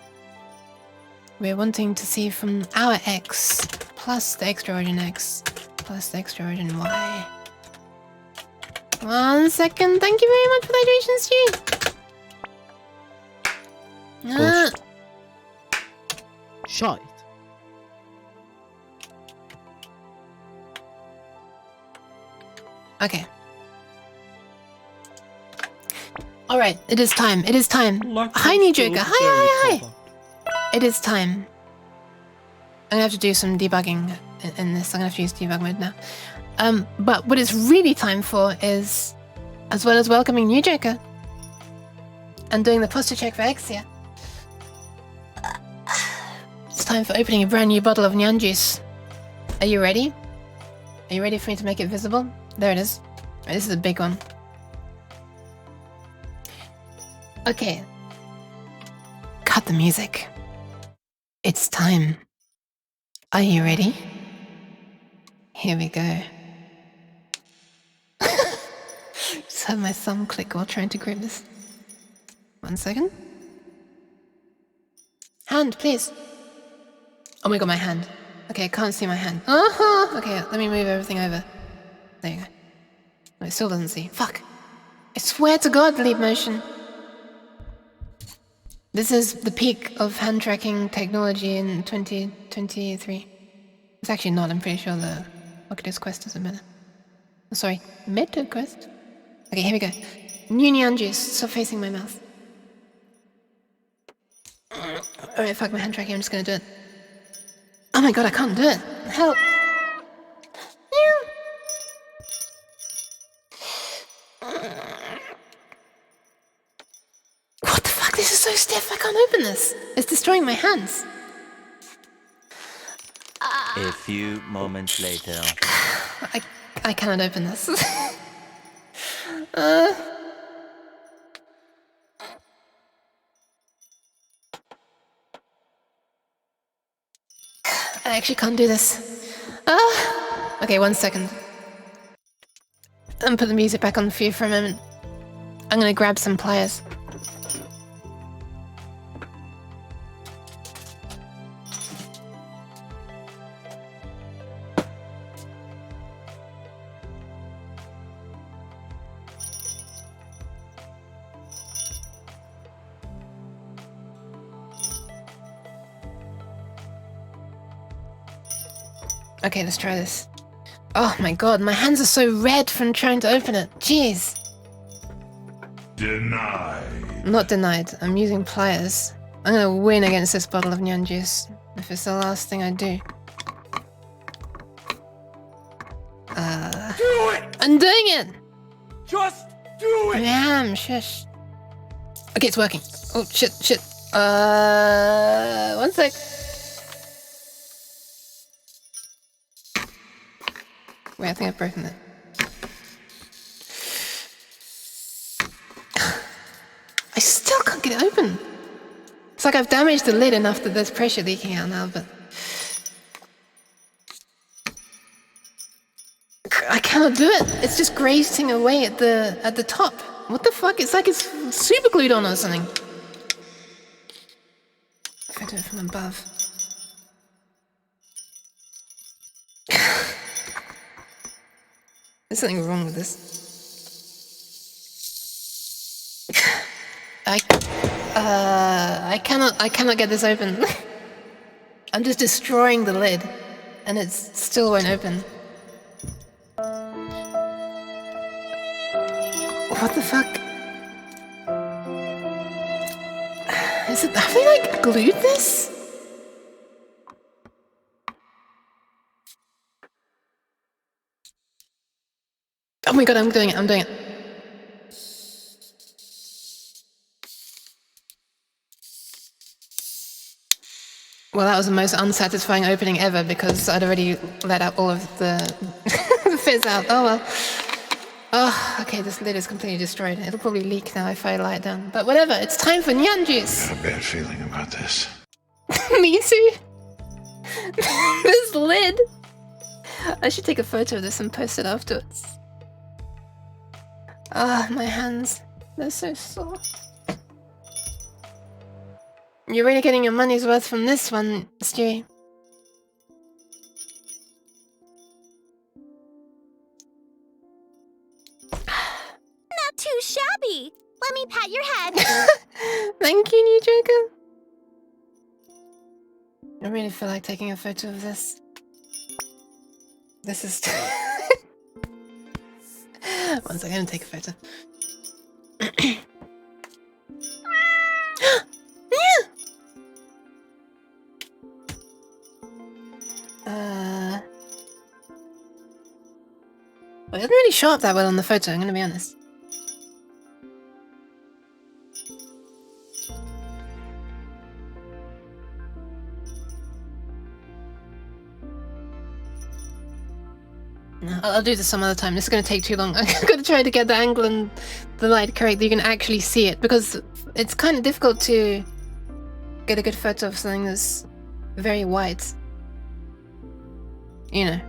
We're wanting to see from our X plus the extra origin X plus the extra origin Y. 1 second, thank you very much for the hydration, Stu. Ah. Shite. Okay. Alright, it is time. It is time. Hi, New Joker. Hi. It is time. I'm gonna have to do some debugging in this. I'm gonna have to use debug mode now. But what it's really time for is, as well as welcoming New Joker and doing the posture check for Exia, it's time for opening a brand new bottle of Nyan juice. Are you ready? Are you ready for me to make it visible? There it is. This is a big one. Okay. Cut the music. It's time. Are you ready? Here we go. Just had my thumb click while trying to grip this. 1 second. Hand, please. Oh my god, my hand. Okay, I can't see my hand. Okay, let me move everything over. There you go. No, it still doesn't see. Fuck. I swear to god, leap motion. This is the peak of hand tracking technology in 2023. It's actually not, I'm pretty sure the Oculus Quest doesn't matter. Oh, sorry, Meta Quest? Okay, here we go. New Nyan juice, stop facing my mouth. Alright, fuck my hand tracking, I'm just gonna do it. Oh my god, I can't do it. Help! What the fuck? This is so stiff. I can't open this. It's destroying my hands. A few moments later. I cannot open this. I actually can't do this. Okay, 1 second. I'm put the music back on for you for a moment. I'm gonna grab some pliers. Okay, let's try this. Oh my god, my hands are so red from trying to open it. Jeez. Denied. Not denied. I'm using pliers. I'm gonna win against this bottle of Nyan juice if it's the last thing I do. Do it! I'm doing it! Just do I it! am, shush. Okay, it's working. Oh, shit. One sec. Wait, I think I've broken it. I still can't get it open. It's like I've damaged the lid enough that there's pressure leaking out now, but... I cannot do it. It's just grazing away at the top. What the fuck? It's like it's super glued on or something. If I do it from above. There's something wrong with this. I cannot get this open. I'm just destroying the lid, and it still won't open. What the fuck? Have they like glued this? Oh my god, I'm doing it. Well, that was the most unsatisfying opening ever because I'd already let out all of the fizz out. Oh well. Oh, okay, this lid is completely destroyed. It'll probably leak now if I lie it down. But whatever, it's time for Nyan juice. I have a bad feeling about this. Me too. This lid. I should take a photo of this and post it afterwards. Ah, my hands. They're so sore. You're really getting your money's worth from this one, Stewie. Not too shabby. Let me pat your head. Thank you, New Joker. I really feel like taking a photo of this. This is... One second, I'm gonna take a photo. Well, it doesn't really show up that well on the photo, I'm gonna be honest. No, I'll do this some other time. This is going to take too long. I'm going to try to get the angle and the light correct that you can actually see it, because it's kind of difficult to get a good photo of something that's very white. You know.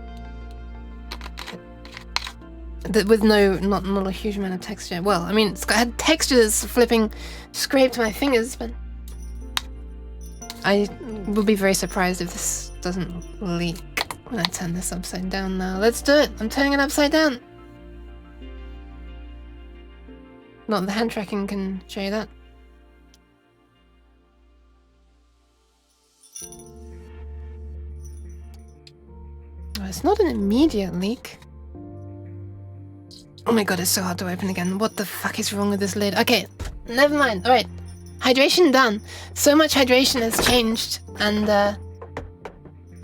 With not a huge amount of texture. Well, I mean, it's had textures flipping scraped my fingers, but I will be very surprised if this doesn't leak. I'm gonna turn this upside down now. Let's do it! I'm turning it upside down! Not the hand tracking can show you that. Oh, it's not an immediate leak. Oh my god, it's so hard to open again. What the fuck is wrong with this lid? Okay, never mind. Alright. Hydration done. So much hydration has changed, and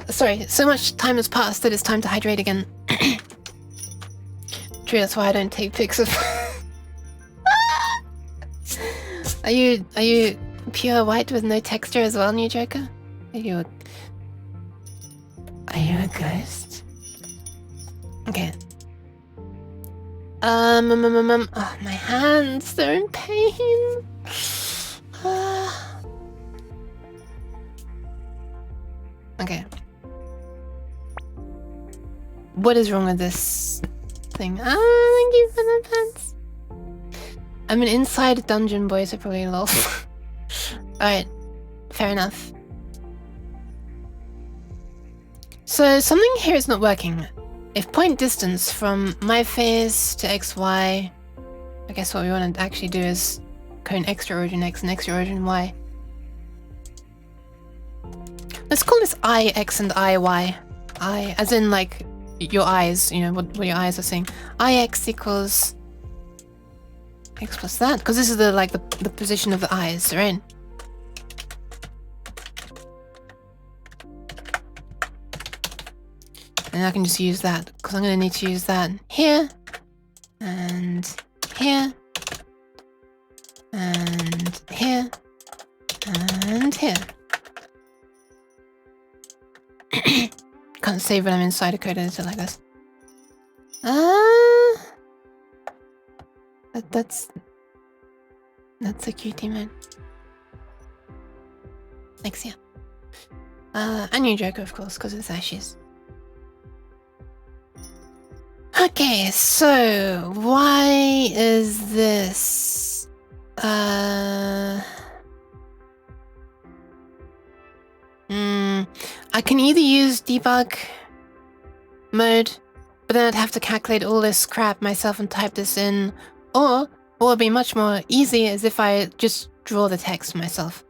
sorry, so much time has passed that it's time to hydrate again. True, that's why I don't take pics of... Are you pure white with no texture as well, New Joker? Are you a ghost? Okay. Oh, my hands, they're in pain. Okay. What is wrong with this thing? Ah, thank you for the pants. I'm an inside dungeon boy, so probably lol. Alright, fair enough. So something here is not working. If point distance from my face to XY, I guess what we want to actually do is cone extra origin X and extra origin Y. Let's call this IX and IY. I, as in like your eyes, you know, what your eyes are saying. Ix equals x plus that, because this is the position of the eyes, right? And I can just use that, because I'm going to need to use that here, and here, and here, and here. Can't save when I'm inside a code editor like this. That's a cutie, man. Thanks, yeah. And new Joker, of course, because it's Ashes. Okay, so why is this? I can either use debug mode, but then I'd have to calculate all this crap myself and type this in, or what would be much more easy is if I just draw the text myself.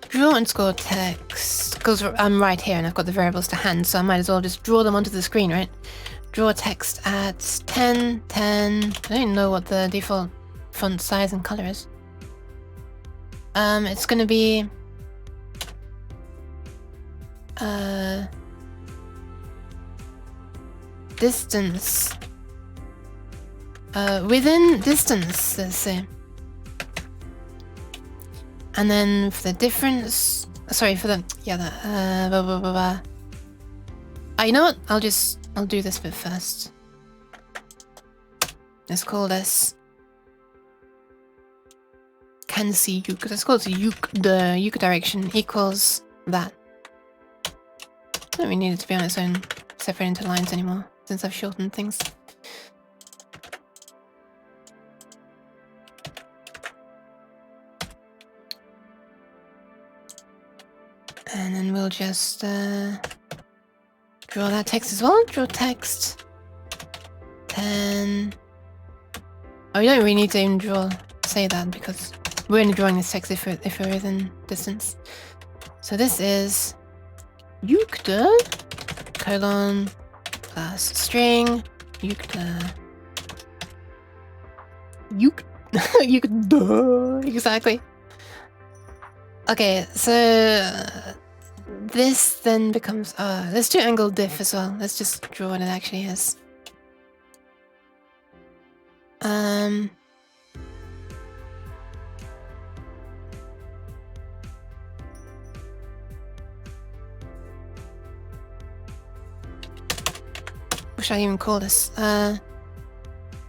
Draw and score text, because I'm right here and I've got the variables to hand, so I might as well just draw them onto the screen, right? Draw text at 10, 10. I don't even know what the default font size and color is. It's gonna be distance. Within distance, let's say. And then for the difference, sorry, for the, yeah, that, blah, blah, blah, blah. You know what? I'll do this bit first. Let's call this can see uke. Let's call it the uke direction equals that. Don't really need it to be on its own, separate into lines anymore, since I've shortened things. And then we'll just draw that text as well. Draw text 10. Oh, you don't really need to even say that because we're only drawing this text if we're within distance. So this is uked colon plus string uked uked exactly. Okay, so this then becomes let's do angle diff as well. Let's just draw what it actually is. What should I even call this? I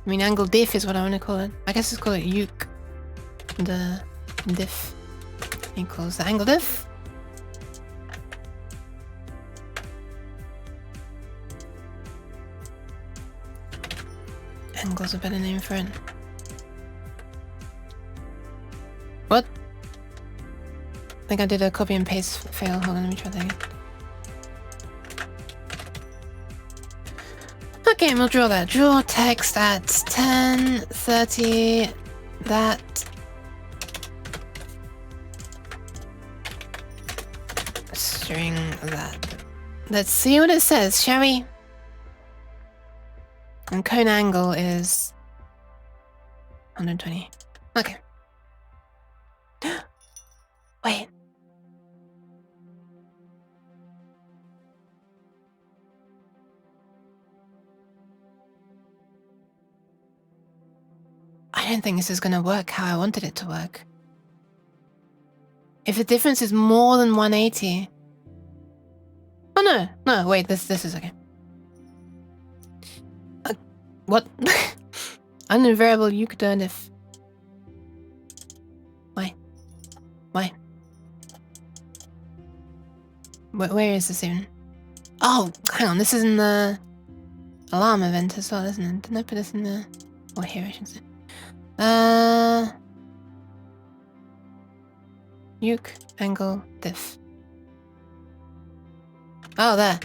mean, angle diff is what I want to call it. I guess let's call it uke the diff equals the angle diff. Angle's a better name for it. What? I think I did a copy and paste fail. Hold on, let me try that again. Okay, and we'll draw that. Draw text at 10, 30, that. String that. Let's see what it says, shall we? And cone angle is 120. Okay. Wait. I don't think this is going to work how I wanted it to work. If the difference is more than 180... Oh no, wait, this is okay. What? Unknown variable uked if... Why? Where is this even? Oh, hang on, this is in the alarm event as well, isn't it? Didn't I put this in the... Or here, I should say. Uke angle diff. Oh, there.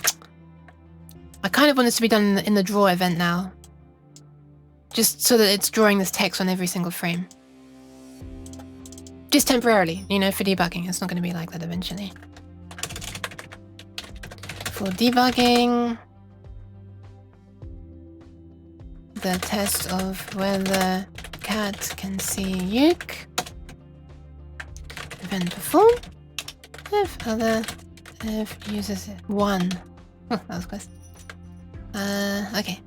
I kind of want this to be done in the draw event now. Just so that it's drawing this text on every single frame. Just temporarily, you know, for debugging. It's not going to be like that eventually. For debugging, the test of whether cat can see uke. Event perform. If uses it. 1. Oh, that was close. Okay.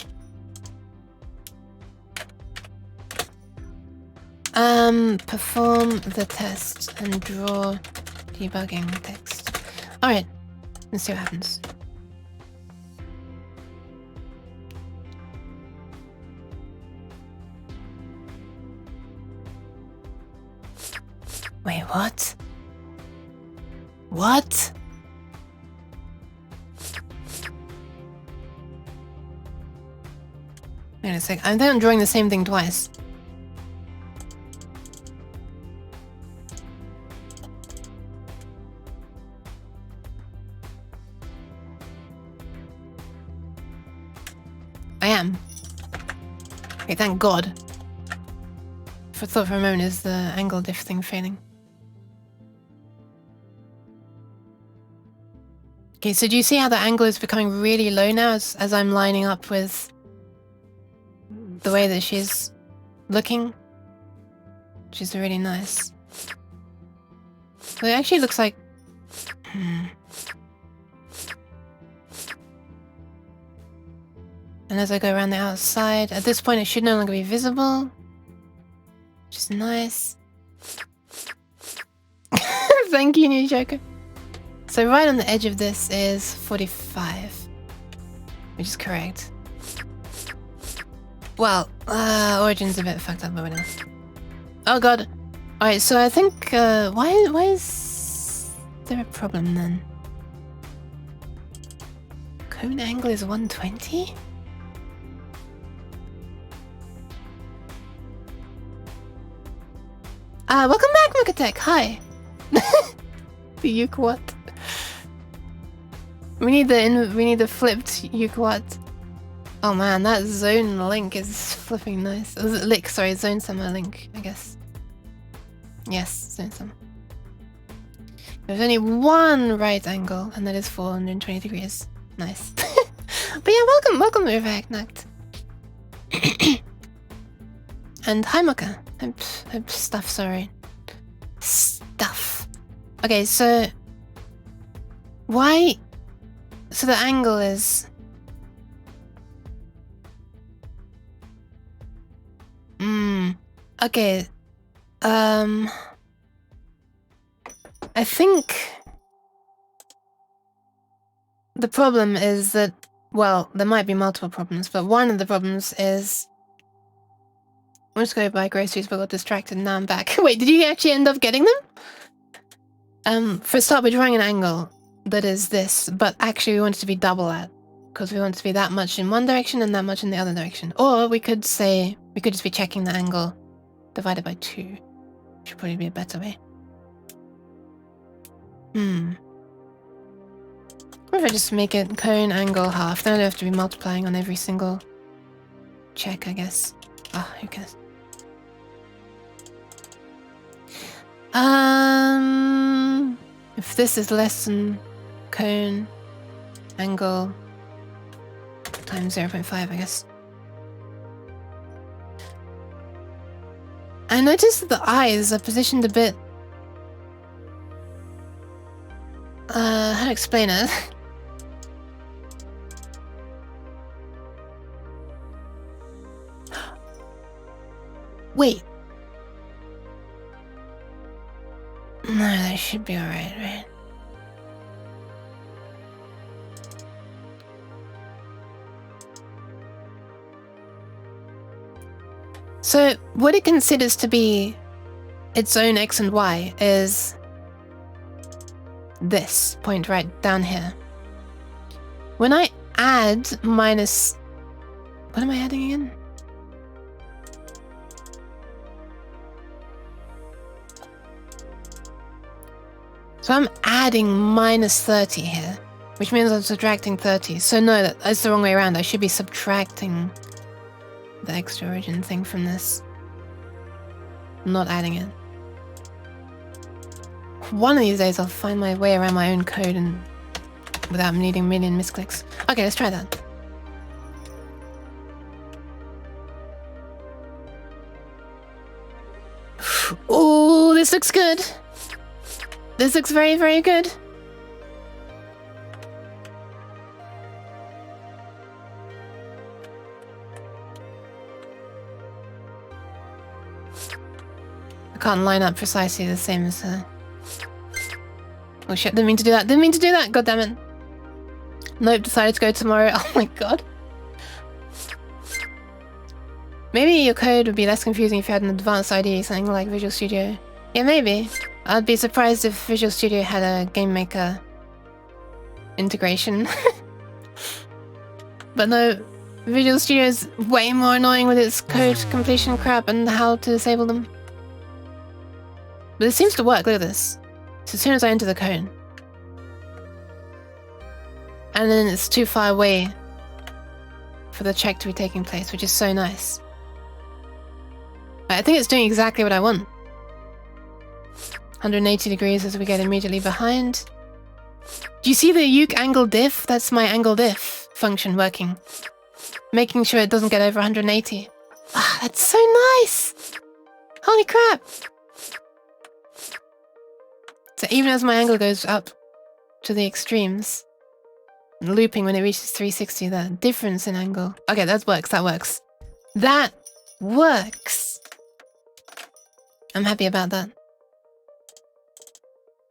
Perform the test and draw debugging text. Alright, let's see what happens. Wait, what? What? Wait a sec, I think I'm drawing the same thing twice. I am. Okay, thank God. I thought for a moment, is the angle diff thing failing? Okay, so do you see how the angle is becoming really low now as I'm lining up with the way that she's looking? She's really nice. So it actually looks like... And as I go around the outside, at this point it should no longer be visible. Which is nice. Thank you, new Joker. So right on the edge of this is 45. Which is correct. Well, Origin's a bit fucked up, but whatever. Oh god. Alright, so I think, why is there a problem then? Cone angle is 120? Welcome back, Mukatek. Hi. The uke what? We need the flipped uke what? Oh man, that zone link is flipping nice. Oh, lick, sorry, zone summer link, I guess. Yes, zone summer. There's only one right angle, and that is 420 degrees. Nice. But yeah, welcome Uvek Nacht. And hi Muka. Hope stuff's alright. Stuff. Okay, so why? So the angle is. Okay. I think the problem is that, well, there might be multiple problems, but one of the problems is I'm just going to buy groceries but got distracted and now I'm back. Wait, did you actually end up getting them? For a start, we're drawing an angle that is this, but actually we want it to be double that, because we want it to be that much in one direction and that much in the other direction. Or we could say, we could just be checking the angle divided by 2. Which would probably be a better way. Or if I just make it cone angle half, then I don't have to be multiplying on every single check, I guess. Oh, who cares? If this is less than cone angle times 0.5, I guess. I noticed that the eyes are positioned a bit... how to explain it? Wait. No, that should be alright, right? So, what it considers to be its own x and y is this point right down here. When I add minus... What am I adding again? So I'm adding minus 30 here, which means I'm subtracting 30. So no, that's the wrong way around. I should be subtracting the extra origin thing from this. Not adding it. One of these days I'll find my way around my own code and without needing a million misclicks. Okay, let's try that. Oh, this looks good. This looks very, very good. I can't line up precisely the same as her. Oh shit, didn't mean to do that. Didn't mean to do that, god damn it. Nope, decided to go tomorrow. Oh my god. Maybe your code would be less confusing if you had an advanced IDE, something like Visual Studio. Yeah, maybe. I'd be surprised if Visual Studio had a GameMaker integration. But no, Visual Studio is way more annoying with its code completion crap and how to disable them. But it seems to work, look at this. So as soon as I enter the code. And then it's too far away for the check to be taking place, which is so nice. I think it's doing exactly what I want. 180 degrees as we get immediately behind. Do you see the uke angle diff? That's my angle diff function working. Making sure it doesn't get over 180. Ah, that's so nice! Holy crap! So even as my angle goes up to the extremes, looping when it reaches 360, the difference in angle. Okay, that works, that works. That works! I'm happy about that.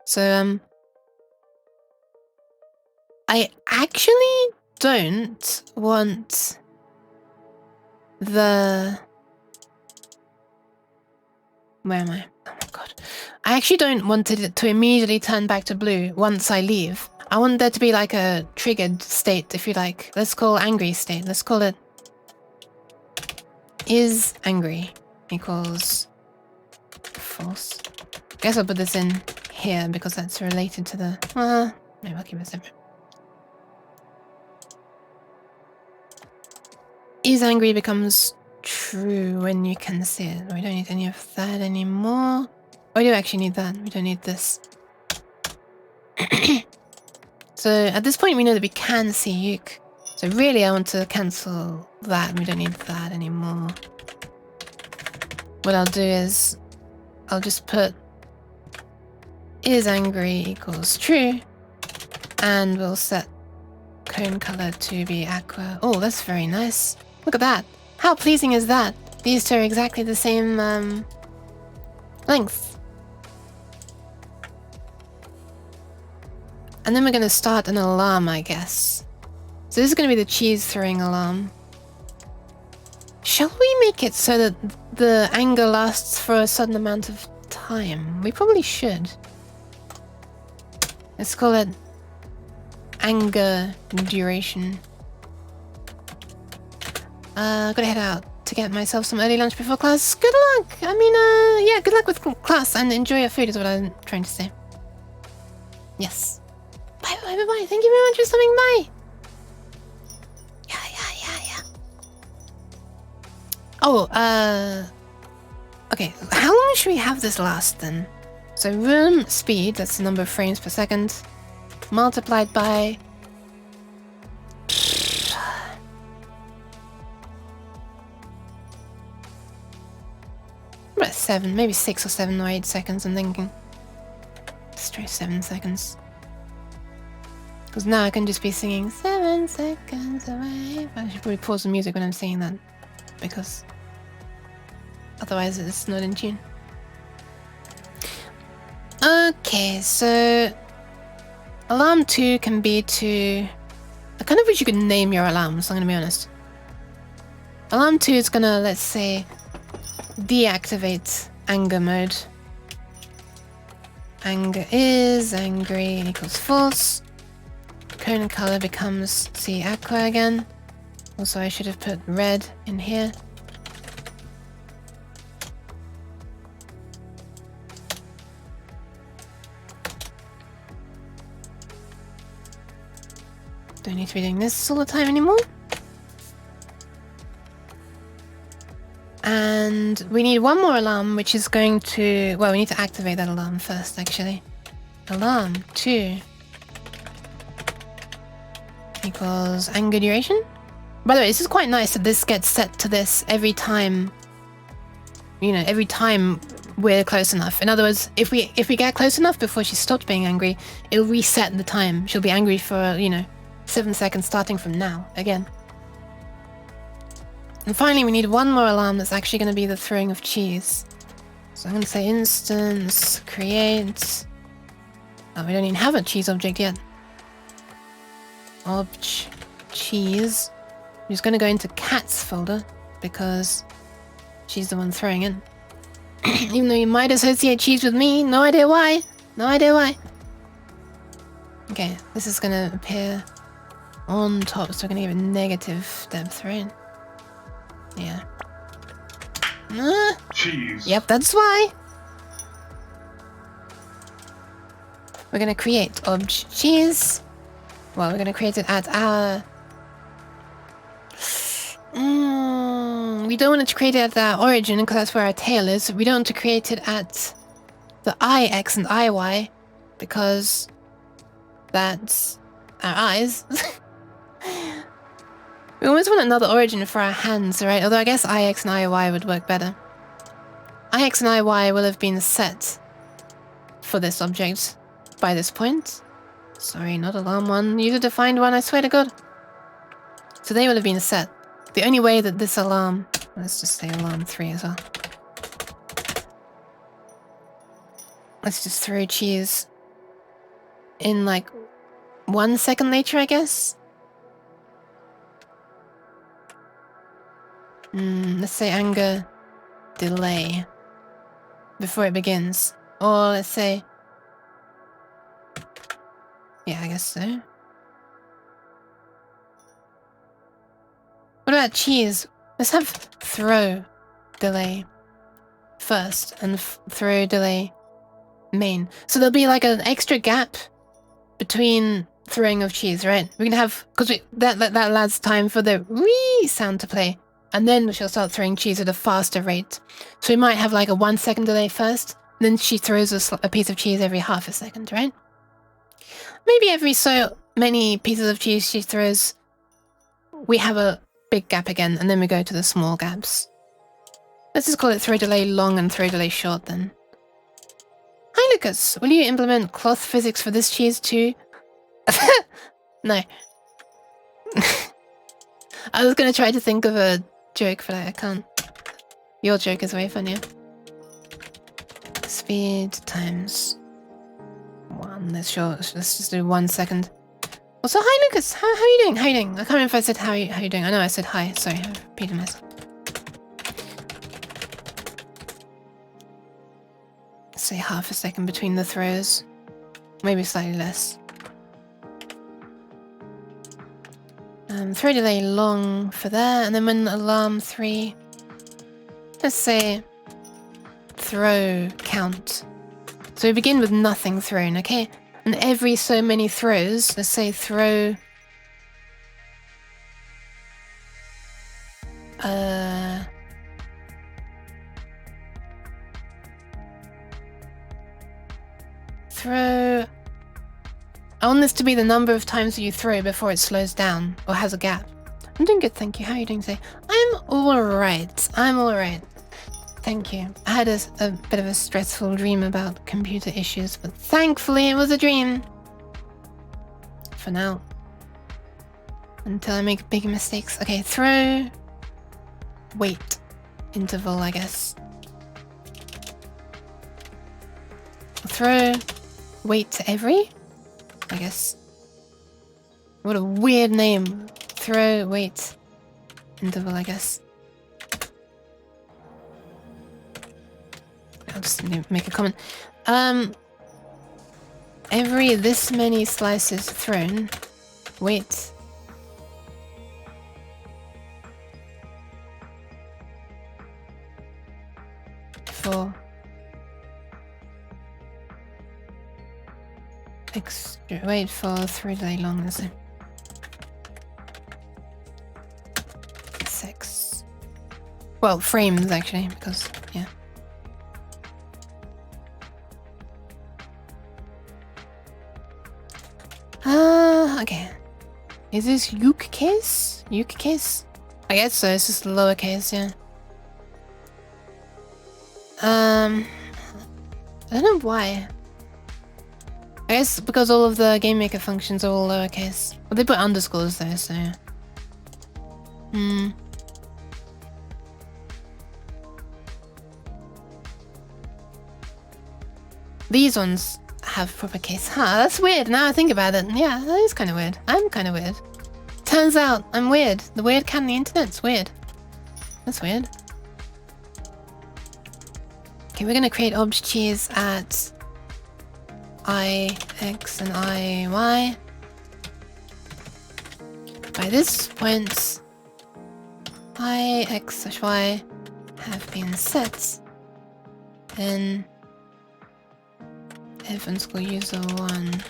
So, I actually don't want the... Where am I? Oh my god. I actually don't want it to immediately turn back to blue once I leave. I want there to be like a triggered state, if you like. Let's call angry state. Let's call it is angry equals false. Guess I'll put this in here because that's related to the... maybe I'll keep it separate. Is angry becomes true when you can see it. We don't need any of that anymore. Oh, we do actually need that. We don't need this. So at this point we know that we can see uke. So really I want to cancel that. We don't need that anymore. What I'll do is I'll just put is angry equals true, and we'll set cone color to be aqua. Oh, that's very nice. Look at that. How pleasing is that? These two are exactly the same length. And then we're going to start an alarm, I guess. So this is going to be the cheese throwing alarm. Shall we make it so that the anger lasts for a certain amount of time? We probably should. Let's call it anger duration. Gotta head out to get myself some early lunch before class. Good luck! I mean, yeah, good luck with class and enjoy your food is what I'm trying to say. Yes. Bye, bye, bye, bye. Thank you very much for stopping by. Yeah. Oh, okay. How long should we have this last then? So room speed, that's the number of frames per second, multiplied by... about 7, maybe 6 or 7 or 8 seconds, I'm thinking. Let's try 7 seconds. Because now I can just be singing 7 seconds away. I should probably pause the music when I'm singing that, because otherwise it's not in tune. Okay, so alarm 2 can be to... I kind of wish you could name your alarms, I'm gonna be honest. Alarm 2 is gonna, let's say, deactivate anger mode. Anger is angry equals false. Cone color becomes see aqua again. Also, I should have put red in here. Don't need to be doing this all the time anymore. And we need one more alarm, which is going to... Well, we need to activate that alarm first, actually. Alarm 2 equals anger duration. By the way, this is quite nice that this gets set to this every time. You know, every time we're close enough. In other words, if we get close enough before she stops being angry, it'll reset the time. She'll be angry for, you know, 7 seconds starting from now again. And finally, we need one more alarm that's actually going to be the throwing of cheese. So I'm going to say instance create. Oh, we don't even have a cheese object yet. Obj cheese. I'm just going to go into cats folder because she's the one throwing it. Even though you might associate cheese with me, no idea why. No idea why. Okay, this is going to appear on top, so we're going to give it negative depth, right? Yeah. Cheese. Yep, that's why. We're going to create obj cheese. Well, we're going to create it at our... we don't want to create it at our origin because that's where our tail is. We don't want to create it at the IX and IY because that's our eyes. We almost want another origin for our hands, right? Although I guess IX and IY would work better. IX and IY will have been set for this object by this point. Sorry, not alarm 1. User defined one, I swear to God. So they will have been set. The only way that this alarm... Let's just say alarm 3 as well. Let's just throw cheese in like 1 second later, I guess. Let's say anger delay before it begins. Or let's say... Yeah, I guess so. What about cheese? Let's have throw delay first and throw delay main. So there'll be like an extra gap between throwing of cheese, right? We're gonna have... Because that allows time for the wee sound to play. And then she'll start throwing cheese at a faster rate. So we might have like a 1 second delay first. Then she throws a piece of cheese every half a second, right? Maybe every so many pieces of cheese she throws, we have a big gap again. And then we go to the small gaps. Let's just call it throw delay long and throw delay short then. Hi Lucas, will you implement cloth physics for this cheese too? No. I was going to try to think of a joke, but I can't. Your joke is way funnier. Speed times 1. Let's just do 1 second. Also, hi Lucas, how are you doing? How are you doing? I can't remember if I said how you doing. I know I said hi. Sorry, I repeated myself. Let's say half a second between the throws. Maybe slightly less. Throw delay long for that, and then when alarm 3, let's say throw count. So we begin with nothing thrown, okay? And every so many throws, let's say throw... Throw... I want this to be the number of times that you throw before it slows down or has a gap. I'm doing good, thank you. How are you doing today? I'm alright. I'm alright. Thank you. I had a bit of a stressful dream about computer issues, but thankfully it was a dream. For now. Until I make big mistakes. Okay, throw... Wait. Interval, I guess. Throw... Wait to every? I guess. What a weird name. Throw, wait. Interval, I guess. I'll just make a comment. Every this many slices thrown. Wait. For... Extra, wait for 3 day long, is it? 6. Well, frames actually, because, yeah. Okay. Is this yuk case? Yuk case? I guess so, it's just lowercase, yeah. I don't know why. I guess because all of the GameMaker functions are all lowercase. Well, they put underscores though, so... These ones have proper case. Huh, that's weird now I think about it. Yeah, that is kind of weird. I'm kind of weird. Turns out I'm weird. The weird cat on the internet's weird. That's weird. Okay, we're gonna create obj cheese at I, X, and I, Y. By this point, I, X, Y have been set in if_user1.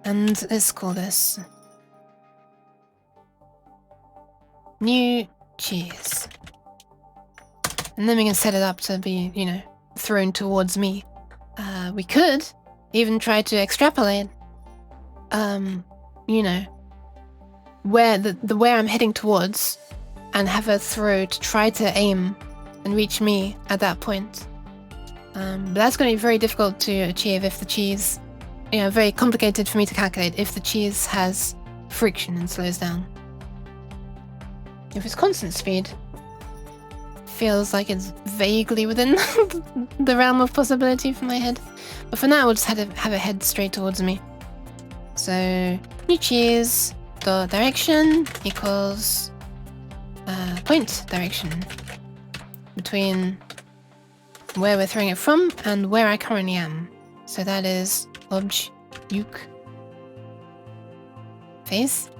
And let's call this new cheese. And then we can set it up to be, you know, thrown towards me. We could even try to extrapolate, you know, where where I'm heading towards and have a throw to try to aim and reach me at that point. But that's going to be very difficult to achieve if the cheese, you know, very complicated for me to calculate if the cheese has friction and slows down. If it's constant speed, feels like it's vaguely within the realm of possibility for my head. But for now, we'll just have it head straight towards me. So new cheese dot direction equals point direction between where we're throwing it from and where I currently am. So that is obj yuk face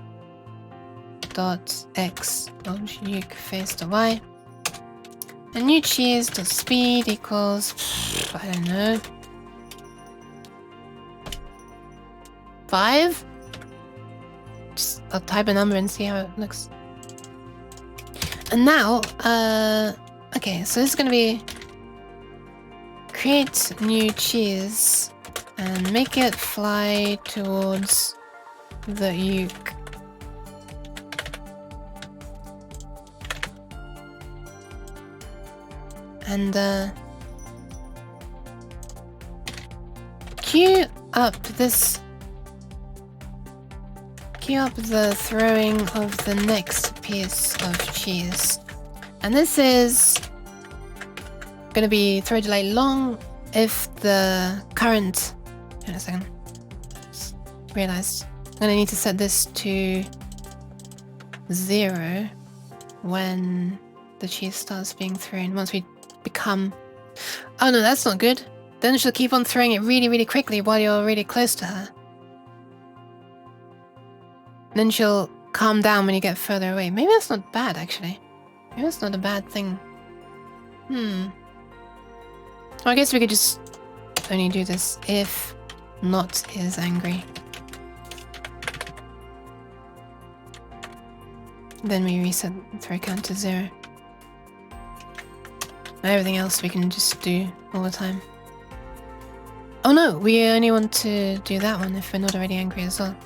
dot x obj yuk face dot y. And new cheese dot speed equals, I don't know, 5? Just I'll type a number and see how it looks. And now, okay, so this is gonna be create new cheese and make it fly towards the yuk. And queue up the throwing of the next piece of cheese. And this is going to be throw delay long if the current... Wait a second. Just realized. I'm going to need to set this to 0 when the cheese starts being thrown. Once we become... Oh no, that's not good. Then she'll keep on throwing it really, really quickly while you're really close to her. Then she'll calm down when you get further away. Maybe that's not bad, actually. Maybe that's not a bad thing. Well, I guess we could just only do this if not is angry. Then we reset the throw count to 0. Everything else we can just do all the time. Oh no, we only want to do that one if we're not already angry as well.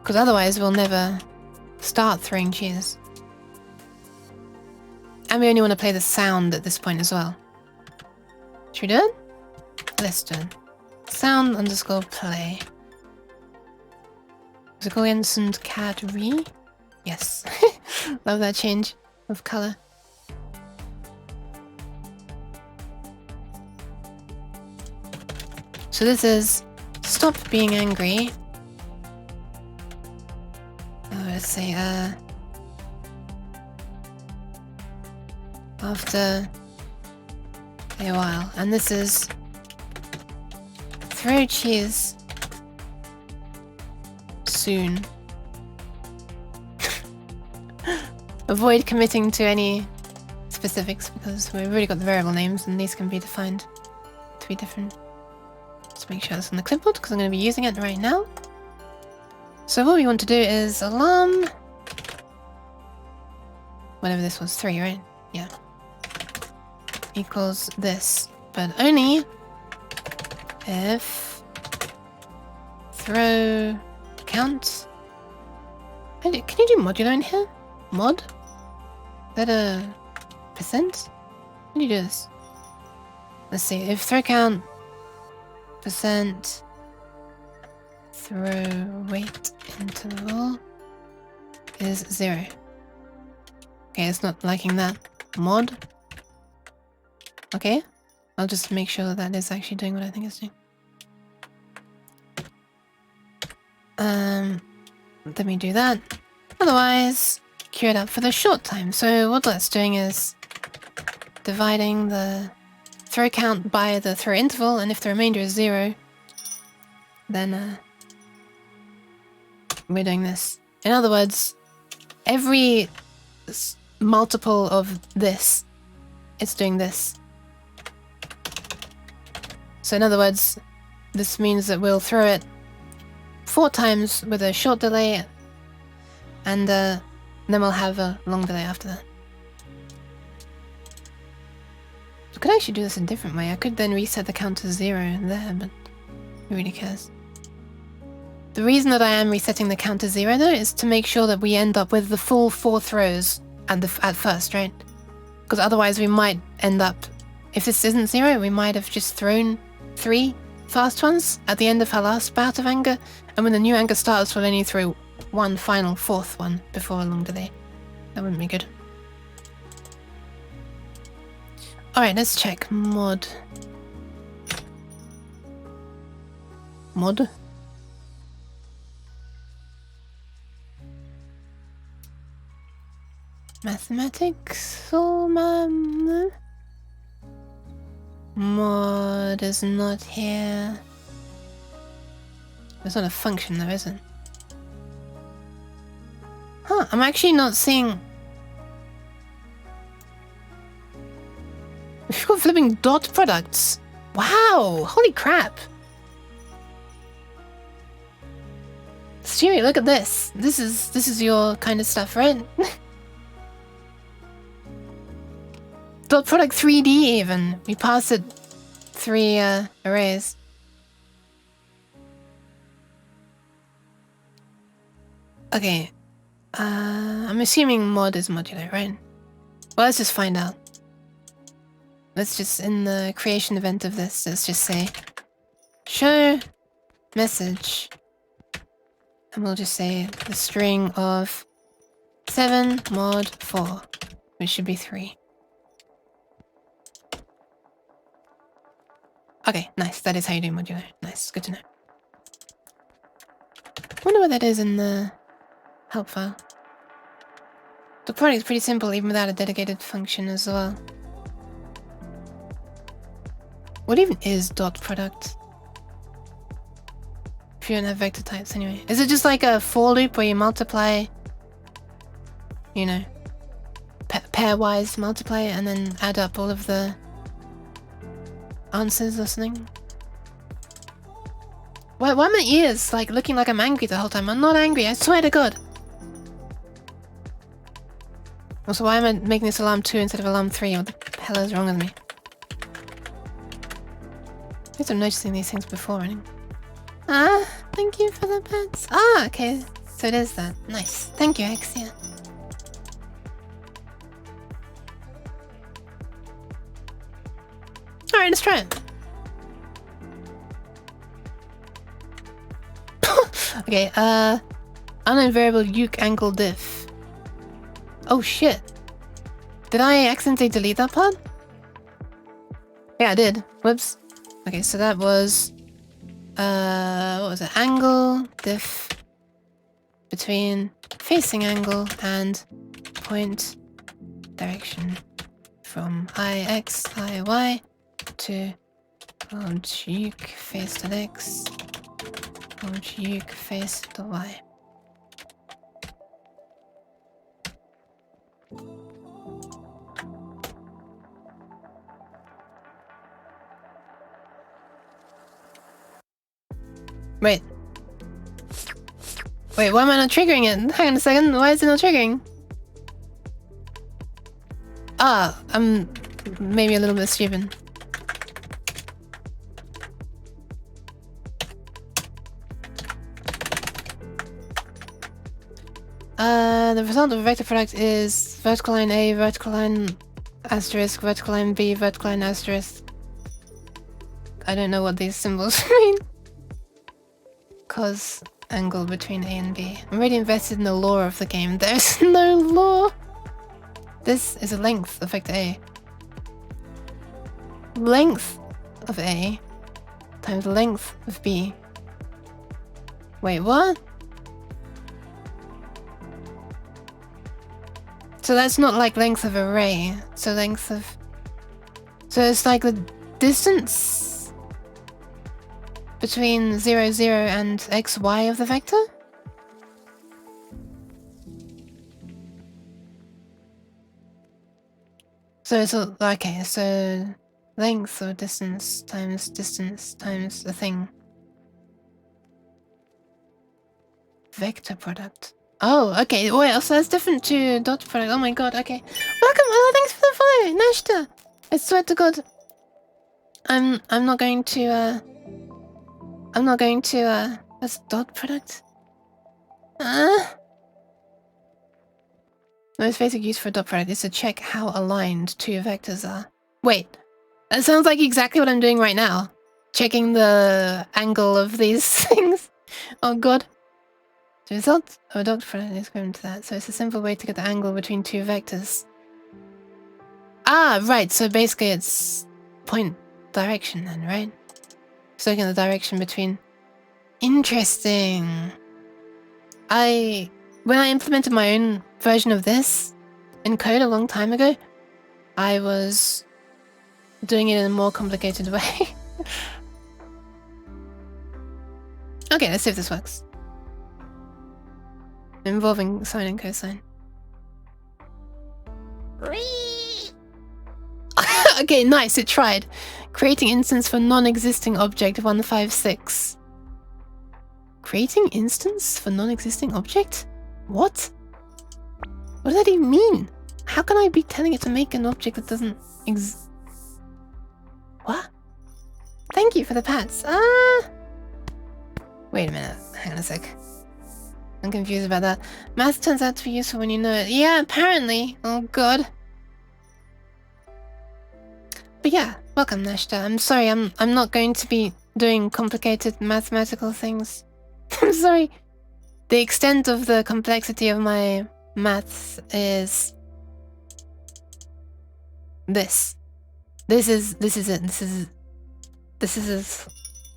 Because otherwise we'll never start throwing cheese. And we only want to play the sound at this point as well. Should we do it? Let's do it. Sound underscore play. Is it called instant cat re? Yes. Love that change of color. So this is stop being angry. Oh, let's say after a while. And this is throw cheese soon. Avoid committing to any specifics because we've already got the variable names and these can be defined to be different. Let's make sure that's on the clipboard because I'm going to be using it right now. So what we want to do is alarm... Whatever this was, 3, right? Yeah. Equals this, but only if throw count. Can you do modulo in here? Mod? Is that a percent? How do you do this? Let's see. If throw count percent throw weight interval is 0. Okay, it's not liking that. Mod. Okay, I'll just make sure that is actually doing what I think it's doing. Let me do that. Otherwise, queue it up for the short time. So what that's doing is dividing the throw count by the throw interval, and if the remainder is 0, then we're doing this. In other words, every multiple of this, it's doing this. So in other words, this means that we'll throw it 4 times with a short delay, and then we'll have a long delay after that. I could actually do this a different way. I could then reset the count to 0 there, but who really cares? The reason that I am resetting the count to 0 though is to make sure that we end up with the full 4 throws at first, right? Because otherwise we might end up, if this isn't 0, we might have just thrown 3 fast ones at the end of her last bout of anger, and when the new anger starts, we'll only throw 1 final 4th one before a long delay. That wouldn't be good. Alright, let's check. Mod. Mathematics or mod is not here. It's not a function though, is it? Huh, I'm actually not seeing... We've got flipping dot products. Wow, holy crap. Stewie, look at this. This is your kind of stuff, right? Dot product 3D even. We pass it 3 arrays. Okay. I'm assuming mod is modular, right? Well, let's just find out. Let's just, in the creation event of this, let's just say show message. And we'll just say the string of 7 mod 4, which should be 3. Okay, nice. That is how you do modular. Nice, good to know. Wonder what that is in the help file. The product is pretty simple, even without a dedicated function as well. What even is dot product? If you don't have vector types anyway. Is it just like a for loop where you multiply, you know, pairwise multiply and then add up all of the answers or something? Why are my ears like looking like I'm angry the whole time? I'm not angry, I swear to God. Also, why am I making this alarm 2 instead of alarm 3? What the hell is wrong with me? I guess I'm noticing these things before running. Ah, thank you for the pets. Ah, okay. So it is that. Nice. Thank you, Exia. Alright, let's try it. Okay, unknown variable uke angle diff. Oh shit. Did I accidentally delete that part? Yeah, I did. Whoops. Okay, so that was what was it? Angle diff between facing angle and point direction from IX, IY to uke face to X, uke face to Y. Wait, why am I not triggering it? Hang on a second, why is it not triggering? Ah, I'm maybe a little bit stupid. The result of a vector product is vertical line A, vertical line asterisk, vertical line B, vertical line asterisk. I don't know what these symbols mean. Cos angle between A and B. I'm already invested in the lore of the game. There's no lore. This is a length of vector A. Length of A times length of B. Wait, what? So that's not like length of array. So length of... So it's like the distance between 0, 0 and x, y of the vector? So it's okay, so length or distance times the thing. Vector product. Oh, okay. Wait, so that's different to dot product. Oh my god, okay. Welcome! Oh, thanks for the follow, Nashta! I swear to god. I'm not going to, that's dot product? Most basic use for a dot product is to check how aligned two vectors are. Wait, that sounds like exactly what I'm doing right now. Checking the angle of these things. Oh god. The result of a dot product is equivalent to that, so it's a simple way to get the angle between two vectors. Ah, right, so basically it's point direction then, right? So looking at the direction between... Interesting. When I implemented my own version of this in code a long time ago, I was doing it in a more complicated way. Okay, let's see if this works. Involving sine and cosine. Okay, nice, it tried. Creating instance for non-existing object 156. Creating instance for non-existing object? What? What does that even mean? How can I be telling it to make an object that doesn't exist? What? Thank you for the pats. Wait a minute. Hang on a sec. I'm confused about that. Math turns out to be useful when you know it. Yeah, apparently. Oh god. But yeah, welcome Nashta. I'm sorry, I'm not going to be doing complicated mathematical things. I'm sorry. The extent of the complexity of my maths is this. This is it. This is as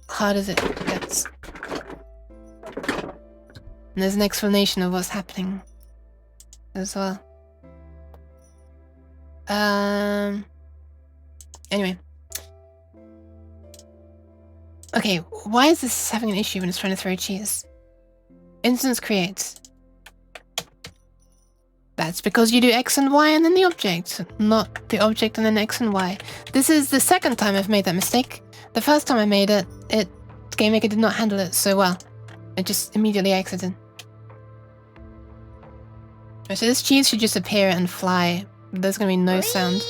hard as it gets. And there's an explanation of what's happening as well. Anyway. Okay, why is this having an issue when it's trying to throw cheese? Instance create. That's because you do X and Y and then the object, not the object and then X and Y. This is the second time I've made that mistake. The first time I made it, GameMaker did not handle it so well. It just immediately exited. So this cheese should just appear and fly. There's gonna be no sound.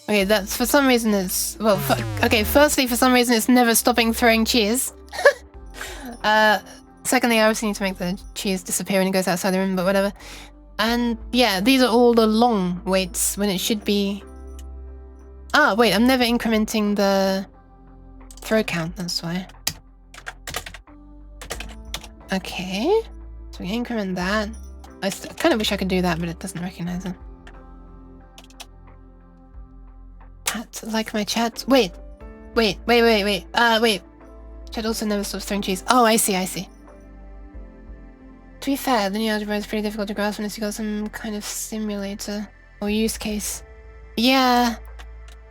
Okay, that's for some reason it's... Well, okay, firstly, for some reason it's never stopping throwing cheese. Secondly, I obviously need to make the cheese disappear when it goes outside the room, but whatever. And yeah, these are all the long waits when it should be... Ah, wait, I'm never incrementing the throw count, that's why. Okay, so we increment that. I kind of wish I could do that, but it doesn't recognize it. Chat, like my chat. Wait. Chat also never stops throwing cheese. Oh, I see. To be fair, linear algebra is pretty difficult to grasp unless you got some kind of simulator or use case. Yeah.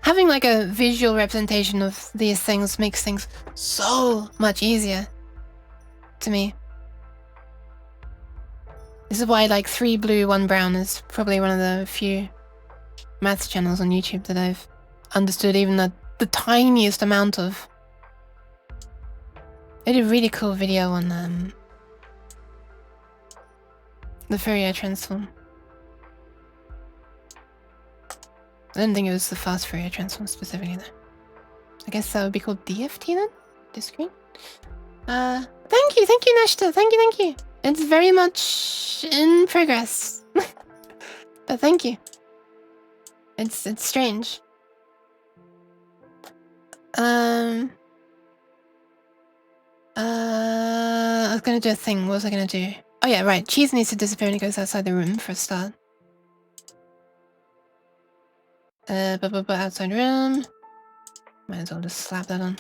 Having like a visual representation of these things makes things so much easier to me. This is why like 3 blue, 1 brown is probably one of the few maths channels on YouTube that I've understood even the tiniest amount of. I did a really cool video on the Fourier transform. I didn't think it was the fast Fourier transform specifically though. I guess that would be called DFT then? This screen? Thank you, Nashta. Thank you. It's very much in progress. But thank you. It's strange. I was gonna do a thing. What was I gonna do? Oh yeah, right. Cheese needs to disappear when he goes outside the room for a start. Outside room. Might as well just slap that on.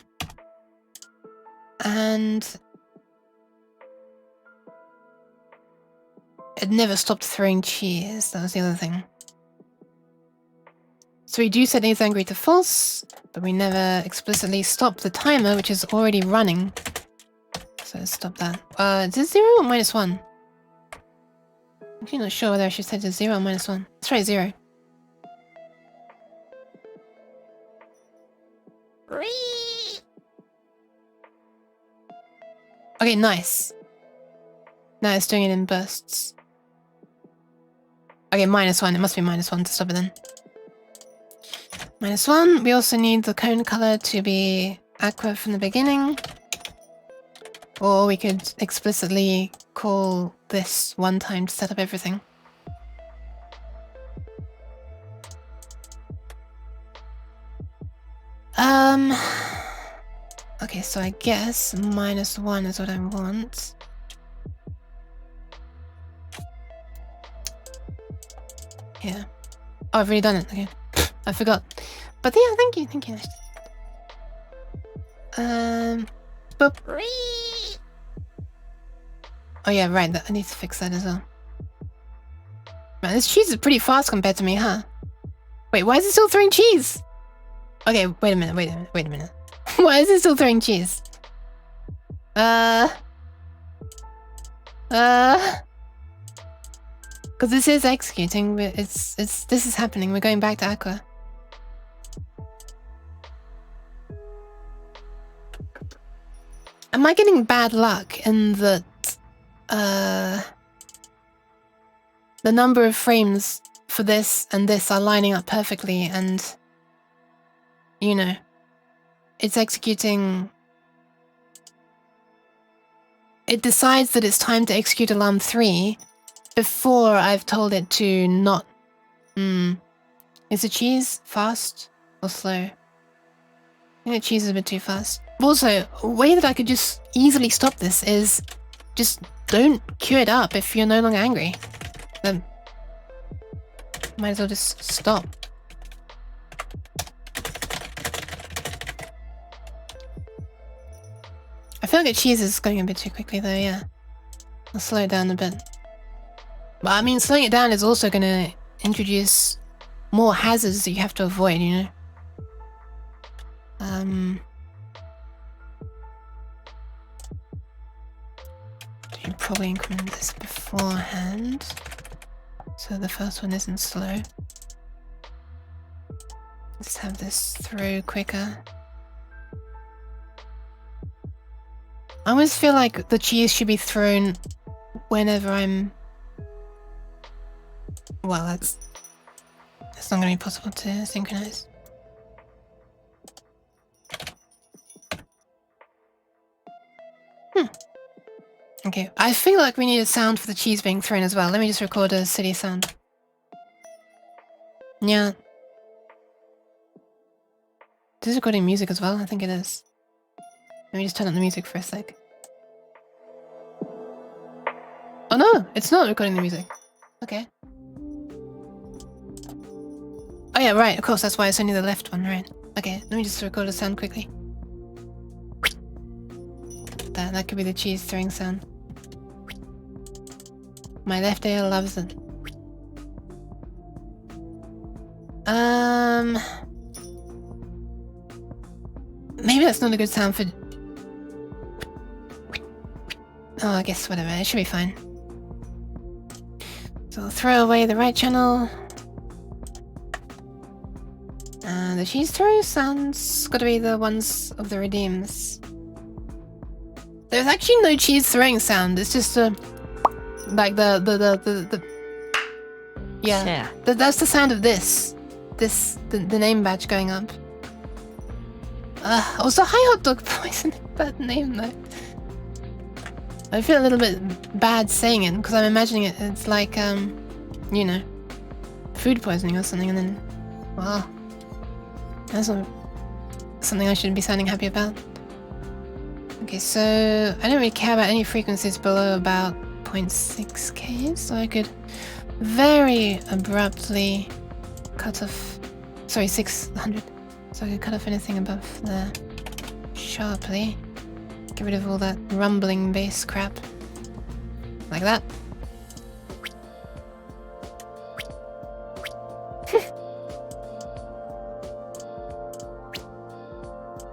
And it never stopped throwing cheese. That was the other thing. So we do set is angry to false, but we never explicitly stop the timer, which is already running. So let's stop that. Is it 0 or -1? I'm actually not sure whether I should set it to 0 or -1. Let's try 0. Okay, nice. Now it's doing it in bursts. Okay, -1. It must be -1 to stop it then. -1. We also need the cone color to be aqua from the beginning. Or we could explicitly call this one time to set up everything. Okay, so I guess -1 is what I want. Yeah. Oh, I've already done it. Okay. I forgot. But yeah, thank you. Boop. Oh yeah, right. I need to fix that as well. Man, this cheese is pretty fast compared to me, huh? Wait, why is it still throwing cheese? Okay, wait a minute. Why is it still throwing cheese? Because this is executing. This is happening. We're going back to aqua. Am I getting bad luck in that the number of frames for this and this are lining up perfectly, and you know, it's executing. It decides that it's time to execute alarm 3 before I've told it to not. Is the cheese fast or slow? I think the cheese is a bit too fast. Also, a way that I could just easily stop this is just don't queue it up if you're no longer angry. Then might as well just stop. I feel like the cheese is going a bit too quickly though, yeah. I'll slow it down a bit. But I mean, slowing it down is also going to introduce more hazards that you have to avoid, you know? You probably increment this beforehand, so the first one isn't slow. Let's have this through quicker. I always feel like the cheese should be thrown whenever I'm... Well, that's not going to be possible to synchronize. Okay, I feel like we need a sound for the cheese being thrown as well. Let me just record a city sound. Yeah. Is this recording music as well? I think it is. Let me just turn up the music for a sec. Oh no, it's not recording the music. Okay. Oh yeah, right, of course, that's why it's only the left one, right. Okay, let me just record a sound quickly. That could be the cheese throwing sound. My left ear loves it. Maybe that's not a good sound for... Oh, I guess whatever, it should be fine. So I'll throw away the right channel. And the cheese throw sounds gotta be the ones of the redeems. There's actually no cheese throwing sound, it's just a... Like the yeah, that's the sound of this. The name badge going up. Also, hi hot dog poisoning. Bad name though. I feel a little bit bad saying it because I'm imagining it's like you know, food poisoning or something, and then wow, that's not something I shouldn't be sounding happy about. Okay, so I don't really care about any frequencies below about 0.6k, so I could very abruptly cut off, sorry, 600, so I could cut off anything above there sharply. Get rid of all that rumbling bass crap. Like that.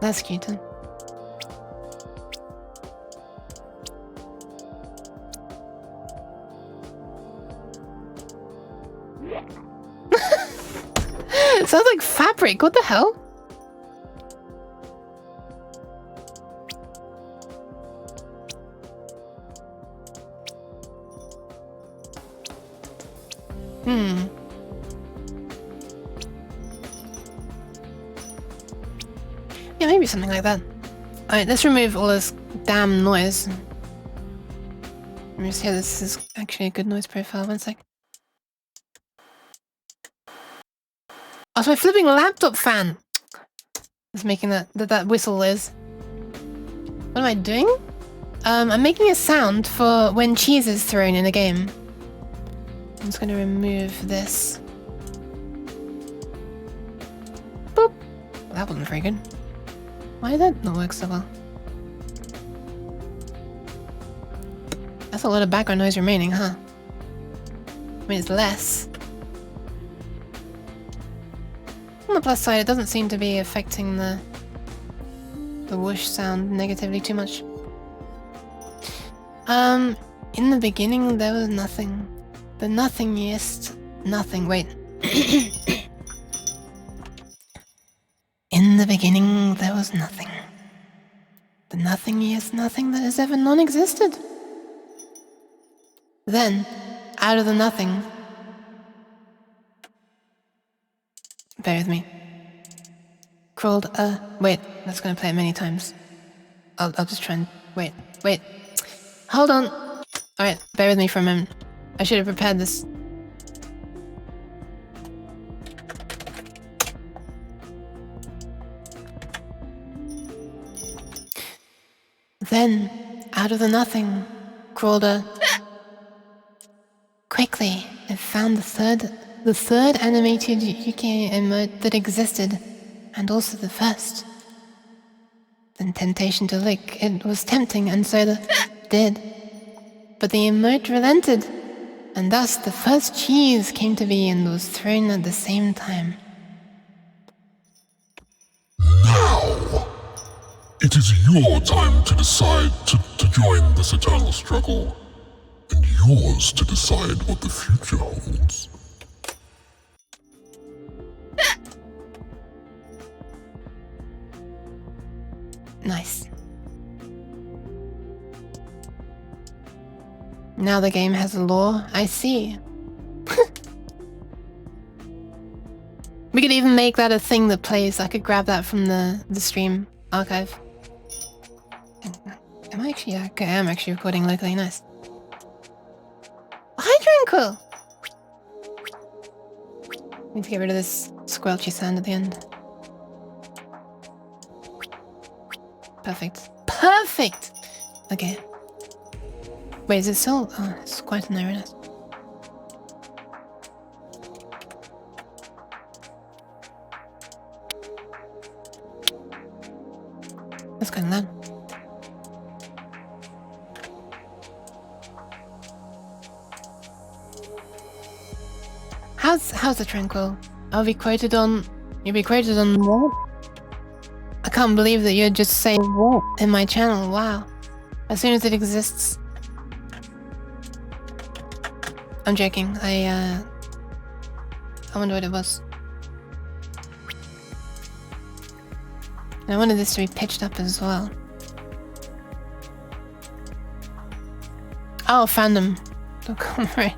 That's cute. Huh? It sounds like fabric. What the hell? Yeah, maybe something like that. Alright, let's remove all this damn noise. Let me just hear this is actually a good noise profile. 1 sec. Oh, it's my flipping laptop fan! It's making that whistle is. What am I doing? I'm making a sound for when cheese is thrown in a game. I'm just gonna remove this. Boop! Well, that wasn't very good. Why did that not work so well? That's a lot of background noise remaining, huh? I mean, it's less. On the plus side, it doesn't seem to be affecting the whoosh sound negatively too much. In the beginning, there was nothing. The nothingiest nothing. Wait. In the beginning, there was nothing. The nothingiest nothing that has ever non-existed. Then, out of the nothing... Bear with me. Crawled wait, that's gonna play it many times. I'll just try and... Wait. Hold on! Alright, bear with me for a moment. I should have prepared this. Then, out of the nothing, crawled a... Quickly, it found the third animated UK emote that existed, and also the first. The temptation to lick, it was tempting, and so the did. But the emote relented, and thus the first cheese came to be and was thrown at the same time. Now, it is your time to decide to join this eternal struggle, and yours to decide what the future holds. Nice. Now the game has a lore, I see. We could even make that a thing that plays. I could grab that from the stream archive. Am I actually? Yeah, okay, I am actually recording locally. Nice. Hi, Tranquil! Need to get rid of this squelchy sound at the end. Perfect. Perfect! Okay. Wait, is it still? Oh, it's quite an awareness. That's kind of loud. How's the Tranquil? You'll be quoted on what? I can't believe that you're just saying what in my channel. Wow. As soon as it exists. I'm joking. I wonder what it was. And I wanted this to be pitched up as well. Oh, fandom. Right.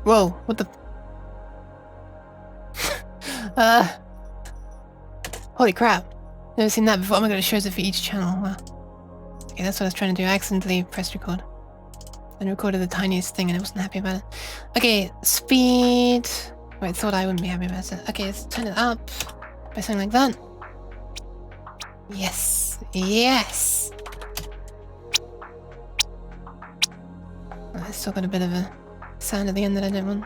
Whoa, what the... Holy crap. Never seen that before. Oh my god, it shows it for each channel. Wow. Okay, that's what I was trying to do. I accidentally pressed record. And recorded the tiniest thing and I wasn't happy about it. Okay, speed... Wait, I thought I wouldn't be happy about it. Okay, let's turn it up by something like that. Yes. Yes! Oh, I still got a bit of a sound at the end that I don't want.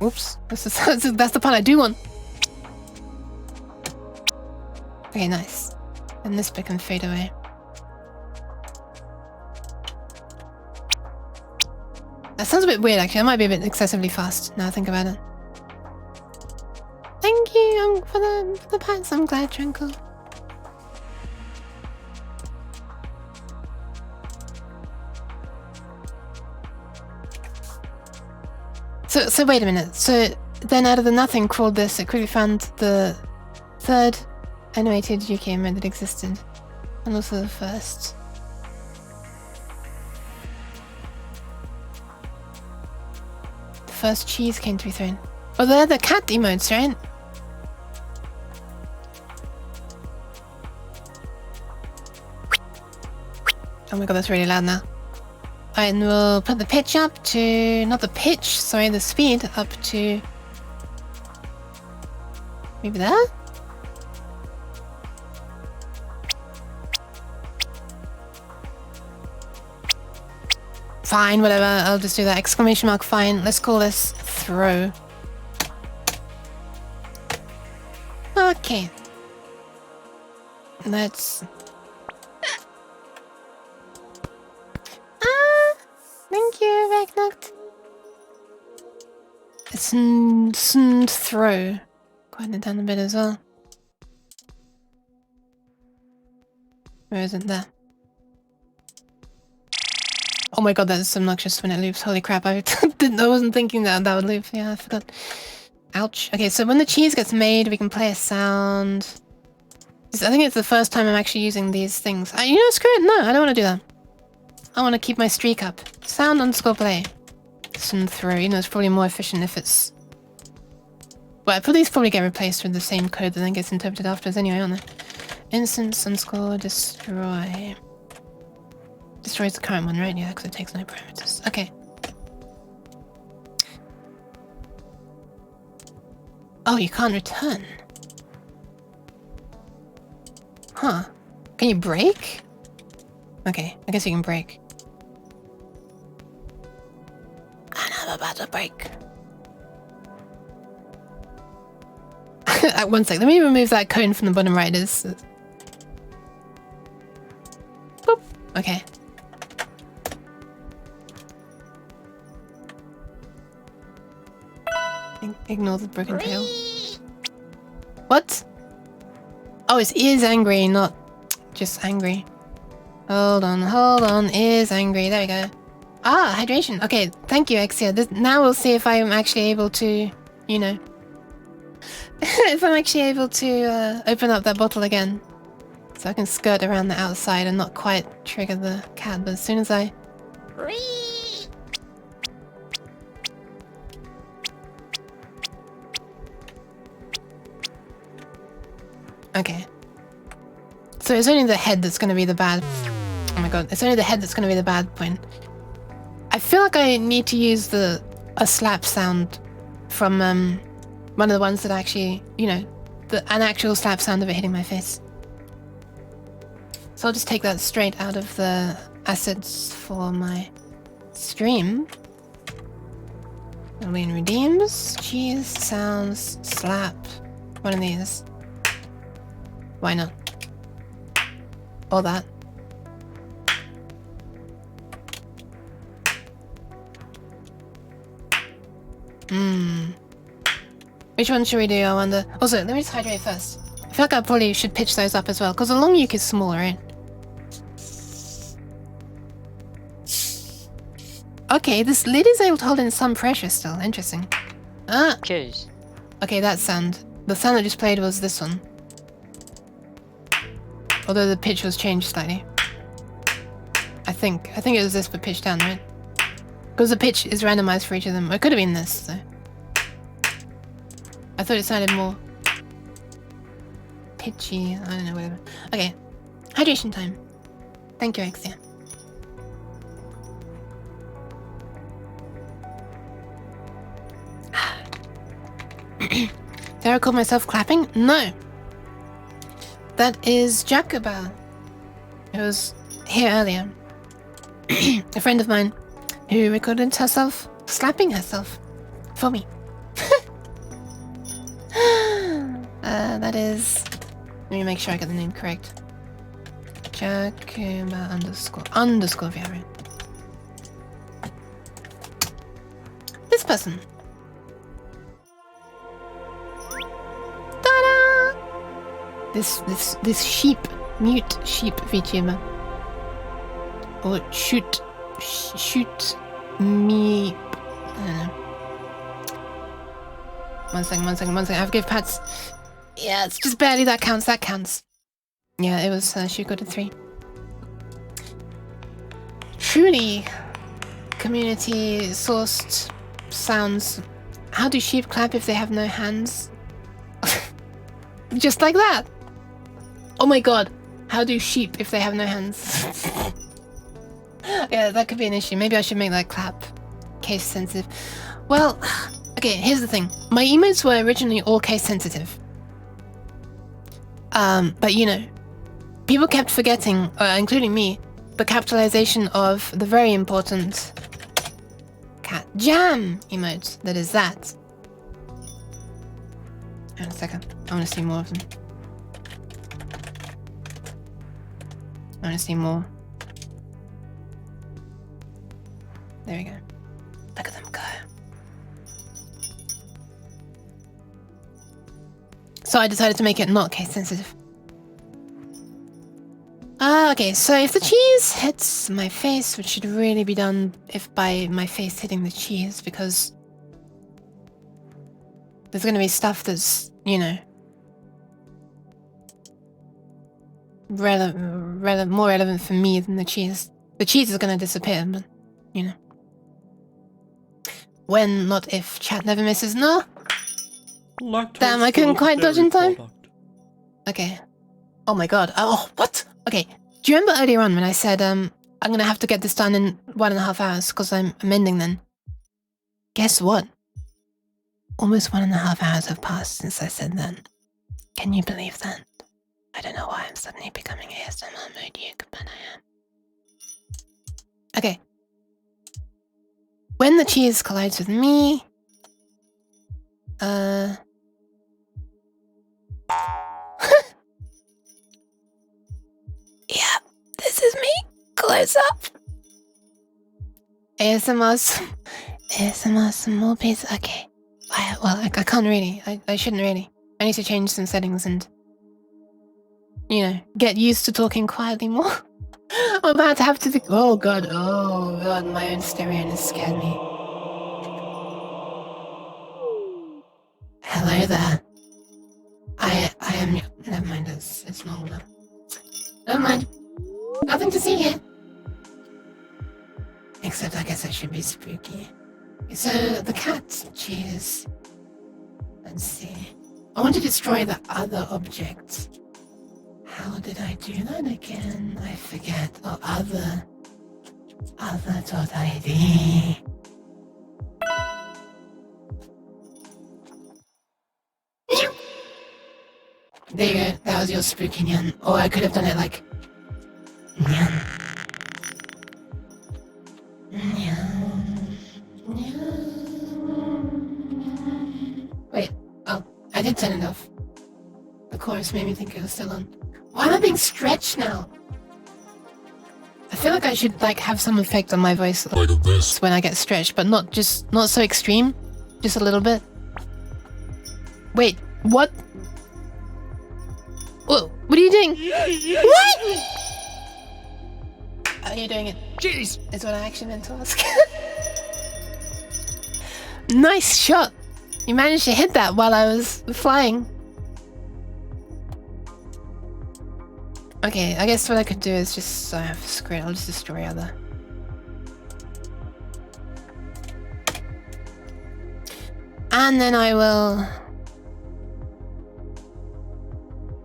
Oops. That's the part I do want. Okay, nice. And this bit can fade away. That sounds a bit weird, actually. That might be a bit excessively fast, now I think about it. Thank you for the pants. I'm glad, Tranquil. So wait a minute. So then out of the nothing crawled this, it quickly found the third animated UK mod that existed. And also the first. The first cheese came to be thrown. Oh, they're the cat emotes, right? Oh my god, that's really loud now. Alright, and we'll put the pitch up to... Not the pitch, sorry, the speed up to... Maybe there? Fine, whatever, I'll just do that. Exclamation mark, fine. Let's call this throw. Okay. Let's... Thank you, Vagnoct. It's throw. Quieten it down a bit as well. Where is it? There. Oh my god, that's obnoxious when it loops. Holy crap, I wasn't thinking that would loop. Yeah, I forgot. Ouch. Okay, so when the cheese gets made, we can play a sound. I think it's the first time I'm actually using these things. You know, screw it. No, I don't want to do that. I want to keep my streak up. Sound _ play. And throw. You know, it's probably more efficient if it's... Well, these probably get replaced with the same code that then gets interpreted afterwards anyway, aren't they? Instance _ destroy. Destroys the current one, right? Yeah, because it takes no parameters. Okay. Oh, you can't return. Huh. Can you break? Okay, I guess you can break. And I'm about to break. One sec, let me remove that cone from the bottom right. Boop. Okay. Ignore the broken tail. What? Oh, it's is angry, not just angry. Hold on. Is angry. There we go. Ah, hydration. Okay, thank you, Exia. Now we'll see if I'm actually able to, you know... if I'm actually able to open up that bottle again. So I can skirt around the outside and not quite trigger the cat, but as soon as I... Okay. So it's only the head that's going to be the bad... Oh my god, it's only the head that's going to be the bad point. I feel like I need to use a slap sound from one of the ones that actually, you know, an actual slap sound of it hitting my face. So I'll just take that straight out of the assets for my stream. Alien redeems, cheese, sounds, slap. One of these. Why not? Or that. Which one should we do, I wonder? Also, let me just hydrate first. I feel like I probably should pitch those up as well, because the long uke is small, right? Okay, this lid is able to hold in some pressure still. Interesting. Ah! Okay, that sound. The sound that just played was this one. Although the pitch was changed slightly. I think it was this, but pitched down, right? Because the pitch is randomized for each of them. It could have been this, so. I thought it sounded more pitchy. I don't know, whatever. Okay. Hydration time. Thank you, Exia. Did I record myself clapping? No. That is Jacoba, who was here earlier. A friend of mine who recorded herself slapping herself for me. That is... Let me make sure I get the name correct. Jacoba underscore Viera. This person. Ta-da! This sheep, mute sheep VTuber. Or shoot me. I don't know. One second. I have to give pats. Yeah, it's just barely that counts. Yeah, it was she got a 3. Truly community sourced sounds. How do sheep clap if they have no hands? Just like that. Oh my god. How do sheep if they have no hands? Yeah, that could be an issue. Maybe I should make that clap case sensitive. Well, okay, here's the thing. My emotes were originally all case sensitive. But you know, people kept forgetting, including me, the capitalization of the very important cat jam emote that is that. Hang on a second. I want to see more of them. I want to see more. There we go. Look at them go. So I decided to make it not case sensitive. Okay, so if the cheese hits my face, which should really be done if by my face hitting the cheese, because there's going to be stuff that's, you know, more relevant for me than the cheese. The cheese is going to disappear, but, you know. When, not if. Chat never misses. No. Damn, I couldn't quite dodge in time. Okay. Oh my god. Oh, what? Okay. Do you remember earlier on when I said, I'm gonna have to get this done in 1.5 hours because I'm amending then? Guess what? Almost 1.5 hours have passed since I said that. Can you believe that? I don't know why I'm suddenly becoming ASMR mode uke, but I am. Okay. When the cheese collides with me... Yeah, this is me. Close up. ASMR small piece. Okay. I can't really. I shouldn't really. I need to change some settings and, you know, get used to talking quietly more. I'm about to have to think. Oh god, my own stereo has scared me. Hello there. I am. Never mind. It's normal now. Never mind. Nothing to see here. Except I guess I should be spooky. So the cat. Cheers. Let's see. I want to destroy the other object. How did I do that again? I forget. Oh, other.id. There you go. That was your spooky nyan. Or I could have done it like nyan. Wait. Oh, I did turn it off. The chorus made me think it was still on. Why am I being stretched now? I feel like I should like have some effect on my voice Like this. when I get stretched, but not so extreme. Just a little bit. Wait, what? Whoa, what are you doing? What? How are you doing it? Jeez! Is what I actually meant to ask. Nice shot! You managed to hit that while I was flying. Okay, I guess what I could do is just, screw it, I'll just destroy other. And then I will...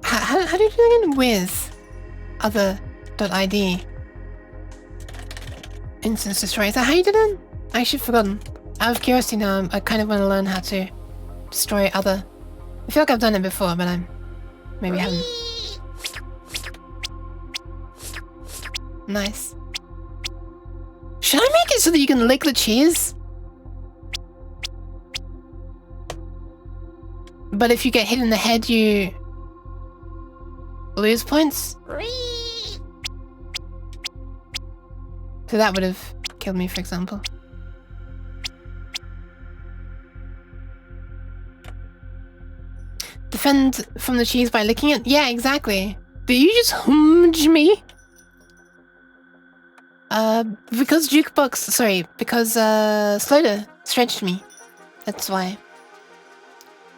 How do you do it again? With other.id instance destroy. Is that how you did it? I actually forgotten. Out of curiosity now, I kind of want to learn how to destroy other. I feel like I've done it before, but I'm maybe haven't. Nice. Should I make it so that you can lick the cheese? But if you get hit in the head, you lose points? So that would have killed me, for example. Defend from the cheese by licking it? Yeah, exactly. Did you just humge me? Because because Sloda stretched me. That's why.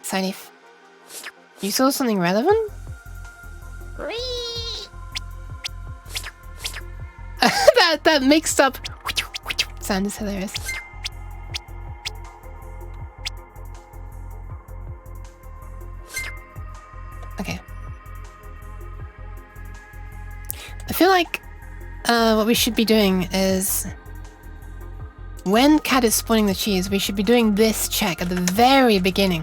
Sinif. You saw something relevant? that mixed up sound is hilarious. Okay. I feel like what we should be doing is when Cat is spawning the cheese, we should be doing this check at the very beginning.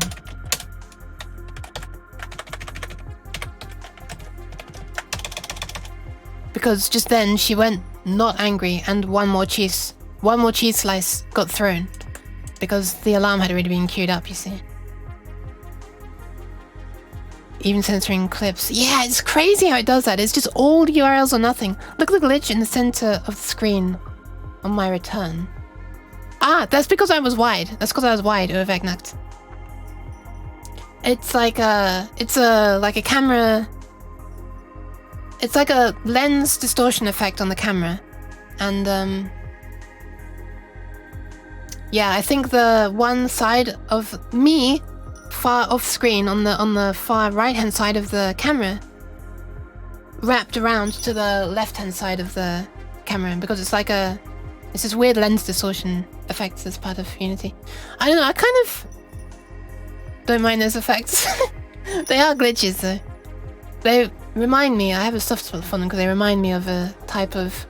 Because just then she went not angry and one more cheese slice got thrown. Because the alarm had already been queued up, you see. Even censoring clips. Yeah, it's crazy how it does that. It's just all URLs or nothing. Look at the glitch in the center of the screen on my return. Ah, that's because I was wide. That's because I was wide, Urvegnacht. It's like a camera. It's like a lens distortion effect on the camera. And yeah, I think the one side of me far off screen on the far right hand side of the camera wrapped around to the left hand side of the camera because it's this weird lens distortion effects as part of Unity. I don't know, I kind of don't mind those effects. They are glitches though. They remind me, I have a soft spot for them because they remind me of a type of...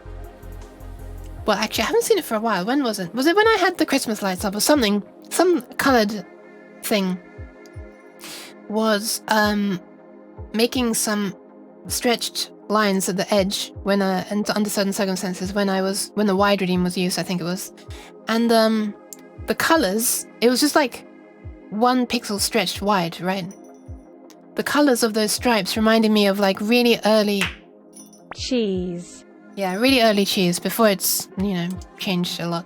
Well, actually, I haven't seen it for a while. When was it? Was it when I had the Christmas lights up or something? Some coloured thing was making some stretched lines at the edge when and under certain circumstances when the wide redeem was used, I think it was. And the colours, it was just like 1 pixel stretched wide, right? The colours of those stripes reminded me of like really early cheese. Yeah, really early cheese before it's, changed a lot.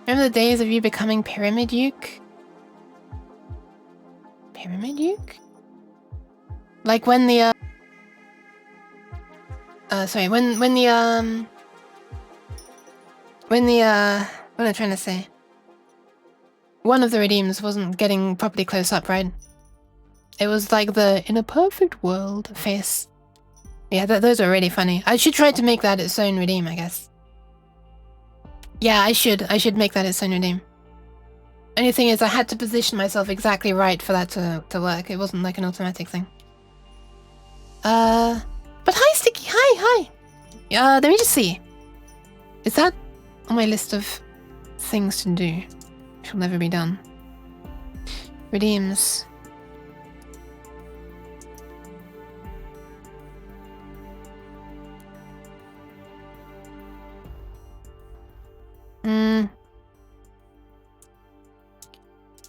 Remember the days of you becoming Pyramid Uke? Pyramid Uke? Like when the what am I trying to say? One of the redeems wasn't getting properly close up, right? It was like the in a perfect world face. Yeah, those are really funny. I should try to make that its own redeem, I guess. Yeah, I should make that its own redeem. Only thing is I had to position myself exactly right for that to work. It wasn't like an automatic thing. But hi Sticky, hi. Let me just see. Is that on my list of things to do? Which will never be done. Redeems.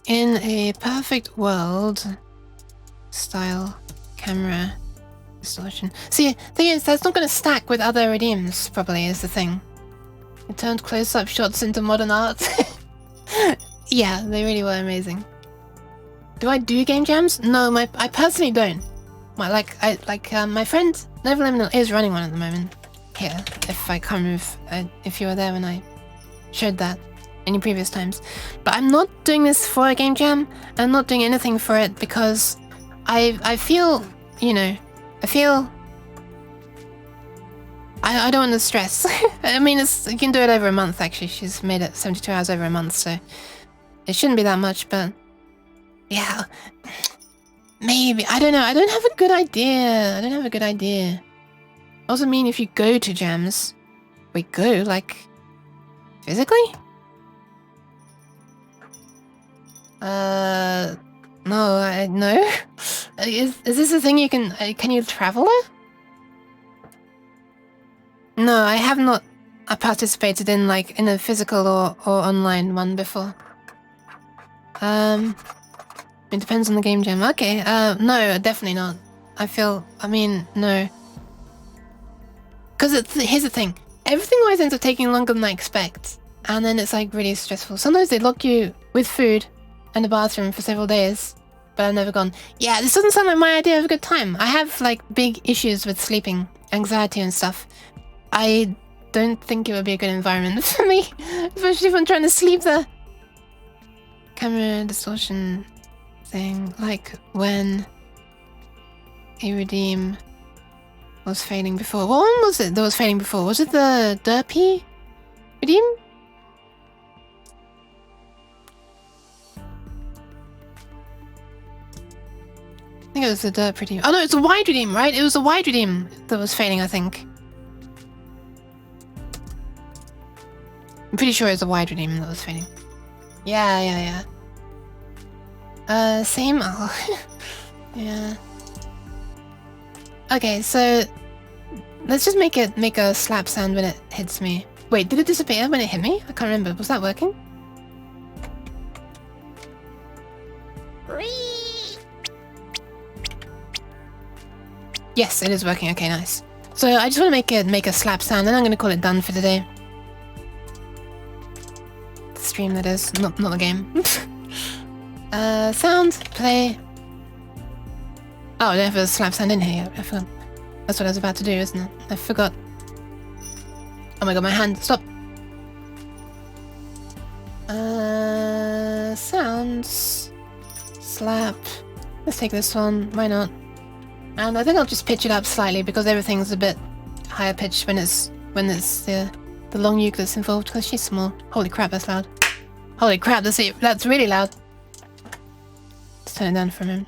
In a perfect world, style, camera, distortion. See, the thing is, that's not going to stack with other redeems, probably, is the thing. It turned close-up shots into modern art. Yeah, they really were amazing. Do I do game jams? No, I personally don't. My friend Neverlemon is running one at the moment. Here, if I can't remember if you were there when I showed that any previous times. But I'm not doing this for a game jam. I'm not doing anything for it because I feel, I don't want to stress. I mean, you can do it over a month actually. She's made it 72 hours over a month, so It shouldn't be that much, but yeah, maybe. I don't know. I don't have a good idea. Also mean if you go to jams, we go like physically? No, no. Is this a thing you can you travel it? No, I have not participated in like in a physical or online one before. It depends on the game jam. Okay, no, definitely not. I mean, no. Because here's the thing. Everything always ends up taking longer than I expect. And then it's like really stressful. Sometimes they lock you with food in the bathroom for several days. But I've never gone, yeah, this doesn't sound like my idea of a good time. I have like big issues with sleeping, anxiety and stuff. I don't think it would be a good environment for me. Especially if I'm trying to sleep there. Camera distortion thing. Like when a redeem was fading before. What one was it that was fading before? Was it the derpy redeem? I think it was the derp redeem. Oh no, it's a wide redeem, right? It was a wide redeem that was fading, I think. I'm pretty sure it was a wide redeem that was fading. Yeah. Same. Oh. Yeah. Okay, so let's just make a slap sound when it hits me. Wait, did it disappear when it hit me? I can't remember. Was that working? Yes, it is working. Okay, nice. So I just want to make a slap sound, and I'm going to call it done for today. The stream, that is, not the game. Sound, play. Oh, I don't have a slap sound in here yet. I forgot. That's what I was about to do, isn't it? I forgot. Oh my god, my hand. Stop. Sounds. Slap. Let's take this one. Why not? And I think I'll just pitch it up slightly because everything's a bit higher pitched when it's the long uke that's involved because she's small. Holy crap, that's loud. Holy crap, that's really loud. Let's turn it down for a minute.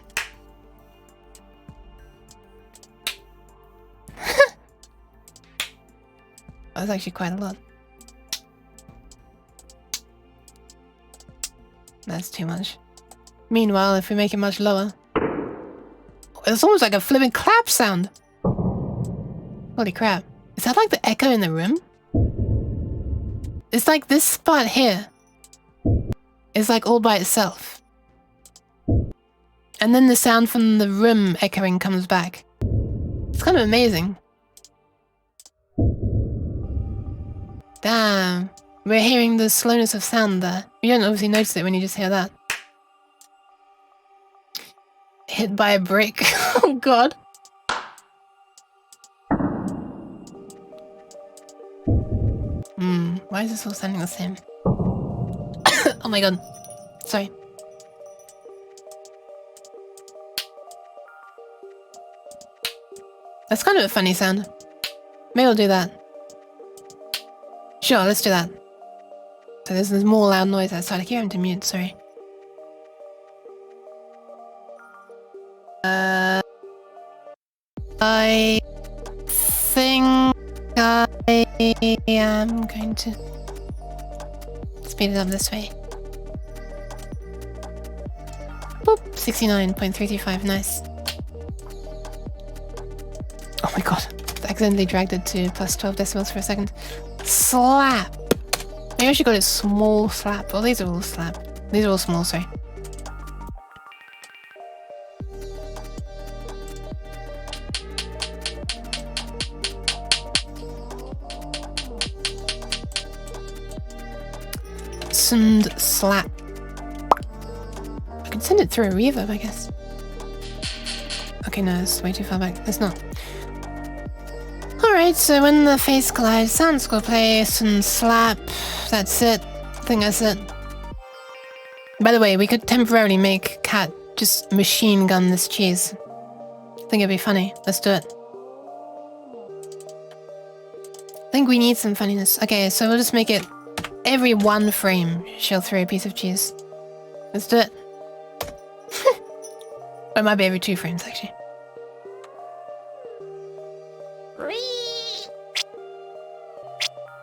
That's actually quite a lot. That's too much. Meanwhile, if we make it much lower... It's almost like a flipping clap sound! Holy crap. Is that like the echo in the room? It's like this spot here is like all by itself. And then the sound from the room echoing comes back. It's kind of amazing. Damn. We're hearing the slowness of sound there. You don't obviously notice it when you just hear that. Hit by a brick. Oh god. Why is this all sounding the same? Oh my god. Sorry. That's kind of a funny sound. Maybe I'll do that. Sure, let's do that. So there's more loud noise outside. I keep having to mute, sorry. I think I am going to speed it up this way. Boop, 69.335, nice. Oh my god, I accidentally dragged it to plus 12 decibels for a second. Slap! Maybe I should go to small slap. Oh, these are all slap. These are all small, sorry. Send slap. I can send it through a reverb, I guess. Okay, no, it's way too far back. It's not. Alright, so when the face collides, sound score play, some slap. That's it. I think that's it. By the way, we could temporarily make Cat just machine gun this cheese. I think it'd be funny. Let's do it. I think we need some funniness. Okay, so we'll just make it every one frame she'll throw a piece of cheese. Let's do it. It might be every 2 frames, actually.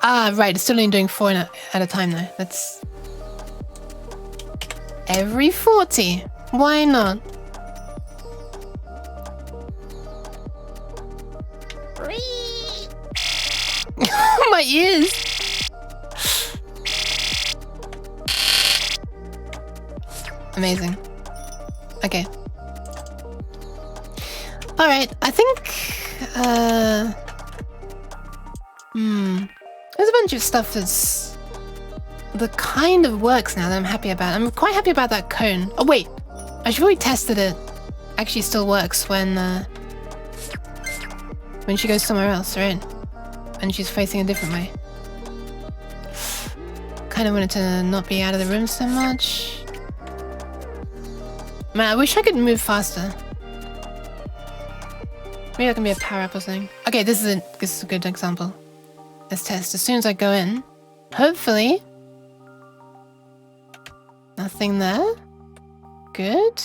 Ah, right. It's still only doing 4 at a time, though. That's... every 40. Why not? My ears! Amazing. Okay. Alright, I think... There's a bunch of stuff that kind of works now that I'm happy about. I'm quite happy about that cone. Oh wait, I should probably tested it. Actually still works when she goes somewhere else, right? And she's facing a different way. Kind of wanted to not be out of the room so much. Man, I wish I could move faster. Maybe that can be a power up or something. Okay, this is a good example. Let's test. As soon as I go in, hopefully, nothing there. Good.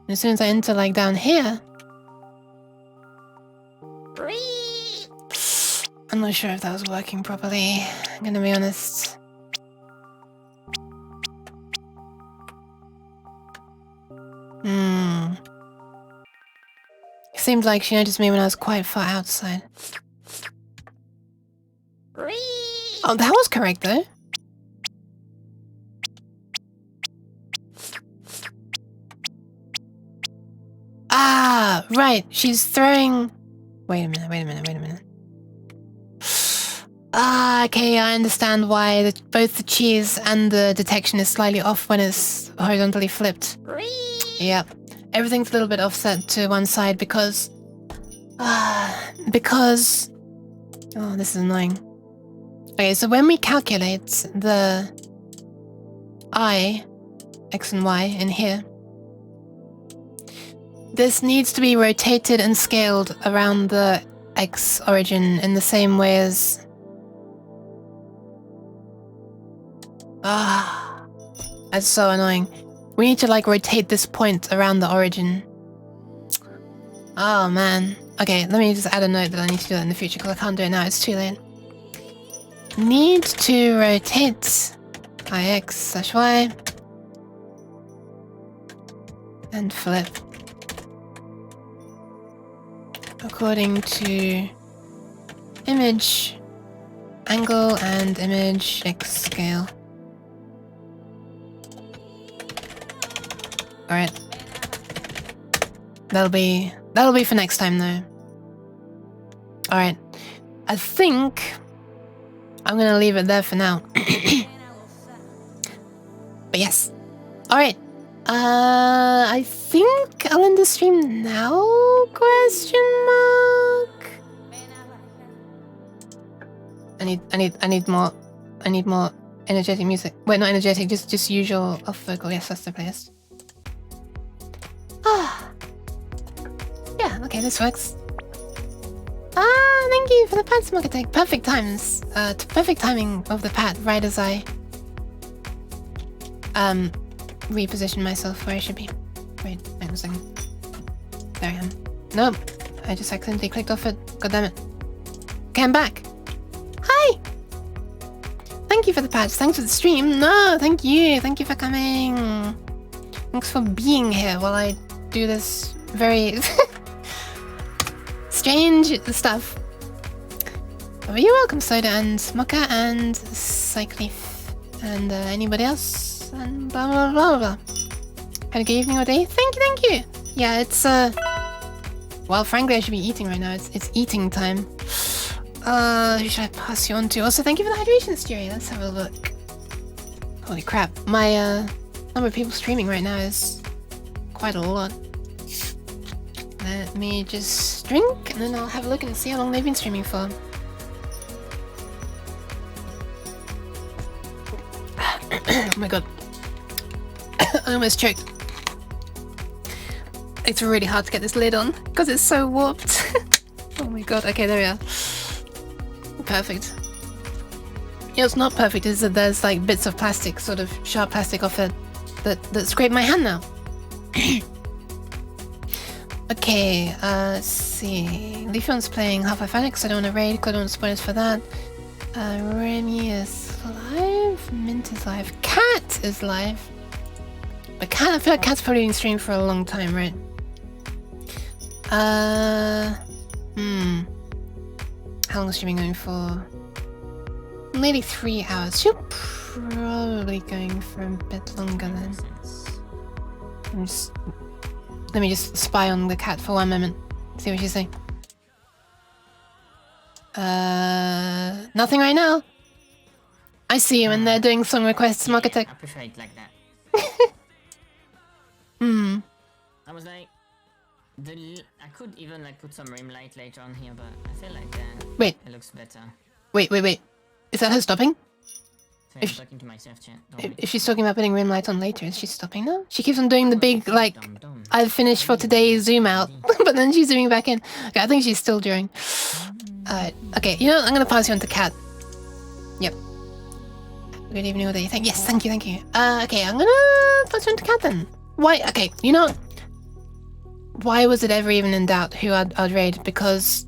And as soon as I enter, like down here, I'm not sure if that was working properly. I'm gonna be honest. It seemed like she noticed me when I was quite far outside. Oh, that was correct though. Ah, right. She's throwing... Wait a minute. Ah, okay, I understand why both the cheese and the detection is slightly off when it's horizontally flipped. Yep. Everything's a little bit offset to one side because... because... Oh, this is annoying. Okay, so when we calculate the x and y in here, this needs to be rotated and scaled around the x origin in the same way as... that's so annoying. We need to like rotate this point around the origin. Oh man. Okay, let me just add a note that I need to do that in the future because I can't do it now, it's too late. Need to rotate ix/y and flip according to image angle and image x scale. Alright. That'll be for next time though. Alright. I think I'm gonna leave it there for now. But yes. Alright. I think I'll end the stream now? Question mark? I need more energetic music. Wait, not energetic, just usual off vocal. Yes, that's the playlist. Yeah, okay, this works. Thank you for the pad, Smogatech. Perfect times. Perfect timing of the pad, right as I reposition myself where I should be. Wait a second. There I am. Nope. I just accidentally clicked off it. God damn it. Okay, I'm back. Hi! Thank you for the patch. Thanks for the stream. No, thank you. Thank you for coming. Thanks for being here while I do this very strange stuff. Oh, you're welcome, Soda and Mocha and Cycleaf and anybody else and blah blah blah blah. Had a good evening or day? Thank you. Yeah, it's well, frankly, I should be eating right now. It's eating time. Who should I pass you on to? Also, thank you for the hydration, Stewie. Let's have a look. Holy crap. My number of people streaming right now is quite a lot. Let me just drink and then I'll have a look and see how long they've been streaming for. Oh my god. I almost choked. It's really hard to get this lid on because it's so warped. Oh my god. Okay, there we are. Perfect. You know what's not perfect is that there's like bits of plastic, sort of sharp plastic off it that scraped my hand now. Okay, let's see. Leafion's playing Half-Life Alyx. I don't want to raid, I don't want spoilers for that. Remy is live. Mint is live. Cat is live. But Cat, I feel like Cat's probably been streaming for a long time, right? How long is streaming going for? Maybe 3 hours. She'll probably going for a bit longer then. Let me just spy on the cat for 1 moment. See what she's saying. Nothing right now. I see you when they're doing song requests, Marketek. I prefer it like that. I was like, I could even like put some rim light later on here, but I feel like Wait. It looks better. Wait. Is that her stopping? So I'm talking to myself, chat. If she's talking about putting rim light on later, is she stopping now? She keeps on doing the big, like, I've finished for today zoom out, but then she's zooming back in. Okay, I think she's still doing. Okay, you know what? I'm gonna pass you on to Kat. Yep. Good evening, what do you think? Yes, thank you. Okay, I'm gonna pass you on to Kat then. Why? Okay, you know, why was it ever even in doubt who I'd raid? Because,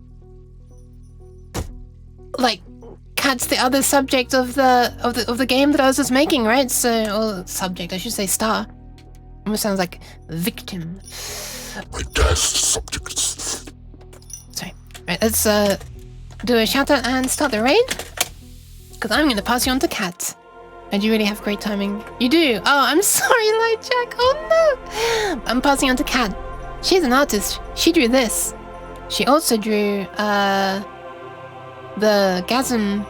like, Cat's the other subject of the game that I was just making, right? So, or subject, I should say star. Almost sounds like victim. My guest subjects. Sorry. Right, let's do a shout out and start the raid. Because I'm going to pass you on to Kat. And you really have great timing. You do. Oh, I'm sorry, Light Jack. Oh no. I'm passing on to Kat. She's an artist. She drew this. She also drew the Gasm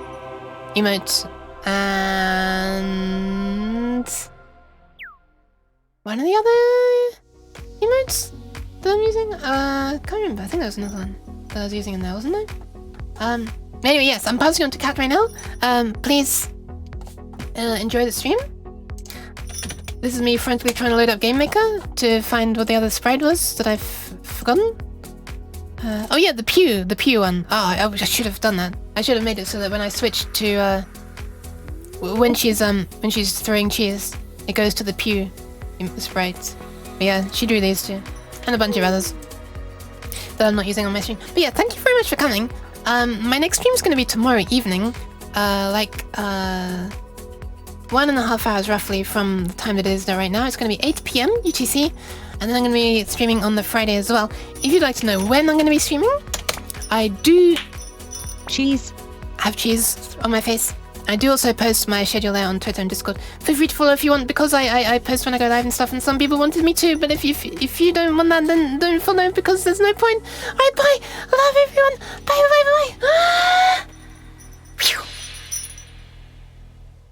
emote and one of the other emotes that I'm using. Can't remember. I think there was another one that I was using in there, wasn't there? Anyway, yes, I'm passing on to Kat right now. Please enjoy the stream. This is me frantically trying to load up GameMaker to find what the other sprite was that I've forgotten. Oh yeah, the pew one. Oh, I should have done that. I should have made it so that when I switch to when she's throwing cheers, it goes to the pew sprite. But yeah, she drew these two, and a bunch of others that I'm not using on my stream. But yeah, thank you very much for coming. My next stream is going to be tomorrow evening, 1.5 hours roughly from the time it is there right now. It's going to be 8 PM UTC, and then I'm going to be streaming on the Friday as well. If you'd like to know when I'm going to be streaming, I do have cheese on my face. I do also post my schedule there on Twitter and Discord. Feel free to follow if you want, because I post when I go live and stuff, and some people wanted me to, but if you don't want that, then don't follow, because there's no point. Alright, bye! I love